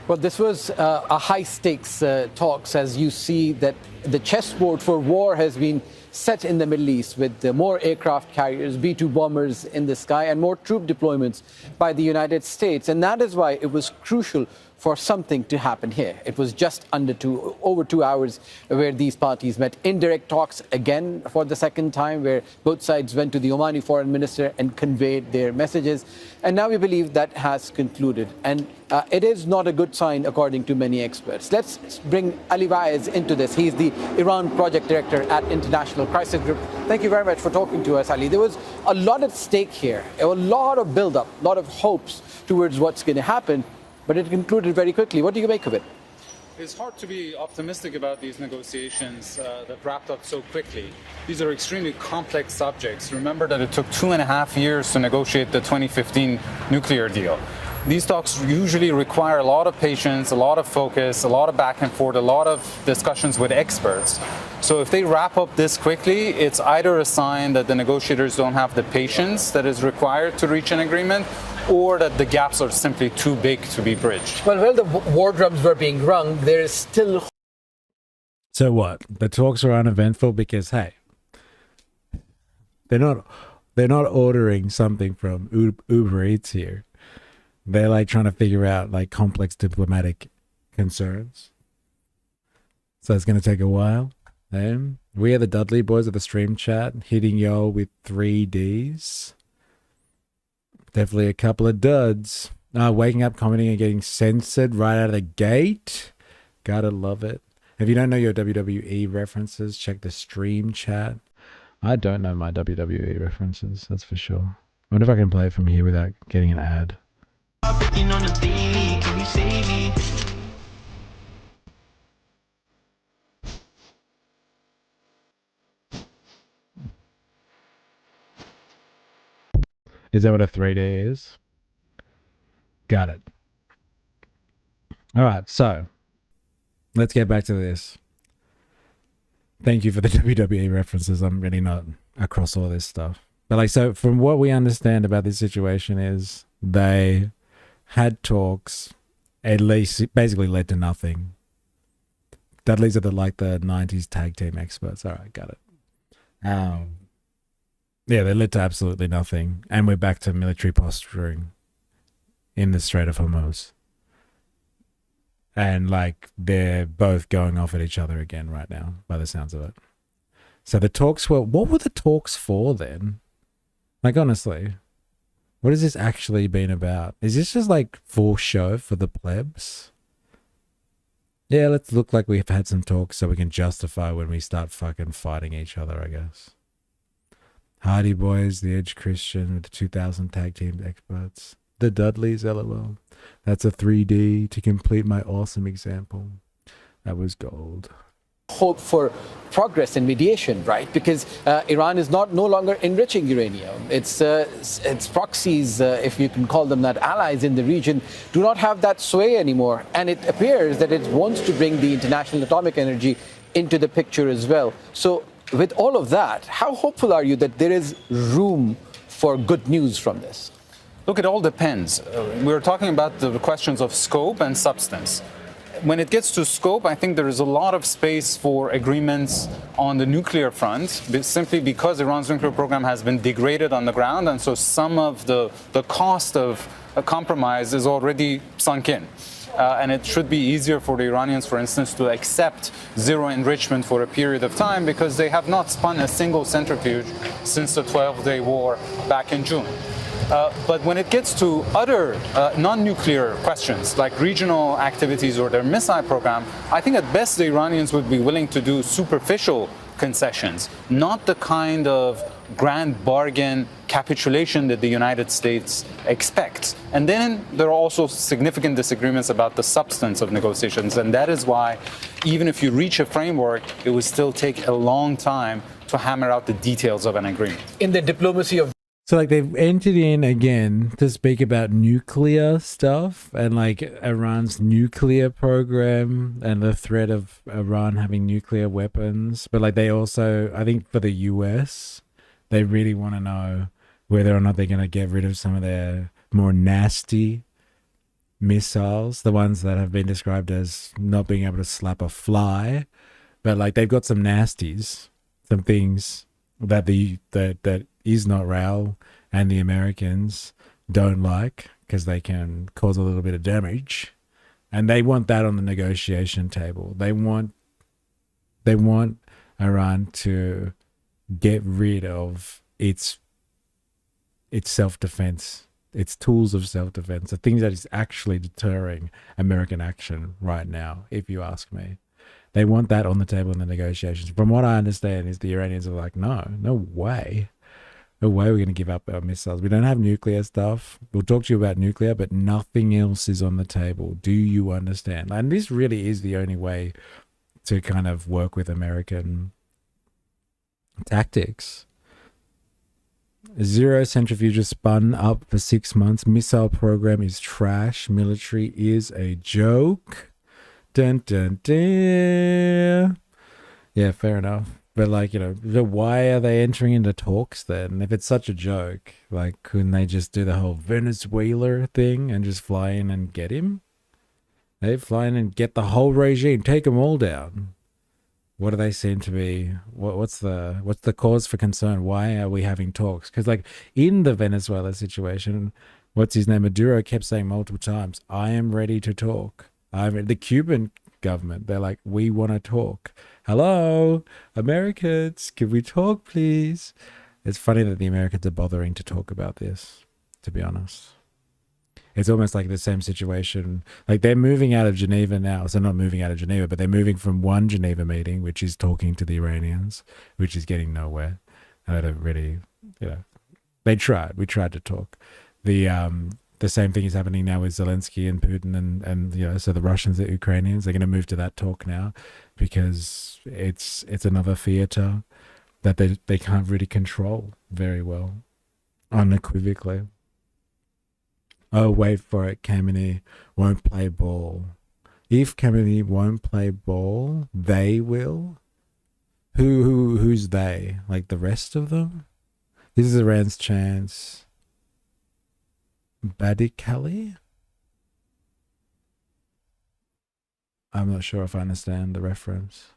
Well, this was a high-stakes talks, as you see that the chessboard for war has been set in the Middle East, with more aircraft carriers, B-2 bombers in the sky, and more troop deployments by the United States. And that is why it was crucial for something to happen here. It was just over 2 hours where these parties met. Indirect talks again for the second time, where both sides went to the Omani foreign minister and conveyed their messages. And now we believe that has concluded. And it is not a good sign, according to many experts. Let's bring Ali Vaez into this. He's the Iran project director at International Crisis Group. Thank you very much for talking to us, Ali. There was a lot at stake here, a lot of build-up, a lot of hopes towards what's going to happen, but it concluded very quickly. What do you make of it? It's hard to be optimistic about these negotiations that wrapped up so quickly. These are extremely complex subjects. Remember that it took 2.5 years to negotiate the 2015 nuclear deal. These talks usually require a lot of patience, a lot of focus, a lot of back and forth, a lot of discussions with experts. So if they wrap up this quickly, it's either a sign that the negotiators don't have the patience that is required to reach an agreement, or that the gaps are simply too big to be bridged. Well, while the war drums were being rung, there is still... So what? The talks are uneventful because, hey, they're not ordering something from Uber Eats here. They're like trying to figure out like complex diplomatic concerns. So it's going to take a while. We are the Dudley boys of the stream chat, hitting y'all with 3Ds. Definitely a couple of duds. Waking up, commenting, and getting censored right out of the gate. Gotta love it. If you don't know your WWE references, check the stream chat. I don't know my WWE references, that's for sure. I wonder if I can play it from here without getting an ad. Is that what a 3D is? Got it. All right, so let's get back to this. Thank you for the WWE references. I'm really not across all this stuff. But like, so from what we understand about this situation is they had talks, at least it basically led to nothing. Dudley's are the 90s tag team experts. All right, got it. Yeah, they led to absolutely nothing. And we're back to military posturing in the Strait of Hormuz. And like they're both going off at each other again right now, by the sounds of it. So the talks were, what were the talks for then? Like honestly, what has this actually been about? Is this just like for show for the plebs? Yeah, let's look like we've had some talks so we can justify when we start fucking fighting each other, I guess. Hardy Boys, the Edge Christian with the 2000 tag team experts. The Dudleys, LOL. That's a 3D to complete my awesome example. That was gold. Hope for progress in mediation, right? Because Iran is no longer enriching uranium. Its proxies, if you can call them that, allies in the region, do not have that sway anymore. And it appears that it wants to bring the International Atomic Energy into the picture as well. So with all of that, how hopeful are you that there is room for good news from this? Look, it all depends. We're talking about the questions of scope and substance. When it gets to scope, I think there is a lot of space for agreements on the nuclear front, simply because Iran's nuclear program has been degraded on the ground, and so some of the cost of a compromise is already sunk in. And it should be easier for the Iranians, for instance, to accept zero enrichment for a period of time because they have not spun a single centrifuge since the 12-day war back in June. But when it gets to other non-nuclear questions like regional activities or their missile program, I think at best the Iranians would be willing to do superficial concessions, not the kind of grand bargain capitulation that the United States expects. And then there are also significant disagreements about the substance of negotiations. And that is why even if you reach a framework, it would still take a long time to hammer out the details of an agreement. In the diplomacy of So like they've entered in again to speak about nuclear stuff and like Iran's nuclear program and the threat of Iran having nuclear weapons. But like they also, I think for the US, they really want to know whether or not they're going to get rid of some of their more nasty missiles, the ones that have been described as not being able to slap a fly. But like they've got some nasties, some things that that Israel and the Americans don't like because they can cause a little bit of damage, and they want that on the negotiation table. They want Iran to get rid of its self-defense, its tools of self-defense, the things that is actually deterring American action right now, if you ask me. They want that on the table in the negotiations. From what I understand is the Iranians are like, no way. No way we're going to give up our missiles. We don't have nuclear stuff. We'll talk to you about nuclear, but nothing else is on the table. Do you understand? And this really is the only way to kind of work with American tactics. Zero centrifuges spun up for 6 months. Missile program is trash. Military is a joke. Dun, dun, dun. Yeah, fair enough. But like, why are they entering into talks then? If it's such a joke, like, couldn't they just do the whole Venezuela thing and just fly in and get him? They fly in and get the whole regime, take them all down. What do they seem to be? What's the cause for concern? Why are we having talks? Because like in the Venezuela situation, what's his name? Maduro kept saying multiple times, "I am ready to talk." The Cuban government, they're like, "We want to talk." Hello, Americans, can we talk, please? It's funny that the Americans are bothering to talk about this, to be honest. It's almost like the same situation. Like they're moving out of Geneva now. So not moving out of Geneva, but they're moving from one Geneva meeting, which is talking to the Iranians, which is getting nowhere. And they don't really, they tried. We tried to talk. The the same thing is happening now with Zelensky and Putin and you know, so the Russians, the Ukrainians, they're going to move to that talk now because it's another theater that they can't really control very well, unequivocally. Oh, wait for it, Kamini won't play ball. If Kamini won't play ball, they will. Who's they? Like the rest of them? This is Iran's chance. Badikali? I'm not sure if I understand the reference.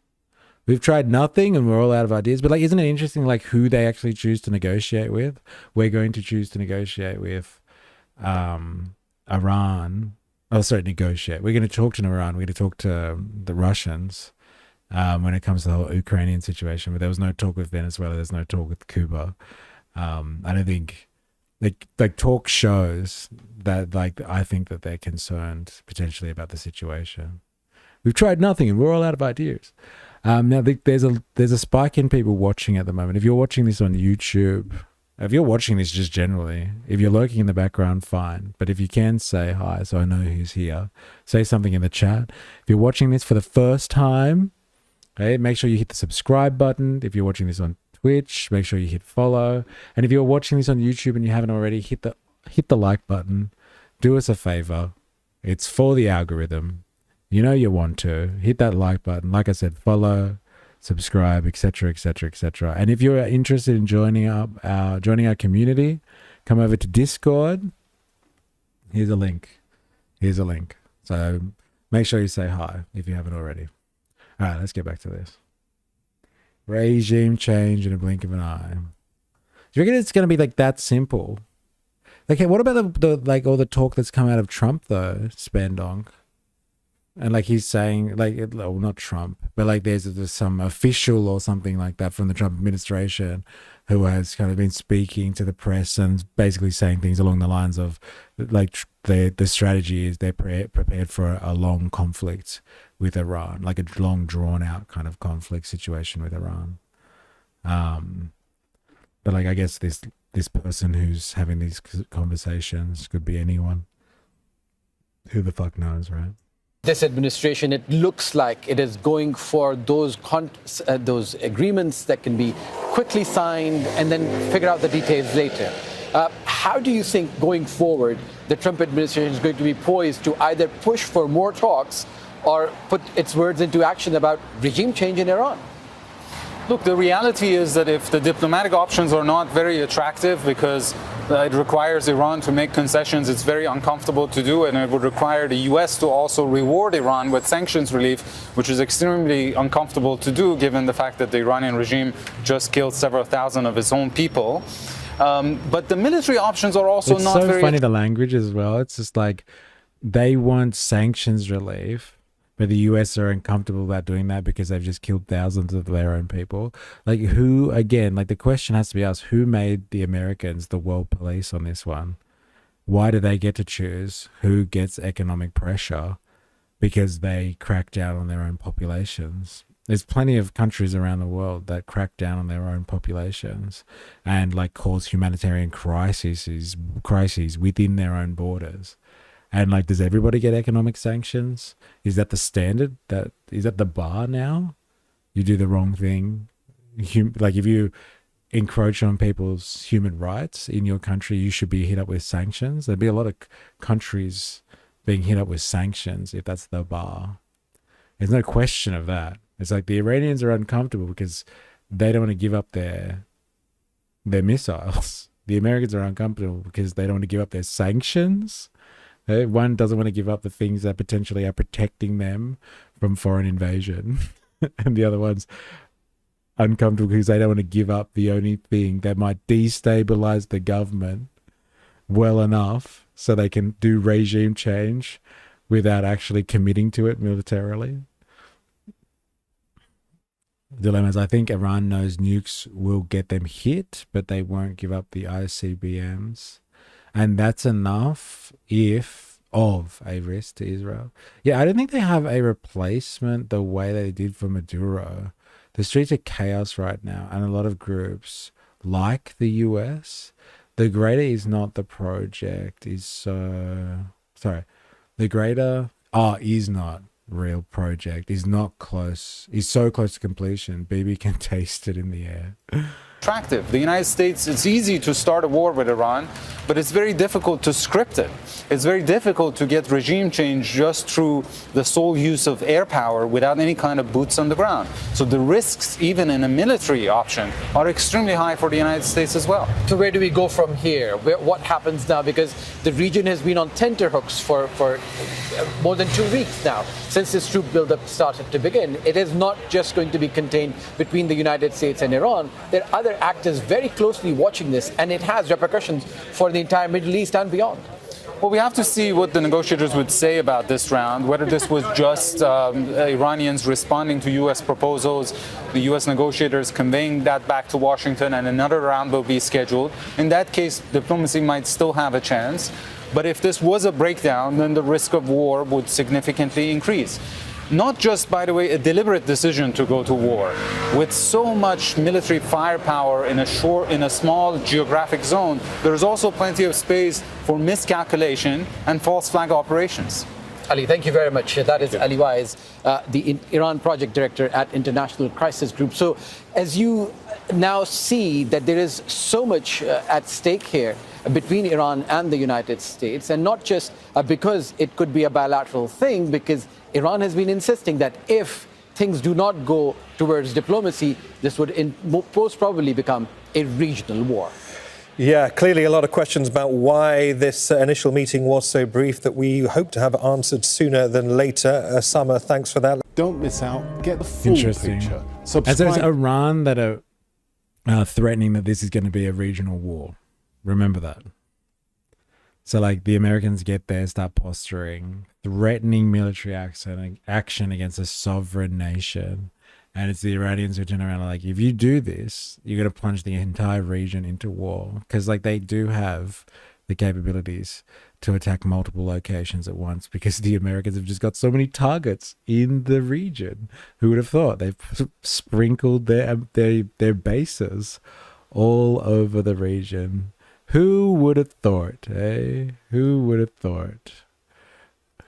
We've tried nothing and we're all out of ideas. But like, isn't it interesting like who they actually choose to negotiate with? We're going to choose to negotiate with Iran. Oh, sorry, negotiate. We're going to talk to Iran. We're going to talk to the Russians when it comes to the whole Ukrainian situation. But there was no talk with Venezuela. There's no talk with Cuba. I don't think like talk shows that like I think that they're concerned potentially about the situation. We've tried nothing and we're all out of ideas. Now there's a spike in people watching at the moment. If you're watching this on YouTube, if you're watching this just generally, if you're lurking in the background, fine. But if you can say hi, so I know who's here, say something in the chat. If you're watching this for the first time, okay, make sure you hit the subscribe button. If you're watching this on Twitch, make sure you hit follow. And if you're watching this on YouTube and you haven't already, hit the like button. Do us a favor. It's for the algorithm. You know you want to hit that like button. Like I said, follow, subscribe, etc., etc., etc. And if you're interested in joining our community, come over to Discord. Here's a link. So make sure you say hi if you haven't already. All right, let's get back to this. Regime change in a blink of an eye. Do you reckon it's going to be like that simple? Like, hey, what about the like all the talk that's come out of Trump though, Spandonk? And like he's saying, like, well, not Trump, but like there's some official or something like that from the Trump administration who has kind of been speaking to the press and basically saying things along the lines of like the strategy is they're prepared for a long conflict with Iran, like a long drawn out kind of conflict situation with Iran. But like I guess this person who's having these conversations could be anyone. Who the fuck knows, right? This administration, it looks like it is going for those agreements that can be quickly signed and then figure out the details later. How do you think going forward the Trump administration is going to be poised to either push for more talks or put its words into action about regime change in Iran? Look, the reality is that if the diplomatic options are not very attractive because it requires Iran to make concessions, it's very uncomfortable to do, and it would require the US to also reward Iran with sanctions relief, which is extremely uncomfortable to do given the fact that the Iranian regime just killed several thousand of its own people. But the military options are also not very... It's so funny, the language as well. It's just like they want sanctions relief, but the US are uncomfortable about doing that because they've just killed thousands of their own people. Like who, again, like the question has to be asked, who made the Americans the world police on this one? Why do they get to choose who gets economic pressure? Because they crack down on their own populations. There's plenty of countries around the world that crack down on their own populations and like cause humanitarian crises within their own borders. And like, does everybody get economic sanctions? Is that the standard? Is that the bar now? You do the wrong thing. Like if you encroach on people's human rights in your country, you should be hit up with sanctions. There'd be a lot of countries being hit up with sanctions if that's the bar. There's no question of that. It's like the Iranians are uncomfortable because they don't want to give up their missiles. The Americans are uncomfortable because they don't want to give up their sanctions. One doesn't want to give up the things that potentially are protecting them from foreign invasion. And the other one's uncomfortable because they don't want to give up the only thing that might destabilize the government well enough so they can do regime change without actually committing to it militarily. Dilemmas. I think Iran knows nukes will get them hit, but they won't give up the ICBMs. And that's enough of a risk to Israel. Yeah, I don't think they have a replacement the way they did for Maduro. The streets are chaos right now, and a lot of groups, like the US, The greater is not the project. Is sorry. The greater is not real project. Is not close. Is so close to completion. Bibi can taste it in the air. Attractive. The United States, it's easy to start a war with Iran, but it's very difficult to script it. It's very difficult to get regime change just through the sole use of air power without any kind of boots on the ground. So the risks, even in a military option, are extremely high for the United States as well. So where do we go from here? What happens now? Because the region has been on tenterhooks for more than 2 weeks now, since this troop buildup started to begin. It is not just going to be contained between the United States and Iran. There are other actors very closely watching this, and it has repercussions for the entire Middle East and beyond. Well, we have to see what the negotiators would say about this round, whether this was just Iranians responding to U.S. proposals, the U.S. negotiators conveying that back to Washington, and another round will be scheduled. In that case, diplomacy might still have a chance. But if this was a breakdown, then the risk of war would significantly increase. Not just, by the way, a deliberate decision to go to war. With so much military firepower in a small geographic zone, there's also plenty of space for miscalculation and false flag operations. Ali, thank you very much. That is Ali Wise, the Iran project director at International Crisis Group. So as you now see that there is so much at stake here between Iran and the United States, and not just because it could be a bilateral thing, because Iran has been insisting that if things do not go towards diplomacy, this would most probably become a regional war. Yeah, clearly a lot of questions about why this initial meeting was so brief that we hope to have answered sooner than later. Summer, thanks for that. Don't miss out. Get the full picture. As it's Iran that are threatening that this is going to be a regional war. Remember that. So, like, the Americans get there, start posturing, threatening military action against a sovereign nation. And it's the Iranians who turn around and are like, if you do this, you're going to plunge the entire region into war. Because, like, they do have the capabilities to attack multiple locations at once, because the Americans have just got so many targets in the region. Who would have thought? They've sprinkled their bases all over the region. Who would have thought, eh? Who would have thought?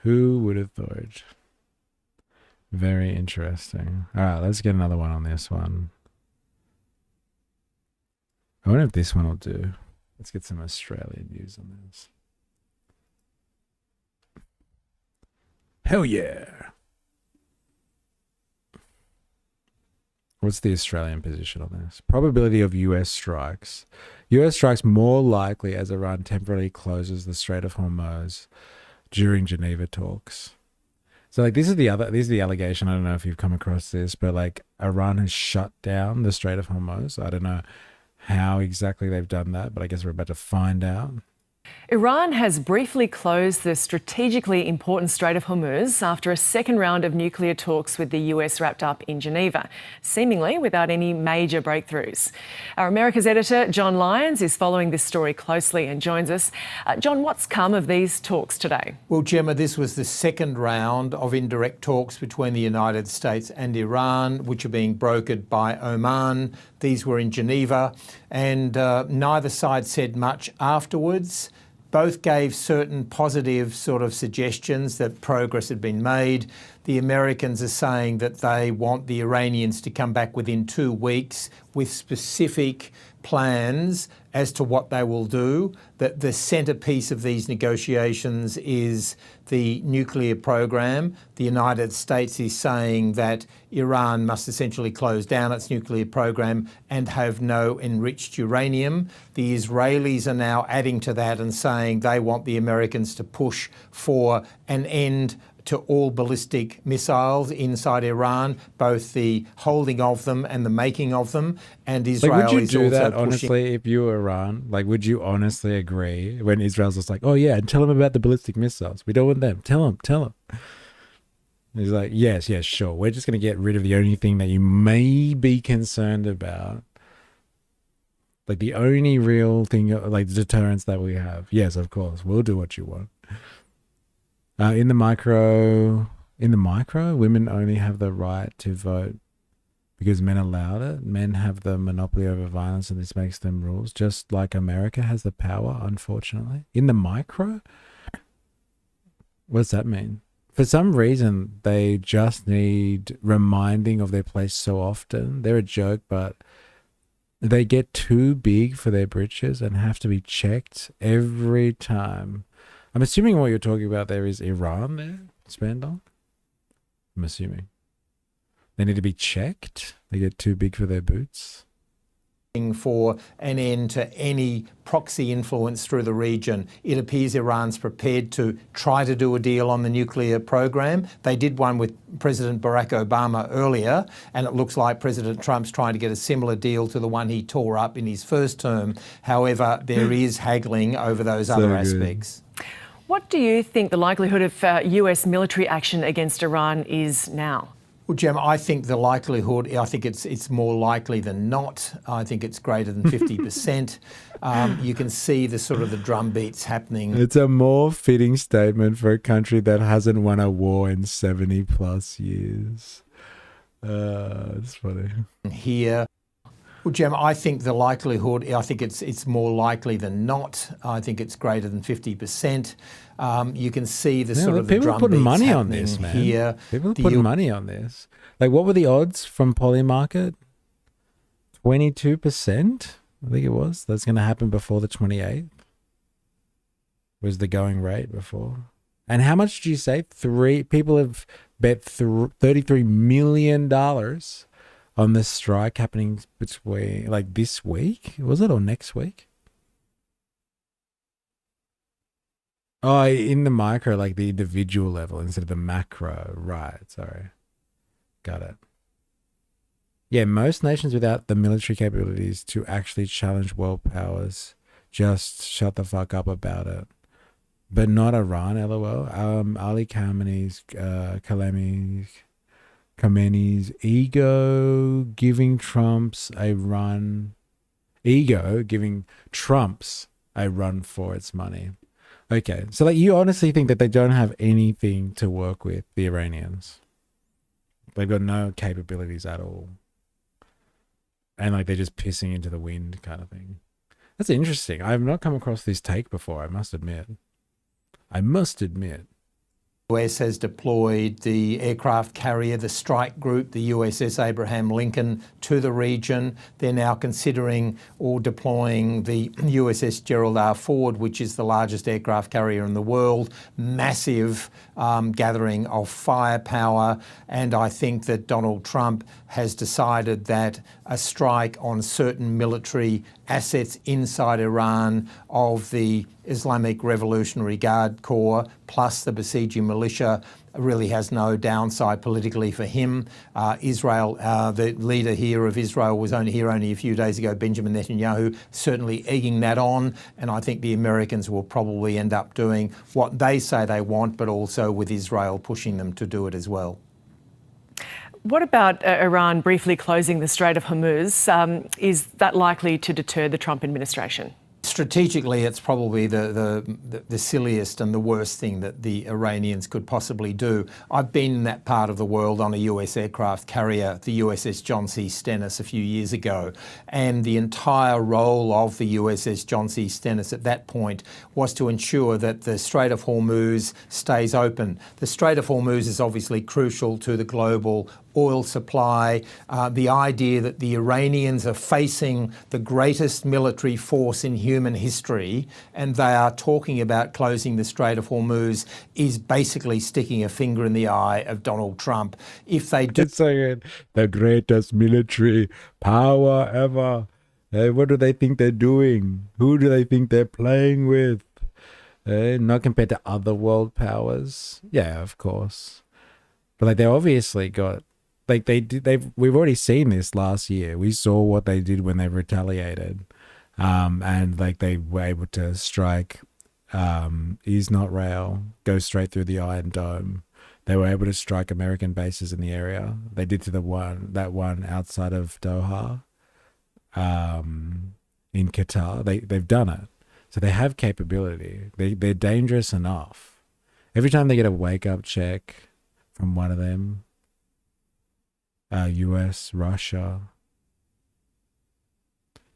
Who would have thought? Very interesting. All right, let's get another one on this one. I wonder if this one will do. Let's get some Australian news on this. Hell yeah. What's the Australian position on this? Probability of US strikes. US strikes more likely as Iran temporarily closes the Strait of Hormuz during Geneva talks. So, like, this is the allegation. I don't know if you've come across this, but, like, Iran has shut down the Strait of Hormuz. I don't know how exactly they've done that, but I guess we're about to find out. Iran has briefly closed the strategically important Strait of Hormuz after a second round of nuclear talks with the US wrapped up in Geneva, seemingly without any major breakthroughs. Our America's editor, John Lyons, is following this story closely and joins us. John, what's come of these talks today? Well, Gemma, this was the second round of indirect talks between the United States and Iran, which are being brokered by Oman. These were in Geneva, and neither side said much afterwards. Both gave certain positive sort of suggestions that progress had been made. The Americans are saying that they want the Iranians to come back within 2 weeks with specific plans as to what they will do. That the centrepiece of these negotiations is the nuclear program. The United States is saying that Iran must essentially close down its nuclear program and have no enriched uranium. The Israelis are now adding to that and saying they want the Americans to push for an end to all ballistic missiles inside Iran, both the holding of them and the making of them. And Israel would you is do also that pushing. honestly if you were Iran? Like, would you honestly agree when Israel's just like, oh yeah, and tell them about the ballistic missiles. We don't want them. Tell them. He's like, yes, sure. We're just going to get rid of the only thing that you may be concerned about. Like, the only real thing, like, deterrence that we have. Yes, of course. We'll do what you want. In the micro, women only have the right to vote because men allowed it. Men have the monopoly over violence, and this makes them rules, just like America has the power, unfortunately. In the micro? What does that mean? For some reason, they just need reminding of their place so often. They're a joke, but they get too big for their britches and have to be checked every time. I'm assuming what you're talking about there is Iran there, Spandong? I'm assuming. They need to be checked. They get too big for their boots. For an end to any proxy influence through the region. It appears Iran's prepared to try to do a deal on the nuclear program. They did one with President Barack Obama earlier, and it looks like President Trump's trying to get a similar deal to the one he tore up in his first term. However, there is haggling over those other aspects. What do you think the likelihood of US military action against Iran is now? Well, Gem, I think the likelihood, I think it's more likely than not. I think it's greater than 50%. You can see the sort of the drum beats happening. It's a more fitting statement for a country that hasn't won a war in 70 plus years. It's funny. Here. Well, Gem, I think the likelihood, I think it's more likely than not. I think it's greater than 50%. You can see the sort of the drum beats putting money on happening this, man. here. People are putting money on this. Like, what were the odds from Polymarket? 22%, I think it was. That's going to happen before the 28th. Was the going rate before. And how much did you say? People have bet $33 million on this strike happening between, like, this week? Was it, or next week? Oh, in the micro, like the individual level instead of the macro. Right, sorry. Got it. Yeah, most nations without the military capabilities to actually challenge world powers just shut the fuck up about it. But not Iran, lol. Ali Khamenei's ego giving Trump's a run for its money. Okay, so like you honestly think that they don't have anything to work with, the Iranians? They've got no capabilities at all. And like they're just pissing into the wind kind of thing. That's interesting. I have not come across this take before, I must admit. The US has deployed the aircraft carrier, the strike group, the USS Abraham Lincoln, to the region. They're now considering or deploying the USS Gerald R. Ford, which is the largest aircraft carrier in the world. Massive gathering of firepower. And I think that Donald Trump has decided that a strike on certain military assets inside Iran of the Islamic Revolutionary Guard Corps plus the besieging militia really has no downside politically for him. Israel, the leader here of Israel was only here a few days ago, Benjamin Netanyahu, certainly egging that on. And I think the Americans will probably end up doing what they say they want, but also with Israel pushing them to do it as well. What about Iran briefly closing the Strait of Hormuz? Is that likely to deter the Trump administration? Strategically, it's probably the silliest and the worst thing that the Iranians could possibly do. I've been in that part of the world on a US aircraft carrier, the USS John C. Stennis, a few years ago. And the entire role of the USS John C. Stennis at that point was to ensure that the Strait of Hormuz stays open. The Strait of Hormuz is obviously crucial to the global oil supply. The idea that the Iranians are facing the greatest military force in human history and they are talking about closing the Strait of Hormuz is basically sticking a finger in the eye of Donald Trump. If they do... It's saying the greatest military power ever. What do they think they're doing? Who do they think they're playing with? Not compared to other world powers. Yeah, of course. But like they obviously got... Like we've already seen this last year. We saw what they did when they retaliated, and like they were able to strike Is Not Rail, go straight through the Iron Dome. They were able to strike American bases in the area. They did to that one outside of Doha, in Qatar. They've done it, so they have capability. They're dangerous enough. Every time they get a wake up check from one of them. US, Russia.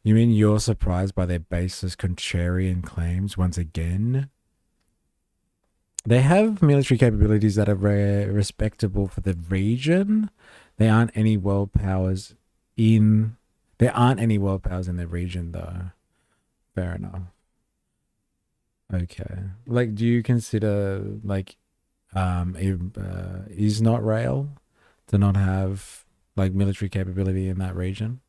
You mean you're surprised by their baseless contrarian claims once again? They have military capabilities that are respectable for the region. There aren't any world powers in the region though. Fair enough. Okay. Like, do you consider like is not rail to not have like military capability in that region?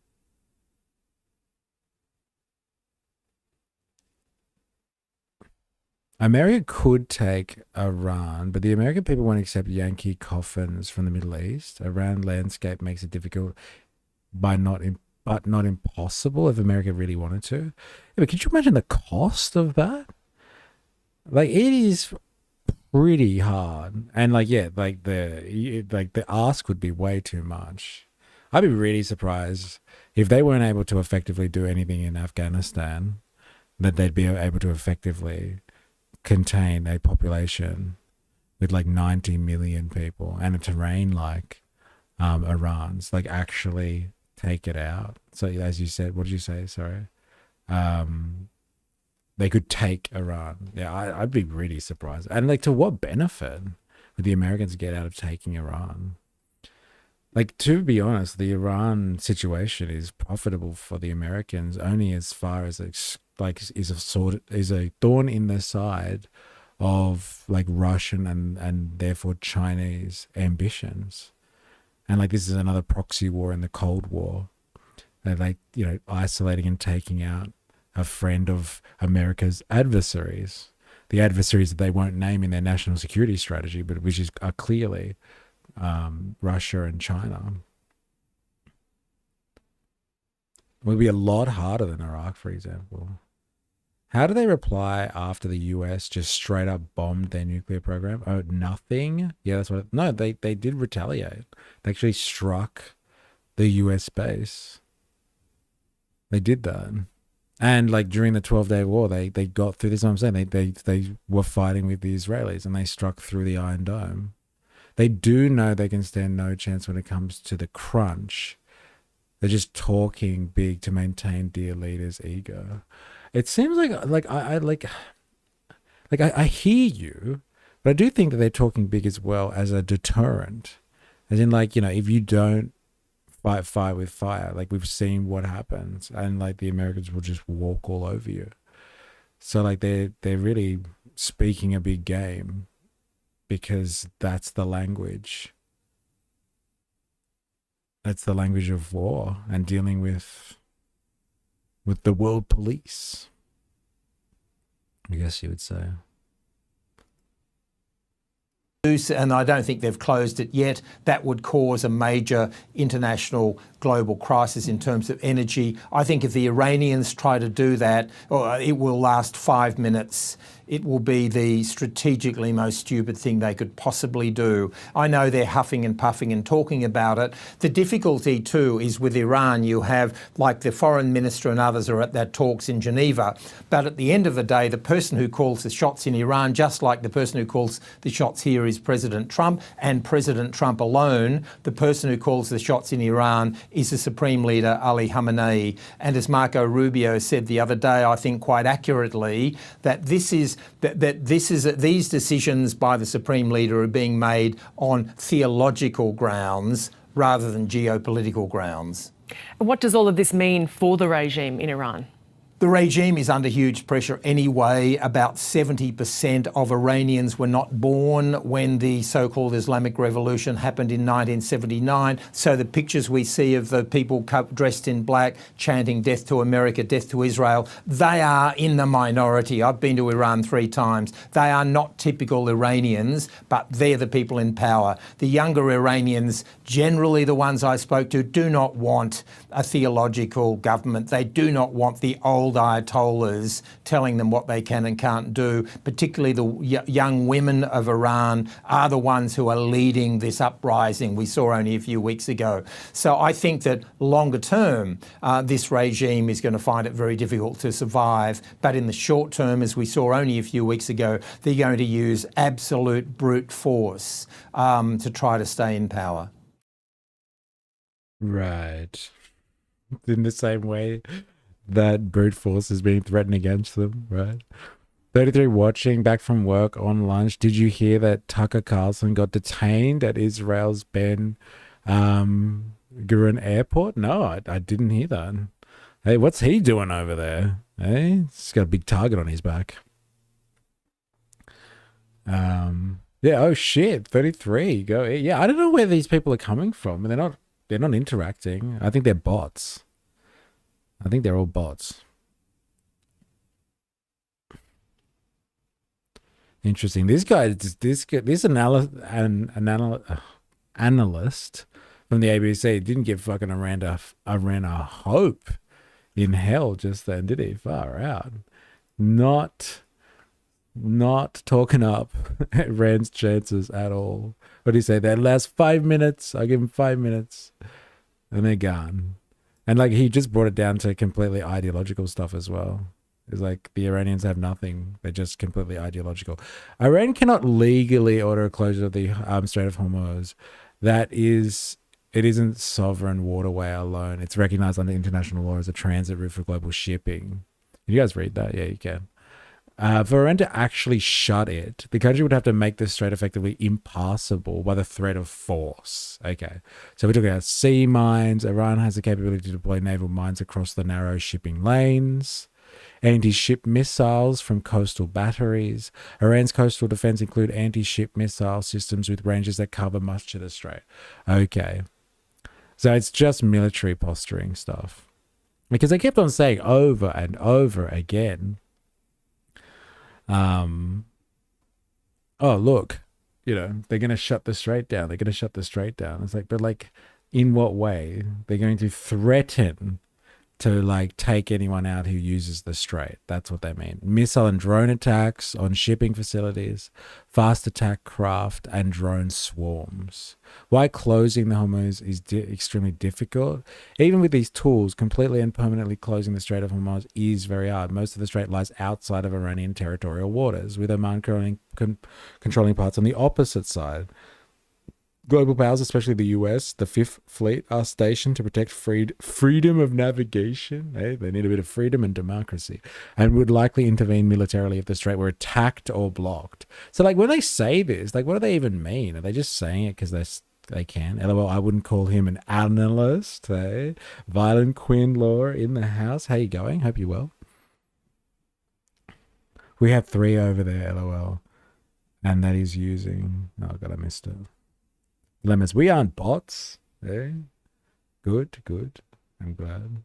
America could take Iran, but the American people won't accept Yankee coffins from the Middle East. Iran landscape makes it difficult, but not impossible if America really wanted to. Yeah, but could you imagine the cost of that? Like, it is pretty hard, and like, yeah, like the ask would be way too much. I'd be really surprised if they weren't able to effectively do anything in Afghanistan, that they'd be able to effectively contain a population with like 90 million people and a terrain like Iran's, like actually take it out. So as you said, what did you say? Sorry. They could take Iran. Yeah, I'd be really surprised. And like, to what benefit would the Americans get out of taking Iran? Like, to be honest, the Iran situation is profitable for the Americans only as far as it's like is a thorn in the side of like Russian and therefore Chinese ambitions. And like, this is another proxy war in the Cold War. They're like, you know, isolating and taking out a friend of America's adversaries, the adversaries that they won't name in their national security strategy, but which are clearly Russia and China. It would be a lot harder than Iraq, for example. How do they reply after the US just straight up bombed their nuclear program? Oh, nothing? Yeah, that's what... No, they did retaliate. They actually struck the US base. They did that. And like during the 12-day war, they got through this. Is what I'm saying. They were fighting with the Israelis and they struck through the Iron Dome. They do know they can stand no chance when it comes to the crunch. They're just talking big to maintain dear leaders' ego. It seems like I hear you, but I do think that they're talking big as well as a deterrent. As in, like, you know, if you don't fight fire with fire, like we've seen what happens, and like the Americans will just walk all over you. So like they're really speaking a big game because that's the language. That's the language of war and dealing with the world police, I guess you would say. And I don't think they've closed it yet. That would cause a major international global crisis in terms of energy. I think if the Iranians try to do that, it will last 5 minutes. It will be the strategically most stupid thing they could possibly do. I know they're huffing and puffing and talking about it. The difficulty too is with Iran, you have like the foreign minister and others are at that talks in Geneva. But at the end of the day, the person who calls the shots in Iran, just like the person who calls the shots here is President Trump, and President Trump alone. The person who calls the shots in Iran is the Supreme Leader, Ali Khamenei. And as Marco Rubio said the other day, I think quite accurately, that these decisions by the Supreme Leader are being made on theological grounds rather than geopolitical grounds. What does all of this mean for the regime in Iran? The regime is under huge pressure anyway. About 70% of Iranians were not born when the so-called Islamic Revolution happened in 1979. So the pictures we see of the people dressed in black chanting death to America, death to Israel, they are in the minority. I've been to Iran 3 times. They are not typical Iranians, but they're the people in power. The younger Iranians, generally the ones I spoke to, do not want a theological government. They do not want the old ayatollahs telling them what they can and can't do. Particularly the young women of Iran are the ones who are leading this uprising we saw only a few weeks ago. So I think that longer term, this regime is going to find it very difficult to survive. But in the short term, as we saw only a few weeks ago, they're going to use absolute brute force to try to stay in power. Right. In the same way that brute force is being threatened against them, right? 33 watching back from work on lunch. Did you hear that Tucker Carlson got detained at Israel's Ben Gurion airport? No, I didn't hear that. Hey, what's he doing over there? Hey, he's got a big target on his back. Yeah, oh shit, 33. Go. Yeah, I don't know where these people are coming from. They're not interacting. I think they're bots. I think they're all bots. Interesting. This analyst from the ABC didn't give fucking Iran a hope in hell just then, did he? Far out. Not talking up Iran's chances at all. What do you say? That last 5 minutes, I give him 5 minutes, and they're gone. And like he just brought it down to completely ideological stuff as well. It's like the Iranians have nothing; they're just completely ideological. Iran cannot legally order a closure of the Strait of Hormuz. It isn't sovereign waterway alone. It's recognized under international law as a transit route for global shipping. You guys read that? Yeah, you can. For Iran to actually shut it, the country would have to make the strait effectively impassable by the threat of force. Okay, so we're talking about sea mines. Iran has the capability to deploy naval mines across the narrow shipping lanes. Anti-ship missiles from coastal batteries. Iran's coastal defense include anti-ship missile systems with ranges that cover much of the strait. Okay, so it's just military posturing stuff. Because they kept on saying over and over again, oh, look, they're going to shut the strait down. They're going to shut the strait down. It's like, but like, in what way? They're going to threaten to like take anyone out who uses the strait. That's what they mean. Missile and drone attacks on shipping facilities, fast attack craft, and drone swarms. Why closing the Hormuz is extremely difficult. Even with these tools, completely and permanently closing the Strait of Hormuz is very hard. Most of the strait lies outside of Iranian territorial waters, with Oman controlling parts on the opposite side. Global powers, especially the US, the Fifth Fleet, are stationed to protect freedom of navigation. Hey, they need a bit of freedom and democracy, and would likely intervene militarily if the strait were attacked or blocked. So, like, when they say this, like, what do they even mean? Are they just saying it because they can? LOL, I wouldn't call him an analyst. Hey, Violent Quinn Law in the house. How you going? Hope you're well. We have 3 over there, LOL, and that is using. Oh God, I missed it. Lemons, we aren't bots. Eh? Good. I'm glad.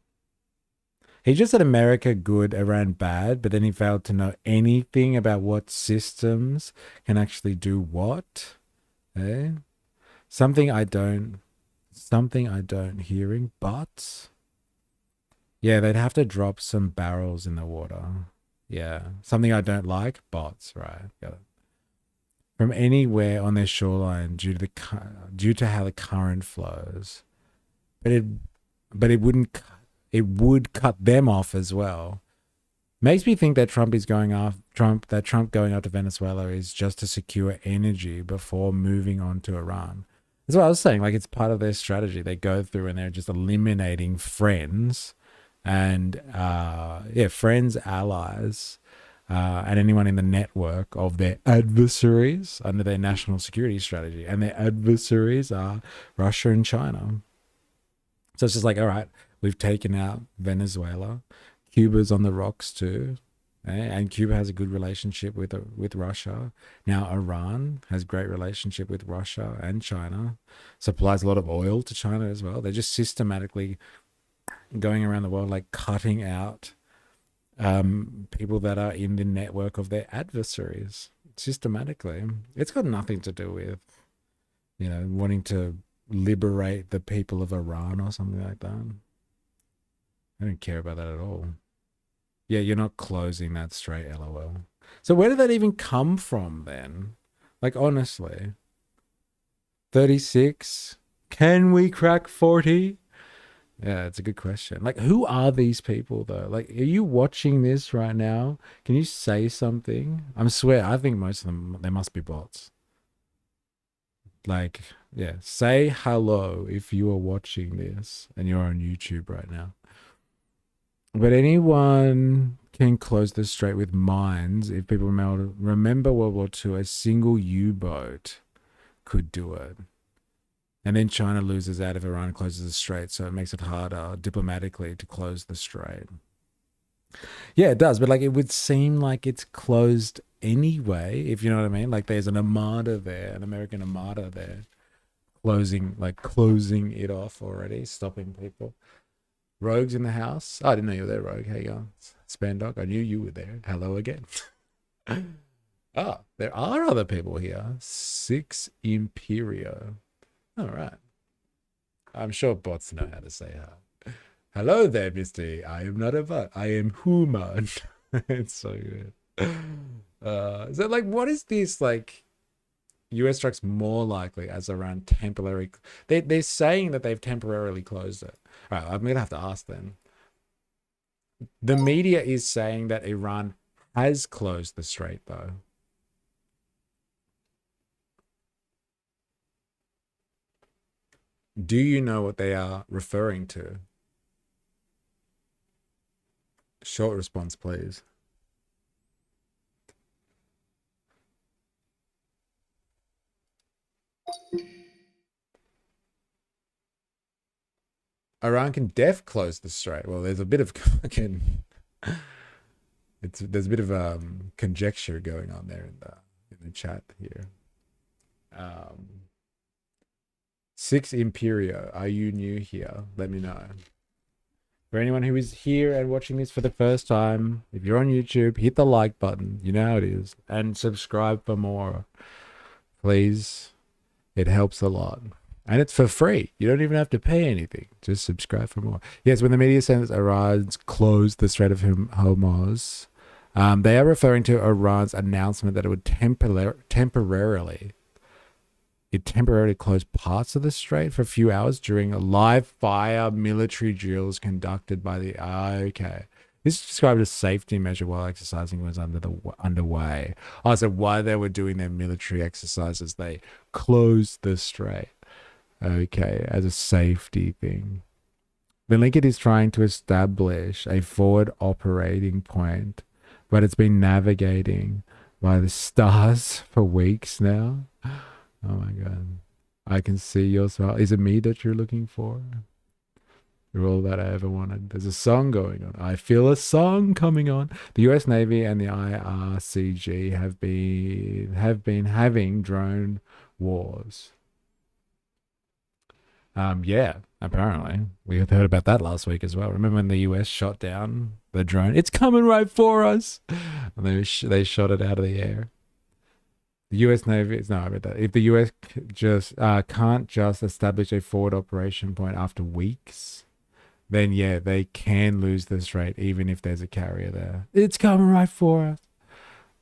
He just said America good, Iran bad, but then he failed to know anything about what systems can actually do what. Eh? Something I don't hearing, but yeah, they'd have to drop some barrels in the water. Yeah. Something I don't like, bots, right? Got it. From anywhere on their shoreline due to how the current flows, but it would cut them off as well. Makes me think that Trump going after Venezuela is just to secure energy before moving on to Iran. That's what I was saying. Like, it's part of their strategy. They go through and they're just eliminating friends and friends, allies. And anyone in the network of their adversaries under their national security strategy. And their adversaries are Russia and China. So it's just like, all right, we've taken out Venezuela. Cuba's on the rocks too. And Cuba has a good relationship with Russia. Now Iran has a great relationship with Russia and China. Supplies a lot of oil to China as well. They're just systematically going around the world, like cutting out people that are in the network of their adversaries systematically. It's got nothing to do with, wanting to liberate the people of Iran or something like that. I don't care about that at all. Yeah, you're not closing that strait, LOL. So where did that even come from then? Like, honestly. 36? Can we crack 40? Yeah, it's a good question. Like, who are these people, though? Like, are you watching this right now? Can you say something? I think most of them, they must be bots. Like, yeah, say hello if you are watching this and you're on YouTube right now. But anyone can close the strait with mines. If people remember World War II, a single U-boat could do it. And then China loses out if Iran closes the strait, so it makes it harder diplomatically to close the strait. Yeah, it does, but like it would seem like it's closed anyway, if you know what I mean. Like there's an armada there, an American armada there, closing it off already, stopping people. Rogue's in the house. Oh, I didn't know you were there, Rogue. How you going? Spandog, I knew you were there. Hello again. Oh, there are other people here. 6 Imperio. All right. I'm sure bots know how to say hi. Hello there, Mr. I am not a bot. I am human. It's so good. So like, what is this like? US strikes more likely as Iran temporary. They're saying that they've temporarily closed it. All right, I'm gonna have to ask them. The media is saying that Iran has closed the strait, though. Do you know what they are referring to? Short response, please. Iran can close the strait. Well, there's a bit of fucking there's a bit of conjecture going on there in the chat here. 6 Imperio, are you new here? Let me know. For anyone who is here and watching this for the first time, if you're on YouTube, hit the like button. You know how it is. And subscribe for more. Please. It helps a lot. And it's for free. You don't even have to pay anything. Just subscribe for more. Yes, when the media says Iran's closed the Strait of Hormuz, they are referring to Iran's announcement that it would temporarily close parts of the strait for a few hours during a live fire military drills conducted by the... Okay. This is described as a safety measure while exercising was underway. Oh, so while they were doing their military exercises, they closed the strait. Okay, as a safety thing. Blinken is trying to establish a forward operating point, but it's been navigating by the stars for weeks now. Oh my God. I can see your smile. Is it me that you're looking for? You're all that I ever wanted. There's a song going on. I feel a song coming on. The US Navy and the IRCG have been having drone wars. Yeah, apparently. We heard about that last week as well. Remember when the US shot down the drone? It's coming right for us. And they shot it out of the air. The US Navy, no, I read that. If the US can't just establish a forward operation point after weeks, then yeah, they can lose the strait even if there's a carrier there. It's coming right for us.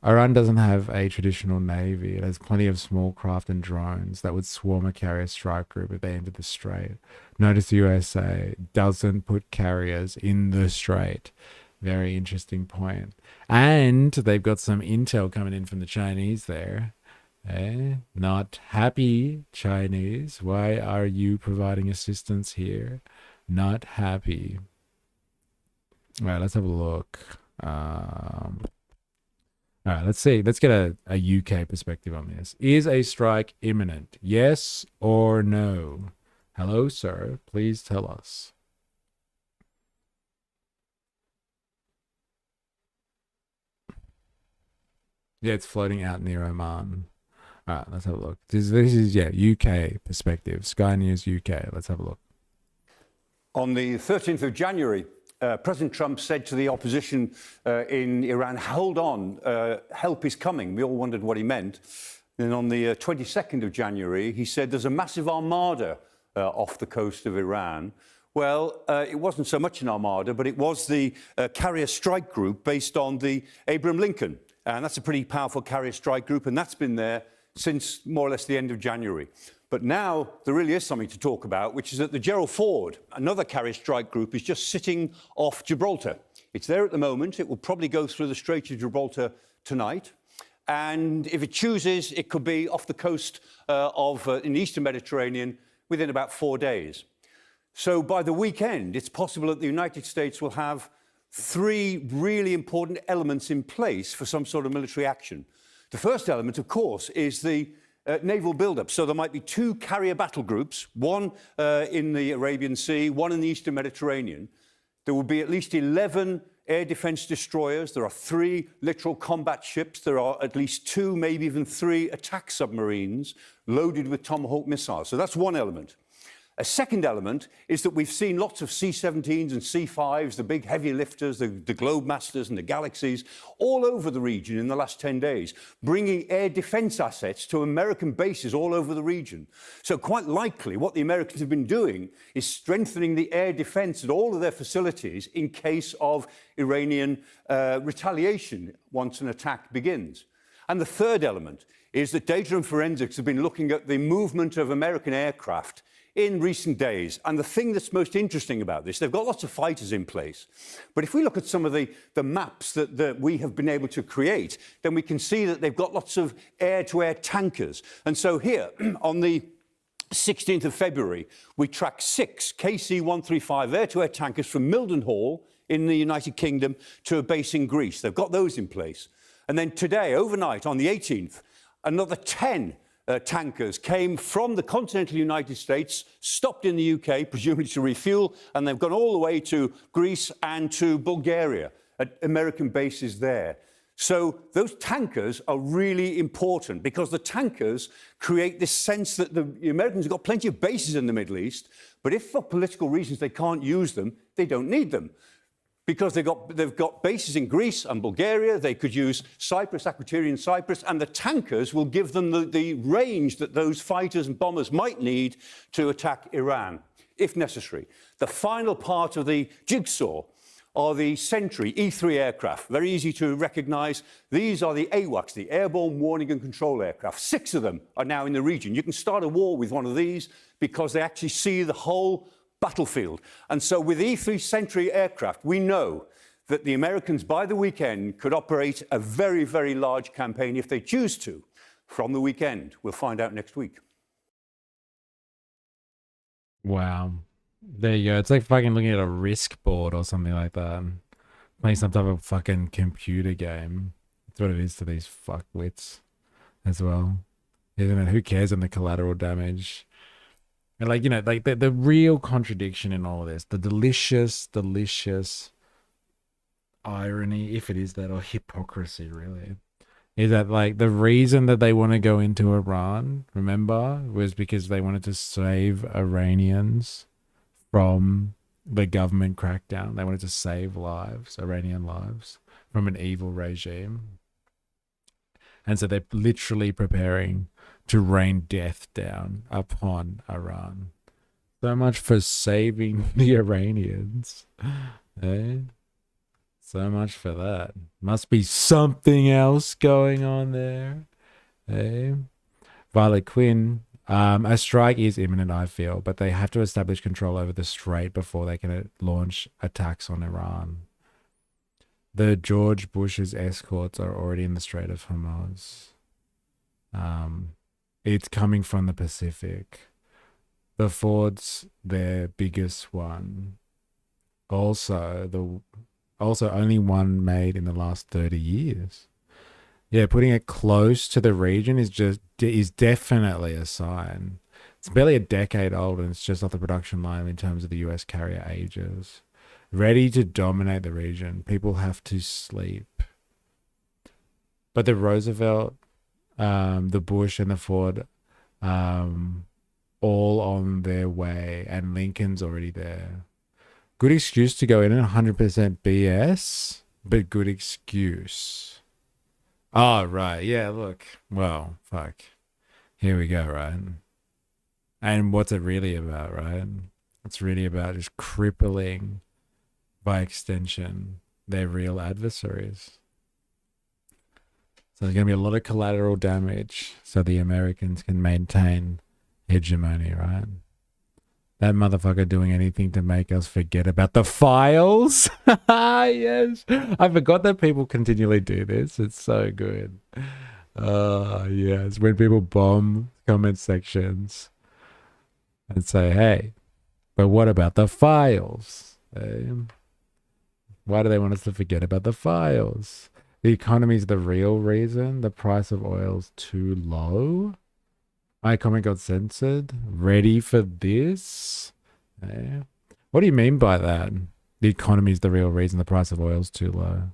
Iran doesn't have a traditional navy. It has plenty of small craft and drones that would swarm a carrier strike group if they entered the strait. Notice the USA doesn't put carriers in the strait. Very interesting point. And they've got some intel coming in from the Chinese there. Not happy, Chinese. Why are you providing assistance here? Not happy. All right, let's have a look. All right, let's see. Let's get a UK perspective on this. Is a strike imminent? Yes or no? Hello, sir. Please tell us. Yeah, it's floating out near Oman. All right, let's have a look. This is, yeah, UK perspective. Sky News UK. Let's have a look. On the 13th of January, President Trump said to the opposition in Iran, hold on, help is coming. We all wondered what he meant. And on the 22nd of January, he said there's a massive armada off the coast of Iran. Well, it wasn't so much an armada, but it was the carrier strike group based on the Abraham Lincoln. And that's a pretty powerful carrier strike group, and that's been there since more or less the end of January. But now there really is something to talk about, which is that the Gerald Ford, another carrier strike group, is just sitting off Gibraltar. It's there at the moment. It will probably go through the Strait of Gibraltar tonight. And if it chooses, it could be off the coast in the Eastern Mediterranean within about 4 days. So by the weekend, it's possible that the United States will have 3 really important elements in place for some sort of military action. The first element, of course, is the naval buildup. So there might be 2 carrier battle groups, one in the Arabian Sea, one in the Eastern Mediterranean. There will be at least 11 air defense destroyers. There are 3 littoral combat ships. There are at least 2, maybe even 3 attack submarines loaded with Tomahawk missiles. So that's one element. A second element is that we've seen lots of C-17s and C-5s, the big heavy lifters, the Globemasters and the Galaxies, all over the region in the last 10 days, bringing air defense assets to American bases all over the region. So quite likely what the Americans have been doing is strengthening the air defense at all of their facilities in case of Iranian retaliation once an attack begins. And the third element is that data and forensics have been looking at the movement of American aircraft in recent days. And the thing that's most interesting about this, they've got lots of fighters in place. But if we look at some of the maps that we have been able to create, then we can see that they've got lots of air-to-air tankers. And so here, on the 16th of February, we tracked 6 KC-135 air-to-air tankers from Mildenhall in the United Kingdom to a base in Greece. They've got those in place. And then today, overnight, on the 18th, another 10 tankers came from the continental United States, stopped in the UK, presumably to refuel, and they've gone all the way to Greece and to Bulgaria at American bases there. So those tankers are really important because the tankers create this sense that the Americans have got plenty of bases in the Middle East, but if for political reasons they can't use them, they don't need them. Because they've got bases in Greece and Bulgaria, they could use Cyprus, Aquitanian Cyprus, and the tankers will give them the range that those fighters and bombers might need to attack Iran, if necessary. The final part of the jigsaw are the Sentry E-3 aircraft, very easy to recognise. These are the AWACS, the Airborne Warning and Control Aircraft. 6 of them are now in the region. You can start a war with one of these because they actually see the whole battlefield. And so with E-3 Sentry aircraft, we know that the Americans, by the weekend, could operate a very, very large campaign if they choose to from the weekend. We'll find out next week. Wow. There you go. It's like fucking looking at a risk board or something like that. Playing some type of fucking computer game. That's what it is to these fuckwits as well. Isn't it? Who cares on the collateral damage? And like, you know, like the real contradiction in all of this, the delicious irony, if it is that, or hypocrisy really, is that like the reason that they want to go into Iran, remember, was because they wanted to save Iranians from the government crackdown. They wanted to save lives, Iranian lives, from an evil regime. And so they're literally preparing to rain death down upon Iran. So much for saving the Iranians. Eh? So much for that. Must be something else going on there. Eh? Violet Quinn, a strike is imminent, I feel, but they have to establish control over the strait before they can launch attacks on Iran. The George Bush's escorts are already in the Strait of Hormuz. It's coming from the Pacific. The Ford's their biggest one. Also only one made in the last 30 years. Yeah, putting it close to the region is definitely a sign. It's barely a decade old and it's just off the production line in terms of the US carrier ages. Ready to dominate the region. People have to sleep. But the Roosevelt, the Bush and the Ford, all on their way, and Lincoln's already there. Good excuse to go in at 100% BS, but good excuse. Oh, right. Yeah, look. Well, fuck. Here we go, right? And what's it really about, right? It's really about just crippling, by extension, their real adversaries. So there's going to be a lot of collateral damage so the Americans can maintain hegemony, right? That motherfucker doing anything to make us forget about the files. Yes. I forgot that people continually do this. It's so good. Yes, when people bomb comment sections and say, hey, but what about the files? Why do they want us to forget about the files? The economy is the real reason. The price of oil's too low. My comment got censored. Ready for this? What do you mean by that? The economy is the real reason the price of oil's too low.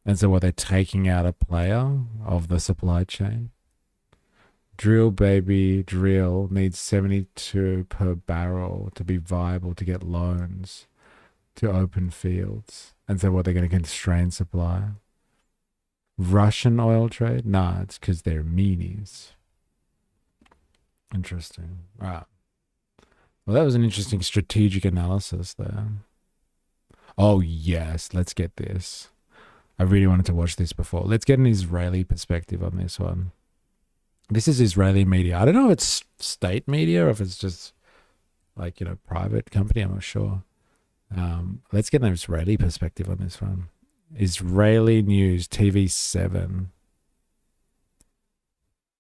And so what, they're taking out a player of the supply chain? Drill, baby, drill needs 72 per barrel to be viable to get loans to open fields. And so what, they're going to constrain supply? Russian oil trade? Nah, it's because they're meanies. Interesting. Right. Well, that was an interesting strategic analysis there. Oh, yes. Let's get this. I really wanted to watch this before. Let's get an Israeli perspective on this one. This is Israeli media. I don't know if it's state media or if it's just like, you know, private company. I'm not sure. Let's get an Israeli perspective on this one. Israeli news, TV7.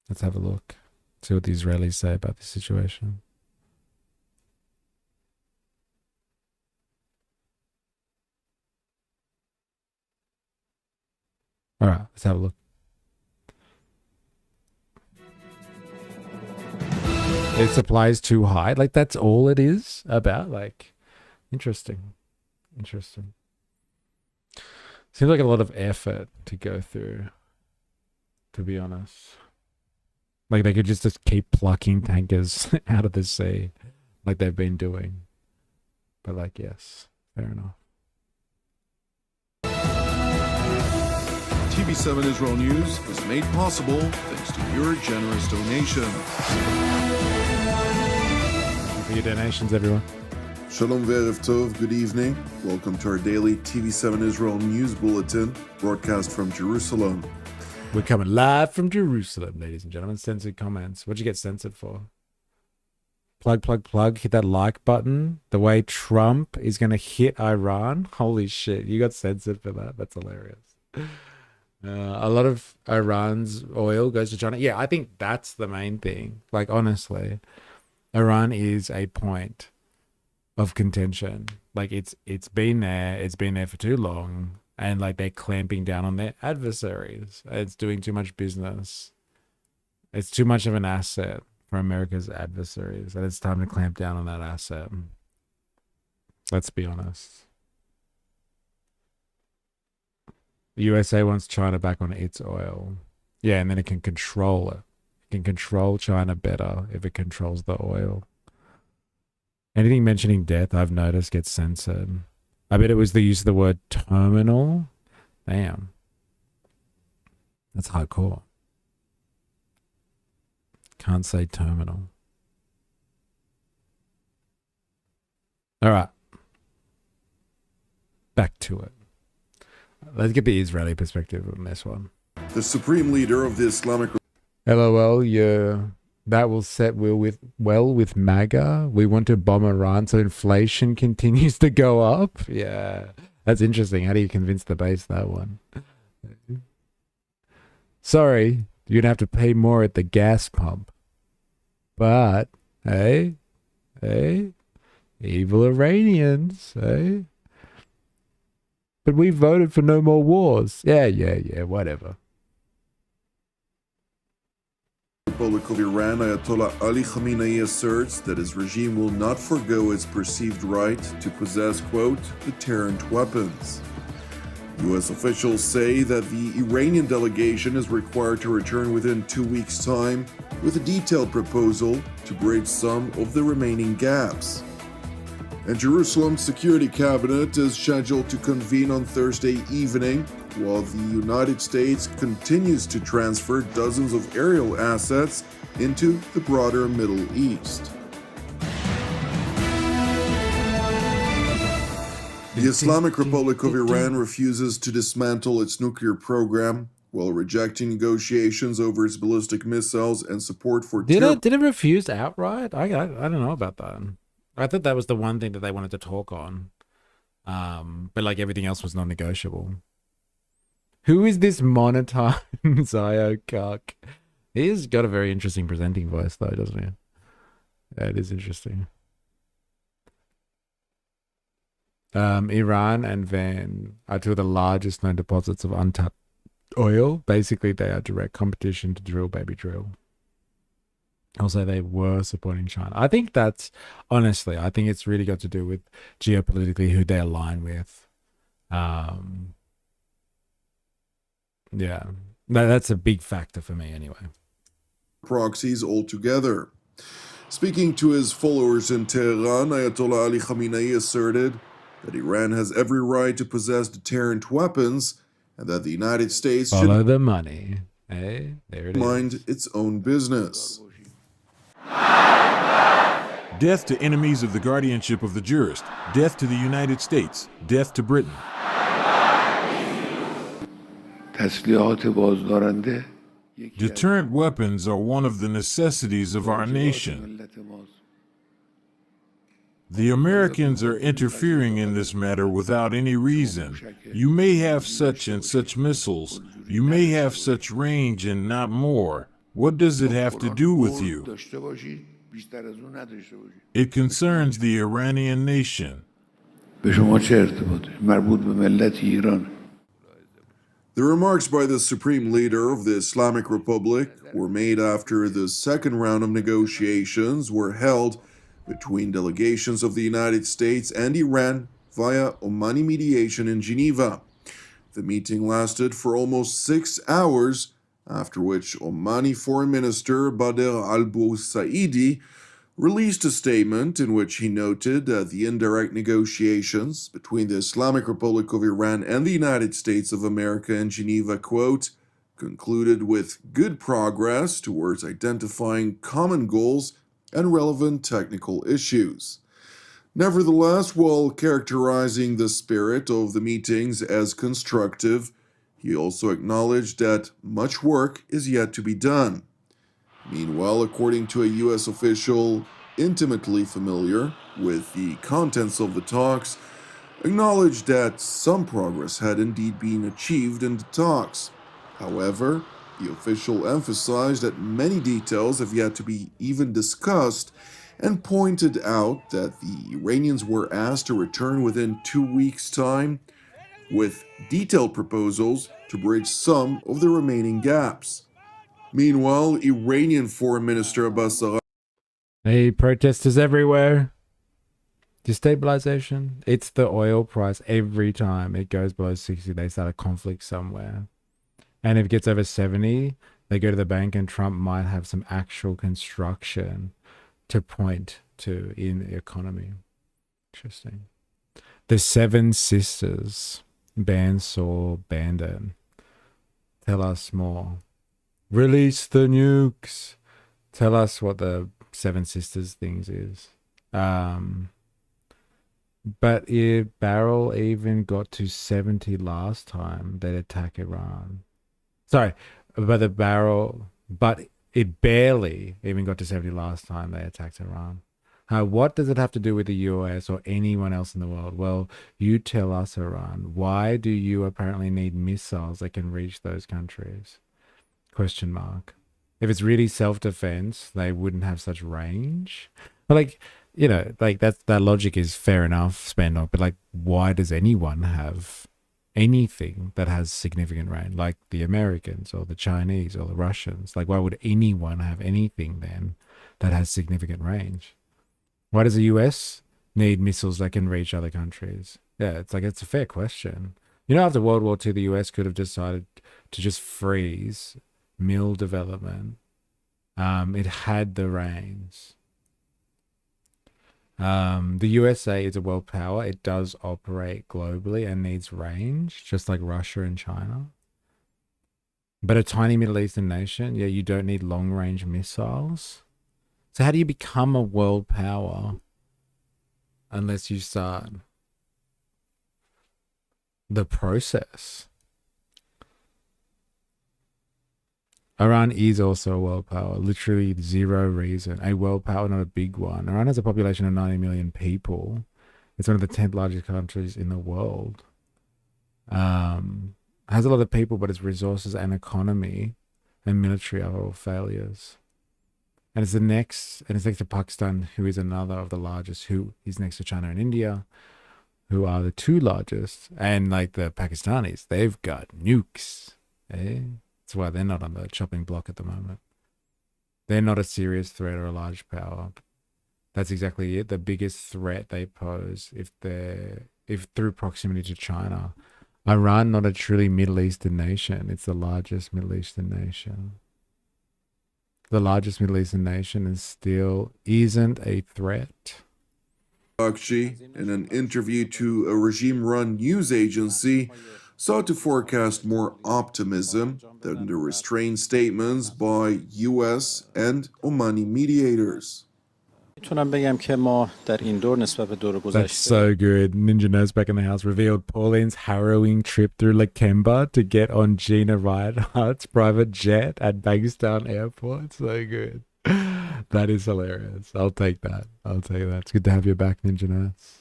Let's have a look. See what the Israelis say about this situation. All right, let's have a look. If supply is too high, like that's all it is about. Like, interesting. Interesting. Seems like a lot of effort to go through, to be honest. Like they could just keep plucking tankers out of the sea like they've been doing. But like, yes, fair enough. TV7 Israel News is made possible thanks to your generous donations. Thank you for your donations, everyone. Shalom ve'erev tov, good evening. Welcome to our daily TV7 Israel News Bulletin, broadcast from Jerusalem. We're coming live from Jerusalem, ladies and gentlemen. Censored comments. What'd you get censored for? Plug. Hit that like button. The way Trump is going to hit Iran. Holy shit. You got censored for that. That's hilarious. A lot of Iran's oil goes to China. Yeah, I think that's the main thing. Like, honestly, Iran is a point of contention. Like, it's been there. It's been there for too long. And, like, they're clamping down on their adversaries. It's doing too much business. It's too much of an asset for America's adversaries. And it's time to clamp down on that asset. Let's be honest. The USA wants China back on its oil. Yeah, and then it can control it. It can control China better if it controls the oil. Anything mentioning death, I've noticed, gets censored. I bet it was the use of the word terminal. Damn. That's hardcore. Can't say terminal. All right. Back to it. Let's get the Israeli perspective on this one. The supreme leader of the Islamic... LOL, yeah. That will set well with MAGA. We want to bomb Iran so inflation continues to go up. Yeah. That's interesting. How do you convince the base that one? Sorry, you'd have to pay more at the gas pump. But, hey, evil Iranians, hey? But we voted for no more wars. Yeah, whatever. Republic of Iran, Ayatollah Ali Khamenei asserts that his regime will not forgo its perceived right to possess, quote, deterrent weapons. U.S. officials say that the Iranian delegation is required to return within 2 weeks' time with a detailed proposal to bridge some of the remaining gaps. And Jerusalem's security cabinet is scheduled to convene on Thursday evening, while the United States continues to transfer dozens of aerial assets into the broader Middle East. The Islamic Republic of Iran refuses to dismantle its nuclear program while rejecting negotiations over its ballistic missiles and support for Did it refuse outright? I don't know about that. I thought that was the one thing that they wanted to talk on. But like everything else was non-negotiable. Who is this monotone Zio cock? He's got a very interesting presenting voice, though, doesn't he? Yeah, it is interesting. Iran and Van are two of the largest known deposits of untapped oil. Basically, they are direct competition to drill, baby, drill. Also, they were supporting China. I think that's, honestly, I think it's really got to do with geopolitically who they align with. Yeah, that's a big factor for me anyway. Proxies altogether. Speaking to his followers in Tehran, Ayatollah Ali Khamenei asserted that Iran has every right to possess deterrent weapons and that the United States Follow the money. Hey, there it is. Mind its own business. Death to enemies of the guardianship of the jurist. Death to the United States. Death to Britain. Deterrent weapons are one of the necessities of our nation. The Americans are interfering in this matter without any reason. You may have such and such missiles. You may have such range and not more. What does it have to do with you? It concerns the Iranian nation. The remarks by the Supreme Leader of the Islamic Republic were made after the second round of negotiations were held between delegations of the United States and Iran via Omani mediation in Geneva. The meeting lasted for almost 6 hours, after which Omani Foreign Minister Badr al-Busaidi released a statement in which he noted that the indirect negotiations between the Islamic Republic of Iran and the United States of America in Geneva, quote, concluded with good progress towards identifying common goals and relevant technical issues. Nevertheless, while characterizing the spirit of the meetings as constructive, he also acknowledged that much work is yet to be done. Meanwhile, according to a U.S. official intimately familiar with the contents of the talks, acknowledged that some progress had indeed been achieved in the talks. However, the official emphasized that many details have yet to be even discussed and pointed out that the Iranians were asked to return within 2 weeks' time with detailed proposals to bridge some of the remaining gaps. Meanwhile, Iranian Foreign Minister Abbas Arghani. Hey, protesters everywhere. Destabilization. It's the oil price. Every time it goes below 60, they start a conflict somewhere. And if it gets over 70, they go to the bank and Trump might have some actual construction to point to in the economy. Interesting. The Seven Sisters. Bandsaw Bandit. Tell us more. Release the nukes. Tell us what the Seven Sisters things is. But if Barrel even got to 70 last time, they'd attack Iran. Sorry, but it barely even got to 70 last time they attacked Iran. What does it have to do with the US or anyone else in the world? Well, you tell us, Iran. Why do you apparently need missiles that can reach those countries? Question mark. If it's really self-defense, they wouldn't have such range. But that logic is fair enough, Spandok, but why does anyone have anything that has significant range? Like the Americans or the Chinese or the Russians. Why would anyone have anything then that has significant range? Why does the US need missiles that can reach other countries? Yeah, it's a fair question. After World War II, the US could have decided to just freeze mill development. It had the reins. The USA is a world power. It does operate globally and needs range, just like Russia and China. But a tiny Middle Eastern nation, yeah, you don't need long-range missiles. So how do you become a world power unless you start the process? Iran is also a world power, literally zero reason. A world power, not a big one. Iran has a population of 90 million people. It's one of the 10th largest countries in the world. has a lot of people, but its resources and economy and military are all failures. And it's next to Pakistan, who is another of the largest, who is next to China and India, who are the two largest. And like the Pakistanis, they've got nukes. That's why they're not on the chopping block at the moment. They're not a serious threat or a large power. That's exactly it. The biggest threat they pose, if through proximity to China. Iran, not a truly Middle Eastern nation. It's the largest Middle Eastern nation. The largest Middle Eastern nation and still isn't a threat. Bakshi, in an interview to a regime-run news agency, sought to forecast more optimism than the restrained statements by U.S. and Omani mediators. That's so good. Ninja Nurse back in the house revealed Pauline's harrowing trip through Lakemba to get on Gina Ridehart's private jet at Bankstown Airport. So good. That is hilarious. I'll take that. It's good to have you back, Ninja Nurse.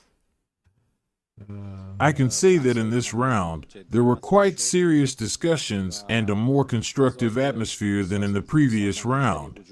I can say that in this round, there were quite serious discussions and a more constructive atmosphere than in the previous round.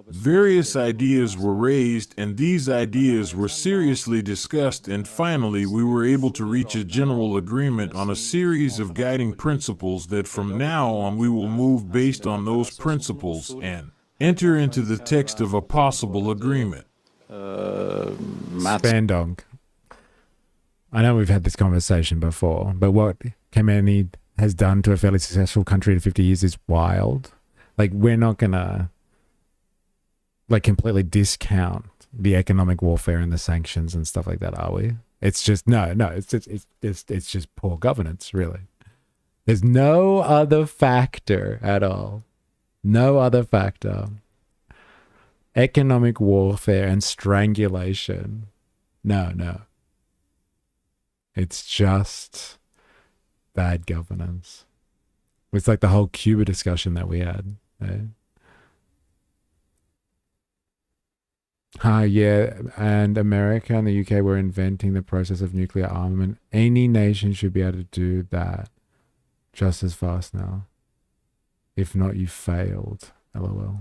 Various ideas were raised, and these ideas were seriously discussed, and finally we were able to reach a general agreement on a series of guiding principles that from now on we will move based on those principles and enter into the text of a possible agreement. Spandong. I know we've had this conversation before, but what Khamenei has done to a fairly successful country in 50 years is wild. Like, we're not gonna like completely discount the economic warfare and the sanctions and stuff like that, are we? It's just it's just poor governance, really. There's no other factor at all. No other factor. Economic warfare and strangulation. No. It's just bad governance. It's like the whole Cuba discussion that we had. Yeah, and America and the UK were inventing the process of nuclear armament. Any nation should be able to do that just as fast now. If not, you failed. LOL.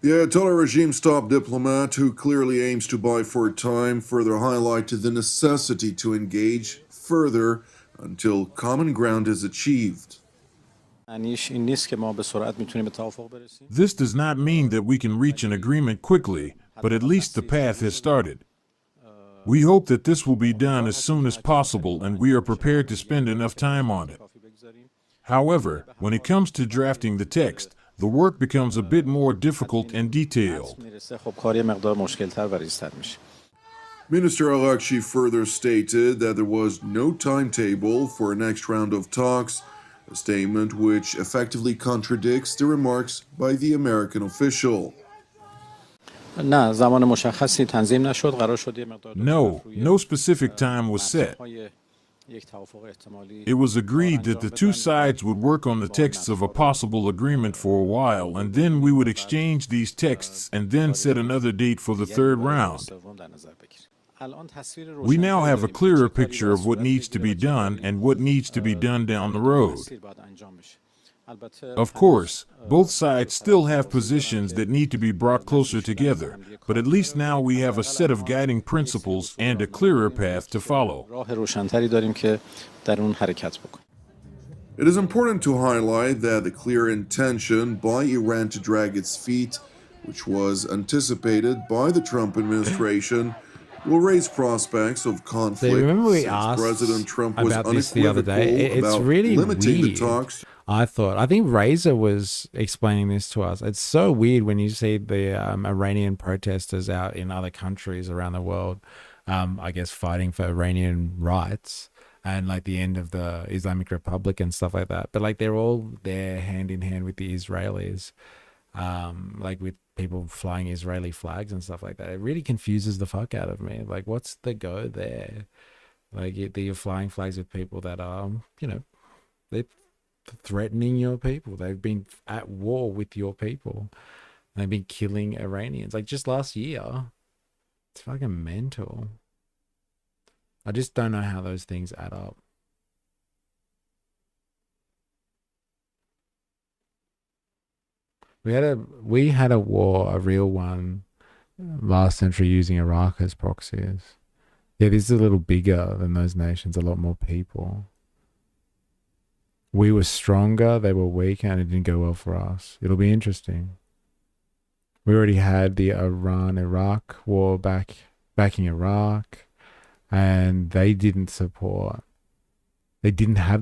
The Ayatollah regime's top diplomat, who clearly aims to buy for time, further highlighted the necessity to engage further until common ground is achieved. This does not mean that we can reach an agreement quickly, but at least the path has started. We hope that this will be done as soon as possible, and we are prepared to spend enough time on it. However, when it comes to drafting the text, the work becomes a bit more difficult and detailed. Minister Arakchi further stated that there was no timetable for a next round of talks, a statement which effectively contradicts the remarks by the American official. No specific time was set. It was agreed that the two sides would work on the texts of a possible agreement for a while, and then we would exchange these texts and then set another date for the third round. We now have a clearer picture of what needs to be done and what needs to be done down the road. Of course, both sides still have positions that need to be brought closer together, but at least now we have a set of guiding principles and a clearer path to follow. It is important to highlight that the clear intention by Iran to drag its feet, which was anticipated by the Trump administration, will raise prospects of conflict. So remember we since asked President Trump was about this the other day? It's about really limiting weird. the talks. I think Razor was explaining this to us. It's so weird when you see the Iranian protesters out in other countries around the world, I guess fighting for Iranian rights and like the end of the Islamic Republic and stuff like that. But like they're all there hand in hand with the Israelis, like with people flying Israeli flags and stuff like that. It really confuses the fuck out of me. Like, what's the go there? Like you're flying flags with people that are, they're threatening your people. They've been at war with your people. They've been killing Iranians. Like just last year. It's fucking mental. I just don't know how those things add up. We had a war, a real one, last century using Iraq as proxies. Yeah, this is a little bigger than those nations, a lot more people. We were stronger, they were weaker, and it didn't go well for us. It'll be interesting. We already had the Iran-Iraq war backing Iraq, and they didn't have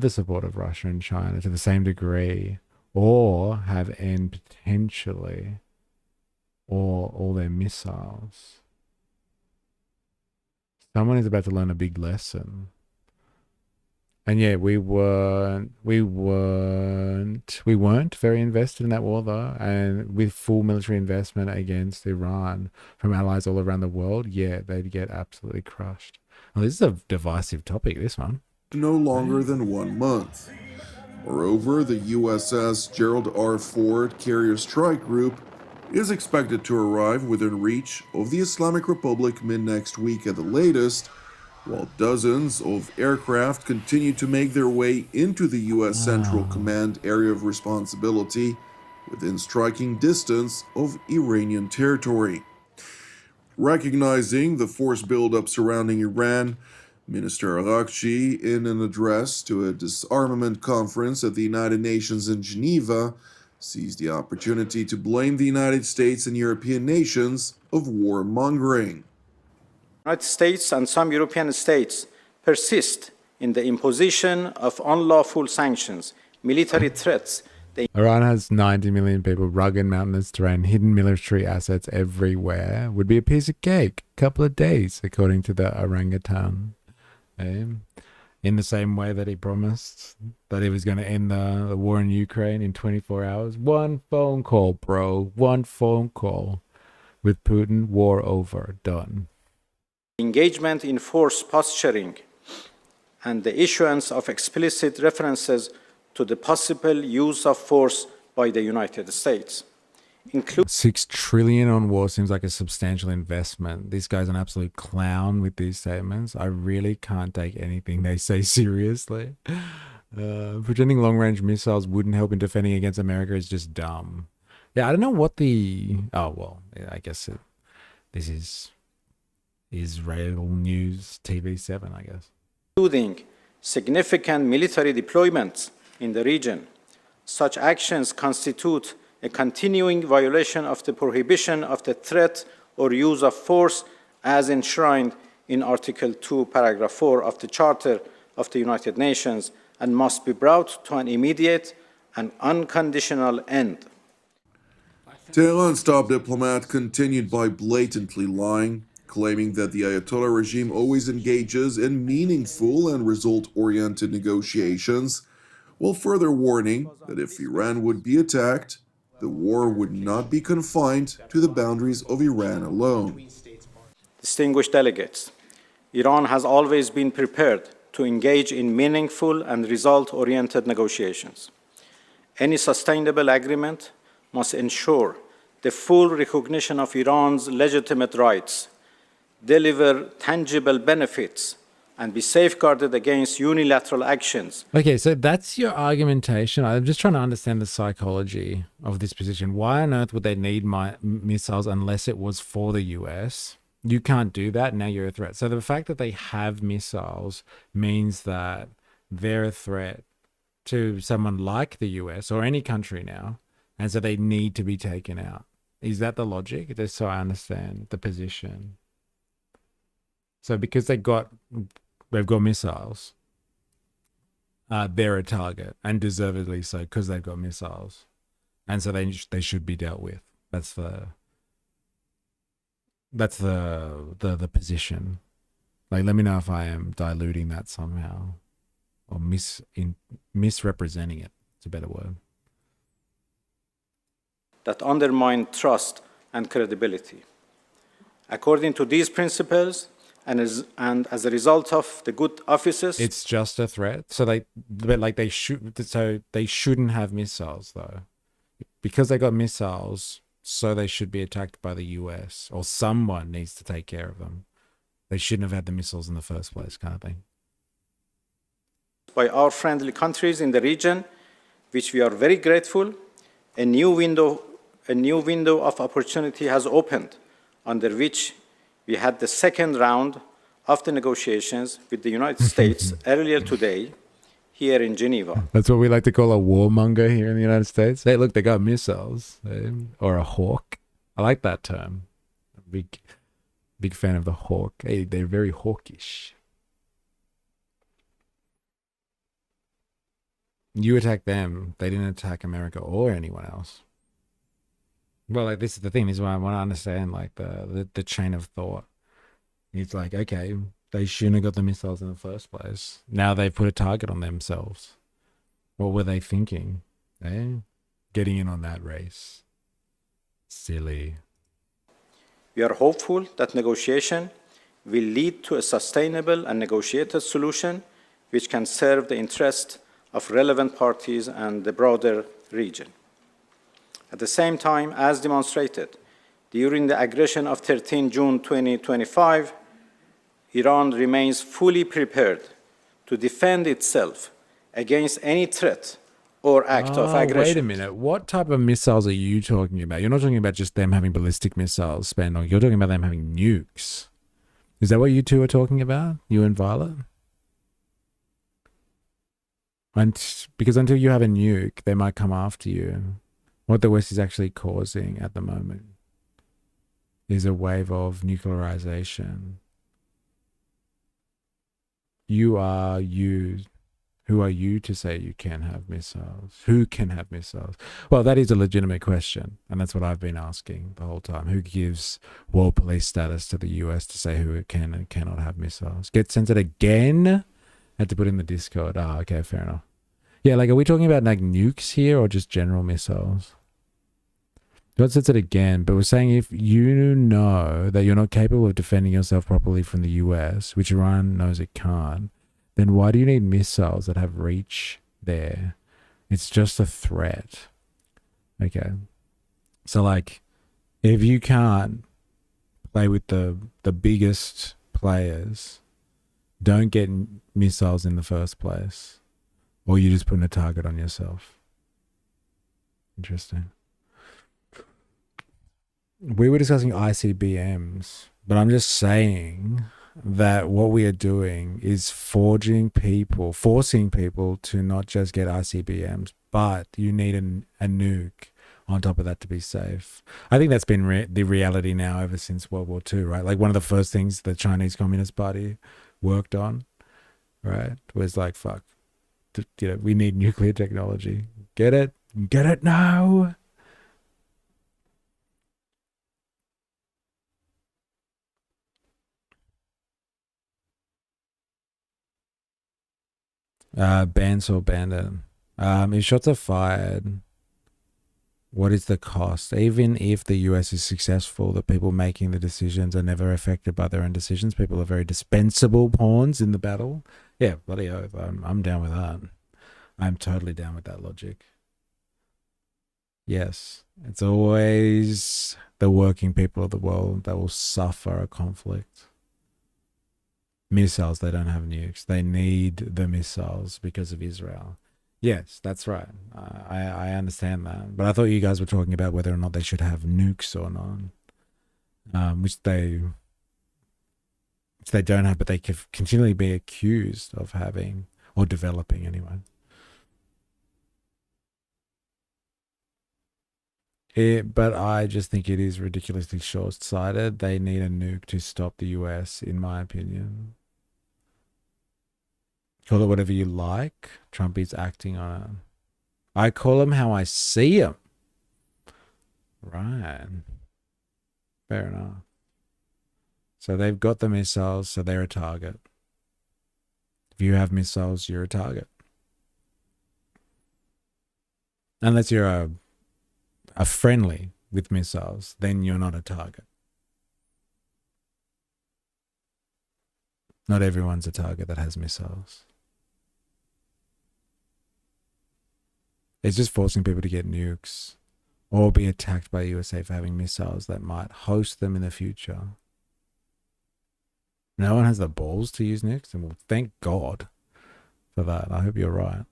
the support of Russia and China to the same degree, or have end potentially, or all their missiles. Someone is about to learn a big lesson. And yeah, we weren't very invested in that war though. And with full military investment against Iran from allies all around the world, yeah, they'd get absolutely crushed. Well, this is a divisive topic, this one. No longer than 1 month. Moreover, the USS Gerald R. Ford Carrier Strike Group is expected to arrive within reach of the Islamic Republic mid-next week at the latest, while dozens of aircraft continue to make their way into the U.S. Central Command area of responsibility within striking distance of Iranian territory. Recognizing the force buildup surrounding Iran, Minister Araghchi, in an address to a disarmament conference at the United Nations in Geneva, seized the opportunity to blame the United States and European nations of warmongering. The United States and some European states persist in the imposition of unlawful sanctions, military threats. Iran has 90 million people, rugged mountainous terrain, hidden military assets everywhere. Would be a piece of cake, couple of days, according to the orangutan. In the same way that he promised that he was going to end the war in Ukraine in 24 hours. One phone call, bro. One phone call. With Putin, war over. Done. Engagement in force posturing and the issuance of explicit references to the possible use of force by the United States. $6 trillion on war seems like a substantial investment. This guy's an absolute clown with these statements. I really can't take anything they say seriously. Pretending long-range missiles wouldn't help in defending against America is just dumb. Yeah, I don't know what the... Oh, well, yeah, I guess this is Israel News TV 7, I guess. Including significant military deployments in the region. Such actions constitute a continuing violation of the prohibition of the threat or use of force as enshrined in Article 2, Paragraph 4 of the Charter of the United Nations and must be brought to an immediate and unconditional end. Tehran's top diplomat continued by blatantly lying, claiming that the Ayatollah regime always engages in meaningful and result-oriented negotiations, while further warning that if Iran would be attacked, the war would not be confined to the boundaries of Iran alone. Distinguished delegates, Iran has always been prepared to engage in meaningful and result-oriented negotiations. Any sustainable agreement must ensure the full recognition of Iran's legitimate rights, deliver tangible benefits, and be safeguarded against unilateral actions. Okay, so that's your argumentation. I'm just trying to understand the psychology of this position. Why on earth would they need missiles unless it was for the US? You can't do that. Now you're a threat. So the fact that they have missiles means that they're a threat to someone like the US or any country now. And so they need to be taken out. Is that the logic? Just so I understand the position. So because they've got missiles, they're a target, and deservedly so, because they've got missiles, and so they should be dealt with. That's the position. Like, let me know if I am diluting that somehow, or misrepresenting it. It's a better word. That undermine trust and credibility. According to these principles, and as a result of the good offices. It's just a threat. So they shouldn't have missiles though, because they got missiles. So they should be attacked by the US, or someone needs to take care of them. They shouldn't have had the missiles in the first place, kind of thing. By our friendly countries in the region, which we are very grateful, a new window of opportunity has opened, under which we had the second round of the negotiations with the United States earlier today here in Geneva. That's what we like to call a warmonger here in the United States. Hey, look, they got missiles, or a hawk. I like that term. Big fan of the hawk. Hey, they're very hawkish. You attack them. They didn't attack America or anyone else. Well, like, this is the thing. This is why I want to understand, like, the chain of thought. It's like, okay, they shouldn't have got the missiles in the first place. Now they've put a target on themselves. What were they thinking? Getting in on that race. Silly. We are hopeful that negotiation will lead to a sustainable and negotiated solution which can serve the interest of relevant parties and the broader region. At the same time, as demonstrated during the aggression of 13 June 2025, Iran remains fully prepared to defend itself against any threat or act of aggression. Wait a minute. What type of missiles are you talking about? You're not talking about just them having ballistic missiles, Spandong. You're talking about them having nukes. Is that what you two are talking about? You and Violet? Because until you have a nuke, they might come after you. What the West is actually causing at the moment is a wave of nuclearization. Who are you to say you can have missiles? Who can have missiles? Well, that is a legitimate question, and that's what I've been asking the whole time. Who gives world police status to the US to say who can and cannot have missiles? Get censored again? Had to put in the Discord. Okay, fair enough. Yeah, like, are we talking about like nukes here or just general missiles? God says it again, but we're saying if you know that you're not capable of defending yourself properly from the US, which Iran knows it can't, then why do you need missiles that have reach there? It's just a threat. Okay. So, like, if you can't play with the biggest players, don't get missiles in the first place. Or you're just putting a target on yourself. Interesting. We were discussing ICBMs, but I'm just saying that what we are doing is forcing people to not just get ICBMs, but you need a nuke on top of that to be safe. I think that's been the reality now ever since World War II, right? Like, one of the first things the Chinese Communist Party worked on, right, was like, fuck, we need nuclear technology. Get it? Get it now? Bans or bandit. If shots are fired, what is the cost? Even if the US is successful, the people making the decisions are never affected by their own decisions. People are very dispensable pawns in the battle. Yeah, bloody oath. I'm down with that. I'm totally down with that logic. Yes, it's always the working people of the world that will suffer a conflict. Missiles, they don't have nukes. They need the missiles because of Israel. Yes, that's right. I understand that. But I thought you guys were talking about whether or not they should have nukes or not. Which they don't have, but they can continually be accused of having, or developing anyway. But I just think it is ridiculously short-sighted. They need a nuke to stop the US, in my opinion. Call it whatever you like. Trump is acting on it. I call him how I see him. Right. Fair enough. So they've got the missiles, so they're a target. If you have missiles, you're a target. Unless you're a friendly with missiles, then you're not a target. Not everyone's a target that has missiles. It's just forcing people to get nukes or be attacked by USA for having missiles that might host them in the future. No one has the balls to use nukes, and well, thank God for that. I hope you're right.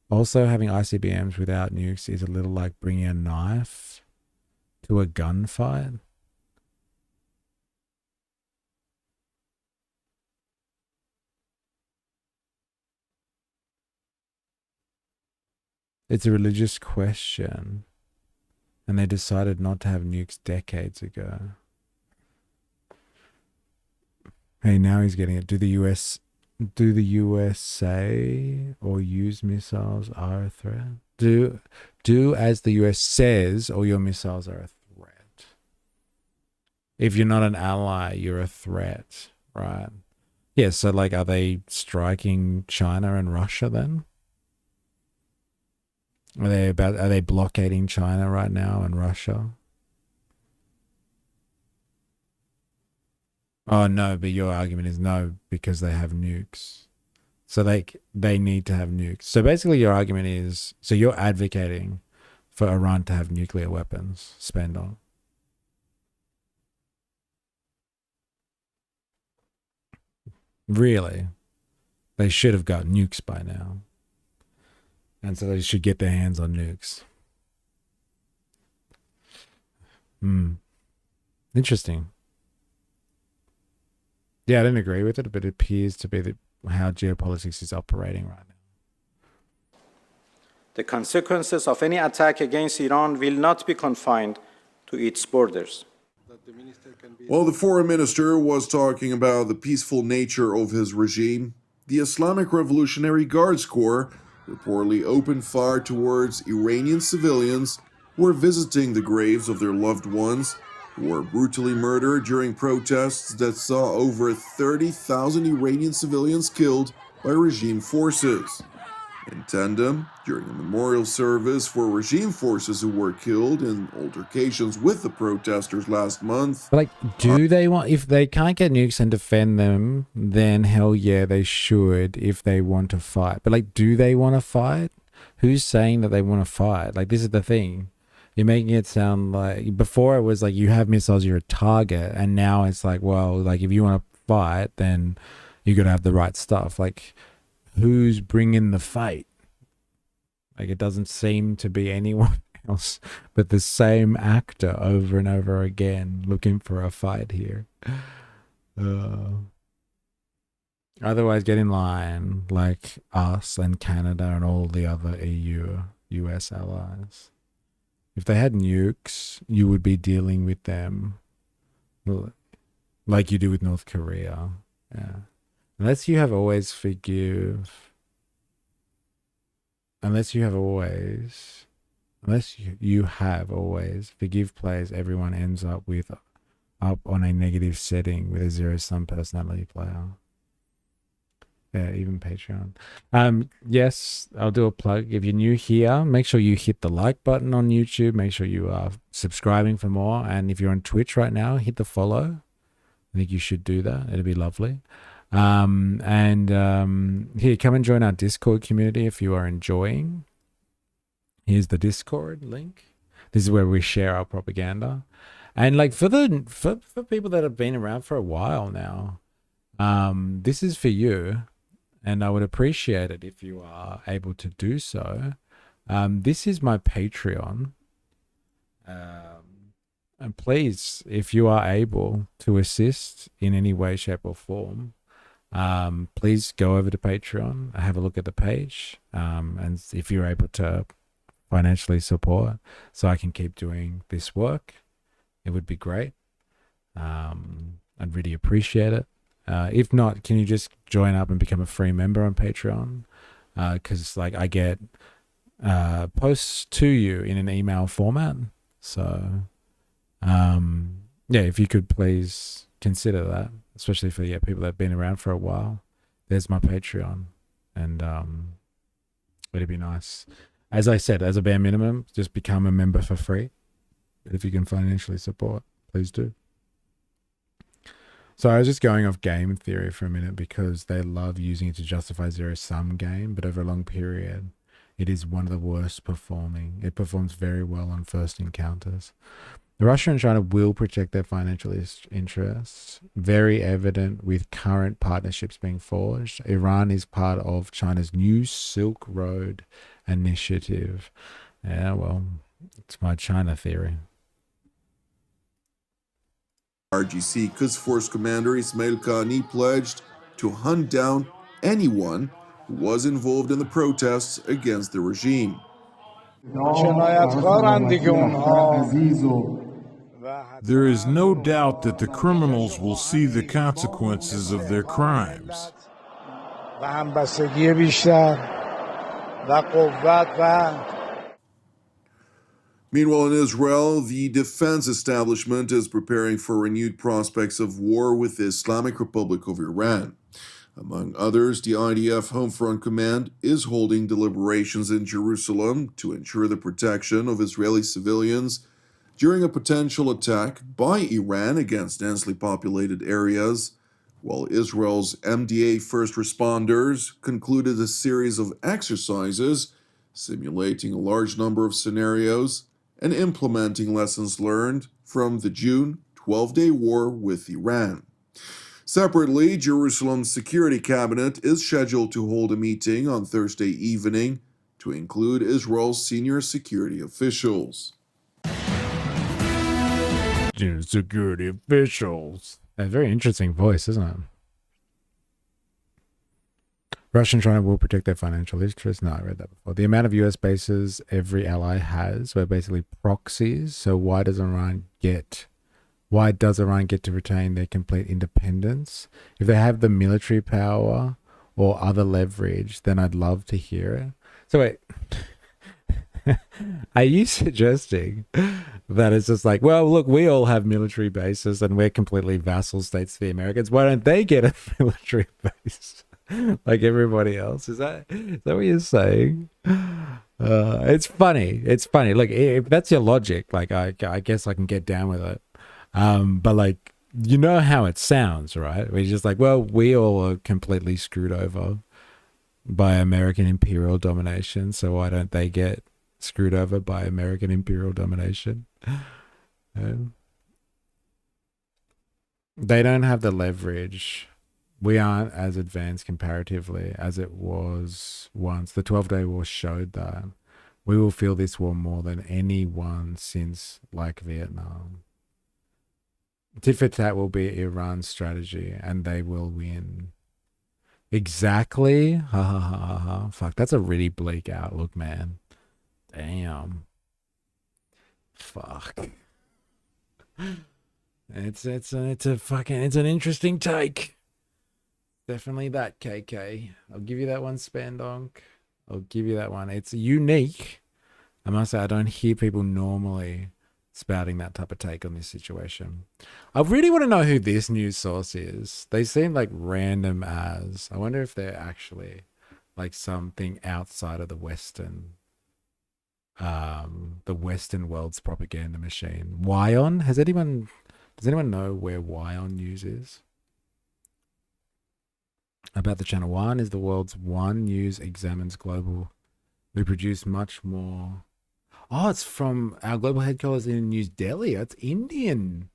Also, having ICBMs without nukes is a little like bringing a knife to a gunfight. It's a religious question, and they decided not to have nukes decades ago. Hey, now he's getting it. Do the USA or use missiles are a threat? Do as the US says, or your missiles are a threat. If you're not an ally, you're a threat, right? Yeah, so like, are they striking China and Russia then? Are they blockading China right now and Russia? Oh no, but your argument is no, because they have nukes. So they need to have nukes. So basically your argument is, so you're advocating for Iran to have nuclear weapons spent on. Really? They should have got nukes by now. And so they should get their hands on nukes. Interesting. Yeah, I don't agree with it, but it appears to be how geopolitics is operating right now. The consequences of any attack against Iran will not be confined to its borders. While the foreign minister was talking about the peaceful nature of his regime, the Islamic Revolutionary Guards Corps reportedly opened fire towards Iranian civilians who were visiting the graves of their loved ones who were brutally murdered during protests that saw over 30,000 Iranian civilians killed by regime forces. In tandem, during a memorial service for regime forces who were killed in altercations with the protesters last month. But like, do they want, if they can't get nukes and defend them, then hell yeah, they should if they want to fight. But like, do they want to fight? Who's saying that they want to fight? Like, this is the thing. You're making it sound like, before it was like you have missiles, you're a target. And now it's like, well, like if you want to fight, then you got to have the right stuff. Like, who's bringing the fight? Like, it doesn't seem to be anyone else but the same actor over and over again looking for a fight here. Otherwise, get in line like us and Canada and all the other EU, US allies. If they had nukes, you would be dealing with them like you do with North Korea. Yeah. Unless you have always forgive players, everyone ends up on a negative setting with a zero-sum personality player. Yeah, even Patreon. Yes, I'll do a plug. If you're new here, make sure you hit the like button on YouTube. Make sure you are subscribing for more. And if you're on Twitch right now, hit the follow. I think you should do that. It'll be lovely. Here, come and join our Discord community if you are enjoying. Here's the Discord link. This is where we share our propaganda. And like for people that have been around for a while now, this is for you. And I would appreciate it if you are able to do so. This is my Patreon. And please, if you are able to assist in any way, shape, or form, please go over to Patreon, have a look at the page, and if you're able to financially support so I can keep doing this work, it would be great. I'd really appreciate it. If not, can you just join up and become a free member on Patreon? Because like I get posts to you in an email format. So yeah, if you could please consider that, especially for people that have been around for a while. There's my Patreon, and it'd be nice. As I said, as a bare minimum, just become a member for free. But if you can financially support, please do. So I was just going off game theory for a minute because they love using it to justify zero-sum game, but over a long period, it is one of the worst performing. It performs very well on first encounters. Russia and China will protect their financial interests, very evident with current partnerships being forged. Iran is part of China's new Silk Road initiative. Yeah, well, it's my China theory. RGC Quds Force Commander Ismail Qani pledged to hunt down anyone who was involved in the protests against the regime. There is no doubt that the criminals will see the consequences of their crimes. Meanwhile, in Israel, the defense establishment is preparing for renewed prospects of war with the Islamic Republic of Iran. Among others, the IDF Home Front Command is holding deliberations in Jerusalem to ensure the protection of Israeli civilians during a potential attack by Iran against densely populated areas, while Israel's MDA first responders concluded a series of exercises simulating a large number of scenarios and implementing lessons learned from the June 12-day war with Iran. Separately, Jerusalem's Security Cabinet is scheduled to hold a meeting on Thursday evening to include Israel's senior security officials. Security officials. A very interesting voice, isn't it? Russia and China will protect their financial interests. No, I read that before. The amount of US bases every ally has were basically proxies. So why does Iran get to retain their complete independence? If they have the military power or other leverage, then I'd love to hear it. So wait, are you suggesting that it's just like, well, look, we all have military bases and we're completely vassal states to the Americans. Why don't they get a military base like everybody else? Is that what you're saying? It's funny. It's funny. Look, if that's your logic, like I guess I can get down with it. But like, you know how it sounds, right? We're just like, well, we all are completely screwed over by American imperial domination. So why don't they get screwed over by American imperial domination? They don't have the leverage. We aren't as advanced comparatively as it was once. The 12-day war showed that. We will feel this war more than anyone since, like, Vietnam. Tit for tat will be Iran's strategy, and they will win. Exactly. Ha ha ha ha ha. Fuck, that's a really bleak outlook, man. Damn. Fuck. It's an interesting take. Definitely that, KK. I'll give you that one, Spandonk. I'll give you that one. It's unique. I must say, I don't hear people normally spouting that type of take on this situation. I really want to know who this news source is. They seem like random as. I wonder if they're actually like something outside of the Western world's propaganda machine. Wyon? Does anyone know where Wyon News is? About the channel. One is the world's one news examines global. We produce much more. Oh, it's from our global headquarters in New Delhi. It's Indian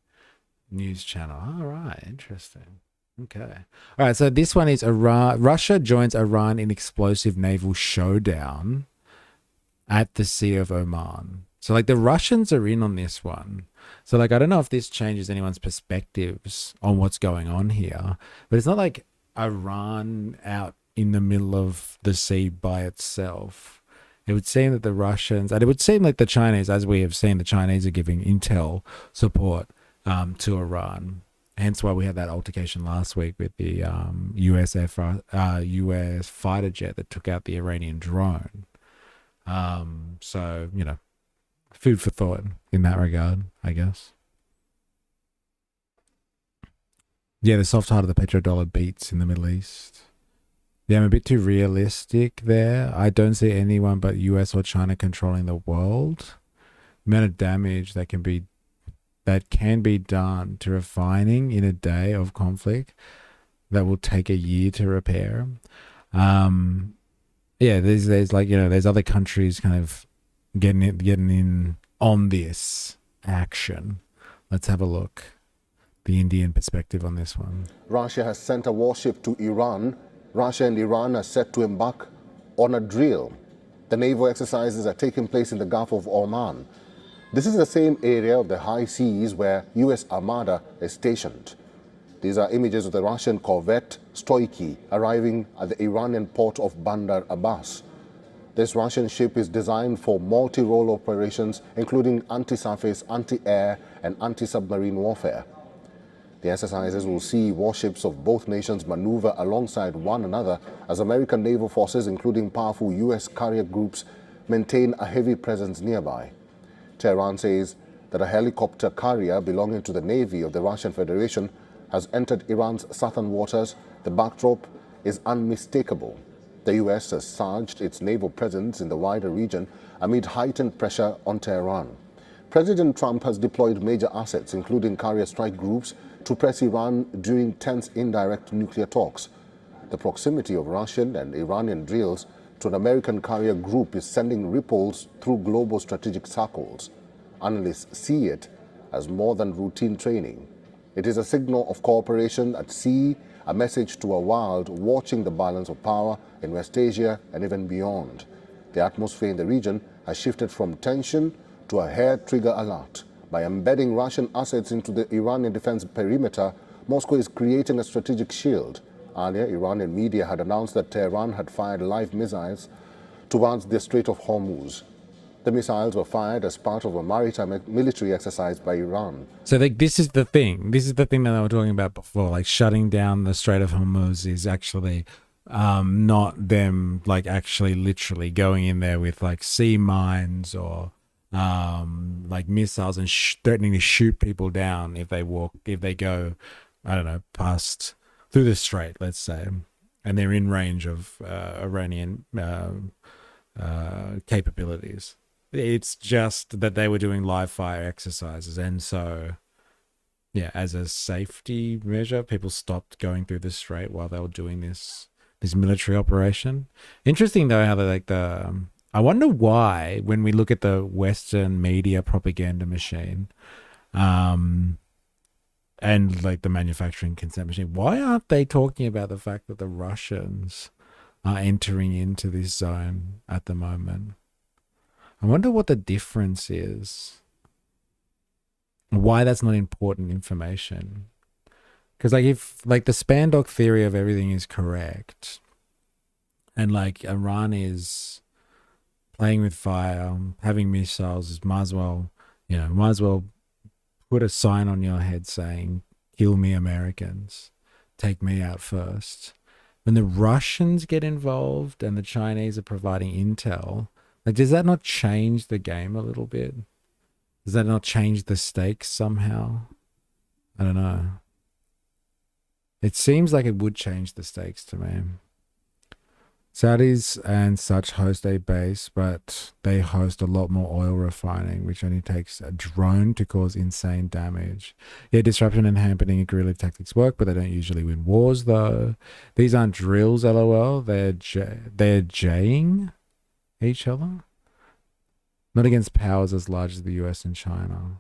news channel. All right, interesting. Okay. All right, so this one is Iran. Russia joins Iran in explosive naval showdown at the Sea of Oman. So like the Russians are in on this one. So like I don't know if this changes anyone's perspectives on what's going on here, but it's not like Iran out in the middle of the sea by itself. It would seem that the Russians, and it would seem like the Chinese, as we have seen, the Chinese are giving intel support to Iran. Hence why we had that altercation last week with the US fighter jet that took out the Iranian drone. So, you know, food for thought in that regard, I guess. Yeah, the soft heart of the petrodollar beats in the Middle East. Yeah, I'm a bit too realistic there. I don't see anyone but US or China controlling the world. The amount of damage that that can be done to refining in a day of conflict that will take a year to repair. There's like, there's other countries kind of getting in on this action. Let's have a look. The Indian perspective on this one. Russia has sent a warship to Iran. Russia and Iran are set to embark on a drill. The naval exercises are taking place in the Gulf of Oman. This is the same area of the high seas where U.S. Armada is stationed. These are images of the Russian corvette Stoiky arriving at the Iranian port of Bandar Abbas. This Russian ship is designed for multi-role operations, including anti-surface, anti-air, and anti-submarine warfare. The exercises will see warships of both nations maneuver alongside one another as American naval forces, including powerful U.S. carrier groups, maintain a heavy presence nearby. Tehran says that a helicopter carrier belonging to the Navy of the Russian Federation has entered Iran's southern waters. The backdrop is unmistakable. The U.S. has surged its naval presence in the wider region amid heightened pressure on Tehran. President Trump has deployed major assets, including carrier strike groups, to press Iran during tense indirect nuclear talks. The proximity of Russian and Iranian drills to an American carrier group is sending ripples through global strategic circles. Analysts see it as more than routine training. It is a signal of cooperation at sea, a message to a world watching the balance of power in West Asia and even beyond. The atmosphere in the region has shifted from tension to a hair-trigger alert. By embedding Russian assets into the Iranian defense perimeter, Moscow is creating a strategic shield. Earlier, Iranian media had announced that Tehran had fired live missiles towards the Strait of Hormuz. The missiles were fired as part of a maritime military exercise by Iran. So this is the thing. This is the thing that I was talking about before. Like shutting down the Strait of Hormuz is actually not them like actually literally going in there with like sea mines or like missiles and threatening to shoot people down if they go, I don't know, past through the strait, let's say, and they're in range of Iranian capabilities. It's just that they were doing live fire exercises, and so yeah, as a safety measure, people stopped going through the strait while they were doing this military operation. Interesting though how they I wonder why, when we look at the Western media propaganda machine, and like the manufacturing consent machine, why aren't they talking about the fact that the Russians are entering into this zone at the moment? I wonder what the difference is. Why that's not important information. Because like if like the Spandok theory of everything is correct, and like Iran is playing with fire, having missiles, might as well put a sign on your head saying, "Kill me, Americans. Take me out first." When the Russians get involved and the Chinese are providing intel, like, does that not change the game a little bit? Does that not change the stakes somehow? I don't know. It seems like it would change the stakes to me. Saudis and such host a base, but they host a lot more oil refining, which only takes a drone to cause insane damage. Yeah, disruption and hampering guerrilla tactics work, but they don't usually win wars, though. These aren't drills, lol. They're jaying each other. Not against powers as large as the US and China.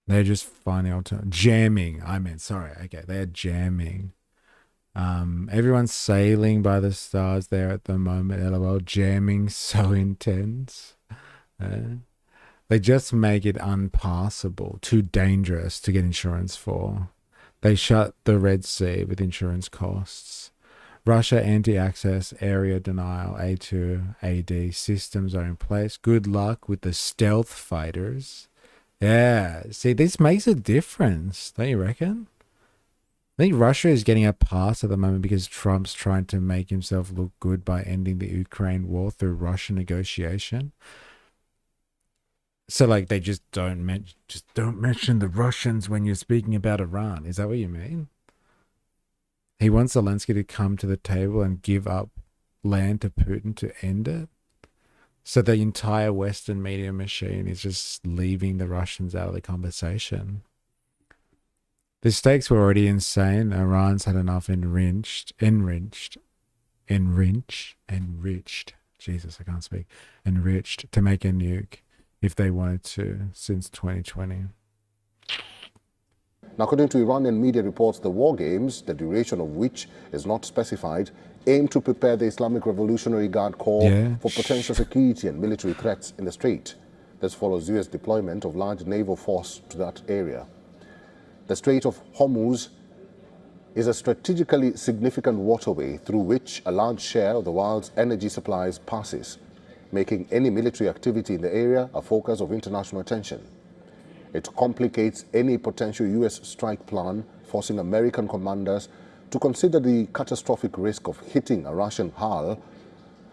They're just finding jamming. They're jamming. Everyone's sailing by the stars there at the moment. LOL, jamming so intense. They just make it unpassable, too dangerous to get insurance for. They shut the Red Sea with insurance costs. Russia anti-access area denial A2 AD systems are in place. Good luck with the stealth fighters. Yeah, see, this makes a difference, don't you reckon? I think Russia is getting a pass at the moment because Trump's trying to make himself look good by ending the Ukraine war through Russian negotiation. So, like, they just don't mention the Russians when you're speaking about Iran. Is that what you mean? He wants Zelensky to come to the table and give up land to Putin to end it. So the entire Western media machine is just leaving the Russians out of the conversation. The stakes were already insane. Iran's had enough enriched. Jesus, I can't speak. Enriched to make a nuke if they wanted to since 2020. Now, according to Iranian media reports, the war games, the duration of which is not specified, aim to prepare the Islamic Revolutionary Guard Corps for potential security and military threats in the Strait. This follows U.S. deployment of large naval force to that area. The Strait of Hormuz is a strategically significant waterway through which a large share of the world's energy supplies passes, making any military activity in the area a focus of international attention. It complicates any potential U.S. strike plan, forcing American commanders to consider the catastrophic risk of hitting a Russian hull.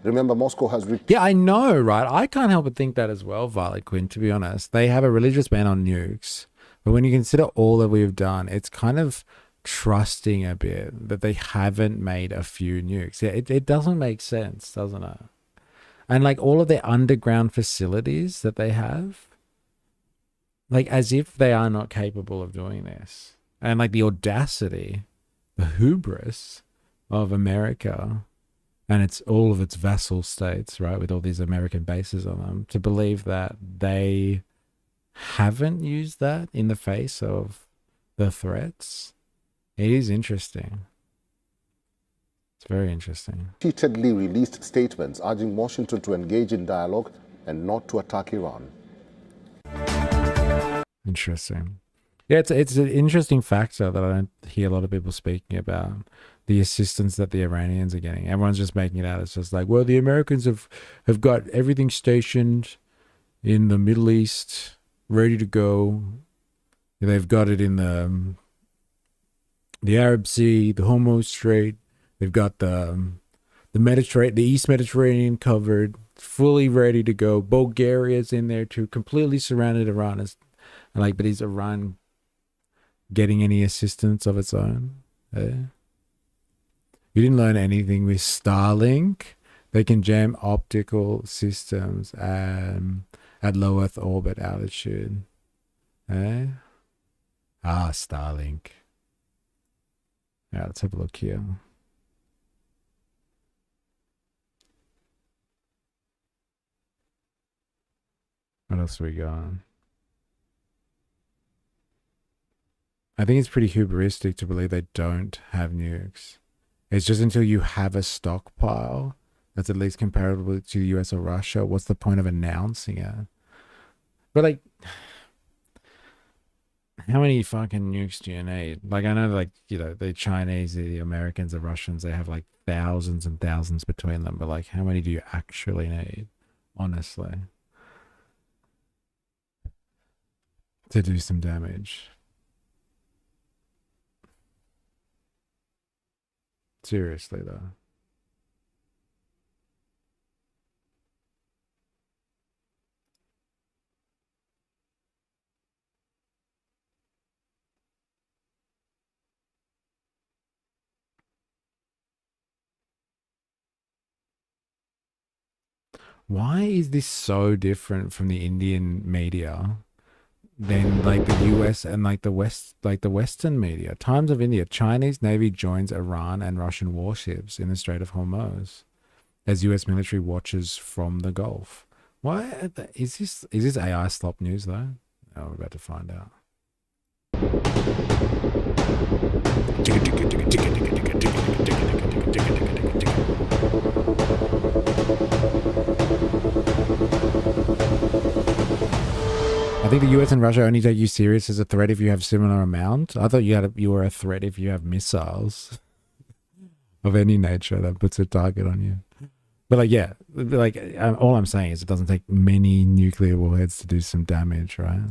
Remember, Moscow has... Yeah, I know, right? I can't help but think that as well, Violet Quinn, to be honest. They have a religious ban on nukes, but when you consider all that we've done, it's kind of trusting a bit that they haven't made a few nukes. Yeah, it doesn't make sense, doesn't it? And like all of their underground facilities that they have, like as if they are not capable of doing this. And like the audacity, the hubris of America and it's all of its vassal states, right, with all these American bases on them, to believe that they haven't used that in the face of the threats. It is interesting. It's very interesting. Repeatedly released statements urging Washington to engage in dialogue and not to attack Iran. Interesting. Yeah, it's an interesting factor that I don't hear a lot of people speaking about. The assistance that the Iranians are getting. Everyone's just making it out. It's just like, well, the Americans have got everything stationed in the Middle East, ready to go. They've got it in the Arab Sea, the Hormuz Strait. They've got the East Mediterranean covered, fully ready to go. Bulgaria's in there too, completely surrounded. Iran is like, but is Iran getting any assistance of its own? You didn't learn anything with Starlink. They can jam optical systems at low Earth orbit altitude. Starlink. Yeah, let's have a look here. What else we got? I think it's pretty hubristic to believe they don't have nukes. It's just until you have a stockpile that's at least comparable to the US or Russia, what's the point of announcing it? But like, how many fucking nukes do you need? Like, I know, like, you know, the Chinese, the Americans, the Russians, they have like thousands and thousands between them. But like, how many do you actually need, honestly, to do some damage? Seriously, though. Why is this so different from the Indian media than like the US and like the Western media? Times of India, Chinese Navy joins Iran and Russian warships in the Strait of Hormuz as US military watches from the Gulf. Why is this AI slop news though? Oh, we're about to find out. I think the US and Russia only take you serious as a threat if you have similar amount. I thought you were a threat if you have missiles of any nature that puts a target on you. But like, yeah, like all I'm saying is it doesn't take many nuclear warheads to do some damage, right?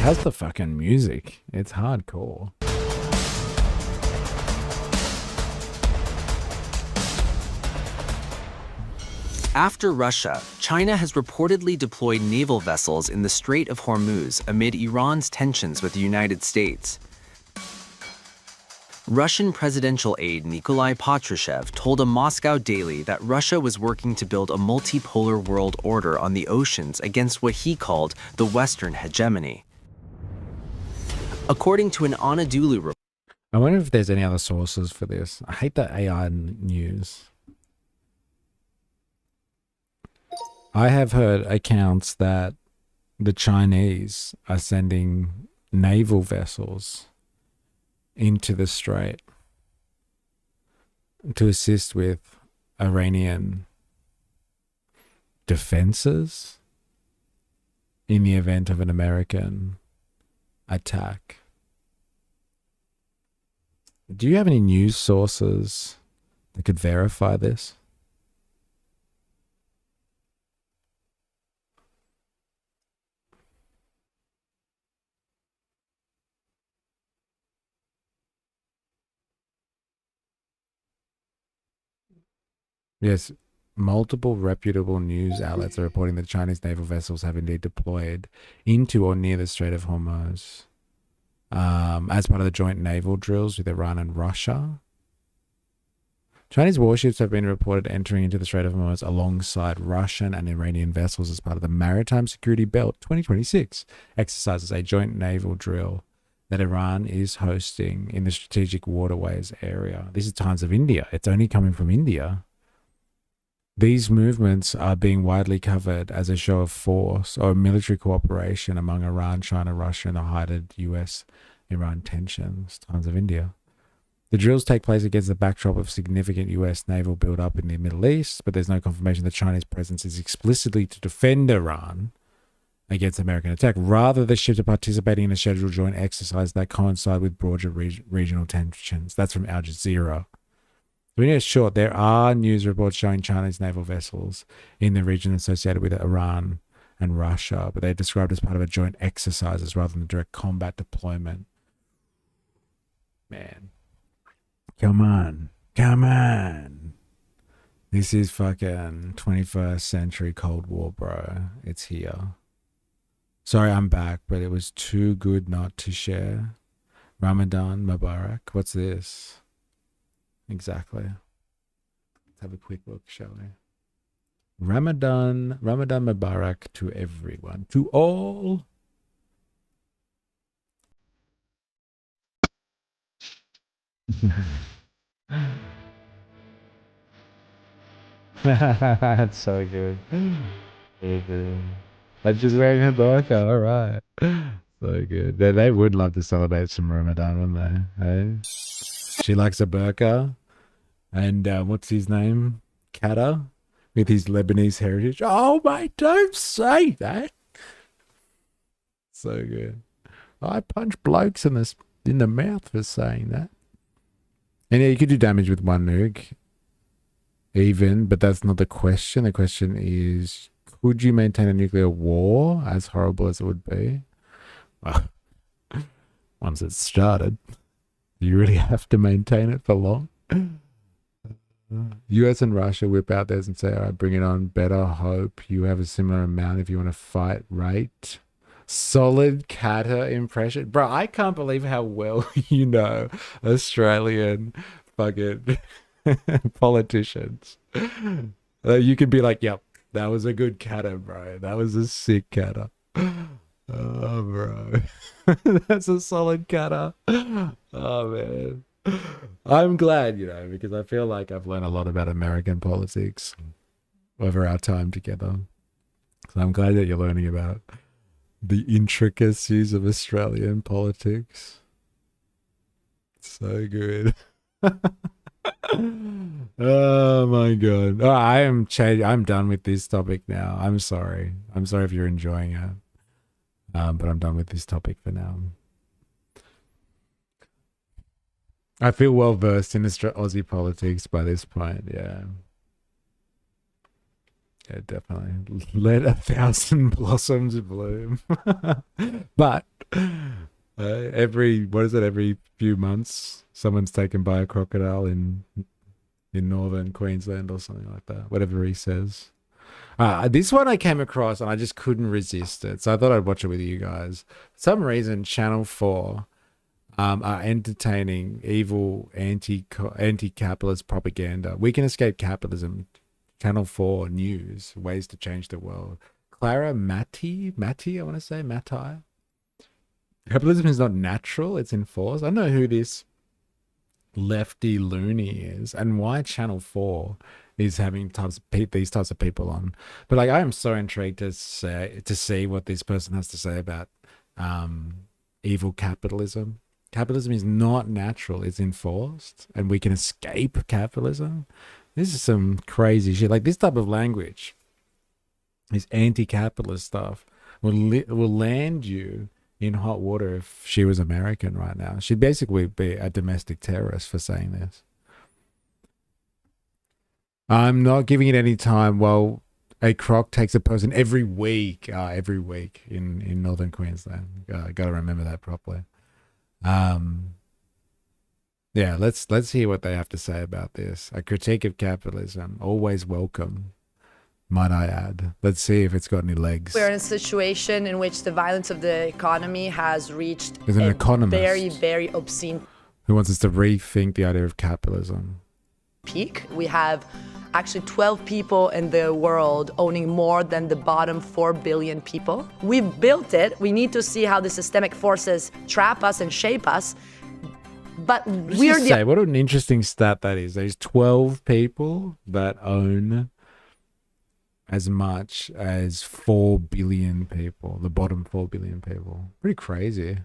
How's the fucking music? It's hardcore. After Russia, China has reportedly deployed naval vessels in the Strait of Hormuz amid Iran's tensions with the United States. Russian presidential aide Nikolai Patrushev told a Moscow daily that Russia was working to build a multipolar world order on the oceans against what he called the Western hegemony. According to an Anadolu report, I wonder if there's any other sources for this. I hate that AI news. I have heard accounts that the Chinese are sending naval vessels into the strait to assist with Iranian defenses in the event of an American attack. Do you have any news sources that could verify this? Yes, multiple reputable news outlets are reporting that Chinese naval vessels have indeed deployed into or near the Strait of Hormuz as part of the joint naval drills with Iran and Russia. Chinese warships have been reported entering into the Strait of Hormuz alongside Russian and Iranian vessels as part of the Maritime Security Belt 2026 exercises, a joint naval drill that Iran is hosting in the strategic waterways area. This is Times of India. It's only coming from India. These movements are being widely covered as a show of force or military cooperation among Iran, China, Russia, and the heightened US-Iran tensions. Times of India. The drills take place against the backdrop of significant US naval buildup in the Middle East, but there's no confirmation that China's presence is explicitly to defend Iran against American attack. Rather, the ships are participating in a scheduled joint exercise that coincide with broader regional tensions. That's from Al Jazeera. So in short, there are news reports showing Chinese naval vessels in the region associated with Iran and Russia, but they're described as part of a joint exercises rather than direct combat deployment. Man. Come on. Come on. This is fucking 21st century Cold War, bro. It's here. Sorry, I'm back, but it was too good not to share. Ramadan Mubarak. What's this? Exactly. Let's have a quick look, shall we? Ramadan Mubarak to everyone. To all. That's so good. That's just wearing a burqa, alright. So good. They would love to celebrate some Ramadan, wouldn't they? Hey? She likes a burqa. And what's his name? Kata, with his Lebanese heritage. Oh, mate, don't say that. So good. I punch blokes in the mouth for saying that. And yeah, you could do damage with one nuke, even, but that's not the question. The question is, could you maintain a nuclear war, as horrible as it would be? Well, once it's started, you really have to maintain it for long. US and Russia whip out theirs and say, all right, bring it on. Better hope you have a similar amount if you want to fight, right? Solid Kata impression. Bro, I can't believe how well you know Australian fucking politicians. You could be like, yep, that was a good Kata, bro. That was a sick Kata. Oh, bro. That's a solid Kata. Oh, man. I'm glad, because I feel like I've learned a lot about American politics over our time together. So I'm glad that you're learning about the intricacies of Australian politics. So good. Oh my god. Oh, I'm done with this topic now. I'm sorry. I'm sorry if you're enjoying it. But I'm done with this topic for now. I feel well versed in Aussie politics by this point. Yeah. Yeah, definitely. Let 1,000 blossoms bloom. But every few months, someone's taken by a crocodile in northern Queensland or something like that. Whatever he says. This one I came across and I just couldn't resist it. So I thought I'd watch it with you guys. For some reason, Channel 4 are entertaining evil anti-capitalist propaganda. We can escape capitalism. Channel 4 News, ways to change the world. Clara Matti, I want to say, Matti. Capitalism is not natural, it's enforced. I don't know who this lefty loony is and why Channel 4 is having these types of people on. But like, I am so intrigued to see what this person has to say about evil capitalism. Capitalism is not natural, it's enforced, and we can escape capitalism. This is some crazy shit. Like, this type of language, this anti-capitalist stuff, will land you in hot water if she was American right now. She'd basically be a domestic terrorist for saying this. I'm not giving it any time. Well, a croc takes a person every week in northern Queensland. Got to remember that properly. Yeah, let's hear what they have to say about this. A critique of capitalism, always welcome, might I add. Let's see if it's got any legs. We're in a situation in which the violence of the economy has reached There's an economist very, very obscene who wants us to rethink the idea of capitalism. peak. We have actually 12 people in the world owning more than the bottom 4 billion people. We've built it. We need to see how the systemic forces trap us and shape us. But we're the... What an interesting stat that is. There's 12 people that own as much as 4 billion people, the bottom 4 billion people. Pretty crazy.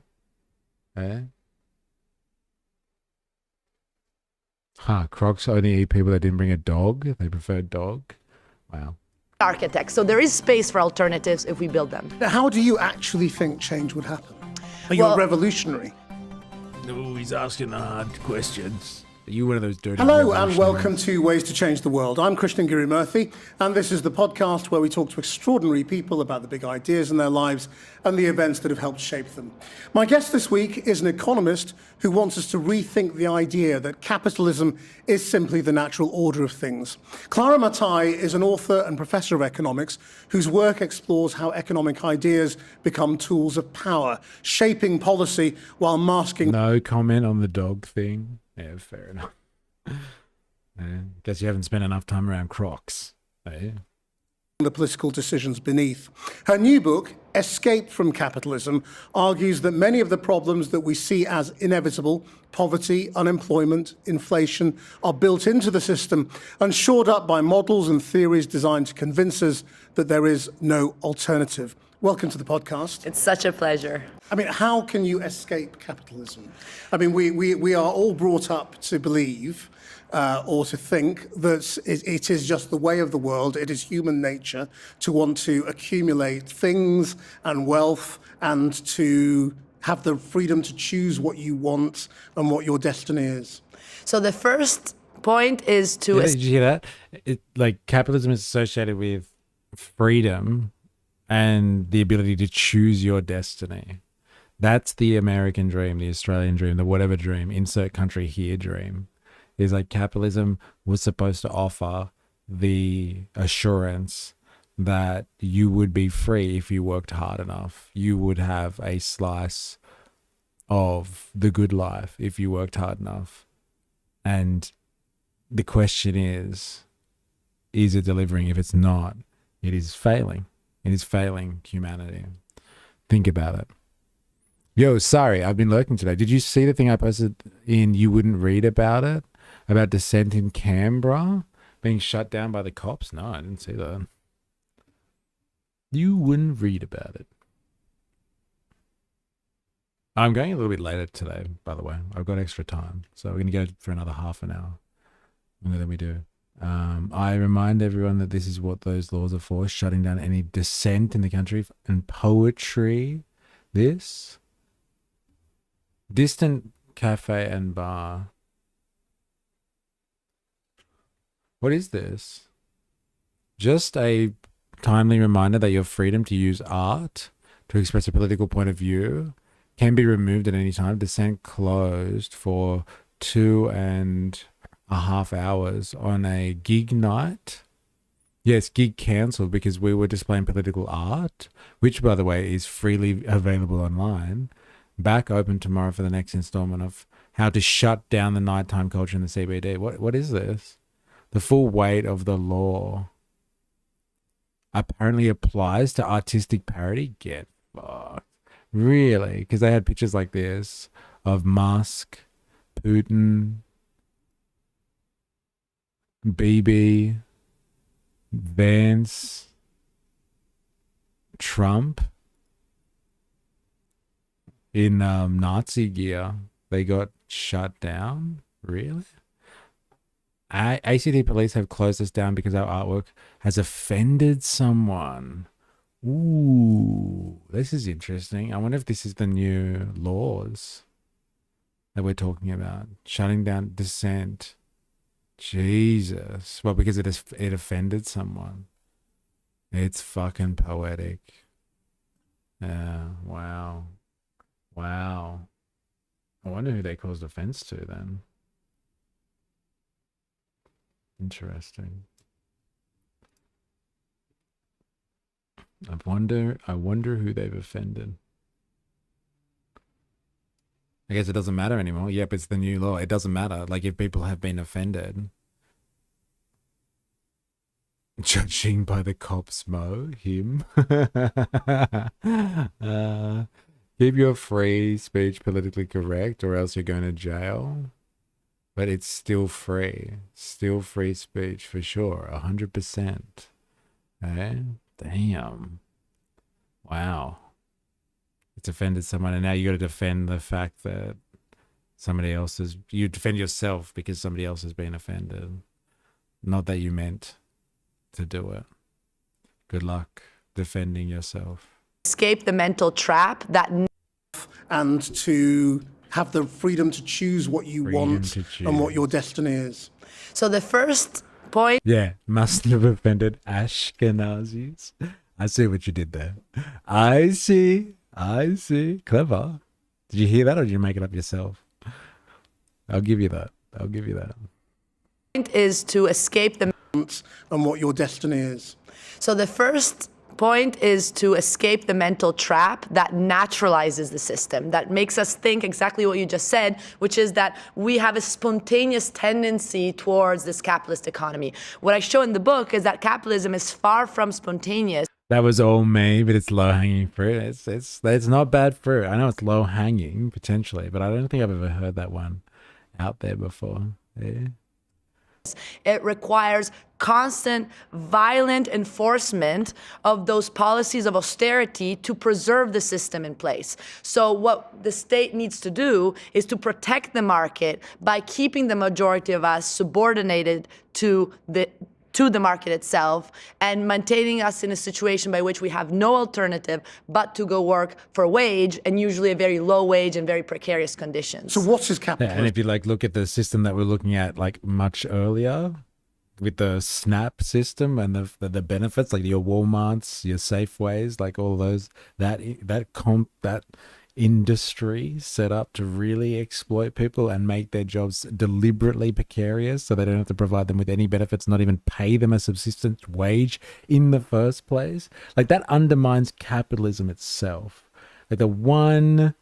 Eh? Crocs only eat people that didn't bring a dog. They prefer dog. Wow. architects. So there is space for alternatives if we build them. How do you actually think change would happen? Are you a revolutionary? No, he's asking hard questions. Are you one of those dirty Hello and welcome to Ways to Change the World. I'm Krishnan Giri-Murthy, and this is the podcast where we talk to extraordinary people about the big ideas in their lives and the events that have helped shape them. My guest this week is an economist who wants us to rethink the idea that capitalism is simply the natural order of things. Clara Matti is an author and professor of economics whose work explores how economic ideas become tools of power, shaping policy while masking... No comment on the dog thing. Yeah, fair enough. Guess you haven't spent enough time around Crocs. The political decisions beneath. Her new book, Escape from Capitalism, argues that many of the problems that we see as inevitable, poverty, unemployment, inflation, are built into the system and shored up by models and theories designed to convince us that there is no alternative. Welcome to the podcast. It's such a pleasure. I mean, how can you escape capitalism? I mean, we are all brought up to believe or to think that it is just the way of the world, it is human nature to want to accumulate things and wealth and to have the freedom to choose what you want and what your destiny is. So the first point is to... Did you hear that? Like, capitalism is associated with freedom and the ability to choose your destiny. That's the American dream, the Australian dream, the whatever dream, insert country here dream. Is like capitalism was supposed to offer the assurance that you would be free if you worked hard enough. You would have a slice of the good life if you worked hard enough. And the question is it delivering? If it's not, it is failing. It is failing humanity. Think about it. Yo, sorry, I've been lurking today. Did you see the thing I posted in You Wouldn't Read About It? About dissent in Canberra being shut down by the cops? No, I didn't see that. You wouldn't read about it. I'm going a little bit later today, by the way. I've got extra time. So we're going to go for another half an hour. Longer than we do. I remind everyone that this is what those laws are for, shutting down any dissent in the country and poetry. This distant cafe and bar. What is this? Just a timely reminder that your freedom to use art to express a political point of view can be removed at any time. Dissent closed for 2.5 hours on a gig night Yes, gig cancelled because we were displaying political art, which, by the way, is freely available online. Back open tomorrow for the next installment of how to shut down the nighttime culture in the CBD. What is this? The full weight of the law apparently applies to artistic parody. Get fucked. Really? Because they had pictures like this of Musk, Putin, BB, Vance, Trump in Nazi gear. They got shut down. Really? ACT police have closed us down because our artwork has offended someone. Ooh, this is interesting. I wonder if this is the new laws that we're talking about. Shutting down dissent. Jesus. Well, because it offended someone. It's fucking poetic. Yeah, wow. Wow. I wonder who they caused offense to then. Interesting. I wonder who they've offended. I guess it doesn't matter anymore. Yep, it's the new law. It doesn't matter. Like, if people have been offended. Judging by the cops, him. Keep your free speech politically correct or else you're going to jail. But it's still free. Still free speech for sure. 100%. Okay? Damn. Wow. It's offended someone, and now you got to defend the fact that you defend yourself because somebody else has been offended. Not that you meant to do it. Good luck defending yourself. Escape the mental trap that... And to have the freedom to choose what you want and what your destiny is. So the first point... Yeah, mustn't have offended Ashkenazis. I see what you did there. I see. Clever. Did you hear that or did you make it up yourself? I'll give you that. Point is to escape the... And what your destiny is. So the first point is to escape the mental trap that naturalizes the system, that makes us think exactly what you just said, which is that we have a spontaneous tendency towards this capitalist economy. What I show in the book is that capitalism is far from spontaneous. That was all me, but it's low-hanging fruit. It's not bad fruit. I know it's low-hanging, potentially, but I don't think I've ever heard that one out there before. Yeah. It requires constant, violent enforcement of those policies of austerity to preserve the system in place. So what the state needs to do is to protect the market by keeping the majority of us subordinated to the market itself and maintaining us in a situation by which we have no alternative but to go work for wage, and usually a very low wage and very precarious conditions. So what is capitalism? Yeah, and if you look at the system that we're looking at much earlier with the SNAP system and the benefits, like your Walmarts, your Safeways, like all those, that industry set up to really exploit people and make their jobs deliberately precarious so they don't have to provide them with any benefits, not even pay them a subsistence wage in the first place. Like, that undermines capitalism itself. Like, the one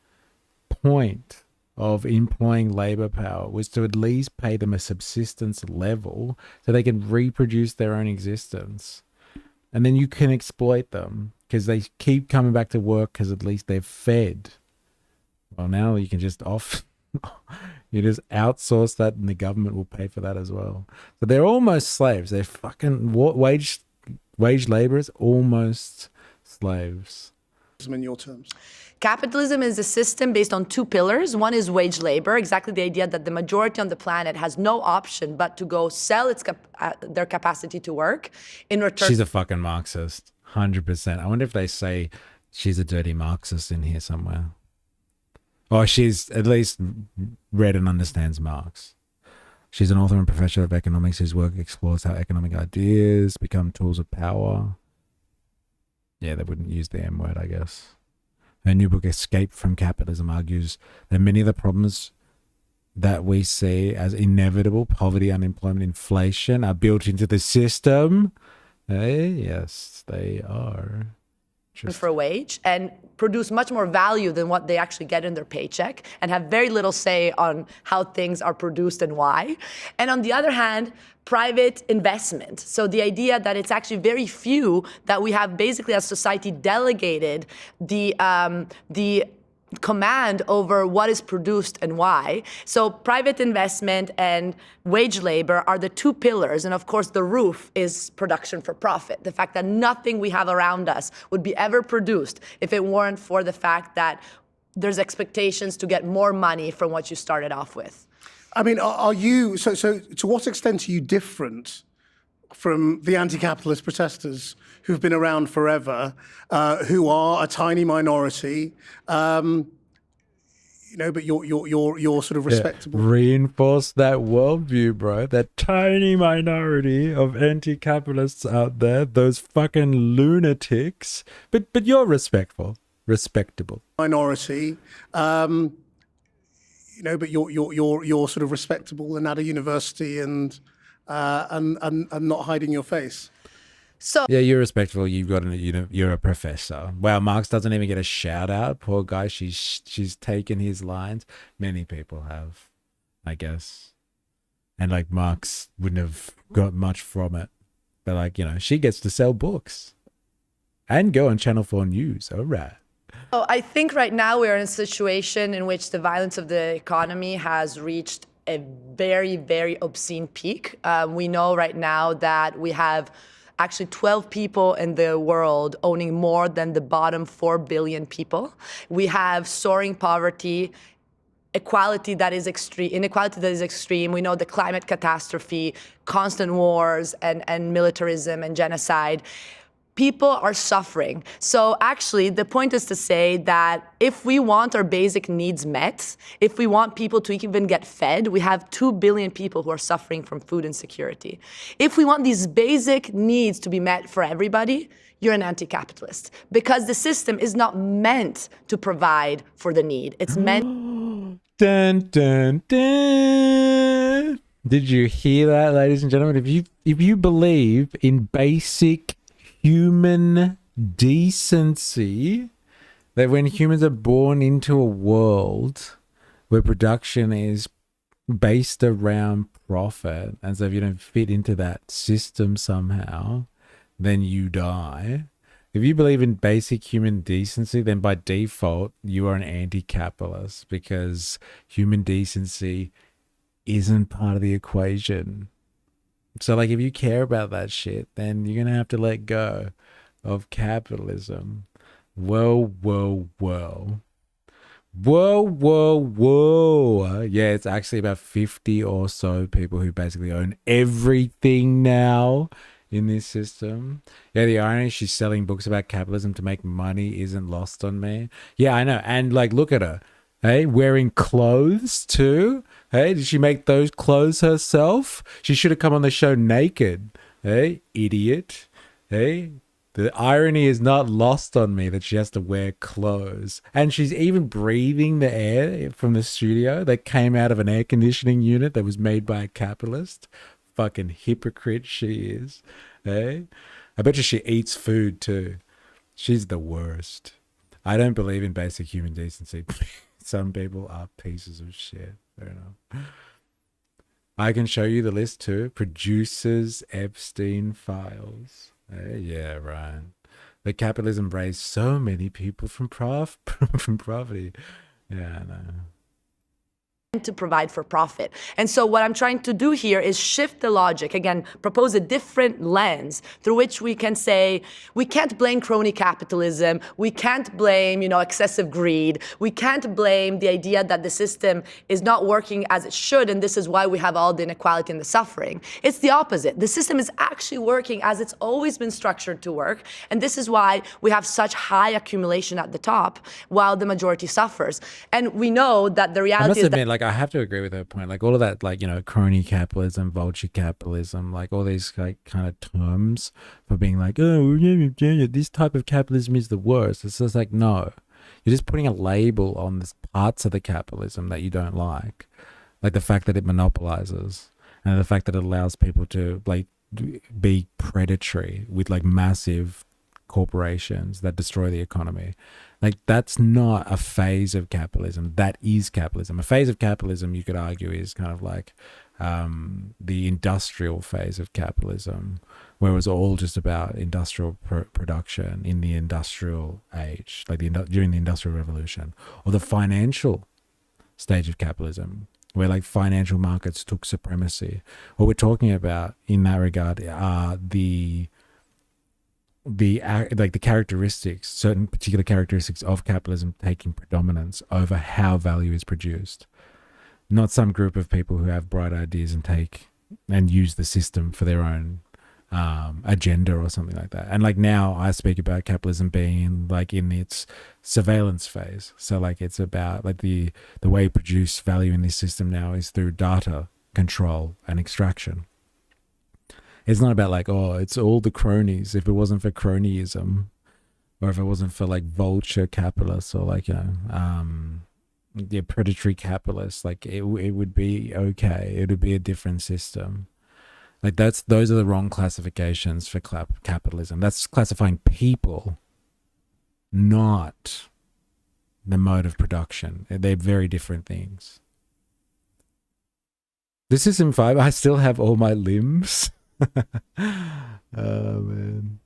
point of employing labor power was to at least pay them a subsistence level so they can reproduce their own existence. And then you can exploit them because they keep coming back to work because at least they're fed. Well, now you can just you just outsource that and the government will pay for that as well. So they're almost slaves. They're fucking wage laborers, almost slaves. In your terms. Capitalism is a system based on two pillars. One is wage labor, exactly the idea that the majority on the planet has no option but to go sell their capacity to work in return. She's a fucking Marxist, 100%. I wonder if they say she's a dirty Marxist in here somewhere. Or she's at least read and understands Marx. She's an author and professor of economics whose work explores how economic ideas become tools of power. Yeah, they wouldn't use the M word, I guess. Her new book, Escape from Capitalism, argues that many of the problems that we see as inevitable, poverty, unemployment, inflation, are built into the system Hey, yes, they are. For a wage and produce much more value than what they actually get in their paycheck and have very little say on how things are produced and why. And on the other hand, private investment. So the idea that it's actually very few that we have basically as society delegated the command over what is produced and why. So private investment and wage labor are the two pillars. And of course, the roof is production for profit. The fact that nothing we have around us would be ever produced if it weren't for the fact that there's expectations to get more money from what you started off with. I mean, are you, so to what extent are you different from the anti-capitalist protesters who've been around forever, who are a tiny minority, but you're sort of respectable. Yeah. Reinforce that worldview, bro. That tiny minority of anti-capitalists out there, those fucking lunatics. But you're respectful, respectable. Minority, but you're sort of respectable and at a university and not hiding your face. So yeah, you're respectful. You've got you're a professor. Wow, Marx doesn't even get a shout out. Poor guy. She's taken his lines. Many people have, I guess, and like Marx wouldn't have got much from it. But like she gets to sell books and go on Channel 4 News. All right. So I think right now we're in a situation in which the violence of the economy has reached a very, very obscene peak. We know right now that we have actually 12 people in the world owning more than the bottom 4 billion people. We have soaring poverty, inequality that is extreme. We know the climate catastrophe, constant wars and militarism and genocide. People are suffering. So actually, the point is to say that if we want our basic needs met, if we want people to even get fed, we have 2 billion people who are suffering from food insecurity. If we want these basic needs to be met for everybody, you're an anti-capitalist. Because the system is not meant to provide for the need. It's meant... Dun, dun, dun. Did you hear that, ladies and gentlemen? If you believe in basic human decency, that when humans are born into a world where production is based around profit, and so if you don't fit into that system somehow, then you die. If you believe in basic human decency, then by default you are an anti-capitalist, because human decency isn't part of the equation. So, like, if you care about that shit, then you're going to have to let go of capitalism. Whoa, whoa, whoa. Whoa, whoa, whoa. Yeah, it's actually about 50 or so people who basically own everything now in this system. Yeah, the irony, she's selling books about capitalism to make money isn't lost on me. Yeah, I know. And, like, look at her. Hey, wearing clothes too. Hey, did she make those clothes herself? She should have come on the show naked. Hey, idiot. Hey, the irony is not lost on me that she has to wear clothes. And she's even breathing the air from the studio that came out of an air conditioning unit that was made by a capitalist. Fucking hypocrite she is. Hey, I bet you she eats food too. She's the worst. I don't believe in basic human decency. Some people are pieces of shit. Fair enough. I can show you the list too. Producers Epstein files. Yeah, right. The capitalism raised so many people from poverty. Yeah, I know. To provide for profit. And so what I'm trying to do here is shift the logic, again, propose a different lens through which we can say, we can't blame crony capitalism, we can't blame, excessive greed, we can't blame the idea that the system is not working as it should, and this is why we have all the inequality and the suffering. It's the opposite. The system is actually working as it's always been structured to work, and this is why we have such high accumulation at the top while the majority suffers. And we know that the reality is that I have to agree with her point. Like all of that, crony capitalism, vulture capitalism, like all these kind of terms for being like, oh, yeah, this type of capitalism is the worst. It's just like, no, you're just putting a label on this parts of the capitalism that you don't like the fact that it monopolizes and the fact that it allows people to be predatory with like massive corporations that destroy the economy. Like that's not a phase of capitalism. That is capitalism. A phase of capitalism, you could argue, is kind of like the industrial phase of capitalism, where it was all just about industrial production in the industrial age, like during the Industrial Revolution, or the financial stage of capitalism, where like financial markets took supremacy. What we're talking about in that regard are the characteristics, certain particular characteristics of capitalism taking predominance over how value is produced. Not some group of people who have bright ideas and take and use the system for their own agenda or something like that. And like now I speak about capitalism being like in its surveillance phase. So like it's about like the way you produce value in this system now is through data control and extraction. It's not about like, oh, it's all the cronies. If it wasn't for cronyism, or if it wasn't for like vulture capitalists, or like, you know, predatory capitalists, like it would be okay. It would be a different system. Like those are the wrong classifications for capitalism. That's classifying people, not the mode of production. They're very different things. This is in 5. I still have all my limbs. Oh man,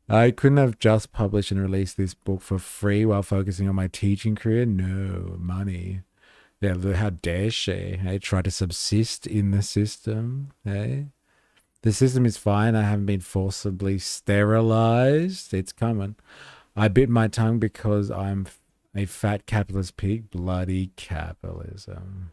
I couldn't have just published and released this book for free while focusing on my teaching career. No money. Yeah, how dare she? Hey, try to subsist in the system. Hey, the system is fine. I haven't been forcibly sterilized. It's coming. I bit my tongue because I'm a fat capitalist pig. Bloody capitalism.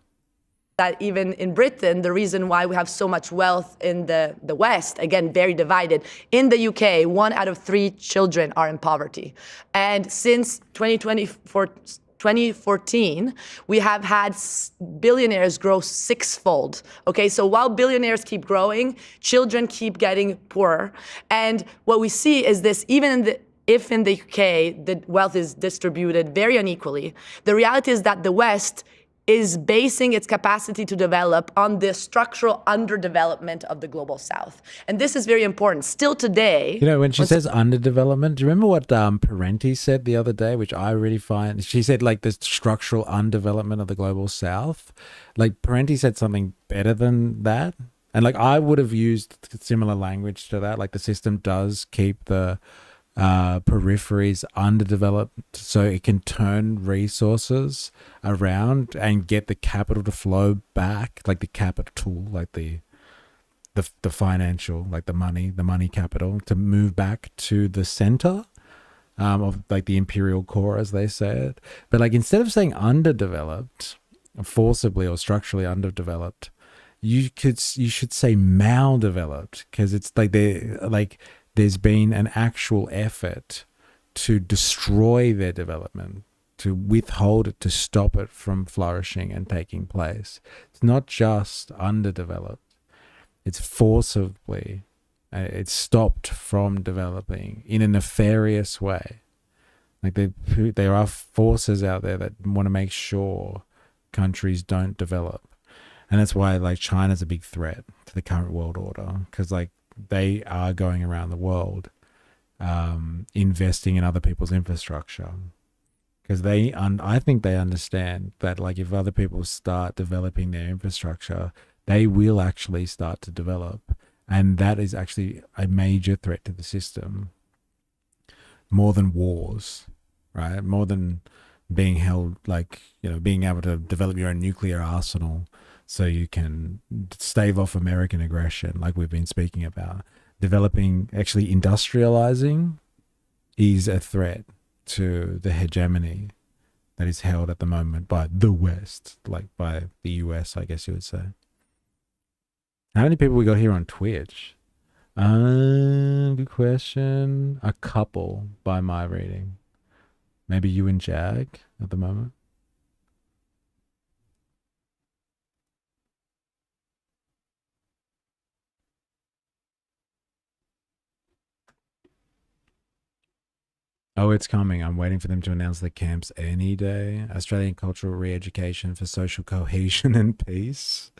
That even in Britain, the reason why we have so much wealth in the West, again, very divided. In the UK, 1 out of 3 children are in poverty. And since 2014, we have had billionaires grow 6-fold. Okay, so while billionaires keep growing, children keep getting poorer. And what we see is this, if in the UK, the wealth is distributed very unequally, the reality is that the West is basing its capacity to develop on the structural underdevelopment of the global South. And this is very important. Still today... You know, when she says underdevelopment, do you remember what Parenti said the other day, which I really find... She said, like, the structural underdevelopment of the global South. Like, Parenti said something better than that. And, like, I would have used similar language to that. Like, the system does keep the peripheries underdeveloped so it can turn resources around and get the capital to flow back, like the capital, like the financial, like the money capital to move back to the center of like the imperial core, as they say it. But like instead of saying underdeveloped, forcibly or structurally underdeveloped, you should say maldeveloped, because it's like there's been an actual effort to destroy their development, to withhold it, to stop it from flourishing and taking place. It's not just underdeveloped. It's forcibly, it's stopped from developing in a nefarious way. Like there are forces out there that want to make sure countries don't develop. And that's why like China's a big threat to the current world order, because like they are going around the world investing in other people's infrastructure, because I think they understand that like if other people start developing their infrastructure, they will actually start to develop, and that is actually a major threat to the system, more than wars, right? More than being held, like, you know, being able to develop your own nuclear arsenal so you can stave off American aggression, like we've been speaking about. Developing, actually industrializing, is a threat to the hegemony that is held at the moment by the West, like by the US, I guess you would say. How many people we got here on Twitch? Good question. A couple by my reading. Maybe you and Jag at the moment. Oh, it's coming. I'm waiting for them to announce the camps any day. Australian cultural re-education for social cohesion and peace.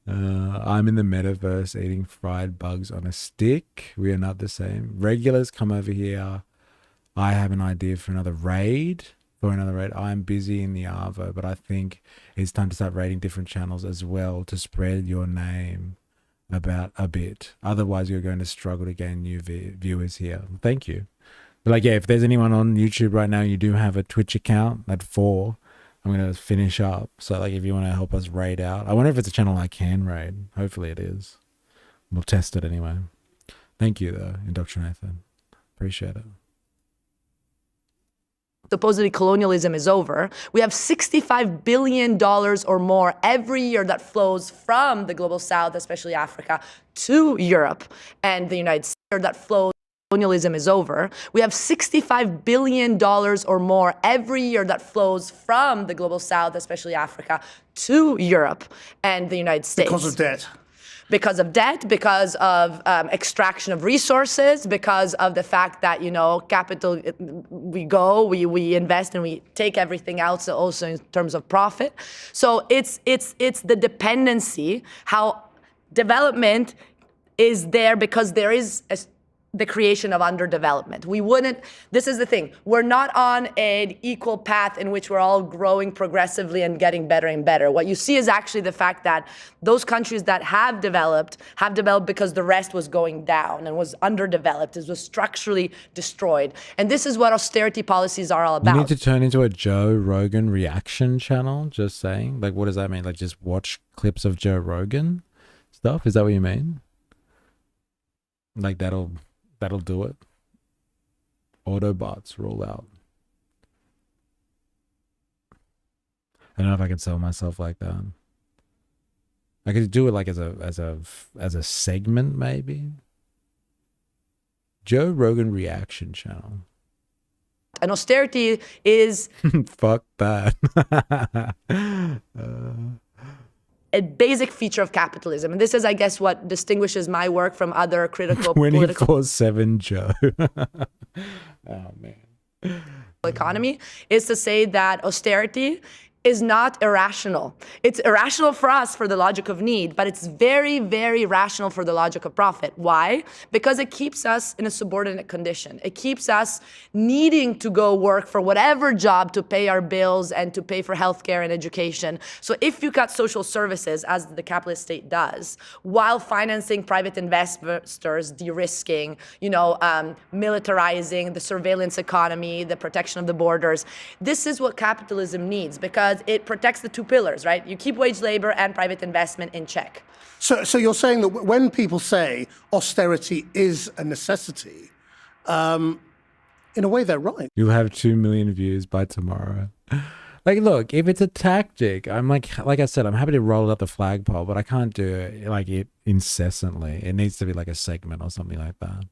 I'm in the metaverse eating fried bugs on a stick. We are not the same. Regulars come over here. I have an idea for another raid. I'm busy in the Arvo, but I think it's time to start raiding different channels as well to spread your name about a bit. Otherwise, you're going to struggle to gain new viewers here. Thank you. But like, yeah, if there's anyone on YouTube right now, you do have a Twitch account at 4. I'm going to finish up. So like, if you want to help us raid out, I wonder if it's a channel I can raid. Hopefully it is. We'll test it anyway. Thank you though, Indoctrinathan. Appreciate it. Supposedly colonialism is over. We have $65 billion or more every year that flows from the global south, especially Africa, to Europe and the United States. That flows. Colonialism is over. We have $65 billion or more every year that flows from the global south, especially Africa, to Europe and the United States. Because of debt. Because of debt, because of extraction of resources, because of the fact that, you know, capital, we invest and we take everything else also in terms of profit. So it's the dependency, how development is there because there is the creation of underdevelopment. This is the thing, we're not on an equal path in which we're all growing progressively and getting better and better. What you see is actually the fact that those countries that have developed because the rest was going down and was underdeveloped, it was structurally destroyed. And this is what austerity policies are all about. You need to turn into a Joe Rogan reaction channel, just saying. Like, what does that mean? Like, just watch clips of Joe Rogan stuff? Is that what you mean? Like, that'll do it. Autobots roll out. I don't know if I could sell myself like that. I could do it like as a segment, maybe. Joe Rogan reaction channel. And austerity is fuck that. A basic feature of capitalism. And this is, I guess, what distinguishes my work from other critical 24/7 Joe. Oh, man. Economy is to say that austerity is not irrational. It's irrational for us for the logic of need, but it's very, very rational for the logic of profit. Why? Because it keeps us in a subordinate condition. It keeps us needing to go work for whatever job to pay our bills and to pay for healthcare and education. So if you cut social services, as the capitalist state does, while financing private investors, de-risking, militarizing the surveillance economy, the protection of the borders, this is what capitalism needs, because it protects the two pillars, right? You keep wage labor and private investment in check. So you're saying that when people say austerity is a necessity, in a way they're right. You'll have 2 million views by tomorrow. Like, look, if it's a tactic, I'm like I said, I'm happy to roll out the flagpole, but I can't do it incessantly. It needs to be like a segment or something like that.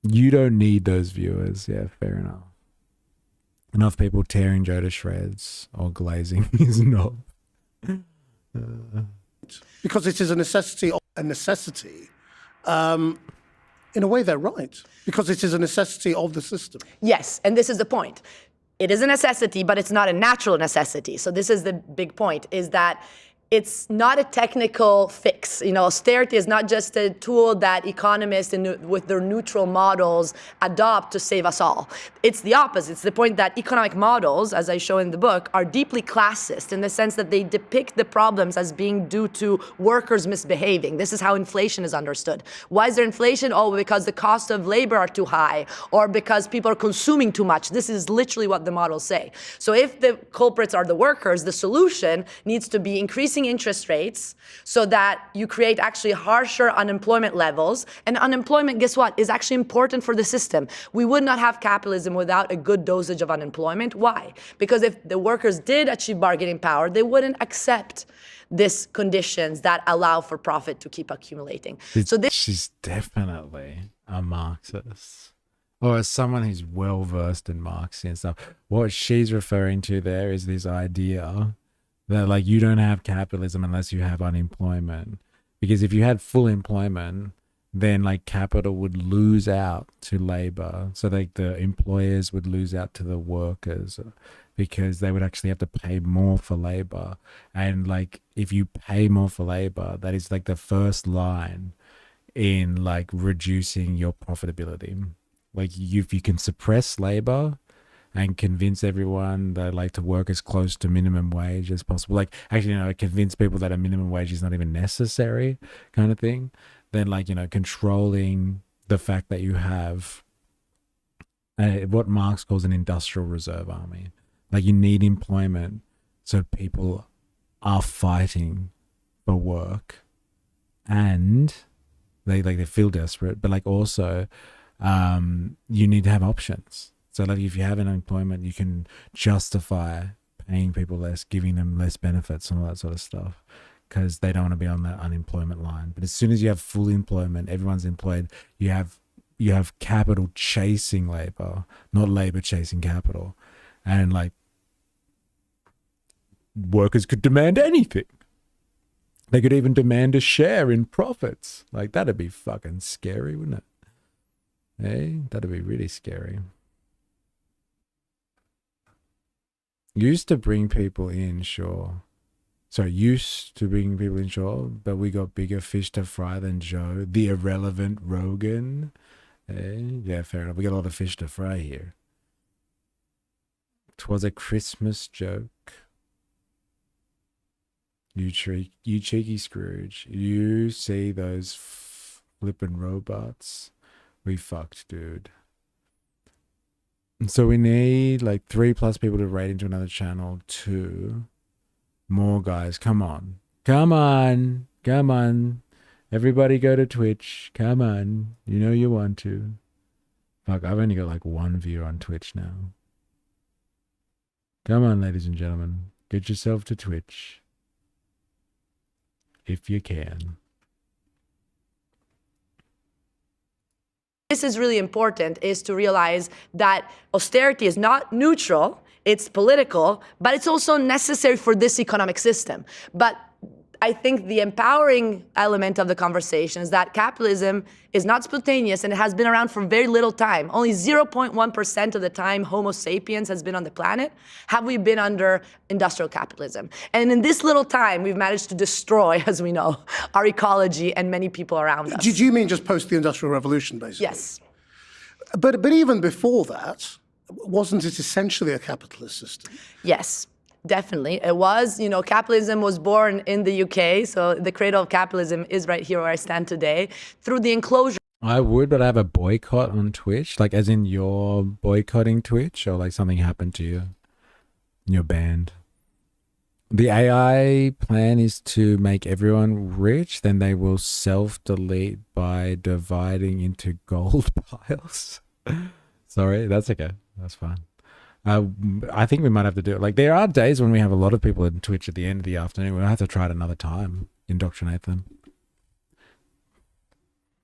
You don't need those viewers. Yeah, fair enough. Enough people tearing Joe to shreds or glazing his knob. Because it is a necessity. In a way, they're right. Because it is a necessity of the system. Yes, and this is the point. It is a necessity, but it's not a natural necessity. So this is the big point, is that it's not a technical fix. Austerity is not just a tool that economists with their neutral models adopt to save us all. It's the opposite. It's the point that economic models, as I show in the book, are deeply classist in the sense that they depict the problems as being due to workers misbehaving. This is how inflation is understood. Why is there inflation? Oh, because the cost of labor are too high, or because people are consuming too much. This is literally what the models say. So if the culprits are the workers, the solution needs to be increasing interest rates so that you create actually harsher unemployment levels. And unemployment, guess what, is actually important for the system. We would not have capitalism without a good dosage of unemployment. Why? Because if the workers did achieve bargaining power, they wouldn't accept these conditions that allow for profit to keep accumulating. She's definitely a Marxist. Or as someone who's well-versed in Marx and stuff. What she's referring to there is this idea that you don't have capitalism unless you have unemployment. Because if you had full employment, then capital would lose out to labor. So the employers would lose out to the workers. because they would actually have to pay more for labor. And like, if you pay more for labor, that is like the first line in like reducing your profitability. Like, if you can suppress labor and convince everyone that like to work as close to minimum wage as possible, like actually, convince people that a minimum wage is not even necessary, kind of thing, then like, controlling the fact that you have what Marx calls an industrial reserve army. Like, you need employment so people are fighting for work, and they feel desperate, but like also you need to have options. So like, if you have unemployment, you can justify paying people less, giving them less benefits and all that sort of stuff, because they don't want to be on that unemployment line. But as soon as you have full employment, everyone's employed, you have capital chasing labor, not labor chasing capital. And like, workers could demand anything. They could even demand a share in profits. Like, that'd be fucking scary, wouldn't it? Hey, that'd be really scary. Used to bring people in, sure. So used to bring people in, sure, but we got bigger fish to fry than Joe, the irrelevant Rogan. Hey, yeah, fair enough. We got a lot of fish to fry here. 'Twas a Christmas joke. You cheeky Scrooge. You see those flippin' robots? We fucked, dude. So we need like 3+ people to raid into another channel. 2 more guys. Come on. Come on. Come on. Everybody go to Twitch. Come on. You know you want to. Fuck, I've only got like 1 viewer on Twitch now. Come on, ladies and gentlemen. Get yourself to Twitch. If you can. This is really important, is to realize that austerity is not neutral, it's political, but it's also necessary for this economic system. But I think the empowering element of the conversation is that capitalism is not spontaneous, and it has been around for very little time. Only 0.1% of the time Homo sapiens has been on the planet have we been under industrial capitalism. And in this little time, we've managed to destroy, as we know, our ecology and many people around us. Do you mean just post the Industrial Revolution, basically? Yes. But even before that, wasn't it essentially a capitalist system? Yes. Definitely. It was, capitalism was born in the UK, so the cradle of capitalism is right here where I stand today, through the enclosure. I would, but I have a boycott on Twitch, like as in you're boycotting Twitch, or like something happened to you and you're banned. The AI plan is to make everyone rich, then they will self-delete by dividing into gold piles. Sorry, that's okay. That's fine. I think we might have to do it. Like, there are days when we have a lot of people in Twitch at the end of the afternoon. We'll have to try it another time. Indoctrinate them.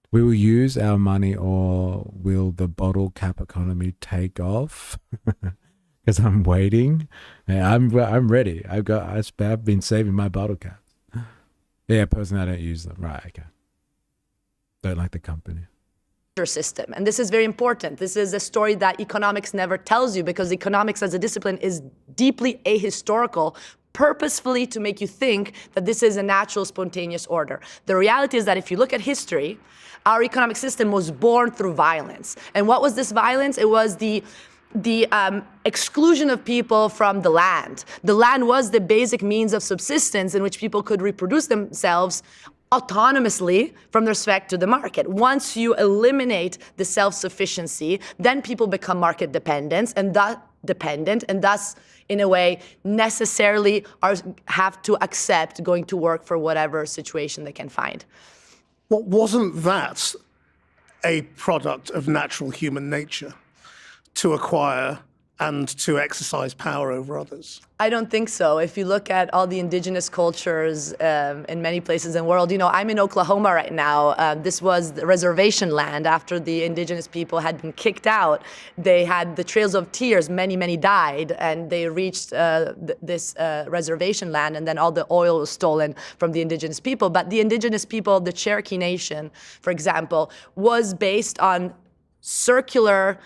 We will use our money, or will the bottle cap economy take off? Because I'm waiting. Yeah, I'm ready. I've been saving my bottle caps. Yeah, personally, I don't use them. Right, okay. Don't like the company. System. And this is very important. This is a story that economics never tells you, because economics as a discipline is deeply ahistorical, purposefully to make you think that this is a natural, spontaneous order. The reality is that if you look at history, our economic system was born through violence. And what was this violence? It was the exclusion of people from the land. The land was the basic means of subsistence in which people could reproduce themselves autonomously from respect to the market. Once you eliminate the self-sufficiency, then people become market dependent, and thus, in a way, necessarily have to accept going to work for whatever situation they can find. Well, wasn't that a product of natural human nature, to acquire and to exercise power over others? I don't think so. If you look at all the indigenous cultures in many places in the world, I'm in Oklahoma right now. This was the reservation land. After the indigenous people had been kicked out, they had the trails of tears. Many, many died, and they reached this reservation land, and then all the oil was stolen from the indigenous people. But the indigenous people, the Cherokee Nation, for example, was based on circular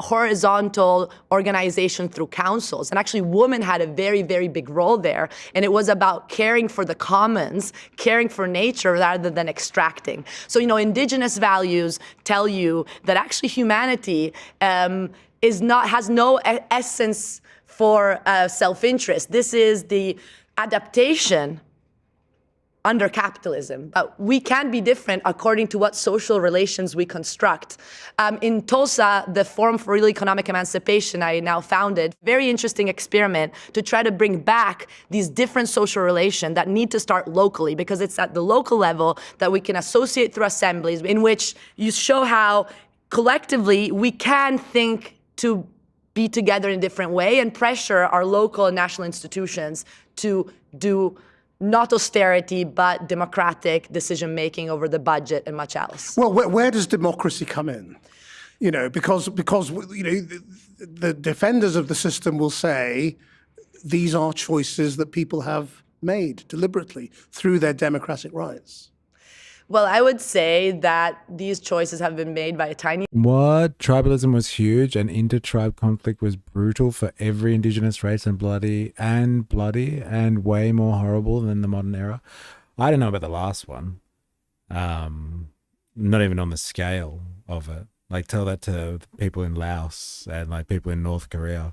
horizontal organization through councils. And actually, women had a very, very big role there. And it was about caring for the commons, caring for nature rather than extracting. So, indigenous values tell you that actually humanity has no essence for self-interest. This is the adaptation under capitalism. We can be different according to what social relations we construct. In Tulsa, the Forum for Real Economic Emancipation I now founded, very interesting experiment to try to bring back these different social relations that need to start locally, because it's at the local level that we can associate through assemblies in which you show how collectively we can think to be together in a different way and pressure our local and national institutions to do not austerity, but democratic decision-making over the budget and much else. Well, where does democracy come in? Because the defenders of the system will say these are choices that people have made deliberately through their democratic rights. Well, I would say that these choices have been made by a tiny... What? Tribalism was huge and inter-tribe conflict was brutal for every indigenous race and bloody and way more horrible than the modern era. I don't know about the last one. Not even on the scale of it. Like, tell that to people in Laos and like people in North Korea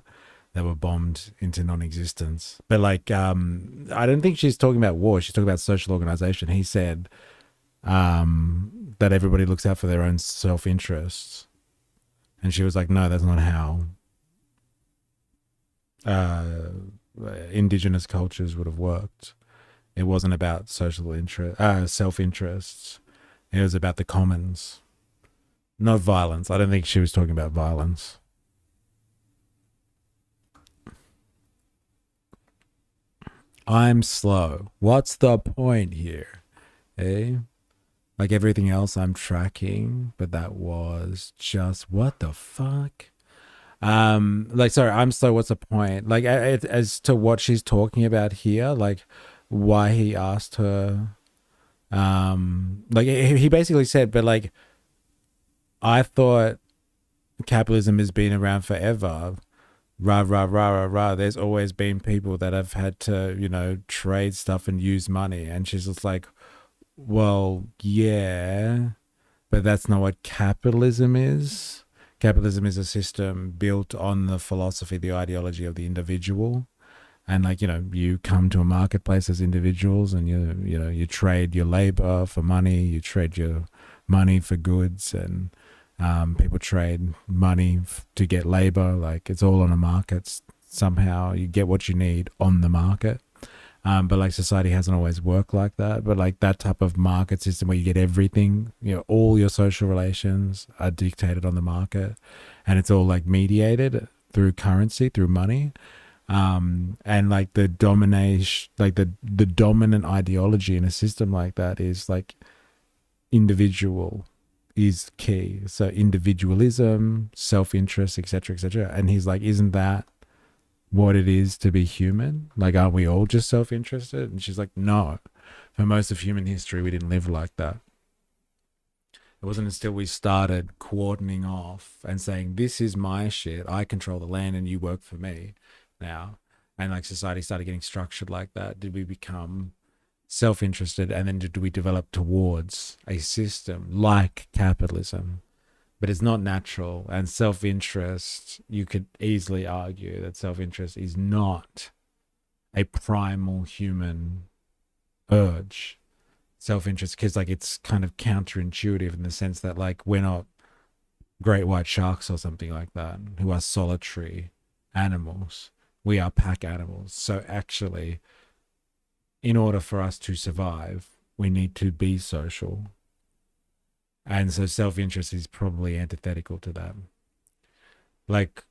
that were bombed into non-existence. But like, I don't think she's talking about war. She's talking about social organization. He said that everybody looks out for their own self-interests, and she was like, no, that's not how indigenous cultures would have worked. It wasn't about self-interests. It was about the commons, not violence. I don't think she was talking about violence. I'm slow. What's the point here? Eh? Like everything else I'm tracking, but that was just, what the fuck? Sorry, I'm slow, what's the point? Like, as to what she's talking about here, like why he asked her, like he basically said, but like, I thought capitalism has been around forever. Rah, rah, rah, rah, rah. There's always been people that have had to, trade stuff and use money. And she's just like, well, yeah, but that's not what capitalism is. Capitalism is a system built on the philosophy, the ideology of the individual. And like, you come to a marketplace as individuals and you trade your labor for money, you trade your money for goods, and people trade money to get labor. Like, it's all on a market. Somehow you get what you need on the market. But like, society hasn't always worked like that. But like that type of market system where you get everything, all your social relations are dictated on the market, and it's all like mediated through currency, through money. And like the domination, like the dominant ideology in a system like that is like individual is key. So individualism, self-interest, etc., etc. And he's like, isn't that what it is to be human? Like, aren't we all just self-interested? And she's like, no, for most of human history, we didn't live like that. It wasn't until we started quarterning off and saying, this is my shit, I control the land and you work for me now. And like society started getting structured like that, did we become self-interested, and then did we develop towards a system like capitalism. But it's not natural. And self-interest, you could easily argue that self-interest is not a primal human urge. Self-interest, because like it's kind of counterintuitive in the sense that like we're not great white sharks or something like that who are solitary animals. We are pack animals. So actually, in order for us to survive, we need to be social. And so self-interest is probably antithetical to that. Like,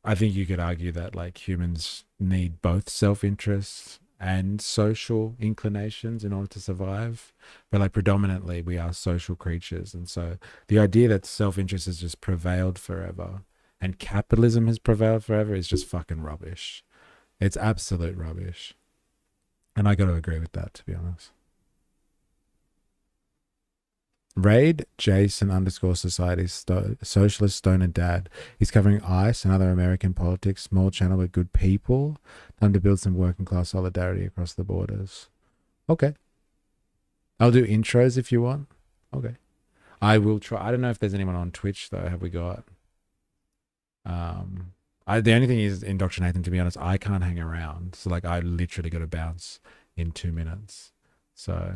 I think you could argue that like humans need both self-interest and social inclinations in order to survive. But like predominantly we are social creatures. And so the idea that self-interest has just prevailed forever and capitalism has prevailed forever is just fucking rubbish. It's absolute rubbish. And I got to agree with that, to be honest. Raid Jason _ Society Socialist Stoner Dad. He's covering ICE and other American politics. Small channel with good people. Time to build some working class solidarity across the borders. Okay. I'll do intros if you want. Okay. I will try. I don't know if there's anyone on Twitch though. Have we got? The only thing is indoctrinating. To be honest, I can't hang around. So like, I literally got to bounce in 2 minutes. So,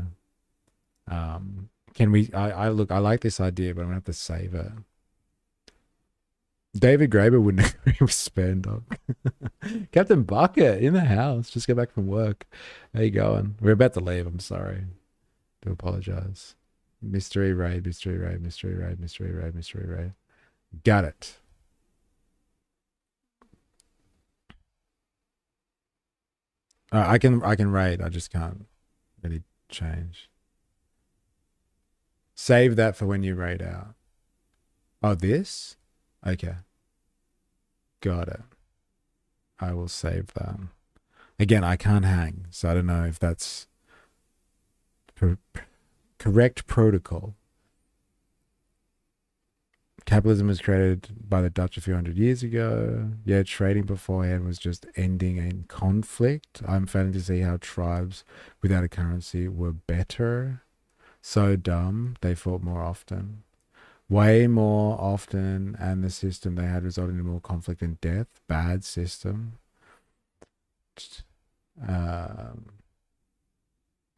can we? I like this idea, but I'm gonna have to save it. David Graeber wouldn't agree with Span Dog. Captain Bucket in the house. Just got back from work. How you going? We're about to leave. I'm sorry. Do apologize. Mystery raid. Mystery raid. Mystery raid. Mystery raid. Mystery raid. Got it. I can raid. I just can't really change. Save that for when you raid out. Oh, this? Okay. Got it. I will save that. Again, I can't hang, so I don't know if that's correct protocol. Capitalism was created by the Dutch a few hundred years ago. Yeah, trading beforehand was just ending in conflict. I'm failing to see how tribes without a currency were better. So dumb, they fought more often. Way more often, and the system they had resulted in more conflict and death. Bad system.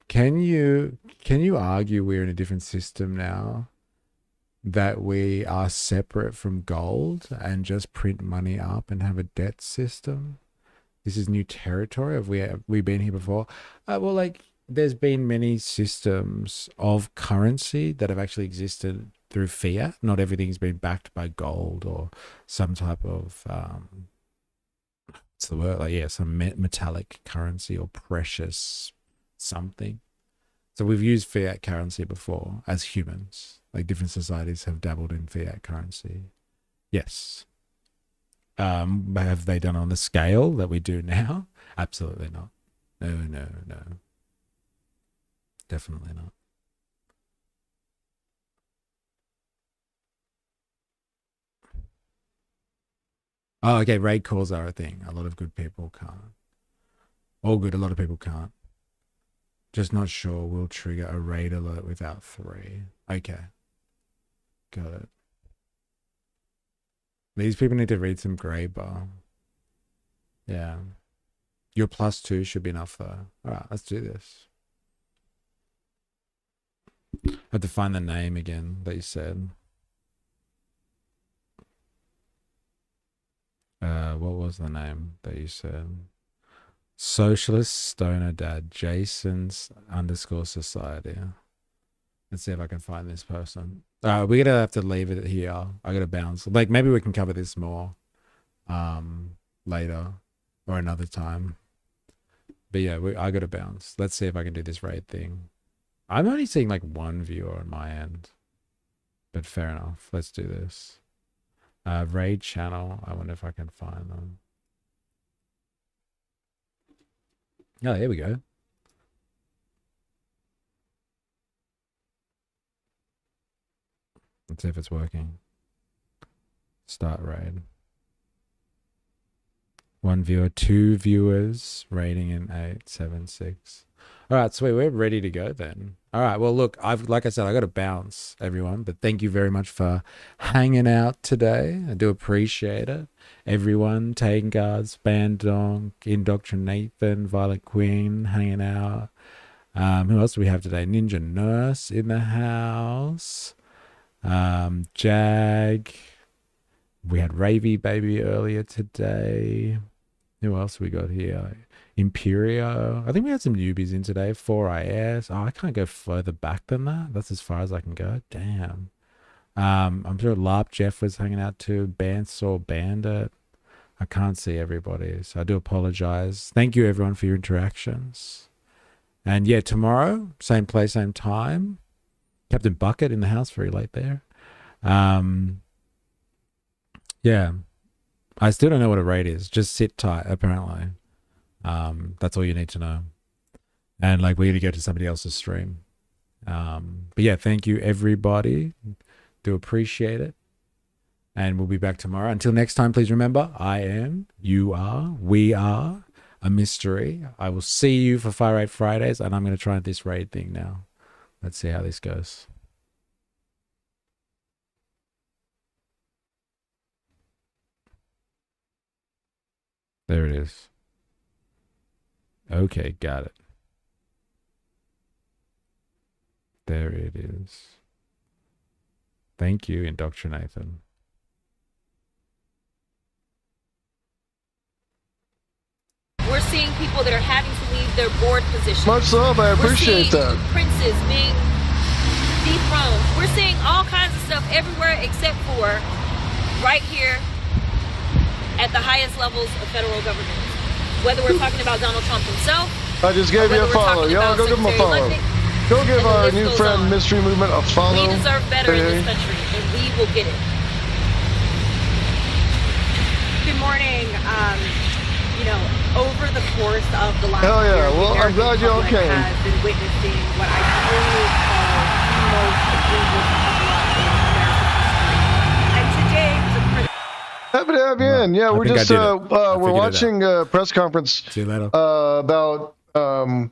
Can you argue we're in a different system now? That we are separate from gold and just print money up and have a debt system? This is new territory. Have we been here before? Well, like, there's been many systems of currency that have actually existed through fiat. Not everything's been backed by gold or some type of what's the word? Like, yeah, some metallic currency or precious something. So we've used fiat currency before as humans. Like, different societies have dabbled in fiat currency. Yes. But have they done on the scale that we do now? Absolutely not. No. Definitely not. Oh, okay. Raid calls are a thing. A lot of good people can't. All good. A lot of people can't. Just not sure we'll trigger a raid alert without 3. Okay. Got it. These people need to read some Graeber. Yeah. Your +2 should be enough though. Alright, let's do this. I have to find the name again that you said. What was the name that you said? Socialist Stoner Dad, Jason's _ Society. Let's see if I can find this person. We're gonna have to leave it here. I gotta bounce. Like, maybe we can cover this more later or another time. But yeah, I gotta bounce. Let's see if I can do this raid thing. I'm only seeing like 1 viewer on my end. But fair enough. Let's do this. Raid channel. I wonder if I can find them. Oh, here we go. Let's see if it's working. Start raid. 1 viewer, 2 viewers, rating in 8, 7, 6. All right, sweet. We're ready to go then. All right. Well, look, like I said, I got to bounce, everyone. But thank you very much for hanging out today. I do appreciate it. Everyone, Taking Guards, Bandonk, Indoctrinathan, Violet Queen, hanging out. Who else do we have today? Ninja Nurse in the house. Jag. We had Ravy Baby earlier today. Who else we got here? Imperio. I think we had some newbies in today. 4IS. Oh, I can't go further back than that. That's as far as I can go. Damn. I'm sure LARP Jeff was hanging out too. Bandsaw Bandit. I can't see everybody, so I do apologize. Thank you everyone for your interactions. And yeah, tomorrow, same place, same time. Captain Bucket in the house, very late there. Yeah. I still don't know what a raid is. Just sit tight, apparently. That's all you need to know. And like, we're going to go to somebody else's stream. But yeah, thank you everybody. Do appreciate it. And we'll be back tomorrow. Until next time, please remember, I am, you are, we are a mystery. I will see you for Far Right Fridays, and I'm going to try this raid thing now. Let's see how this goes. There it is. Okay, got it. There it is. Thank you, Indoctrinathan. We're seeing people that are having to leave their board positions. Much love, I appreciate that. Princes being dethroned. We're seeing all kinds of stuff everywhere except for right here at the highest levels of federal government. Whether we're talking about Donald Trump himself. I just gave you a follow. Y'all go give him a follow. Go give our new friend, Mystery Movement, a follow. We deserve better in this country, and we will get it. Good morning. You know, over the course of the last Hell yeah. year, Well, I'm glad y'all came. Has been witnessing what I truly call the most egregious cover-up in American history. And today was a critical. Happy to have you in. Yeah, we're just we're watching a press conference See you later. about